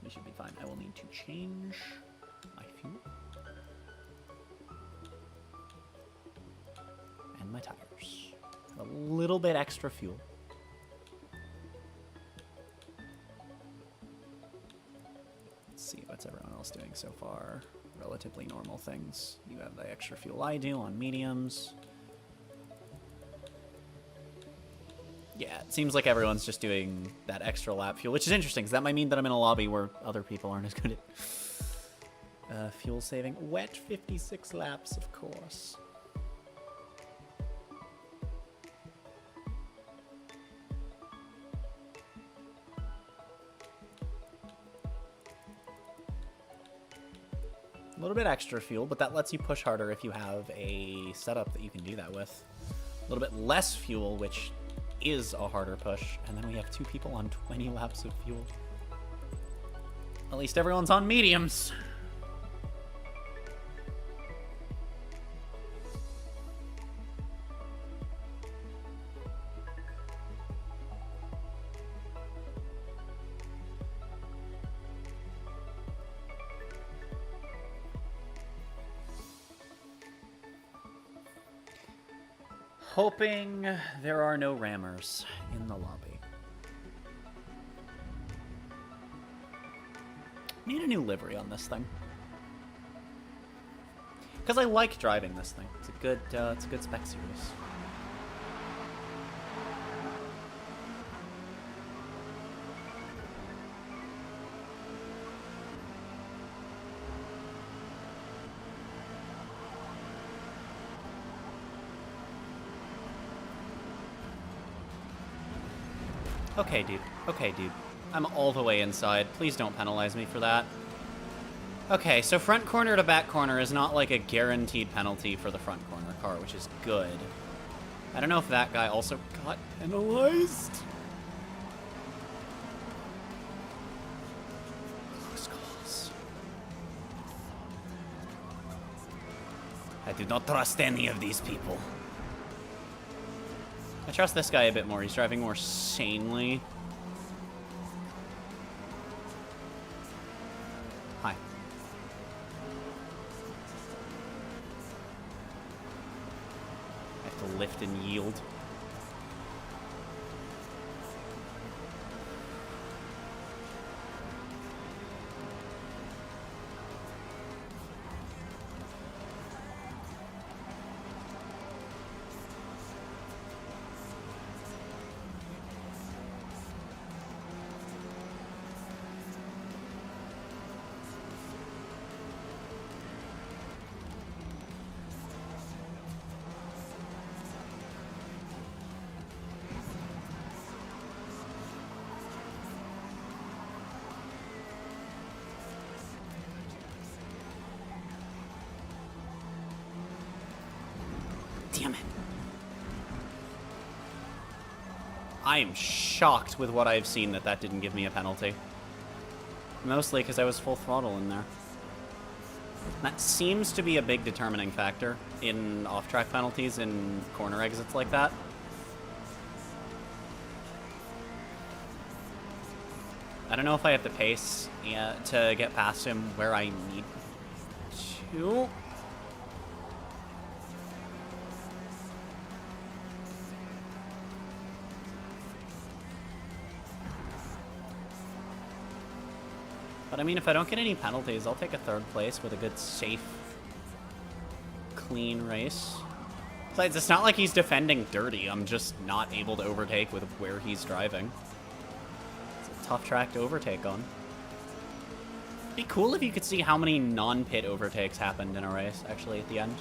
we should be fine. I will need to change my fuel and my tires. A little bit extra fuel. Let's see what's everyone else doing so far. Relatively normal things. You have the extra fuel I do on mediums. Yeah, it seems like everyone's just doing that extra lap fuel, which is interesting, because that might mean that I'm in a lobby where other people aren't as good at fuel saving. Wet 56 laps, of course. A little bit extra fuel, but that lets you push harder if you have a setup that you can do that with. A little bit less fuel, which is a harder push, and then we have 2 people on 20 laps of fuel. At least everyone's on mediums. Hoping there are no rammers in the lobby. Need a new livery on this thing. Because I like driving this thing. It's a good spec series. Okay, dude. Okay, dude. I'm all the way inside. Please don't penalize me for that. Okay, so front corner to back corner is not like a guaranteed penalty for the front corner car, which is good. I don't know if that guy also got penalized. Close calls. I do not trust any of these people. I trust this guy a bit more. He's driving more sanely. Hi. I have to lift and yield. Damn it. I am shocked with what I've seen that didn't give me a penalty. Mostly because I was full throttle in there. That seems to be a big determining factor in off-track penalties in corner exits like that. I don't know if I have the pace to get past him where I need to. But I mean, if I don't get any penalties, I'll take a 3rd place with a good, safe, clean race. Besides, it's not like he's defending dirty. I'm just not able to overtake with where he's driving. It's a tough track to overtake on. It'd be cool if you could see how many non-pit overtakes happened in a race, actually, at the end.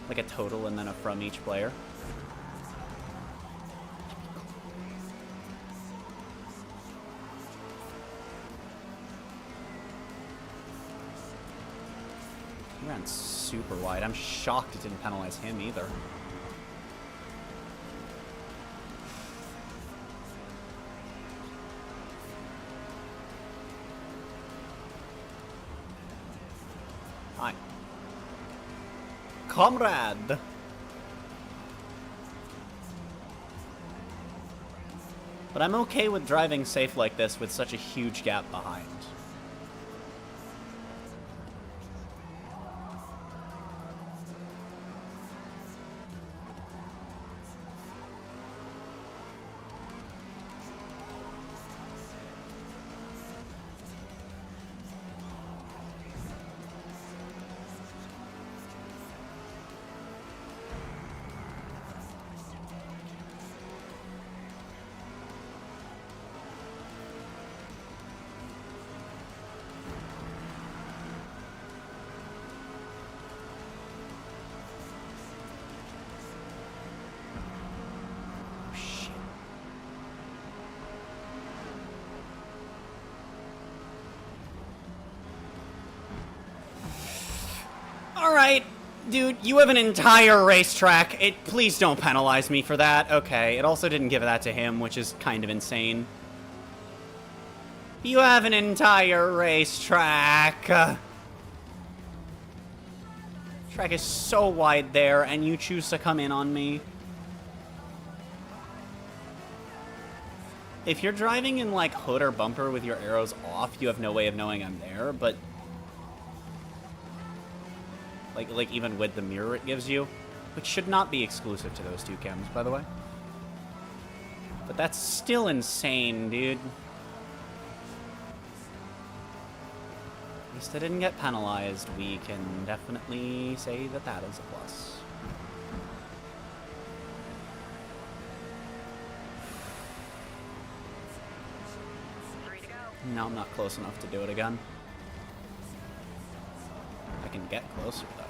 Like a total and then a from each player. He ran super wide. I'm shocked it didn't penalize him either. Hi. Comrade! But I'm okay with driving safe like this with such a huge gap behind. Alright, dude, you have an entire racetrack. Please don't penalize me for that. Okay, it also didn't give that to him, which is kind of insane. You have an entire racetrack. Track is so wide there, and you choose to come in on me. If you're driving in, like, hood or bumper with your arrows off, you have no way of knowing I'm there, but... Like even with the mirror it gives you, which should not be exclusive to those two cams, by the way. But that's still insane, dude. At least I didn't get penalized. We can definitely say that that is a plus. Three to go. No, I'm not close enough to do it again. I can get closer, though.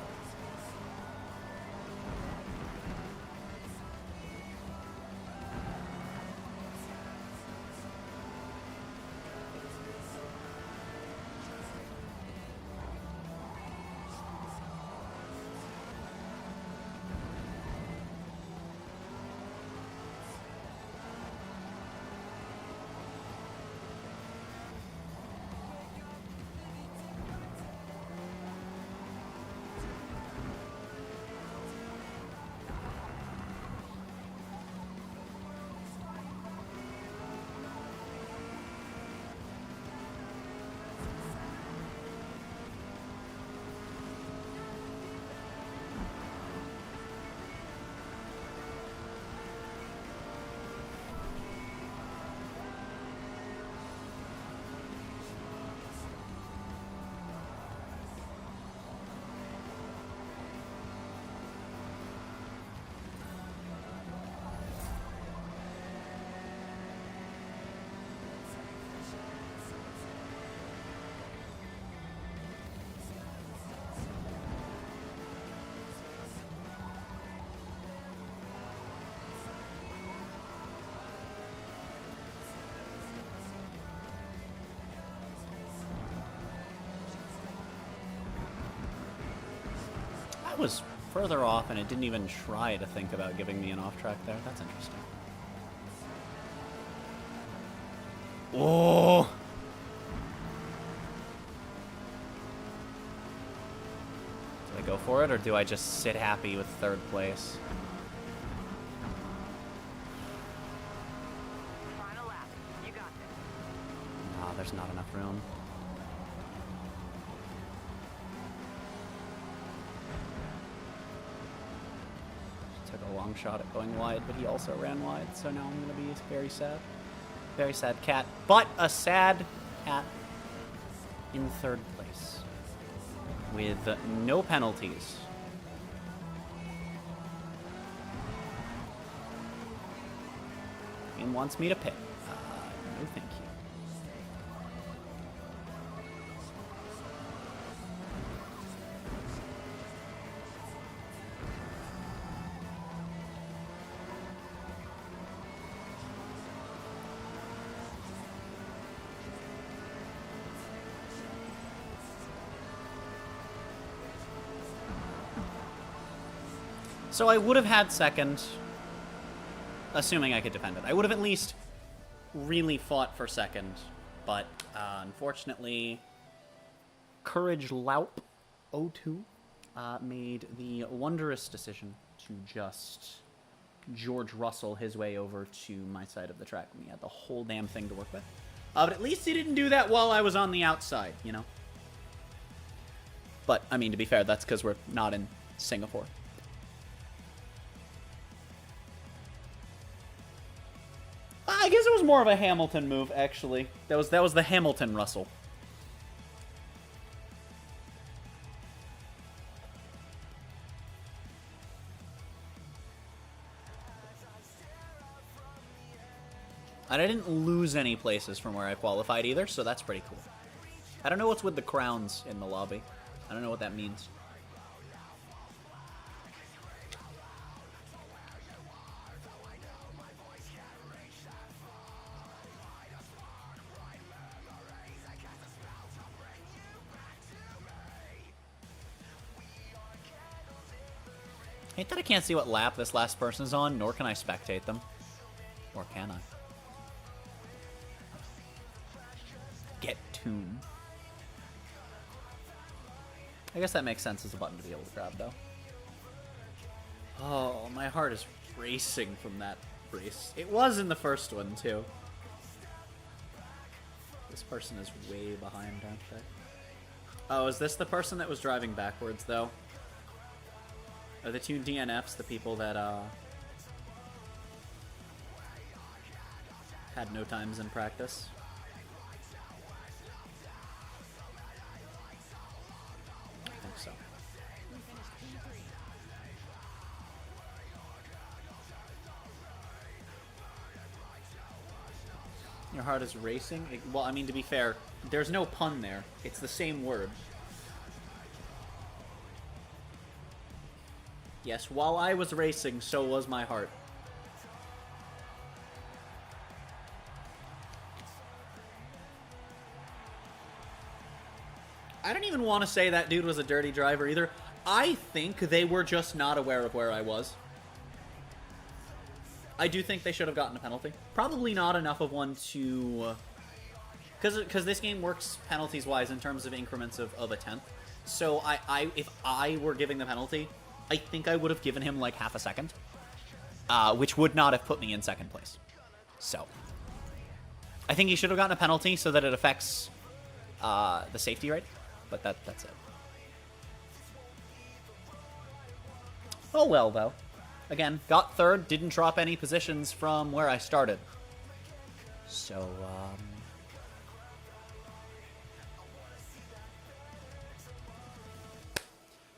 That was further off, and it didn't even try to think about giving me an off track there. That's interesting. Oh! Do I go for it, or do I just sit happy with third place? Final lap. You got this. Ah, there's not enough room. Took a long shot at going wide, but he also ran wide, so now I'm gonna be very sad. Very sad cat. But a sad cat in third place. With no penalties. Game wants me to pit. No thank you. So I would have had second, assuming I could defend it. I would have at least really fought for second, but unfortunately, Courage Laup 02 made the wondrous decision to just George Russell his way over to my side of the track when he had the whole damn thing to work with. But at least he didn't do that while I was on the outside, you know? But, I mean, to be fair, that's because we're not in Singapore. I guess it was more of a Hamilton move, actually. That was the Hamilton Russell. And I didn't lose any places from where I qualified either, so that's pretty cool. I don't know what's with the crowns in the lobby. I don't know what that means. Hate that I can't see what lap this last person is on, nor can I spectate them. Or can I? Get Tomb. I guess that makes sense as a button to be able to grab, though. Oh, my heart is racing from that race. It was in the first one, too. This person is way behind, aren't they? Oh, is this the person that was driving backwards, though? Are the two DNFs the people that, had no times in practice? I think so. Your heart is racing? Well, I mean, to be fair, there's no pun there. It's the same word. Yes, while I was racing, so was my heart. I don't even want to say that dude was a dirty driver either. I think they were just not aware of where I was. I do think they should have gotten a penalty. Probably not enough of one to... Because this game works penalties-wise in terms of increments of a tenth. So if I were giving the penalty, I think I would have given him like half a second. Which would not have put me in second place. So. I think he should have gotten a penalty so that it affects the safety rate. But that's it. Oh well, though. Again, got third, didn't drop any positions from where I started. So,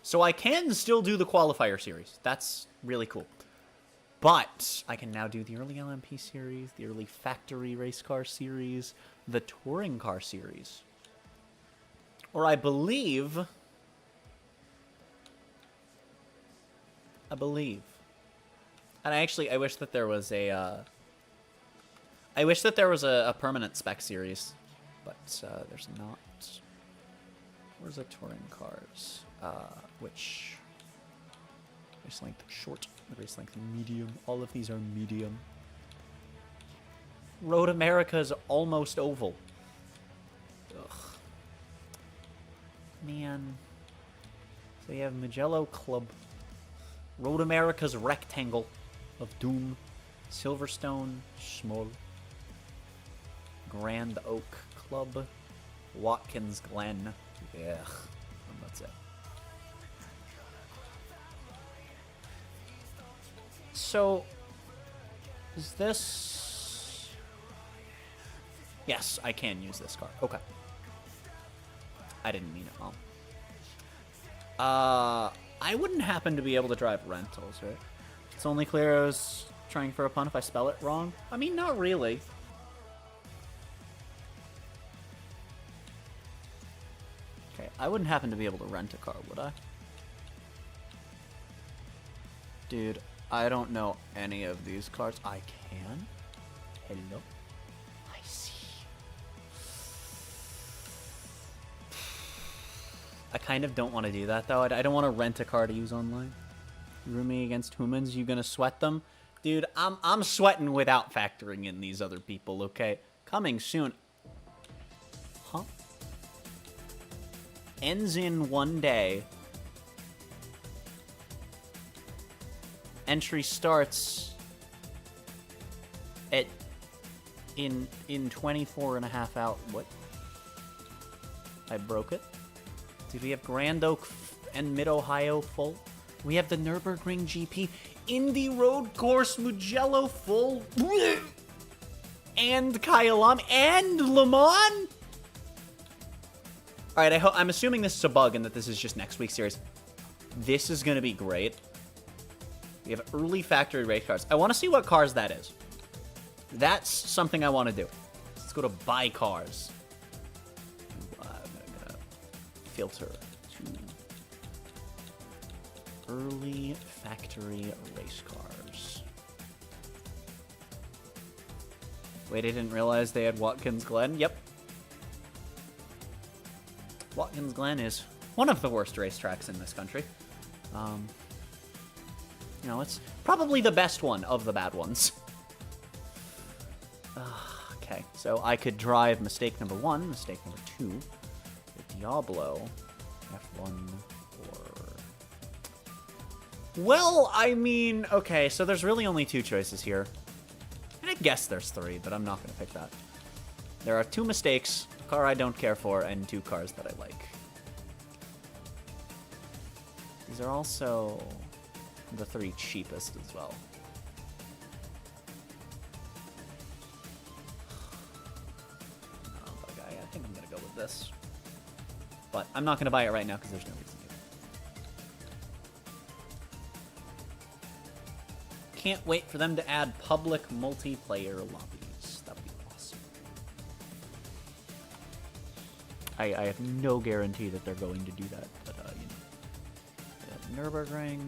So I can still do the qualifier series. That's really cool. But I can now do the early LMP series, the early factory race car series, the touring car series. Or I believe... And I wish that there was a, I wish that there was a permanent spec series, but there's not. Where's the touring cars? Which race length short, race length medium. All of these are medium. Road America's almost oval. Ugh. Man. So you have Mugello Club. Road America's Rectangle of Doom, Silverstone, Schmoll, Grand Oak Club, Watkins Glen, and that's it. So, is this... Yes, I can use this car. Okay. I didn't mean it wrong. I wouldn't happen to be able to drive rentals, right? It's only clear I was trying for a pun if I spell it wrong. I mean, not really. Okay, I wouldn't happen to be able to rent a car, would I? Dude, I don't know any of these cars. I can? Hello? I see. I kind of don't want to do that, though. I don't want to rent a car to use online. Rooming against humans, you gonna sweat them? Dude, I'm sweating without factoring in these other people, okay? Coming soon. Huh? Ends in 1 day. Entry starts at in 24 and a half hours. What? I broke it. Dude, we have Grand Oak and Mid-Ohio full. We have the Nürburgring GP, Indy Road Course, Mugello full, and Kyalami, and Le Mans? Alright, I'm assuming this is a bug and that this is just next week's series. This is going to be great. We have early factory race cars. I want to see what cars that is. That's something I want to do. Let's go to buy cars. I'm going to filter to early factory race cars. Wait, I didn't realize they had Watkins Glen. Yep. Watkins Glen is one of the worst racetracks in this country. You know, it's probably the best one of the bad ones. Okay, so I could drive mistake number 1, mistake number 2, the Diablo, F1, or... Well, I mean, okay, so there's really only 2 choices here. And I guess there's 3, but I'm not going to pick that. There are 2 mistakes, a car I don't care for, and 2 cars that I like. These are also the 3 cheapest as well. I think I'm going to go with this. But I'm not going to buy it right now because there's no reason to. Can't wait for them to add public multiplayer lobbies. That would be awesome. I have no guarantee that they're going to do that, but, you know. Nürburgring,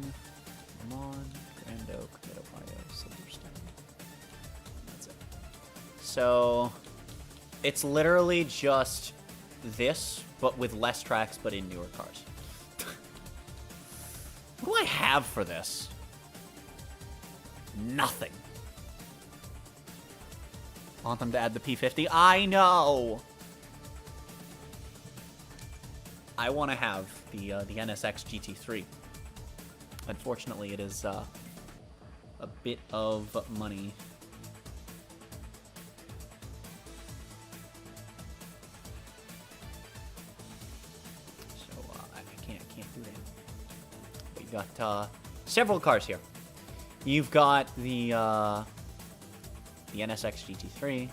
Le Mans, Grand Oak, Mid-Ohio, Silverstone. That's it. So, it's literally just this, but with less tracks, but in newer cars. What do I have for this? Nothing. I want them to add the P50. I know! I want to have the NSX GT3. Unfortunately, it is a bit of money. So I can't do that. But you've got several cars here. You've got the NSX GT3.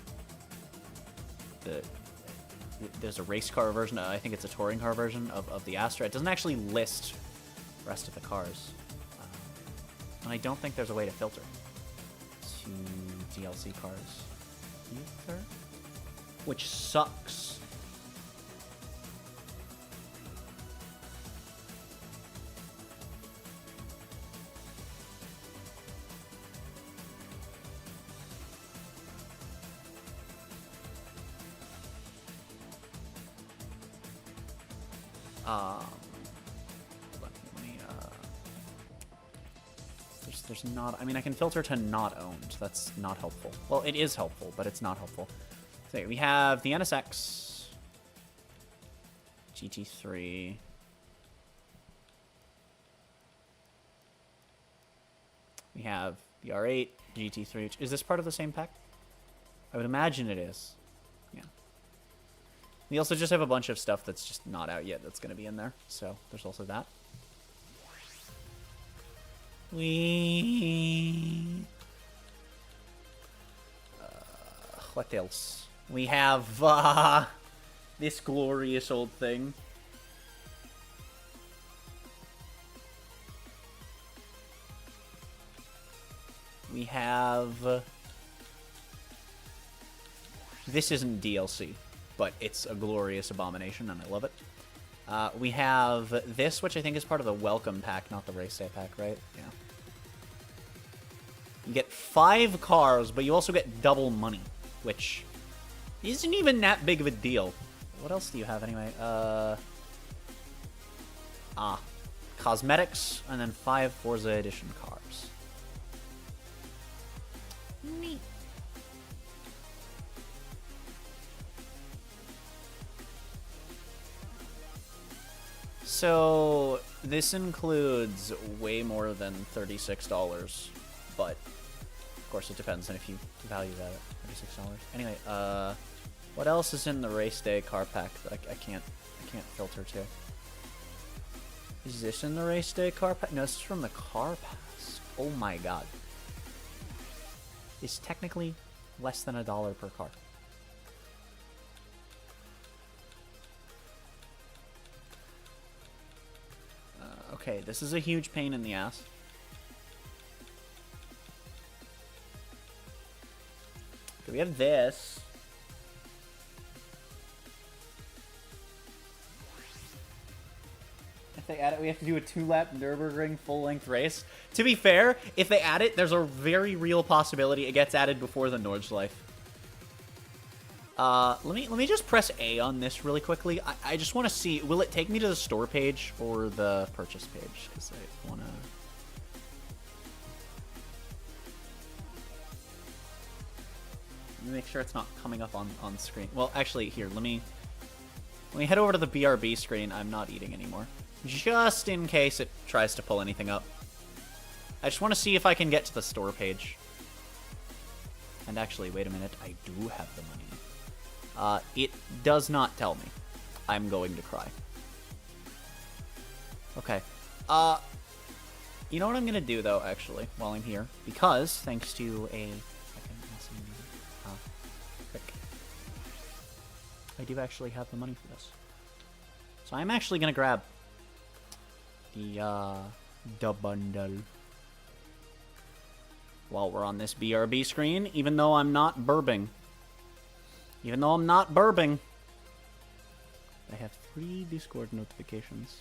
There's a race car version. I think it's a touring car version of the Astra. It doesn't actually list the rest of the cars. And I don't think there's a way to filter to DLC cars either, which sucks. There's not... I mean, I can filter to not owned. That's not helpful. Well, it is helpful, but it's not helpful. So we have the NSX, GT3, we have the R8, GT3. Is this part of the same pack? I would imagine it is. Yeah. We also just have a bunch of stuff that's just not out yet that's going to be in there. So there's also that. What else? We have this glorious old thing. We have... This isn't DLC, but it's a glorious abomination, and I love it. We have this, which I think is part of the welcome pack, not the race day pack, right? Yeah. You get 5 cars, but you also get double money, which isn't even that big of a deal. What else do you have anyway? Cosmetics, and then 5 Forza Edition cars. Neat. So, this includes way more than $36, but of course it depends on if you value that at $36. Anyway, what else is in the race day car pack that I can't filter to? Is this in the race day car pack? No, this is from the car pass. Oh my god. It's technically less than $1 per car. Okay, this is a huge pain in the ass. Okay, we have this. If they add it, we have to do a 2-lap Nürburgring full-length race. To be fair, if they add it, there's a very real possibility it gets added before the Nordschleife. Let me just press A on this really quickly. I just want to see, will it take me to the store page or the purchase page? Because I want to... Let me make sure it's not coming up on screen. Well, actually, here, let me head over to the BRB screen. I'm not eating anymore. Just in case it tries to pull anything up. I just want to see if I can get to the store page. And actually, wait a minute. I do have the money. It does not tell me. I'm going to cry. Okay. You know what I'm going to do, though, actually, while I'm here? Because, thanks to a... I do actually have the money for this. So I'm actually going to grab the bundle while we're on this BRB screen, even though I'm not burping. Even though I'm not burping. I have 3 Discord notifications.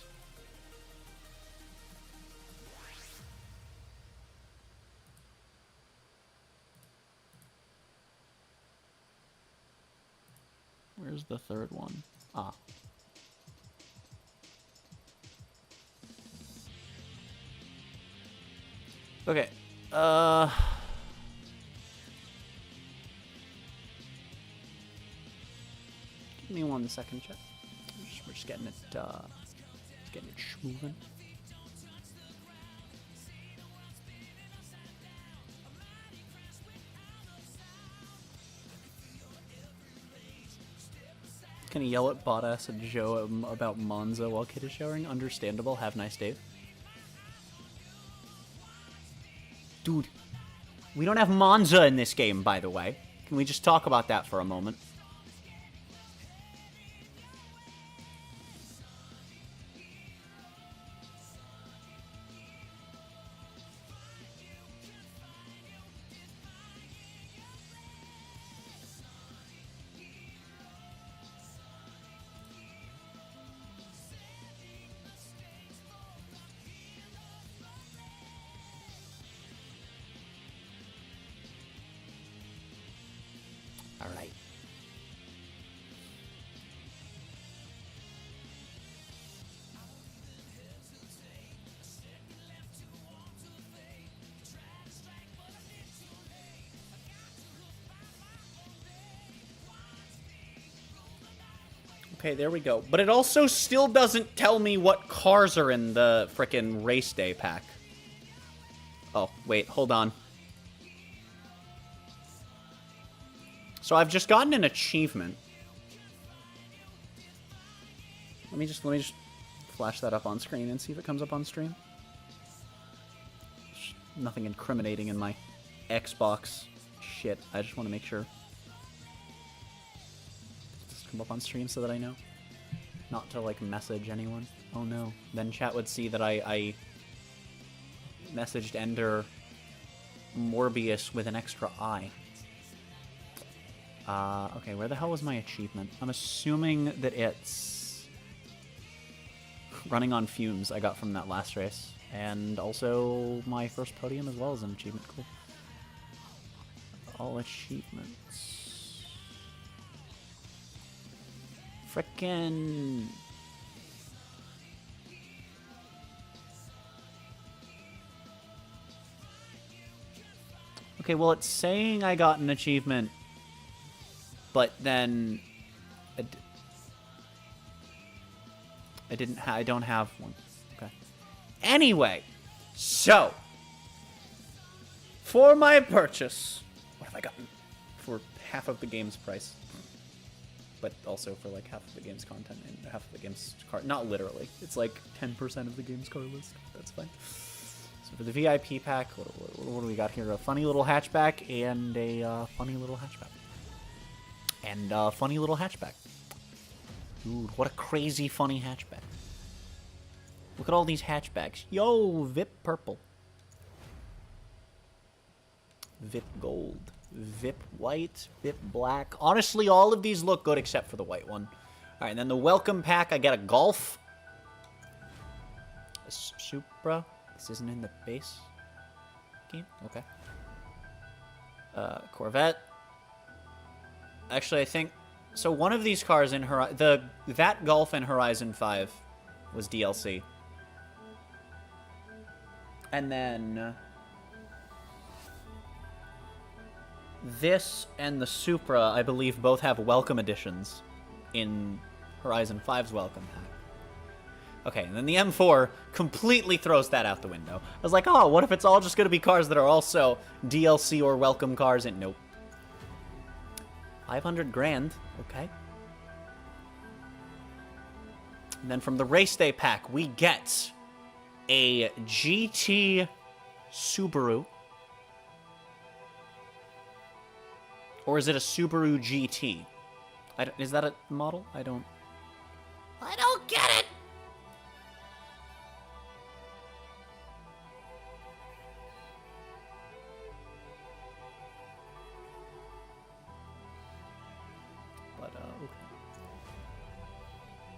Where's the third one? Ah. Okay. Give me 1 second, chat. We're just getting it, schmoving. Gonna yell at Badass and Joe about Monza while Kid is showering. Understandable. Have a nice day. Dude, we don't have Monza in this game, by the way. Can we just talk about that for a moment? Alright. Okay, there we go. But it also still doesn't tell me what cars are in the frickin' race day pack. Oh, wait, hold on. So I've just gotten an achievement. Let me just flash that up on screen and see if it comes up on stream. There's nothing incriminating in my Xbox shit. I just want to make sure. Just come up on stream so that I know. Not to like message anyone. Oh no. Then chat would see that I messaged Ender Morbius with an extra I. Okay, where the hell was my achievement? I'm assuming that it's running on fumes I got from that last race. And also my first podium as well as an achievement. Cool. All achievements. Frickin'... Okay, well it's saying I got an achievement, but then I don't have one. Okay. Anyway, so for my purchase, what have I gotten for half of the game's price? But also for like half of the game's content and half of the game's car. Not literally. It's like 10% of the game's car list. That's fine. So for the VIP pack, what do we got here? A funny little hatchback and a funny little hatchback. And a funny little hatchback. Dude, what a crazy funny hatchback. Look at all these hatchbacks. Yo, VIP purple. VIP gold. VIP white. VIP black. Honestly, all of these look good except for the white one. Alright, and then the welcome pack, I get a Golf. A Supra. This isn't in the base game? Okay. Corvette. Actually, I think... So one of these cars in that Golf in Horizon 5 was DLC. And then... This and the Supra, I believe, both have welcome editions in Horizon 5's welcome pack. Okay, and then the M4 completely throws that out the window. I was like, oh, what if it's all just going to be cars that are also DLC or welcome cars? And nope. 500 grand, okay. And then from the race day pack, we get a GT Subaru. Or is it a Subaru GT? Is that a model? I don't get it!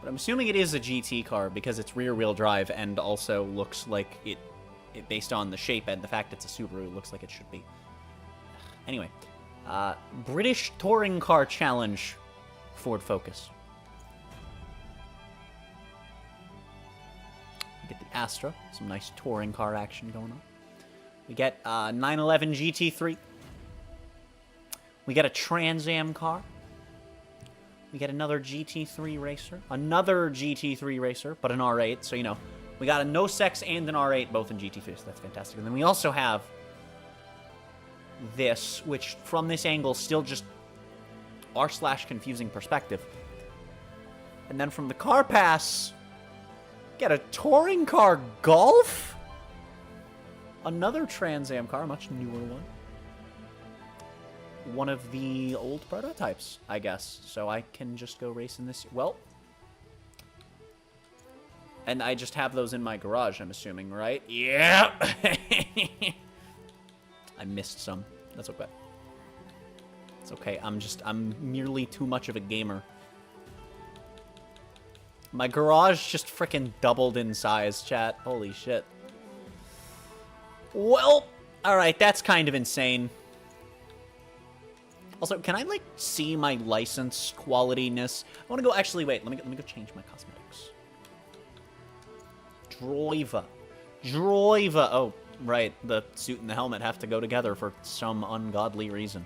But I'm assuming it is a GT car because it's rear-wheel drive and also looks like it, based on the shape and the fact it's a Subaru, looks like it should be. Anyway, British Touring Car Challenge Ford Focus. We get the Astra, some nice touring car action going on. We get 911 GT3. We get a Trans Am car. We get another GT3 racer. Another GT3 racer, but an R8. So, you know, we got a no sex and an R8, both in GT3, so that's fantastic. And then we also have this, which from this angle still just r/confusing perspective. And then from the car pass, get a touring car Golf. Another Trans Am car, a much newer one. One of the old prototypes, I guess. So I can just go race in this. Well, and I just have those in my garage, I'm assuming, right? Yeah. I missed some. That's okay. It's okay. I'm merely too much of a gamer. My garage just frickin' doubled in size, chat. Holy shit. Well, alright, that's kind of insane. Also, can I, like, see my license qualityness? I want to go, actually, wait, let me go change my cosmetics. Driver. Oh, right, the suit and the helmet have to go together for some ungodly reason.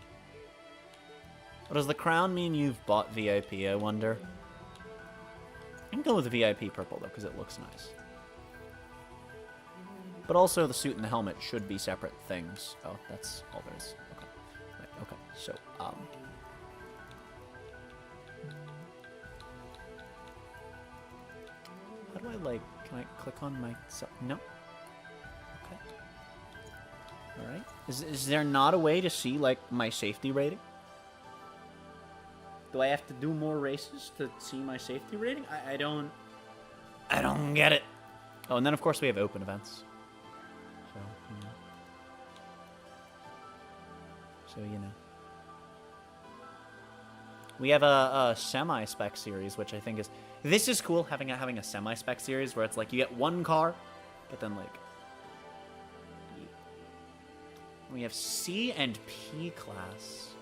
What does the crown mean you've bought VIP, I wonder? I can go with the VIP purple, though, because it looks nice. But also, the suit and the helmet should be separate things. Oh, that's all there is. Okay. Right, okay, so, how do I, like, can I click on my... No. Okay. Alright. Is there not a way to see, like, my safety rating? Do I have to do more races to see my safety rating? I don't get it. Oh, and then, of course, we have open events. So, you know. We have a semi-spec series, which I think is... This is cool, having a semi-spec series where it's like you get one car, but then, like... We have C and P class.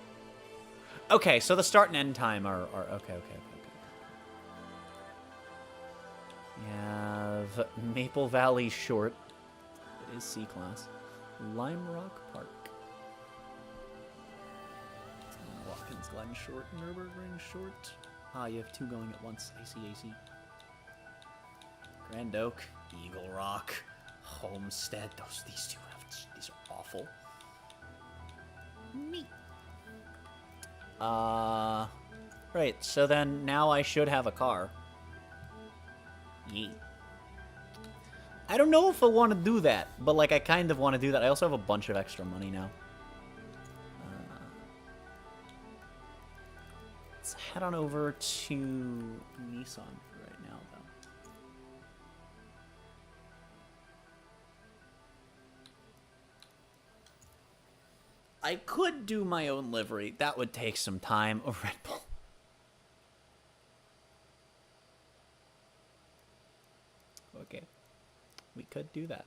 Okay, so the start and end time are okay. We have Maple Valley Short. It is C class. Lime Rock Park. Watkins Glen Short. Nürburgring Short. Ah, you have two going at once. I see. Grand Oak. Eagle Rock. Homestead. These are awful. Neat. Right, so then now I should have a car. Yeet. I don't know if I want to do that, but, like, I kind of want to do that. I also have a bunch of extra money now. Let's head on over to Nissan for right now, though. I could do my own livery. That would take some time. Oh, Red Bull. Okay. We could do that.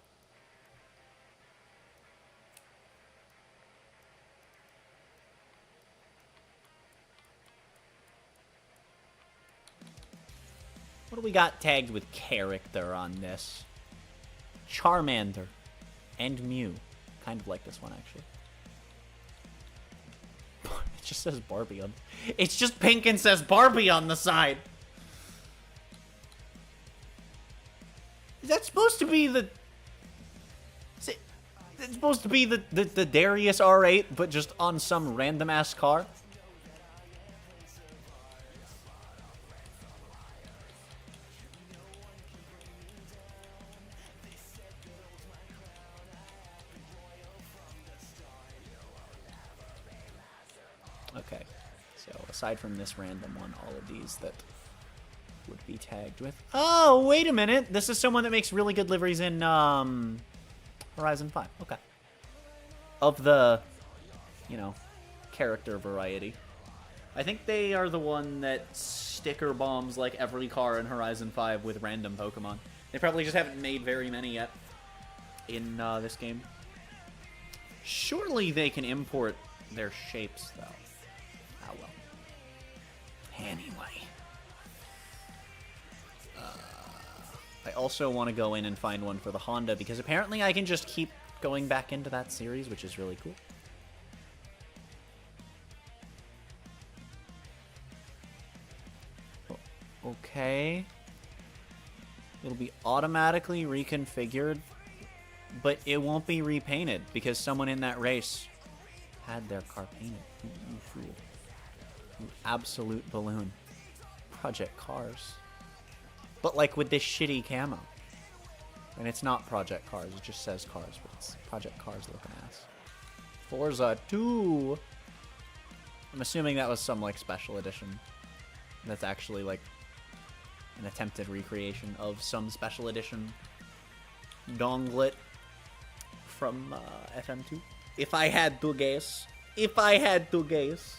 What do we got tagged with character on this? Charmander and Mew. Kind of like this one, actually. It just says Barbie on... It's just pink and says Barbie on the side! Is that supposed to be the... It's supposed to be the Darius R8, but just on some random-ass car? Okay, so aside from this random one, all of these that would be tagged with... Oh, wait a minute! This is someone that makes really good liveries in, Horizon 5. Okay. Of the, you know, character variety. I think they are the one that sticker bombs, like, every car in Horizon 5 with random Pokemon. They probably just haven't made very many yet in, this game. Surely they can import their shapes, though. Ah, well. Anyway. I also want to go in and find one for the Honda, because apparently I can just keep going back into that series, which is really cool. Okay. It'll be automatically reconfigured, but it won't be repainted, because someone in that race had their car painted. You fool. You absolute balloon. Project Cars. But, like, with this shitty camo. And it's not Project Cars, it just says Cars, but it's Project Cars looking ass. Forza 2! I'm assuming that was some, like, special edition. That's actually, like, an attempted recreation of some special edition donglet from FM2. If I had to guess. If I had to guess.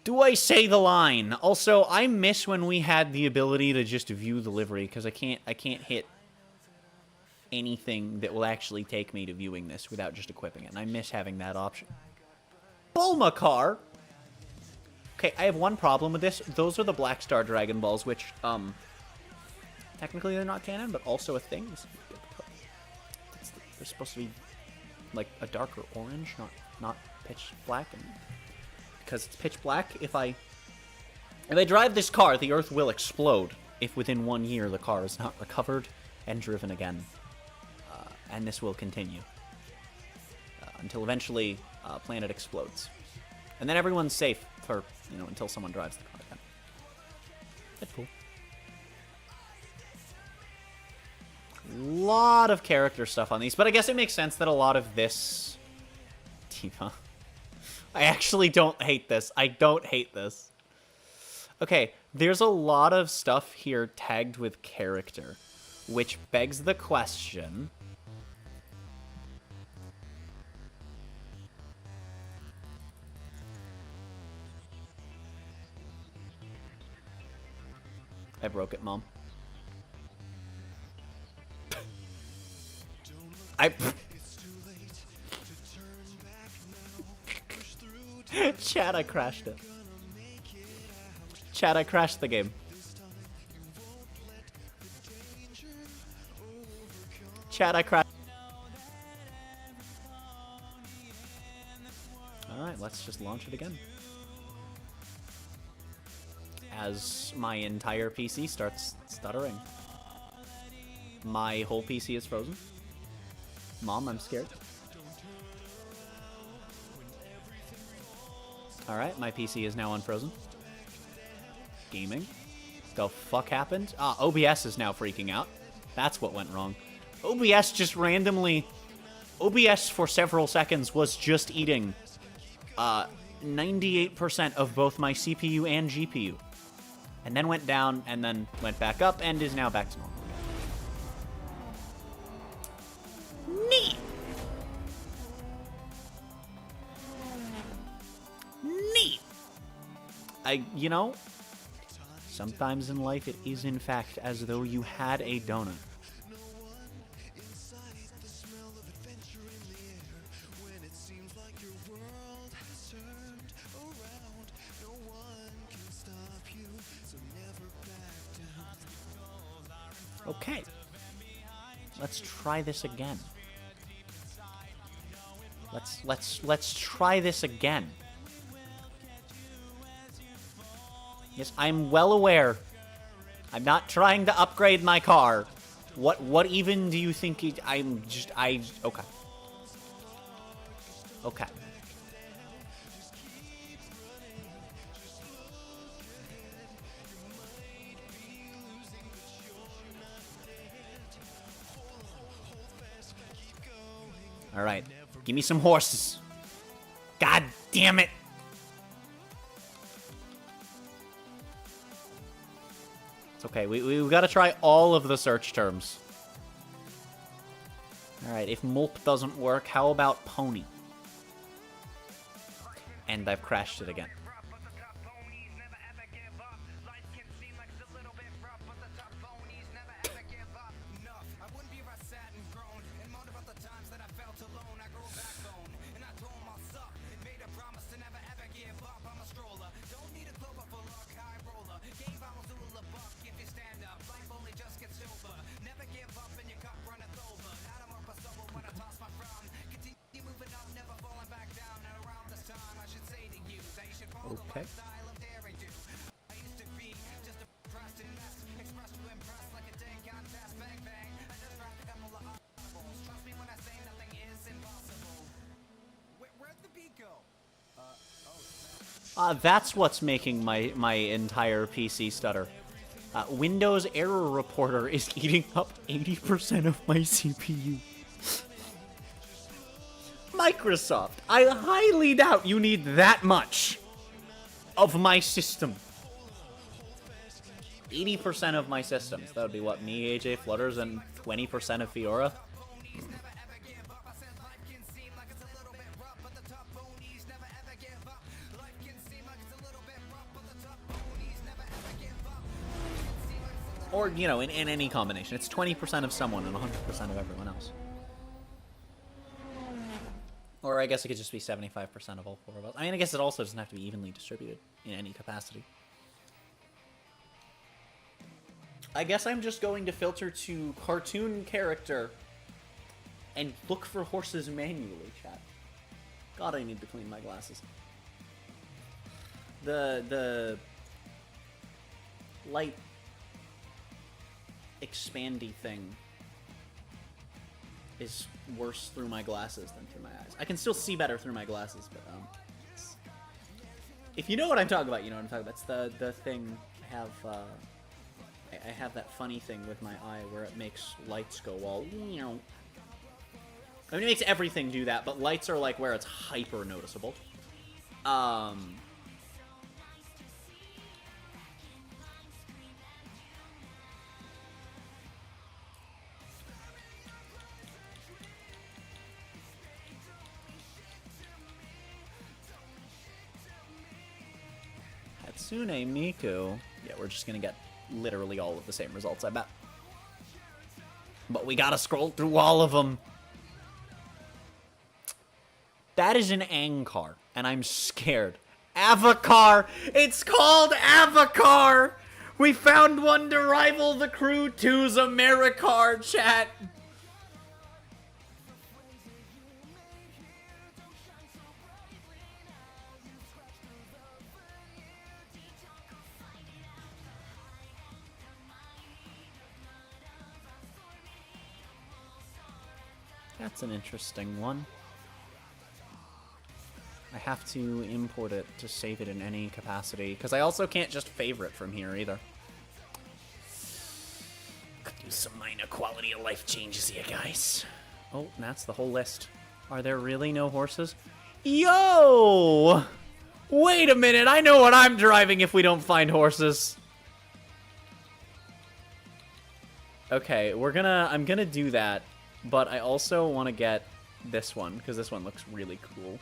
Do I say the line? Also, I miss when we had the ability to just view the livery, because I can't hit anything that will actually take me to viewing this without just equipping it, and I miss having that option. Bulma car! Okay, I have one problem with this. Those are the Black Star Dragon Balls, which, technically they're not canon, but also a thing. They're supposed to be, like, a darker orange, not pitch black, and... because it's pitch black, if I drive this car, the Earth will explode if within 1 year the car is not recovered and driven again. And this will continue. Until eventually, planet explodes. And then everyone's safe for, you know, until someone drives the car again. That's cool. Lot of character stuff on these, but I guess it makes sense that a lot of this... Tifa... I actually don't hate this. I don't hate this. Okay, there's a lot of stuff here tagged with character, which begs the question... I broke it, Mom. Chat, I crashed it. Chat, I crashed the game. Chat, I crashed. Alright, let's just launch it again. As my entire PC starts stuttering. My whole PC is frozen. Mom, I'm scared. Alright, my PC is now unfrozen. Gaming. The fuck happened? Ah, OBS is now freaking out. That's what went wrong. OBS just randomly... OBS for several seconds was just eating 98% of both my CPU and GPU. And then went down, and then went back up, and is now back to normal. Neat! Neat! You know, sometimes in life it is in fact as though you had a donut. Okay. Let's try this again. Let's try this again. Yes, I'm well aware. I'm not trying to upgrade my car. What even do you think okay. Okay. All right. Give me some horses. God damn it. It's okay. We've got to try all of the search terms. All right. If Mulp doesn't work, how about Pony? And I've crashed it again. Okay. That's what's making my entire PC stutter. Windows Error Reporter is eating up 80% of my CPU. Microsoft, I highly doubt you need that much of my system. 80% of my systems. That would be what, me, AJ, Flutters, and 20% of Fiora? Or, you know, in any combination. It's 20% of someone and 100% of everyone else. Or I guess it could just be 75% of all four of us. I mean, I guess it also doesn't have to be evenly distributed in any capacity. I guess I'm just going to filter to cartoon character and look for horses manually, chat. God, I need to clean my glasses. The light expandy thing is worse through my glasses than through my eyes. I can still see better through my glasses, but if you know what I'm talking about, you know what I'm talking about. It's the thing I have that funny thing with my eye where it makes lights go all, you know. I mean, it makes everything do that, but lights are like where it's hyper noticeable. Hatsune Miku. Yeah, we're just gonna get literally all of the same results, I bet. But we gotta scroll through all of them. That is an Angkar, and I'm scared. Avacar! It's called Avacar! We found one to rival the Crew 2's Americar, chat! That's an interesting one. I have to import it to save it in any capacity, because I also can't just favorite from here either. Could do some minor quality of life changes here, guys. Oh, that's the whole list. Are there really no horses? Yo! Wait a minute, I know what I'm driving if we don't find horses. Okay, I'm gonna do that. But I also want to get this one, because this one looks really cool.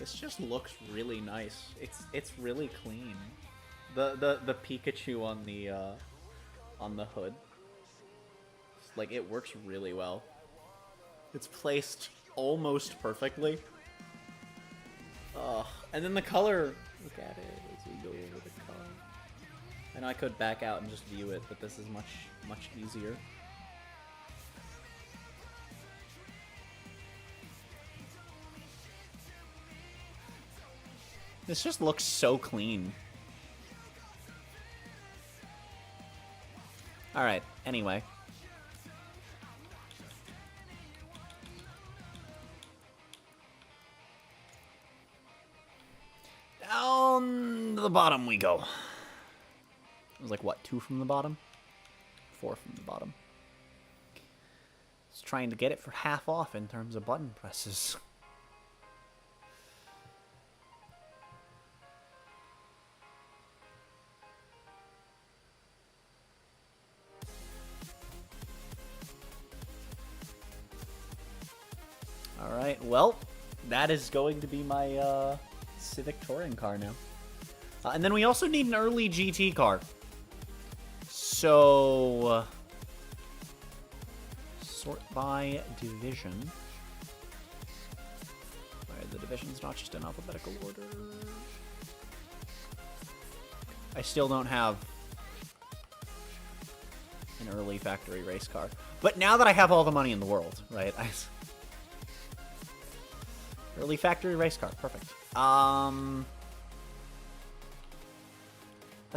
This just looks really nice. It's really clean. The Pikachu on the hood. Like, it works really well. It's placed almost perfectly. And then the color. Look at it as we go over the color. And I could back out and just view it, but this is much easier. This just looks so clean. Alright, anyway. Down the bottom we go. It was like, what, 2 from the bottom? 4 from the bottom. Just trying to get it for half off in terms of button presses. Alright, well, that is going to be my Civic Touring car now. And then we also need an early GT car. So, sort by division. Alright, the division's not just in alphabetical order. I still don't have an early factory race car. But now that I have all the money in the world, right? Early factory race car, perfect. Like,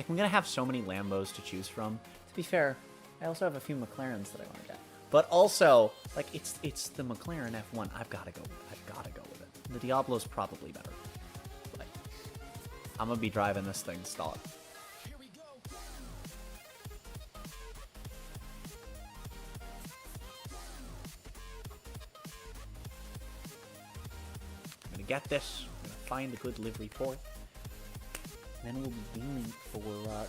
I'm gonna have so many Lambos to choose from. To be fair, I also have a few McLarens that I want to get. But also, like, it's the McLaren F1. I've gotta go with it. The Diablo's probably better. But I'm gonna be driving this thing stock. I'm gonna get this. I'm gonna find a good livery for it. And then we'll be aiming for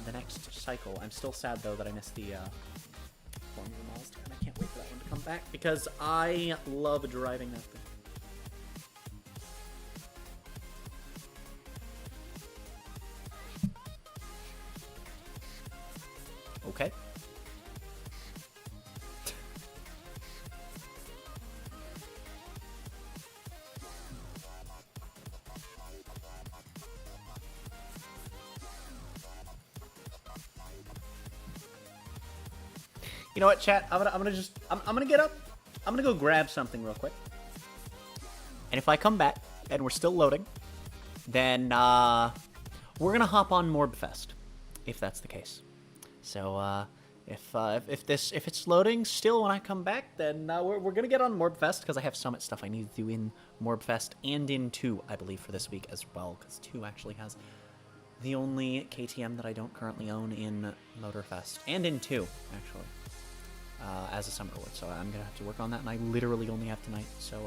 the next cycle. I'm still sad, though, that I missed the Formula Milestone. I can't wait for that one to come back, because I love driving that thing. Okay. You know what, chat? I'm gonna get up. I'm gonna go grab something real quick. And if I come back and we're still loading, then we're gonna hop on Morbfest, if that's the case. So if it's loading still when I come back, then we're gonna get on Morbfest, because I have Summit stuff I need to do in Morbfest and in 2, I believe, for this week as well, because 2 actually has the only KTM that I don't currently own in Motorfest, and in 2 actually. As a Summit Award, so I'm gonna have to work on that, and I literally only have tonight, so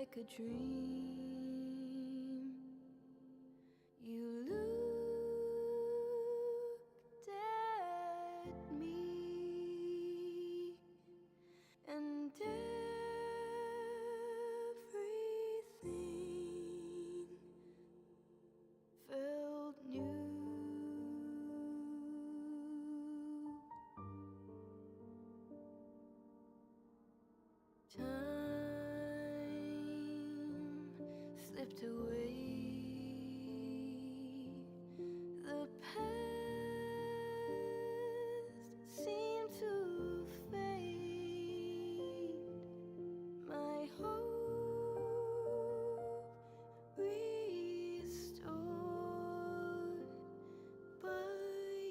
like a dream. You looked at me, and everything felt new. Time slipped away. The past seemed to fade. My hope restored by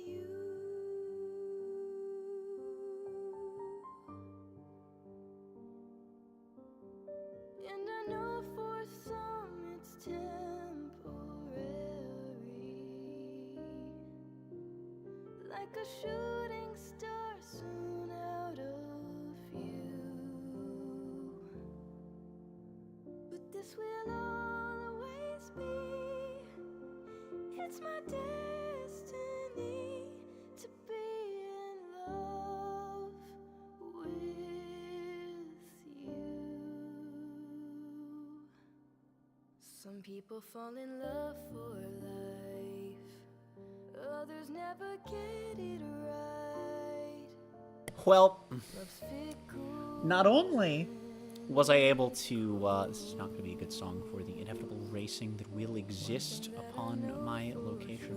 you. And I know for some it's temporary, like a shooting star soon out of view. But this will always be, it's my destiny to be in love with you. Some people fall in love for life, others never get it right. Well, Love's fickle. not only was I able to, this is not going to be a good song for the inevitable racing that will exist upon my location.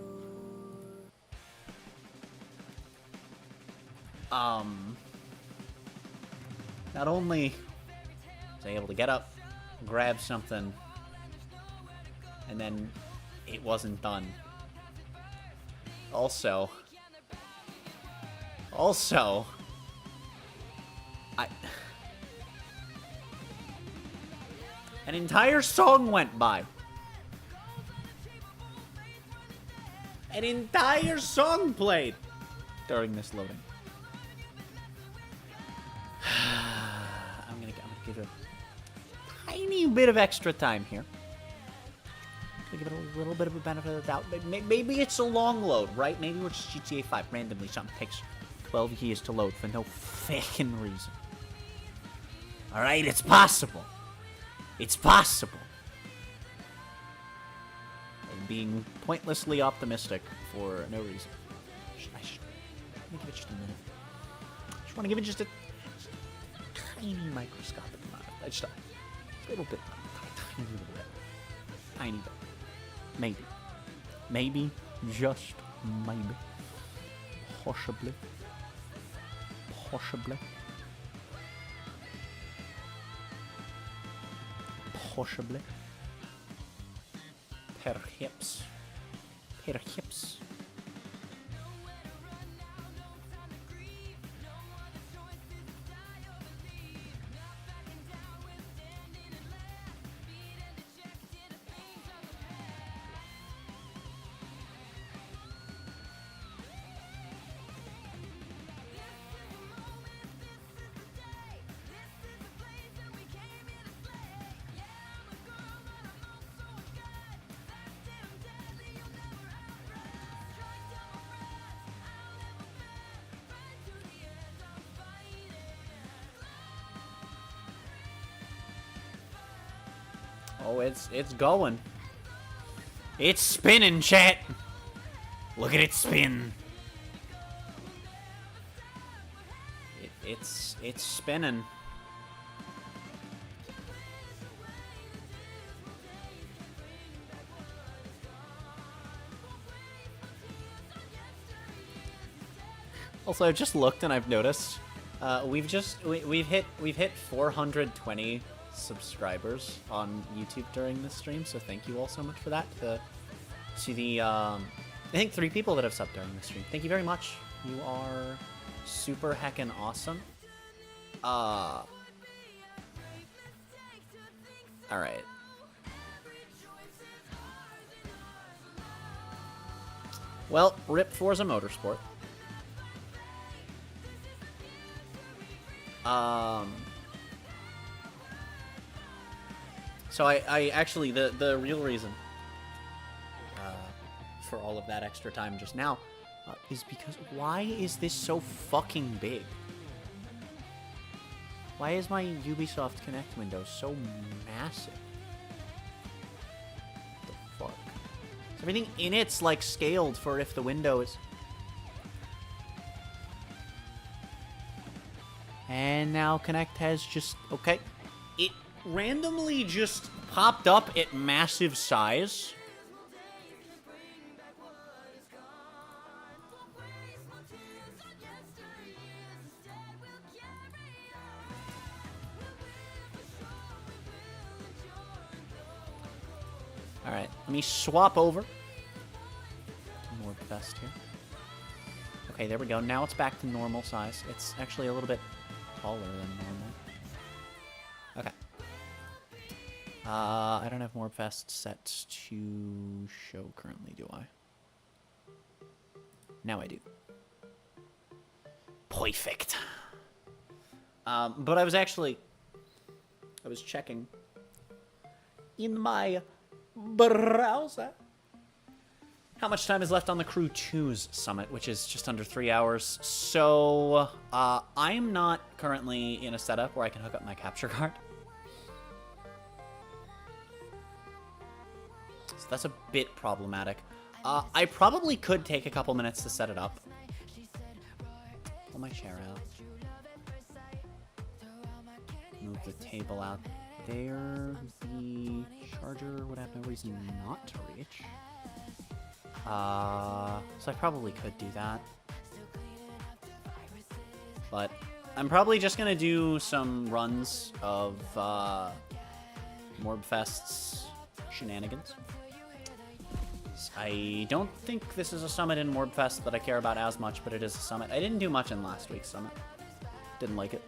Not only was I able to get up, grab something, and then it wasn't done. Also, an entire song went by. An entire song played during this loading. I'm gonna give it a tiny bit of extra time here. Give it a little bit of a benefit of the doubt. Maybe it's a long load, right? Maybe we're just GTA 5. Randomly, something takes 12 years to load for no fucking reason. Alright, it's possible. It's possible. I'm being pointlessly optimistic for no reason. Let me give it just a minute. I just want to give it just a tiny microscopic amount. Just a little bit. Tiny little bit. Tiny bit. Maybe. Maybe. Just maybe. Possibly. Possibly. Possibly. Perhaps. Perhaps. Oh, it's going. It's spinning, chat. Look at it spin. It's spinning. Also, I've just looked and I've noticed we've hit 420 subscribers on YouTube during this stream, so thank you all so much for that. To the I think 3 people that have subbed during this stream. Thank you very much. You are super heckin' awesome. All right. Well, rip Forza Motorsport. So I actually, the real reason for all of that extra time just now is because why is this so fucking big? Why is my Ubisoft Connect window so massive? What the fuck? Is everything in it's like scaled for if the window is... And now Connect has just... Okay. It randomly just popped up at massive size. Alright, let me swap over. More best here. Okay, there we go. Now it's back to normal size. It's actually a little bit taller than normal. Okay. I don't have Morbfest set to show currently, do I? Now I do. Perfect. But I was checking in my browser how much time is left on the Crew 2's summit, which is just under 3 hours. So, I'm not currently in a setup where I can hook up my capture card. So that's a bit problematic. I probably could take a couple minutes to set it up. Pull my chair out. Move the table out there. The charger would have no reason not to reach. So I probably could do that. But I'm probably just gonna do some runs of Morbfest's shenanigans. I don't think this is a summit in Morbfest that I care about as much, but it is a summit. I didn't do much in last week's summit. Didn't like it.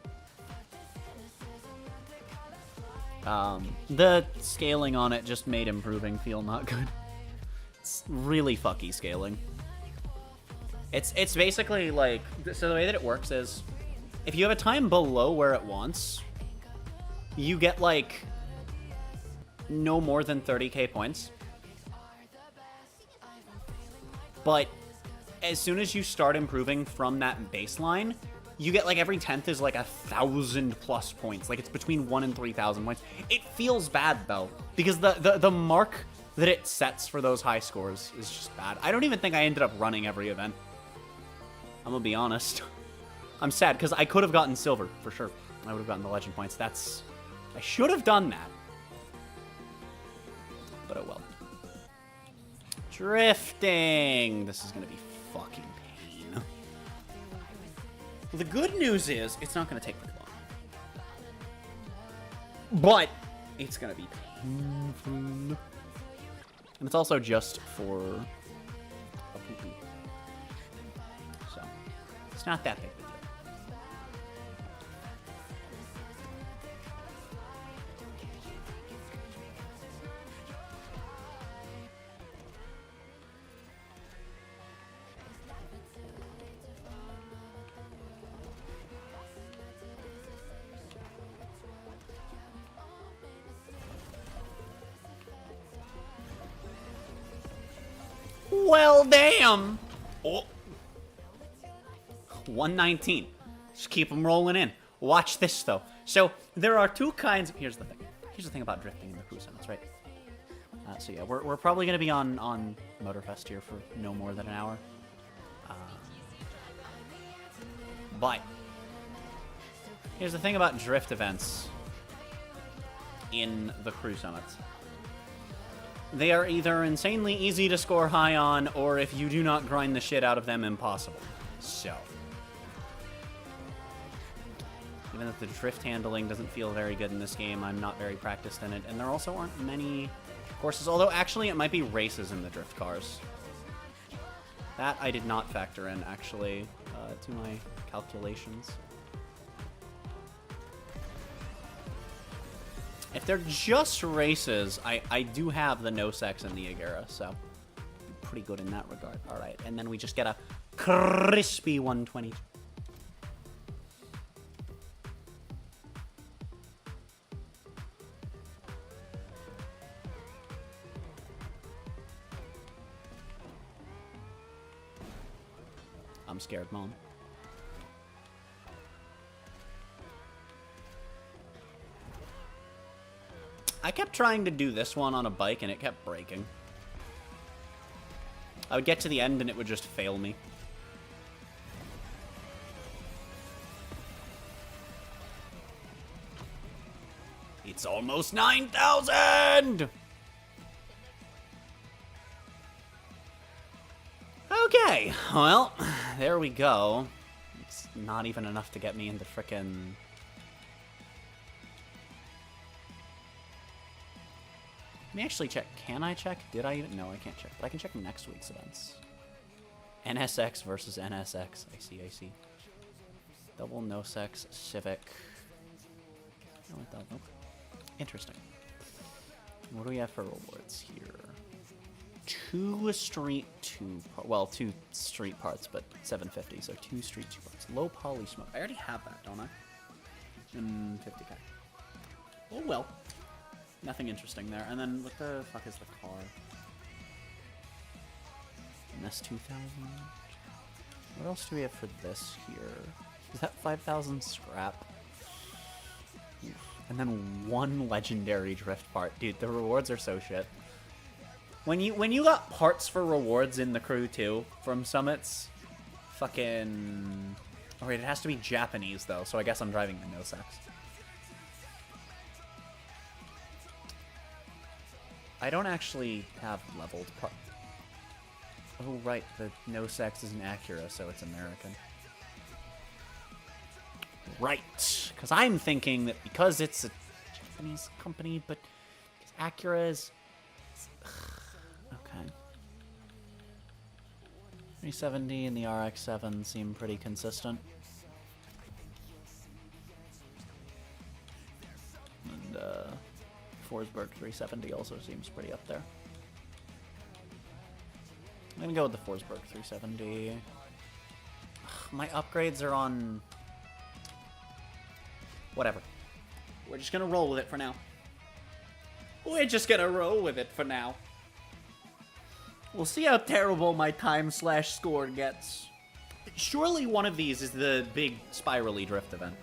The scaling on it just made improving feel not good. It's really fucky scaling. It's basically like, so the way that it works is, if you have a time below where it wants, you get like no more than 30k points. But as soon as you start improving from that baseline, you get like every 10th is like 1,000+ points. Like it's between 1 and 3,000 points. It feels bad though, because the mark that it sets for those high scores is just bad. I don't even think I ended up running every event. I'm gonna be honest. I'm sad because I could have gotten silver for sure. I would have gotten the legend points. I should have done that. But oh well. Drifting. This is gonna be fucking pain. Well, the good news is it's not gonna take very long. But it's gonna be painful. And it's also just for a poo-poo. So, it's not that big of a deal. Well, damn. Oh. 119. Just keep them rolling in. Watch this, though. So, there are two kinds of... Here's the thing. Here's the thing about drifting in the Crew Summits, right? So, yeah, we're probably going to be on Motorfest here for no more than an hour. But, here's the thing about drift events in the Crew Summits. They are either insanely easy to score high on, or if you do not grind the shit out of them, impossible. So, even if the drift handling doesn't feel very good in this game, I'm not very practiced in it, and there also aren't many courses, although actually it might be races in the drift cars. That I did not factor in, actually, to my calculations. If they're just races, I do have the no sex in the Agera, so pretty good in that regard. All right, and then we just get a crispy 120. I'm scared, Mom. I kept trying to do this one on a bike and it kept breaking. I would get to the end and it would just fail me. It's almost 9,000! Okay, well, there we go. It's not even enough to get me into frickin'... Let me actually check. Can I check? Did I even? No, I can't check. But I can check next week's events. NSX versus NSX. I see, I see. Double no sex Civic. No, I don't. Nope. Interesting. What do we have for rewards here? Two street parts, but 750. So 2 street 2 parts. Low poly smoke. I already have that, don't I? And 50k. Oh well. Nothing interesting there. And then what the fuck is the car? An S2000. What else do we have for this here? Is that 5,000 scrap? Oof. And then 1 legendary drift part. Dude, the rewards are so shit. When you got parts for rewards in the crew too from summits, fucking... Oh wait, it has to be Japanese though, so I guess I'm driving the no sex. I don't actually have leveled part. Oh right, the no sex is an Acura, so it's American. Right, because I'm thinking that because it's a Japanese company, but Acura is... Okay. 370 and the RX-7 seem pretty consistent. And Forsberg 370 also seems pretty up there. I'm gonna go with the Forsberg 370. Ugh, my upgrades are on... Whatever. We're just gonna roll with it for now. We're just gonna roll with it for now. We'll see how terrible my time/score gets. Surely one of these is the big spirally drift event.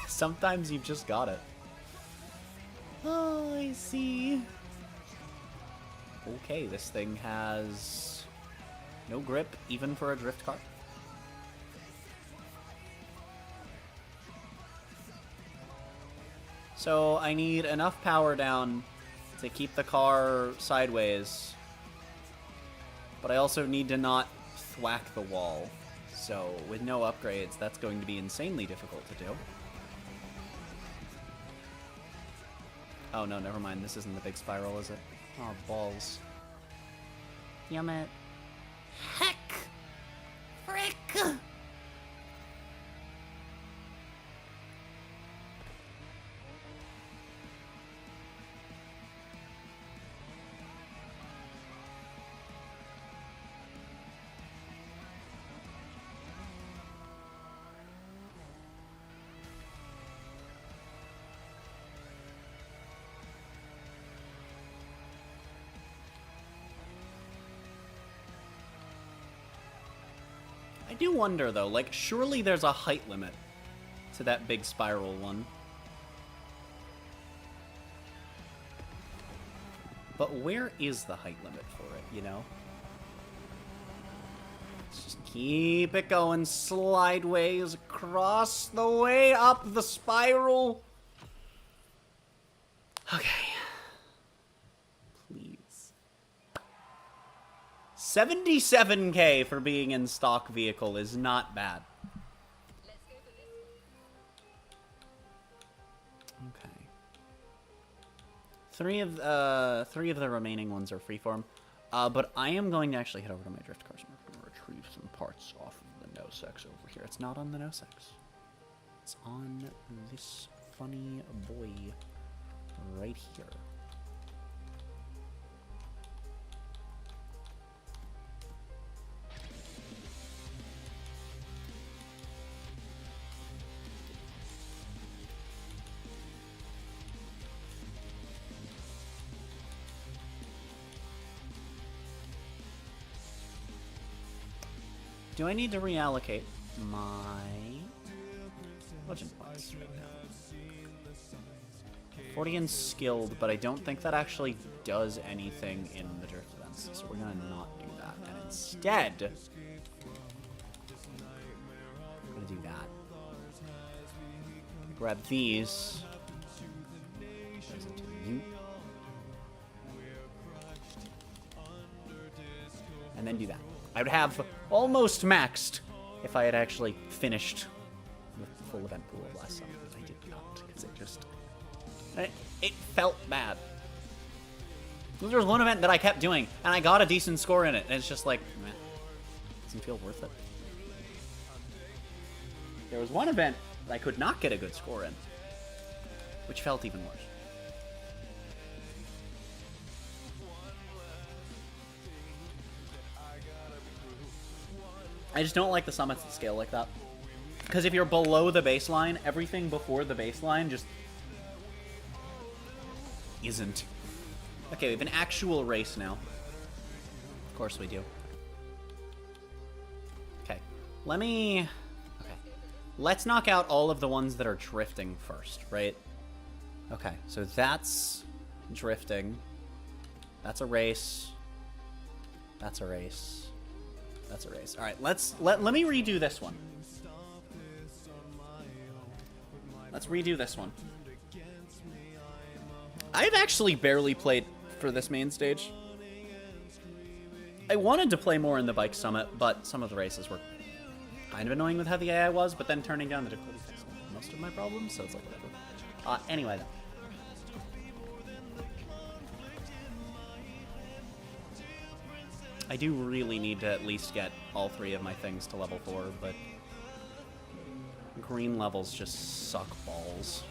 Sometimes you've just got it. Oh, I see. Okay, this thing has no grip, even for a drift car. So I need enough power down to keep the car sideways, but I also need to not thwack the wall. So with no upgrades, that's going to be insanely difficult to do. Oh no, never mind. This isn't the big spiral, is it? Oh, balls. Damn it. Heck! Frick! I do wonder, though, like, surely there's a height limit to that big spiral one. But where is the height limit for it, you know? Let's just keep it going slideways across the way up the spiral. Okay. 77k for being in stock vehicle is not bad. Okay. Three of the remaining ones are freeform. But I am going to actually head over to my drift cars. I'm going to retrieve some parts off of the no sex over here. It's not on the no sex. It's on this funny boy right here. Do I need to reallocate my legend points right now? 40 in skilled, but I don't think that actually does anything in the drift events, so we're gonna not do that. And instead, we're gonna do that. Grab these. Goes into you. And then do that. I would have almost maxed if I had actually finished the full event pool of last summer. I did not, because it felt bad. There was one event that I kept doing, and I got a decent score in it, and it's just like, meh, doesn't feel worth it. There was one event that I could not get a good score in, which felt even worse. I just don't like the summits that scale like that. Because if you're below the baseline, everything before the baseline just isn't. Okay, we have an actual race now. Of course we do. Okay, okay. Let's knock out all of the ones that are drifting first, right? Okay, so that's drifting. That's a race. That's a race. That's a race. All right, let me redo this one. Let's redo this one. I've actually barely played for this main stage. I wanted to play more in the bike summit, but some of the races were kind of annoying with how the AI was, but then turning down the difficulty fixed most of my problems, so it's like whatever. Anyway, then. I do really need to at least get all 3 of my things to level 4, but green levels just suck balls.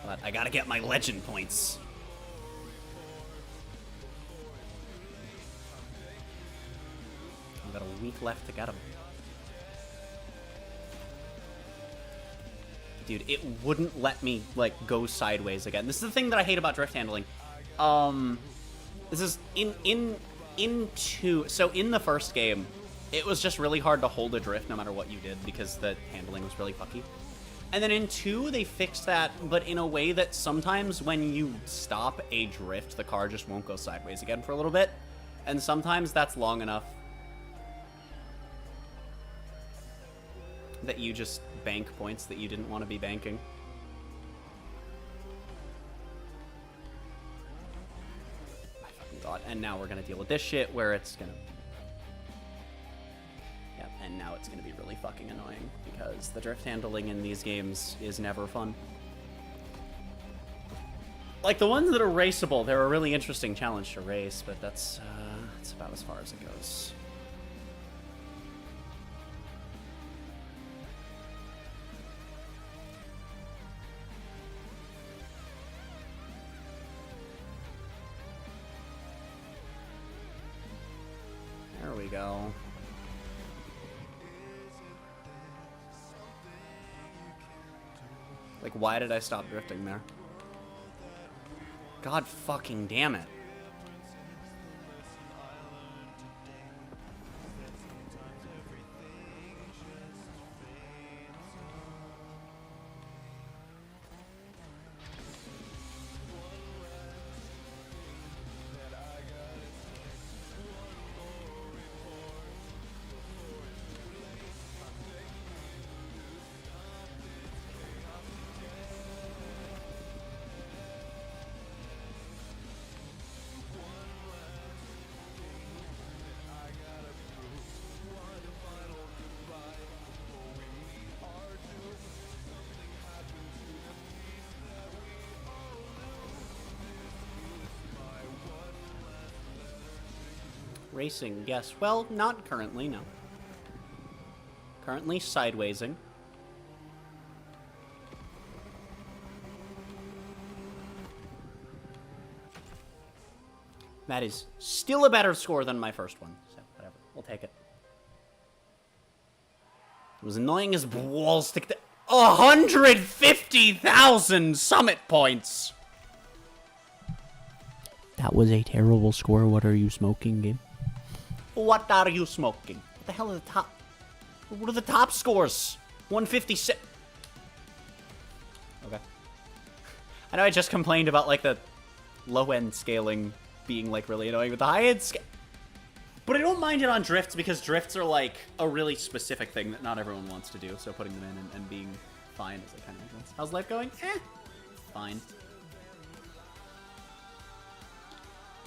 But I gotta get my legend points. I've got a week left to get them. Dude, it wouldn't let me, like, go sideways again. This is the thing that I hate about drift handling. This is so in the first game, it was just really hard to hold a drift no matter what you did because the handling was really fucky. And then in 2, they fixed that, but in a way that sometimes when you stop a drift, the car just won't go sideways again for a little bit. And sometimes that's long enough that you just bank points that you didn't want to be banking. God. And now we're gonna deal with this shit where it's gonna... Yep, and now it's gonna be really fucking annoying because the drift handling in these games is never fun. Like, the ones that are raceable, they're a really interesting challenge to race, but that's about as far as it goes. There we go. Like, why did I stop drifting there? God fucking damn it. Racing, yes. Well, not currently, no. Currently sidewaysing. That is still a better score than my first one, so whatever. We'll take it. It was annoying as balls to get 150,000 summit points! That was a terrible score. What are you smoking, game? What are you smoking? What the hell are the top? What are the top scores? 156. Okay. I know I just complained about, like, the low-end scaling being, like, really annoying with the high-end scale. But I don't mind it on drifts because drifts are, like, a really specific thing that not everyone wants to do. So putting them in and being fine is, like, kind of makes sense. How's life going? Fine.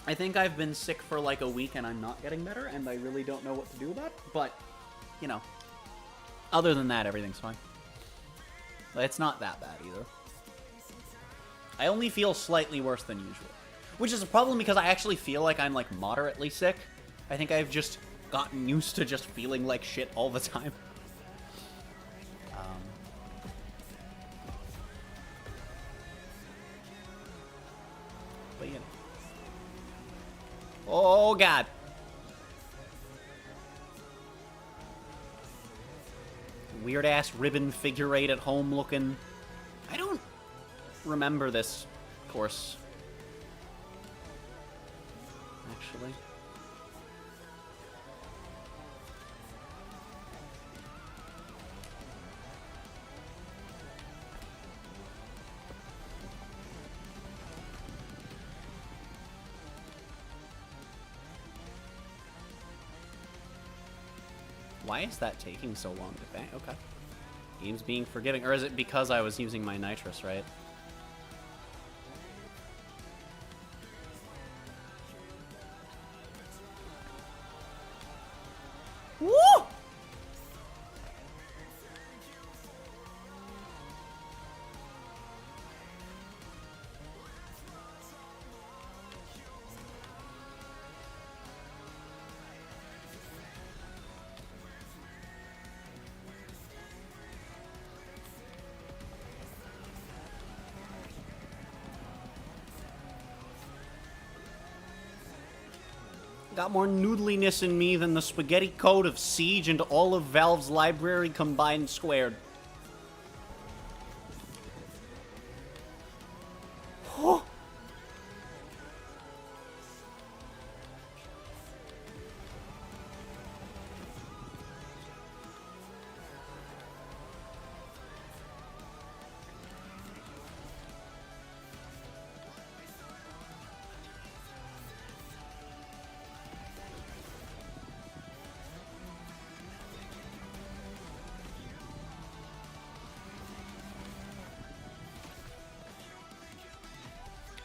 I think I've been sick for, like, a week and I'm not getting better, and I really don't know what to do about it. But, you know, other than that, everything's fine. It's not that bad either. I only feel slightly worse than usual. Which is a problem because I actually feel like I'm, like, moderately sick. I think I've just gotten used to just feeling like shit all the time. But, you know. Oh, God. Weird-ass ribbon figure eight at home looking. I don't remember this course. Actually. Why is that taking so long to bank? Okay. Game's being forgiving. Or is it because I was using my nitrous, right? Woo! Got more noodliness in me than the spaghetti code of Siege and all of Valve's library combined squared. Oh.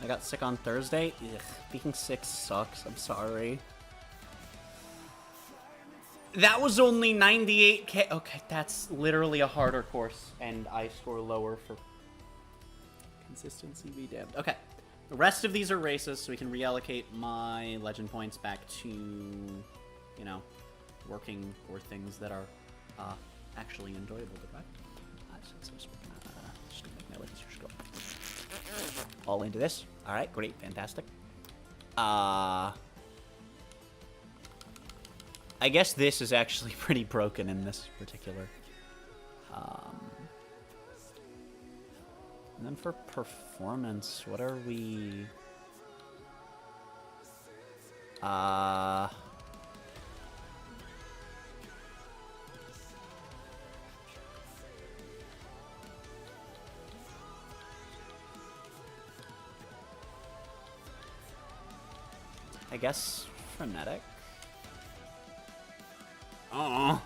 I got sick on Thursday. Ugh, being sick sucks. I'm sorry. That was only 98k. Okay, that's literally a harder course, and I score lower for consistency. Be damned. Okay, the rest of these are races, so we can reallocate my legend points back to, you know, working for things that are actually enjoyable to drive. Just gonna make my legends just go all into this. All right, great, fantastic. I guess this is actually pretty broken in this particular. And then for performance, what are we? I guess frenetic. Oh,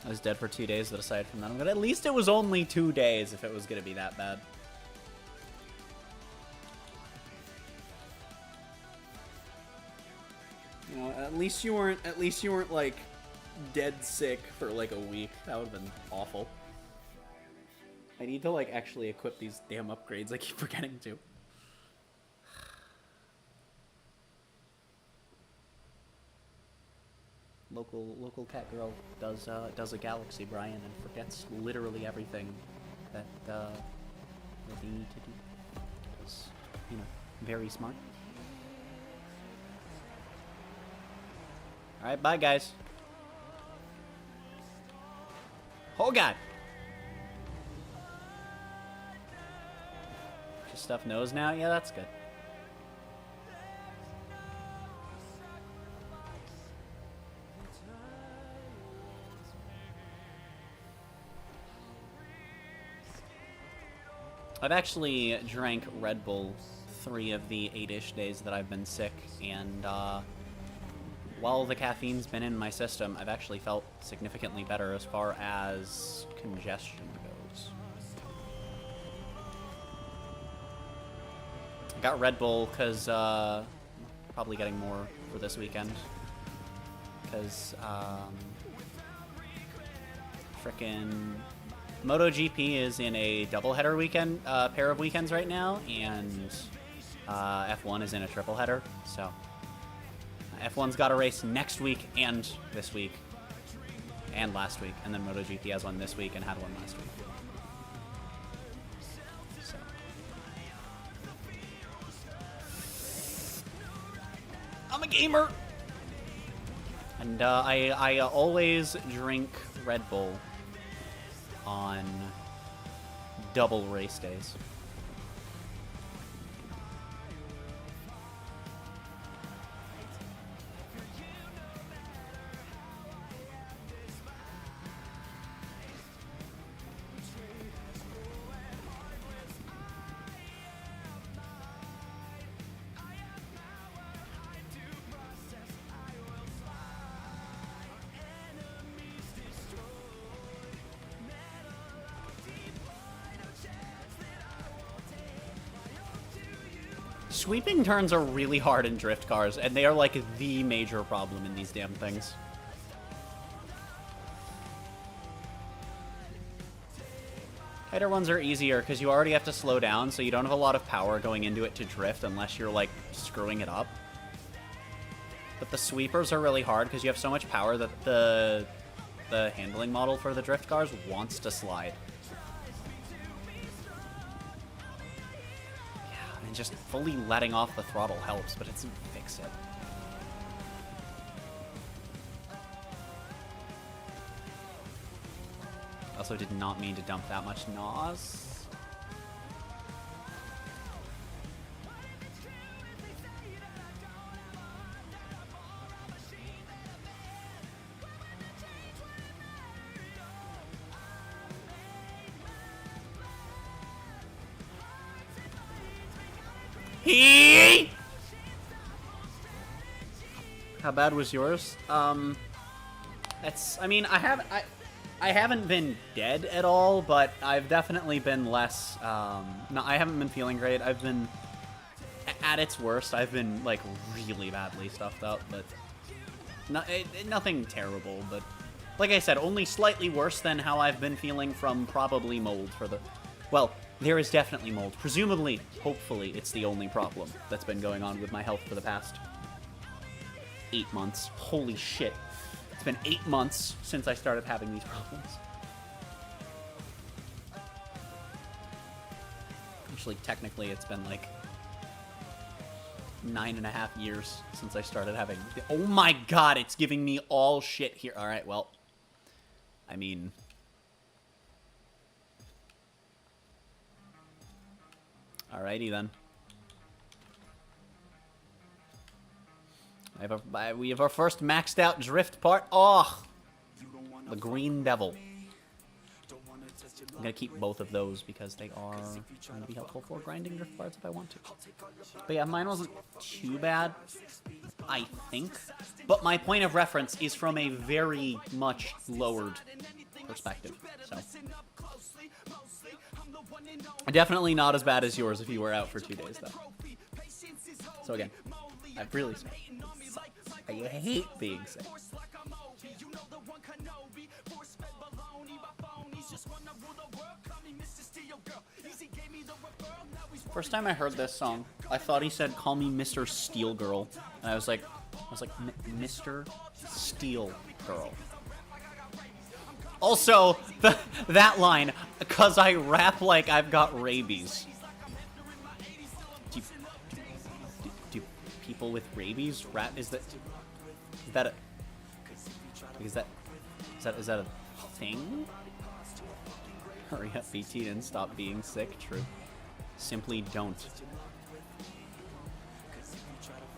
I was dead for 2 days, but aside from that, I'm good. At least it was only 2 days if it was gonna be that bad. You know, at least you weren't like dead sick for like a week. That would have been awful. I need to like actually equip these damn upgrades I keep forgetting to. Local Catgirl does a galaxy, Brian, and forgets literally everything that they need to do. It's, you know, very smart. All right, bye guys. Oh God. Just stuff knows now. Yeah, that's good. I've actually drank Red Bull 3 of the 8-ish days that I've been sick, and while the caffeine's been in my system, I've actually felt significantly better as far as congestion goes. I got Red Bull because probably getting more for this weekend, because frickin' MotoGP is in a doubleheader weekend, pair of weekends right now, and F1 is in a triple header. So F1's got a race next week and this week and last week, and then MotoGP has one this week and had one last week. So I'm a gamer, and I always drink Red Bull on double race days. Sweeping turns are really hard in drift cars, and they are like the major problem in these damn things. Tighter ones are easier because you already have to slow down, so you don't have a lot of power going into it to drift unless you're like screwing it up. But the sweepers are really hard because you have so much power that the handling model for the drift cars wants to slide. And just fully letting off the throttle helps, but it doesn't fix it. Also did not mean to dump that much NOS. How bad was yours? I mean, I haven't been dead at all, but I've definitely been less, no, I haven't been feeling great. I've been, at its worst, I've been, like, really badly stuffed up, but nothing terrible, but like I said, only slightly worse than how I've been feeling from probably mold for the, well, there is definitely mold. Presumably, hopefully, it's the only problem that's been going on with my health for the past 8 months. Holy shit. It's been 8 months since I started having these problems. Actually, technically, it's been like 9.5 years since I started having... Oh my god, it's giving me all shit here. Alright, well, I mean... Alrighty then. We have our first maxed out drift part. Oh, the Green Devil. I'm gonna keep both of those because they are going to be helpful for grinding drift parts if I want to. But yeah, mine wasn't too bad, I think. But my point of reference is from a very much lowered perspective. So definitely not as bad as yours if you were out for 2 days, though. So again, I really suck. I hate being sick. First time I heard this song, I thought he said, "Call me Mr. Steel Girl," and I was like, Mr. Steel Girl. Also, that line, "'cause I rap like I've got rabies." Do people with rabies rap? Is that a thing? Hurry up, BT, and stop being sick. True. Simply don't.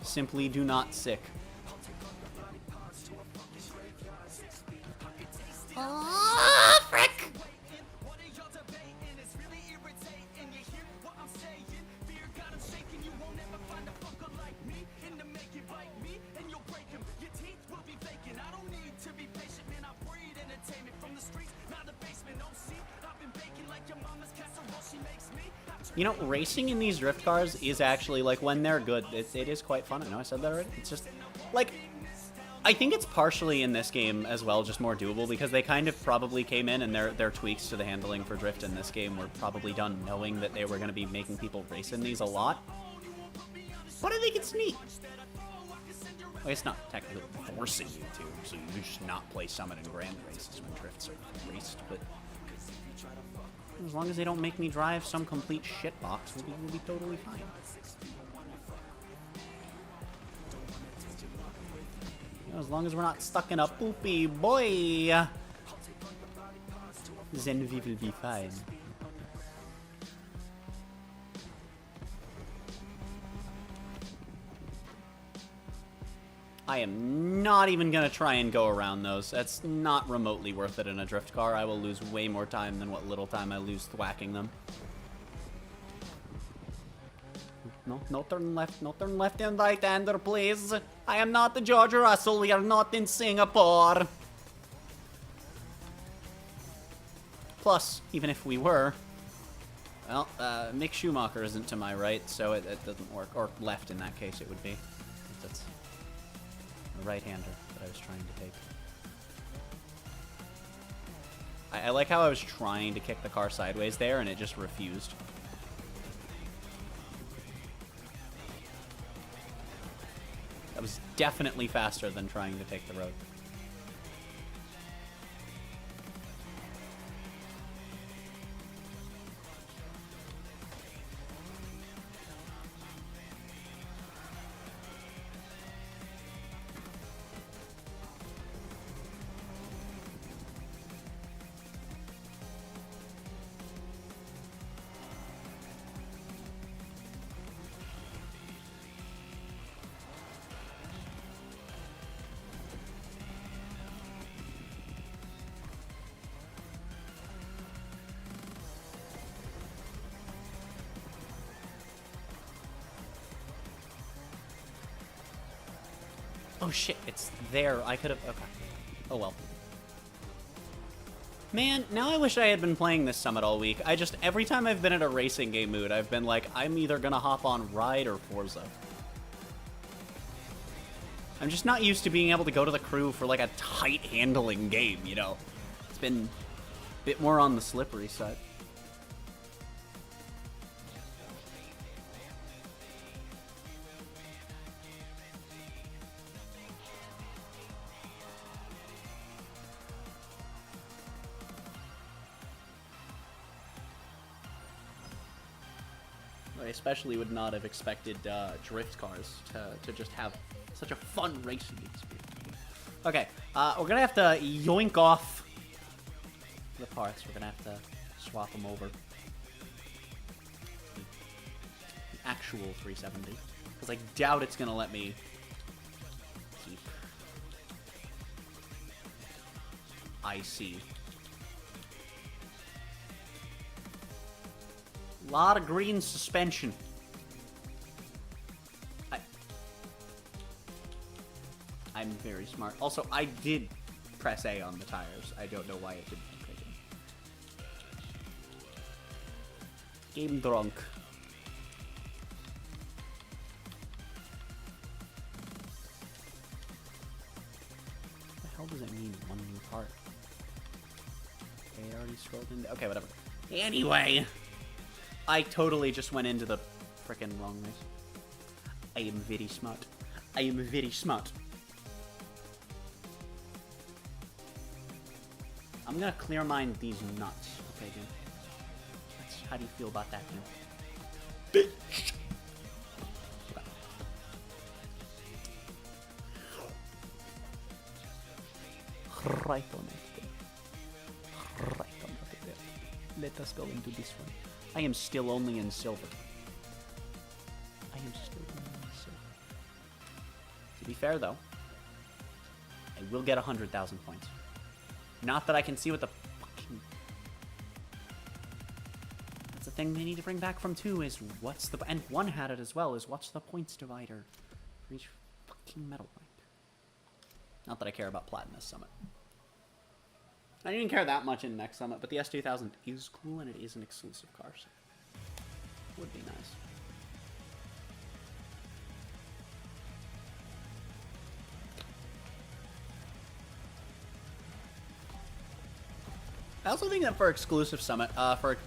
Simply do not sick. Oh, frick! You know, racing in these drift cars is actually, like, when they're good, it is quite fun. I know I said that already. It's just, like, I think it's partially in this game as well just more doable because they kind of probably came in and their tweaks to the handling for drift in this game were probably done knowing that they were going to be making people race in these a lot. But I think it's neat. Well, it's not technically forcing you to, so you just not play Summit and Grand races when drifts are raced, but as long as they don't make me drive some complete shitbox, we'll be totally fine. You know, as long as we're not stuck in a poopy boy, then we will be fine. I am not even gonna try and go around those. That's not remotely worth it in a drift car. I will lose way more time than what little time I lose thwacking them. No, no turn left and right-hander, please. I am not the George Russell. We are not in Singapore. Plus, even if we were, well, Mick Schumacher isn't to my right, so it doesn't work. Or left in that case, it would be. That's a right-hander that I was trying to take. I like how I was trying to kick the car sideways there, and it just refused. That was definitely faster than trying to take the road. Oh shit, it's there. I could have... Okay. Oh well. Man, now I wish I had been playing this Summit all week. Every time I've been in a racing game mood, I've been like, I'm either gonna hop on Ride or Forza. I'm just not used to being able to go to the crew for like a tight handling game, you know? It's been a bit more on the slippery side. I especially would not have expected drift cars to just have such a fun racing experience. Okay, we're gonna have to yoink off the parts. We're gonna have to swap them over. The actual 370, because I doubt it's gonna let me keep IC. Lot of green suspension. I'm very smart. Also, I did press A on the tires. I don't know why it didn't click in. Game drunk. What the hell does it mean, one new part? Okay, I already scrolled in. Okay, whatever. Anyway. I totally just went into the frickin' wrong race. I am very smart. I am very smart. I'm gonna clear mine these nuts. Okay, dude. How do you feel about that, dude? Bitch! Okay. Right on it. Right on it. Let us go into this one. I am still only in silver. I am still only in silver. To be fair, though, I will get 100,000 points. Not that I can see what the fucking... That's the thing they need to bring back from 2 is what's the... And 1 had it as well, is what's the points divider for each fucking medal rank. Not that I care about Platinum Summit. I didn't care that much in next Summit, but the S2000 is cool and it is an exclusive car. So. Would be nice. I also think that for exclusive Summit,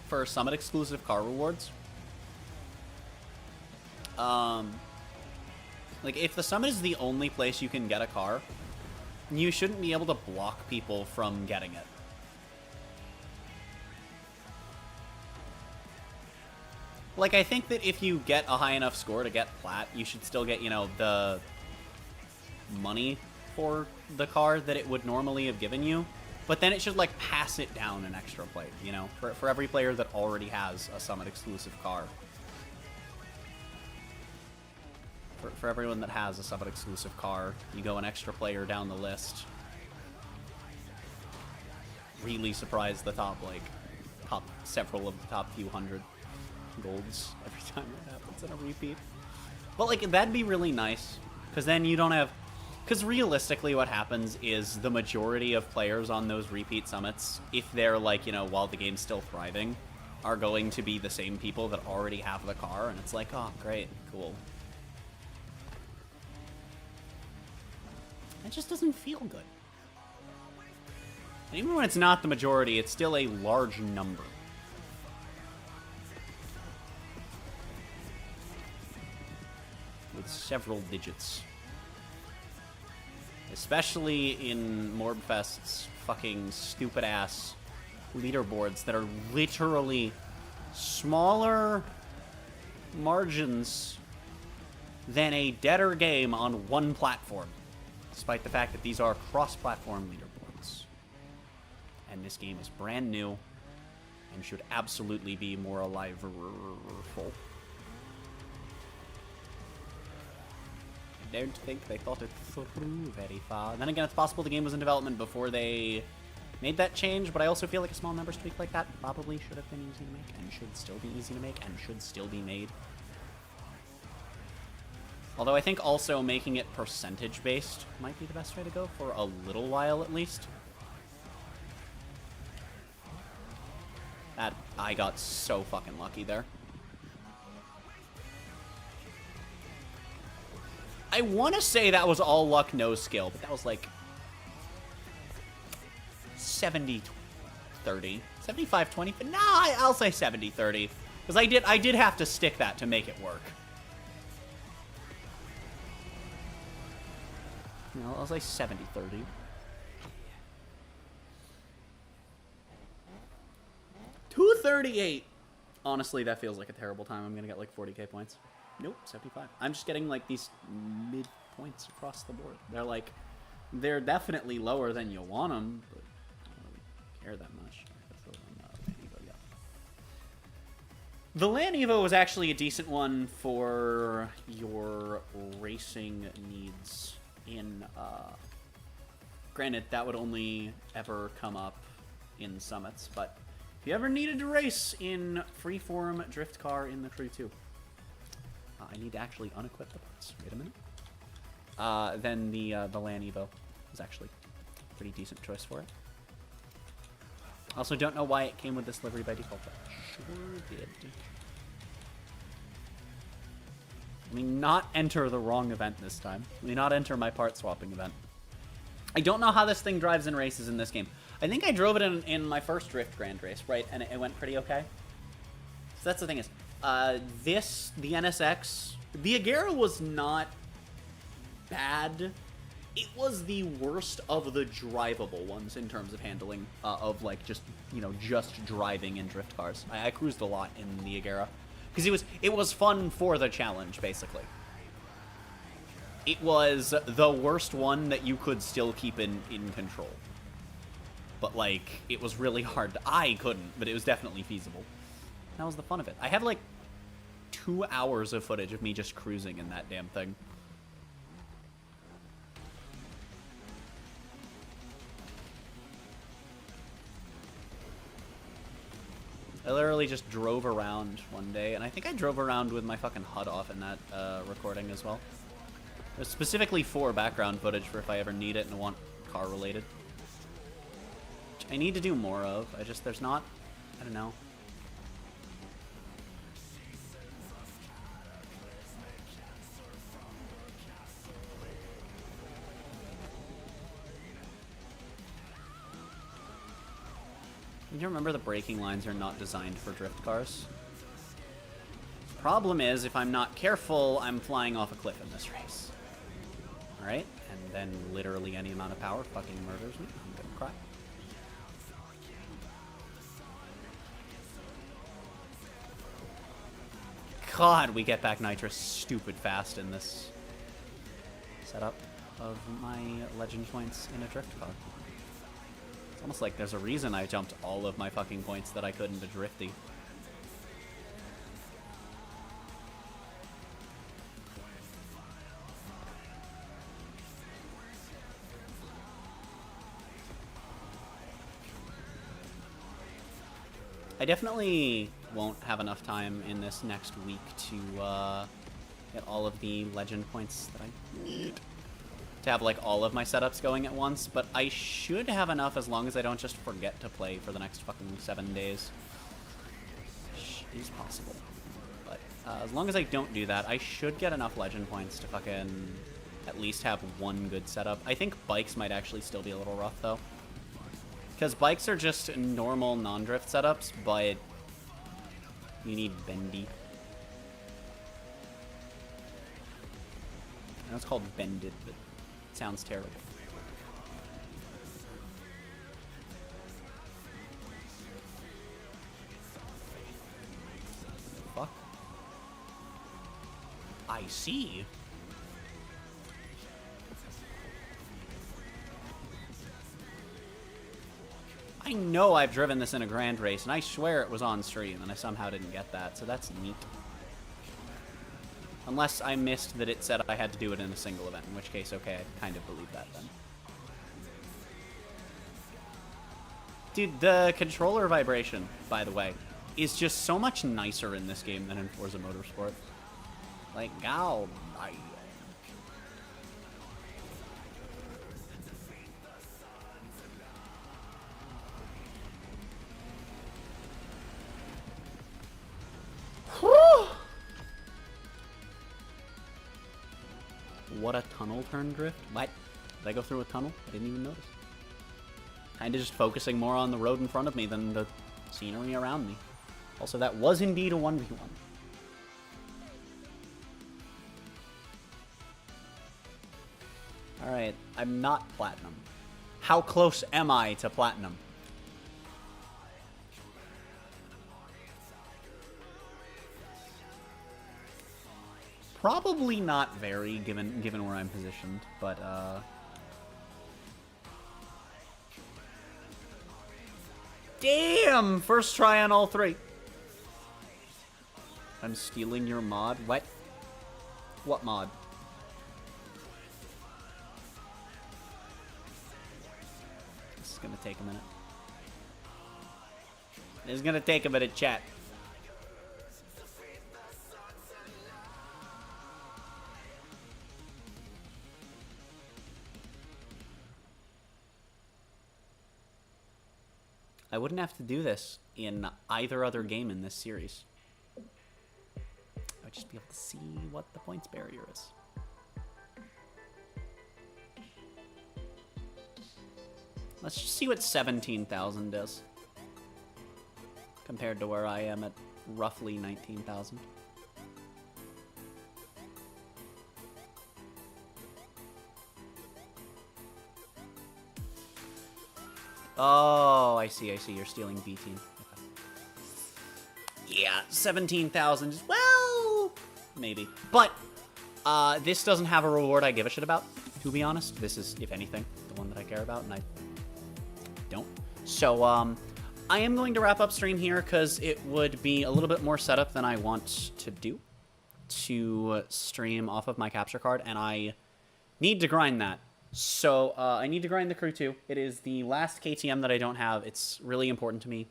for Summit exclusive car rewards, like if the Summit is the only place you can get a car, you shouldn't be able to block people from getting it. Like, I think that if you get a high enough score to get plat, you should still get, you know, the money for the car that it would normally have given you. But then it should, like, pass it down an extra plate, you know? For every player that already has a Summit exclusive car. For everyone that has a Summit exclusive car, you go an extra player down the list. Really surprise the top several of the top few hundred golds every time that happens in a repeat. But, like, that'd be really nice. Because then you don't have... Because realistically what happens is the majority of players on those repeat summits, if they're, like, you know, while the game's still thriving, are going to be the same people that already have the car, and it's like, oh, great, cool. It just doesn't feel good. And even when it's not the majority, it's still a large number. With several digits. Especially in Morbfest's fucking stupid-ass leaderboards that are literally smaller margins than a deader game on one platform. Despite the fact that these are cross-platform leaderboards. And this game is brand new and should absolutely be more alive-ful. I don't think they thought it through very far. Then again, it's possible the game was in development before they made that change, but I also feel like a small numbers tweak like that probably should have been easy to make, and should still be easy to make, and should still be made. Although I think also making it percentage-based might be the best way to go for a little while at least. That, I got so fucking lucky there. I want to say that was all luck, no skill, but that was like 70-30. 75-20, but nah, I'll say 70-30. Because I did have to stick that to make it work. No, I'll say 70-30. $238. Honestly, that feels like a terrible time. I'm gonna get like 40k points. Nope, 75. I'm just getting like these mid points across the board. They're definitely lower than you want them, but I don't really care that much. The LAN Evo was actually a decent one for your racing needs. Granted, that would only ever come up in summits, but if you ever needed to race in freeform drift car in the Crew 2, I need to actually unequip the parts. Wait a minute. Then the LAN Evo was actually a pretty decent choice for it. Also, don't know why it came with this livery by default, but sure did. Let me not enter the wrong event this time. Let me not enter my part swapping event. I don't know how this thing drives in races in this game. I think I drove it in my first Drift Grand Race, right? And it went pretty okay. So that's the thing is, the NSX, the Agera was not bad. It was the worst of the drivable ones in terms of handling, of like just, you know, just driving in drift cars. I cruised a lot in the Agera. Because it was fun for the challenge, basically. It was the worst one that you could still keep in control. But, like, it was really hard to... I couldn't, but it was definitely feasible. That was the fun of it. I have, like, 2 hours of footage of me just cruising in that damn thing. I literally just drove around one day, and I think I drove around with my fucking HUD off in that recording as well. It was specifically for background footage for if I ever need it and want car-related. Which I need to do more of. There's not... I don't know. You remember the braking lines are not designed for drift cars. Problem is, if I'm not careful, I'm flying off a cliff in this race. Alright? And then literally any amount of power fucking murders me. I'm gonna cry. God, we get back nitrous stupid fast in this setup of my legend points in a drift car. It's almost like there's a reason I jumped all of my fucking points that I could into drifty. I definitely won't have enough time in this next week to get all of the legend points that I need to have like all of my setups going at once, but I should have enough as long as I don't just forget to play for the next fucking 7 days. Which is possible. But as long as I don't do that, I should get enough legend points to fucking at least have one good setup. I think bikes might actually still be a little rough though. Because bikes are just normal non-drift setups, but you need bendy. I know it's called bended, but it sounds terrible. Fuck. I see. I know I've driven this in a grand race, and I swear it was on stream, and I somehow didn't get that, so that's neat. Unless I missed that it said I had to do it in a single event, in which case, okay, I kind of believe that then. Dude, the controller vibration, by the way, is just so much nicer in this game than in Forza Motorsport. Like, God, What a tunnel turn drift. What? Did I go through a tunnel? I didn't even notice. Kinda just focusing more on the road in front of me than the scenery around me. Also, that was indeed a 1v1. Alright, I'm not platinum. How close am I to platinum? Probably not very, given where I'm positioned, but damn! First try on all three. I'm stealing your mod? What? What mod? This is gonna take a minute. This is gonna take a minute, chat. I wouldn't have to do this in either other game in this series. I would just be able to see what the points barrier is. Let's just see what 17,000 does compared to where I am at roughly 19,000. Oh, I see. You're stealing B team. Okay. Yeah, 17,000. Well, maybe. But this doesn't have a reward I give a shit about, to be honest. This is, if anything, the one that I care about, and I don't. So, I am going to wrap up stream here because it would be a little bit more setup than I want to do to stream off of my capture card, and I need to grind that. So, I need to grind the Crew 2. It is the last KTM that I don't have. It's really important to me.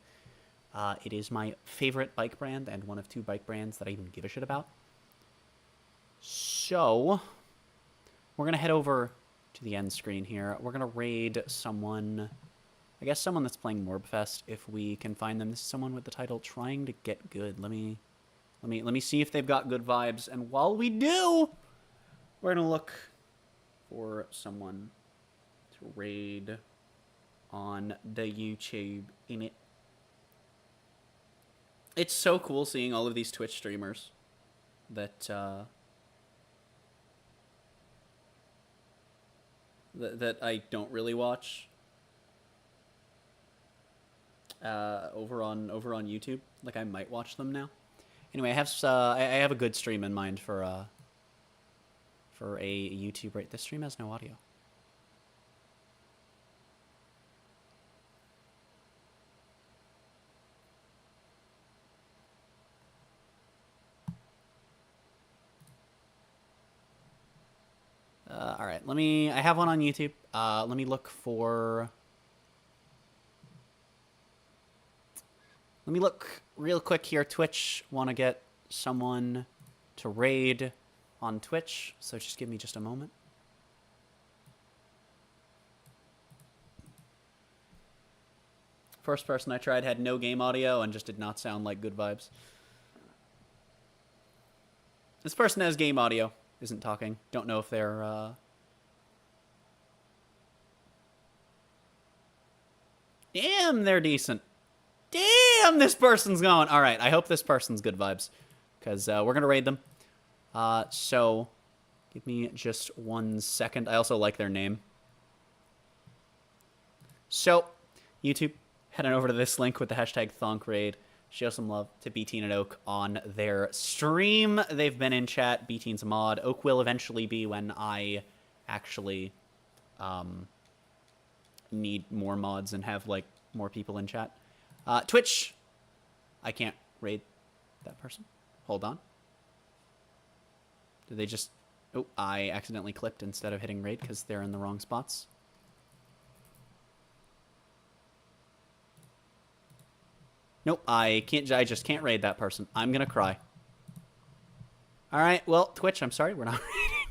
It is my favorite bike brand and one of 2 bike brands that I even give a shit about. So, we're going to head over to the end screen here. We're going to raid someone, I guess someone that's playing Morbfest, if we can find them. This is someone with the title Trying to Get Good. Let me see if they've got good vibes. And while we do, we're going to look for someone to raid on the YouTube in it. It's so cool seeing all of these Twitch streamers that that I don't really watch over on YouTube. Like I might watch them now. Anyway, I have a good stream in mind for a YouTube. Right, this stream has no audio. All right, I have one on YouTube. Let me look real quick here. Twitch want to get someone to raid on Twitch, so just give me just a moment. First person I tried had no game audio and just did not sound like good vibes. This person has game audio. Isn't talking. Don't know if they're, Damn, they're decent. Damn, this person's going. All right, I hope this person's good vibes. Because we're going to raid them. So, give me just 1 second. I also like their name. So, YouTube, head on over to this link with the hashtag ThonkRaid. Show some love to B-Teen and Oak on their stream. They've been in chat. B-Teen's a mod. Oak will eventually be when I actually need more mods and have, like, more people in chat. Twitch. I can't raid that person. Hold on. Did they just... Oh, I accidentally clicked instead of hitting raid because they're in the wrong spots. Nope, I just can't raid that person. I'm gonna cry. Alright, well, Twitch, I'm sorry, we're not raiding.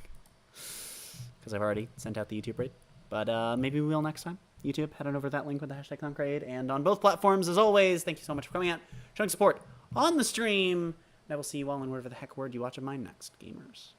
Because I've already sent out the YouTube raid. But maybe we will next time. YouTube, head on over to that link with the hashtag ThonkRaid. And on both platforms, as always, thank you so much for coming out, showing support on the stream. And I will see you all in whatever the heck word you watch of mine next, gamers.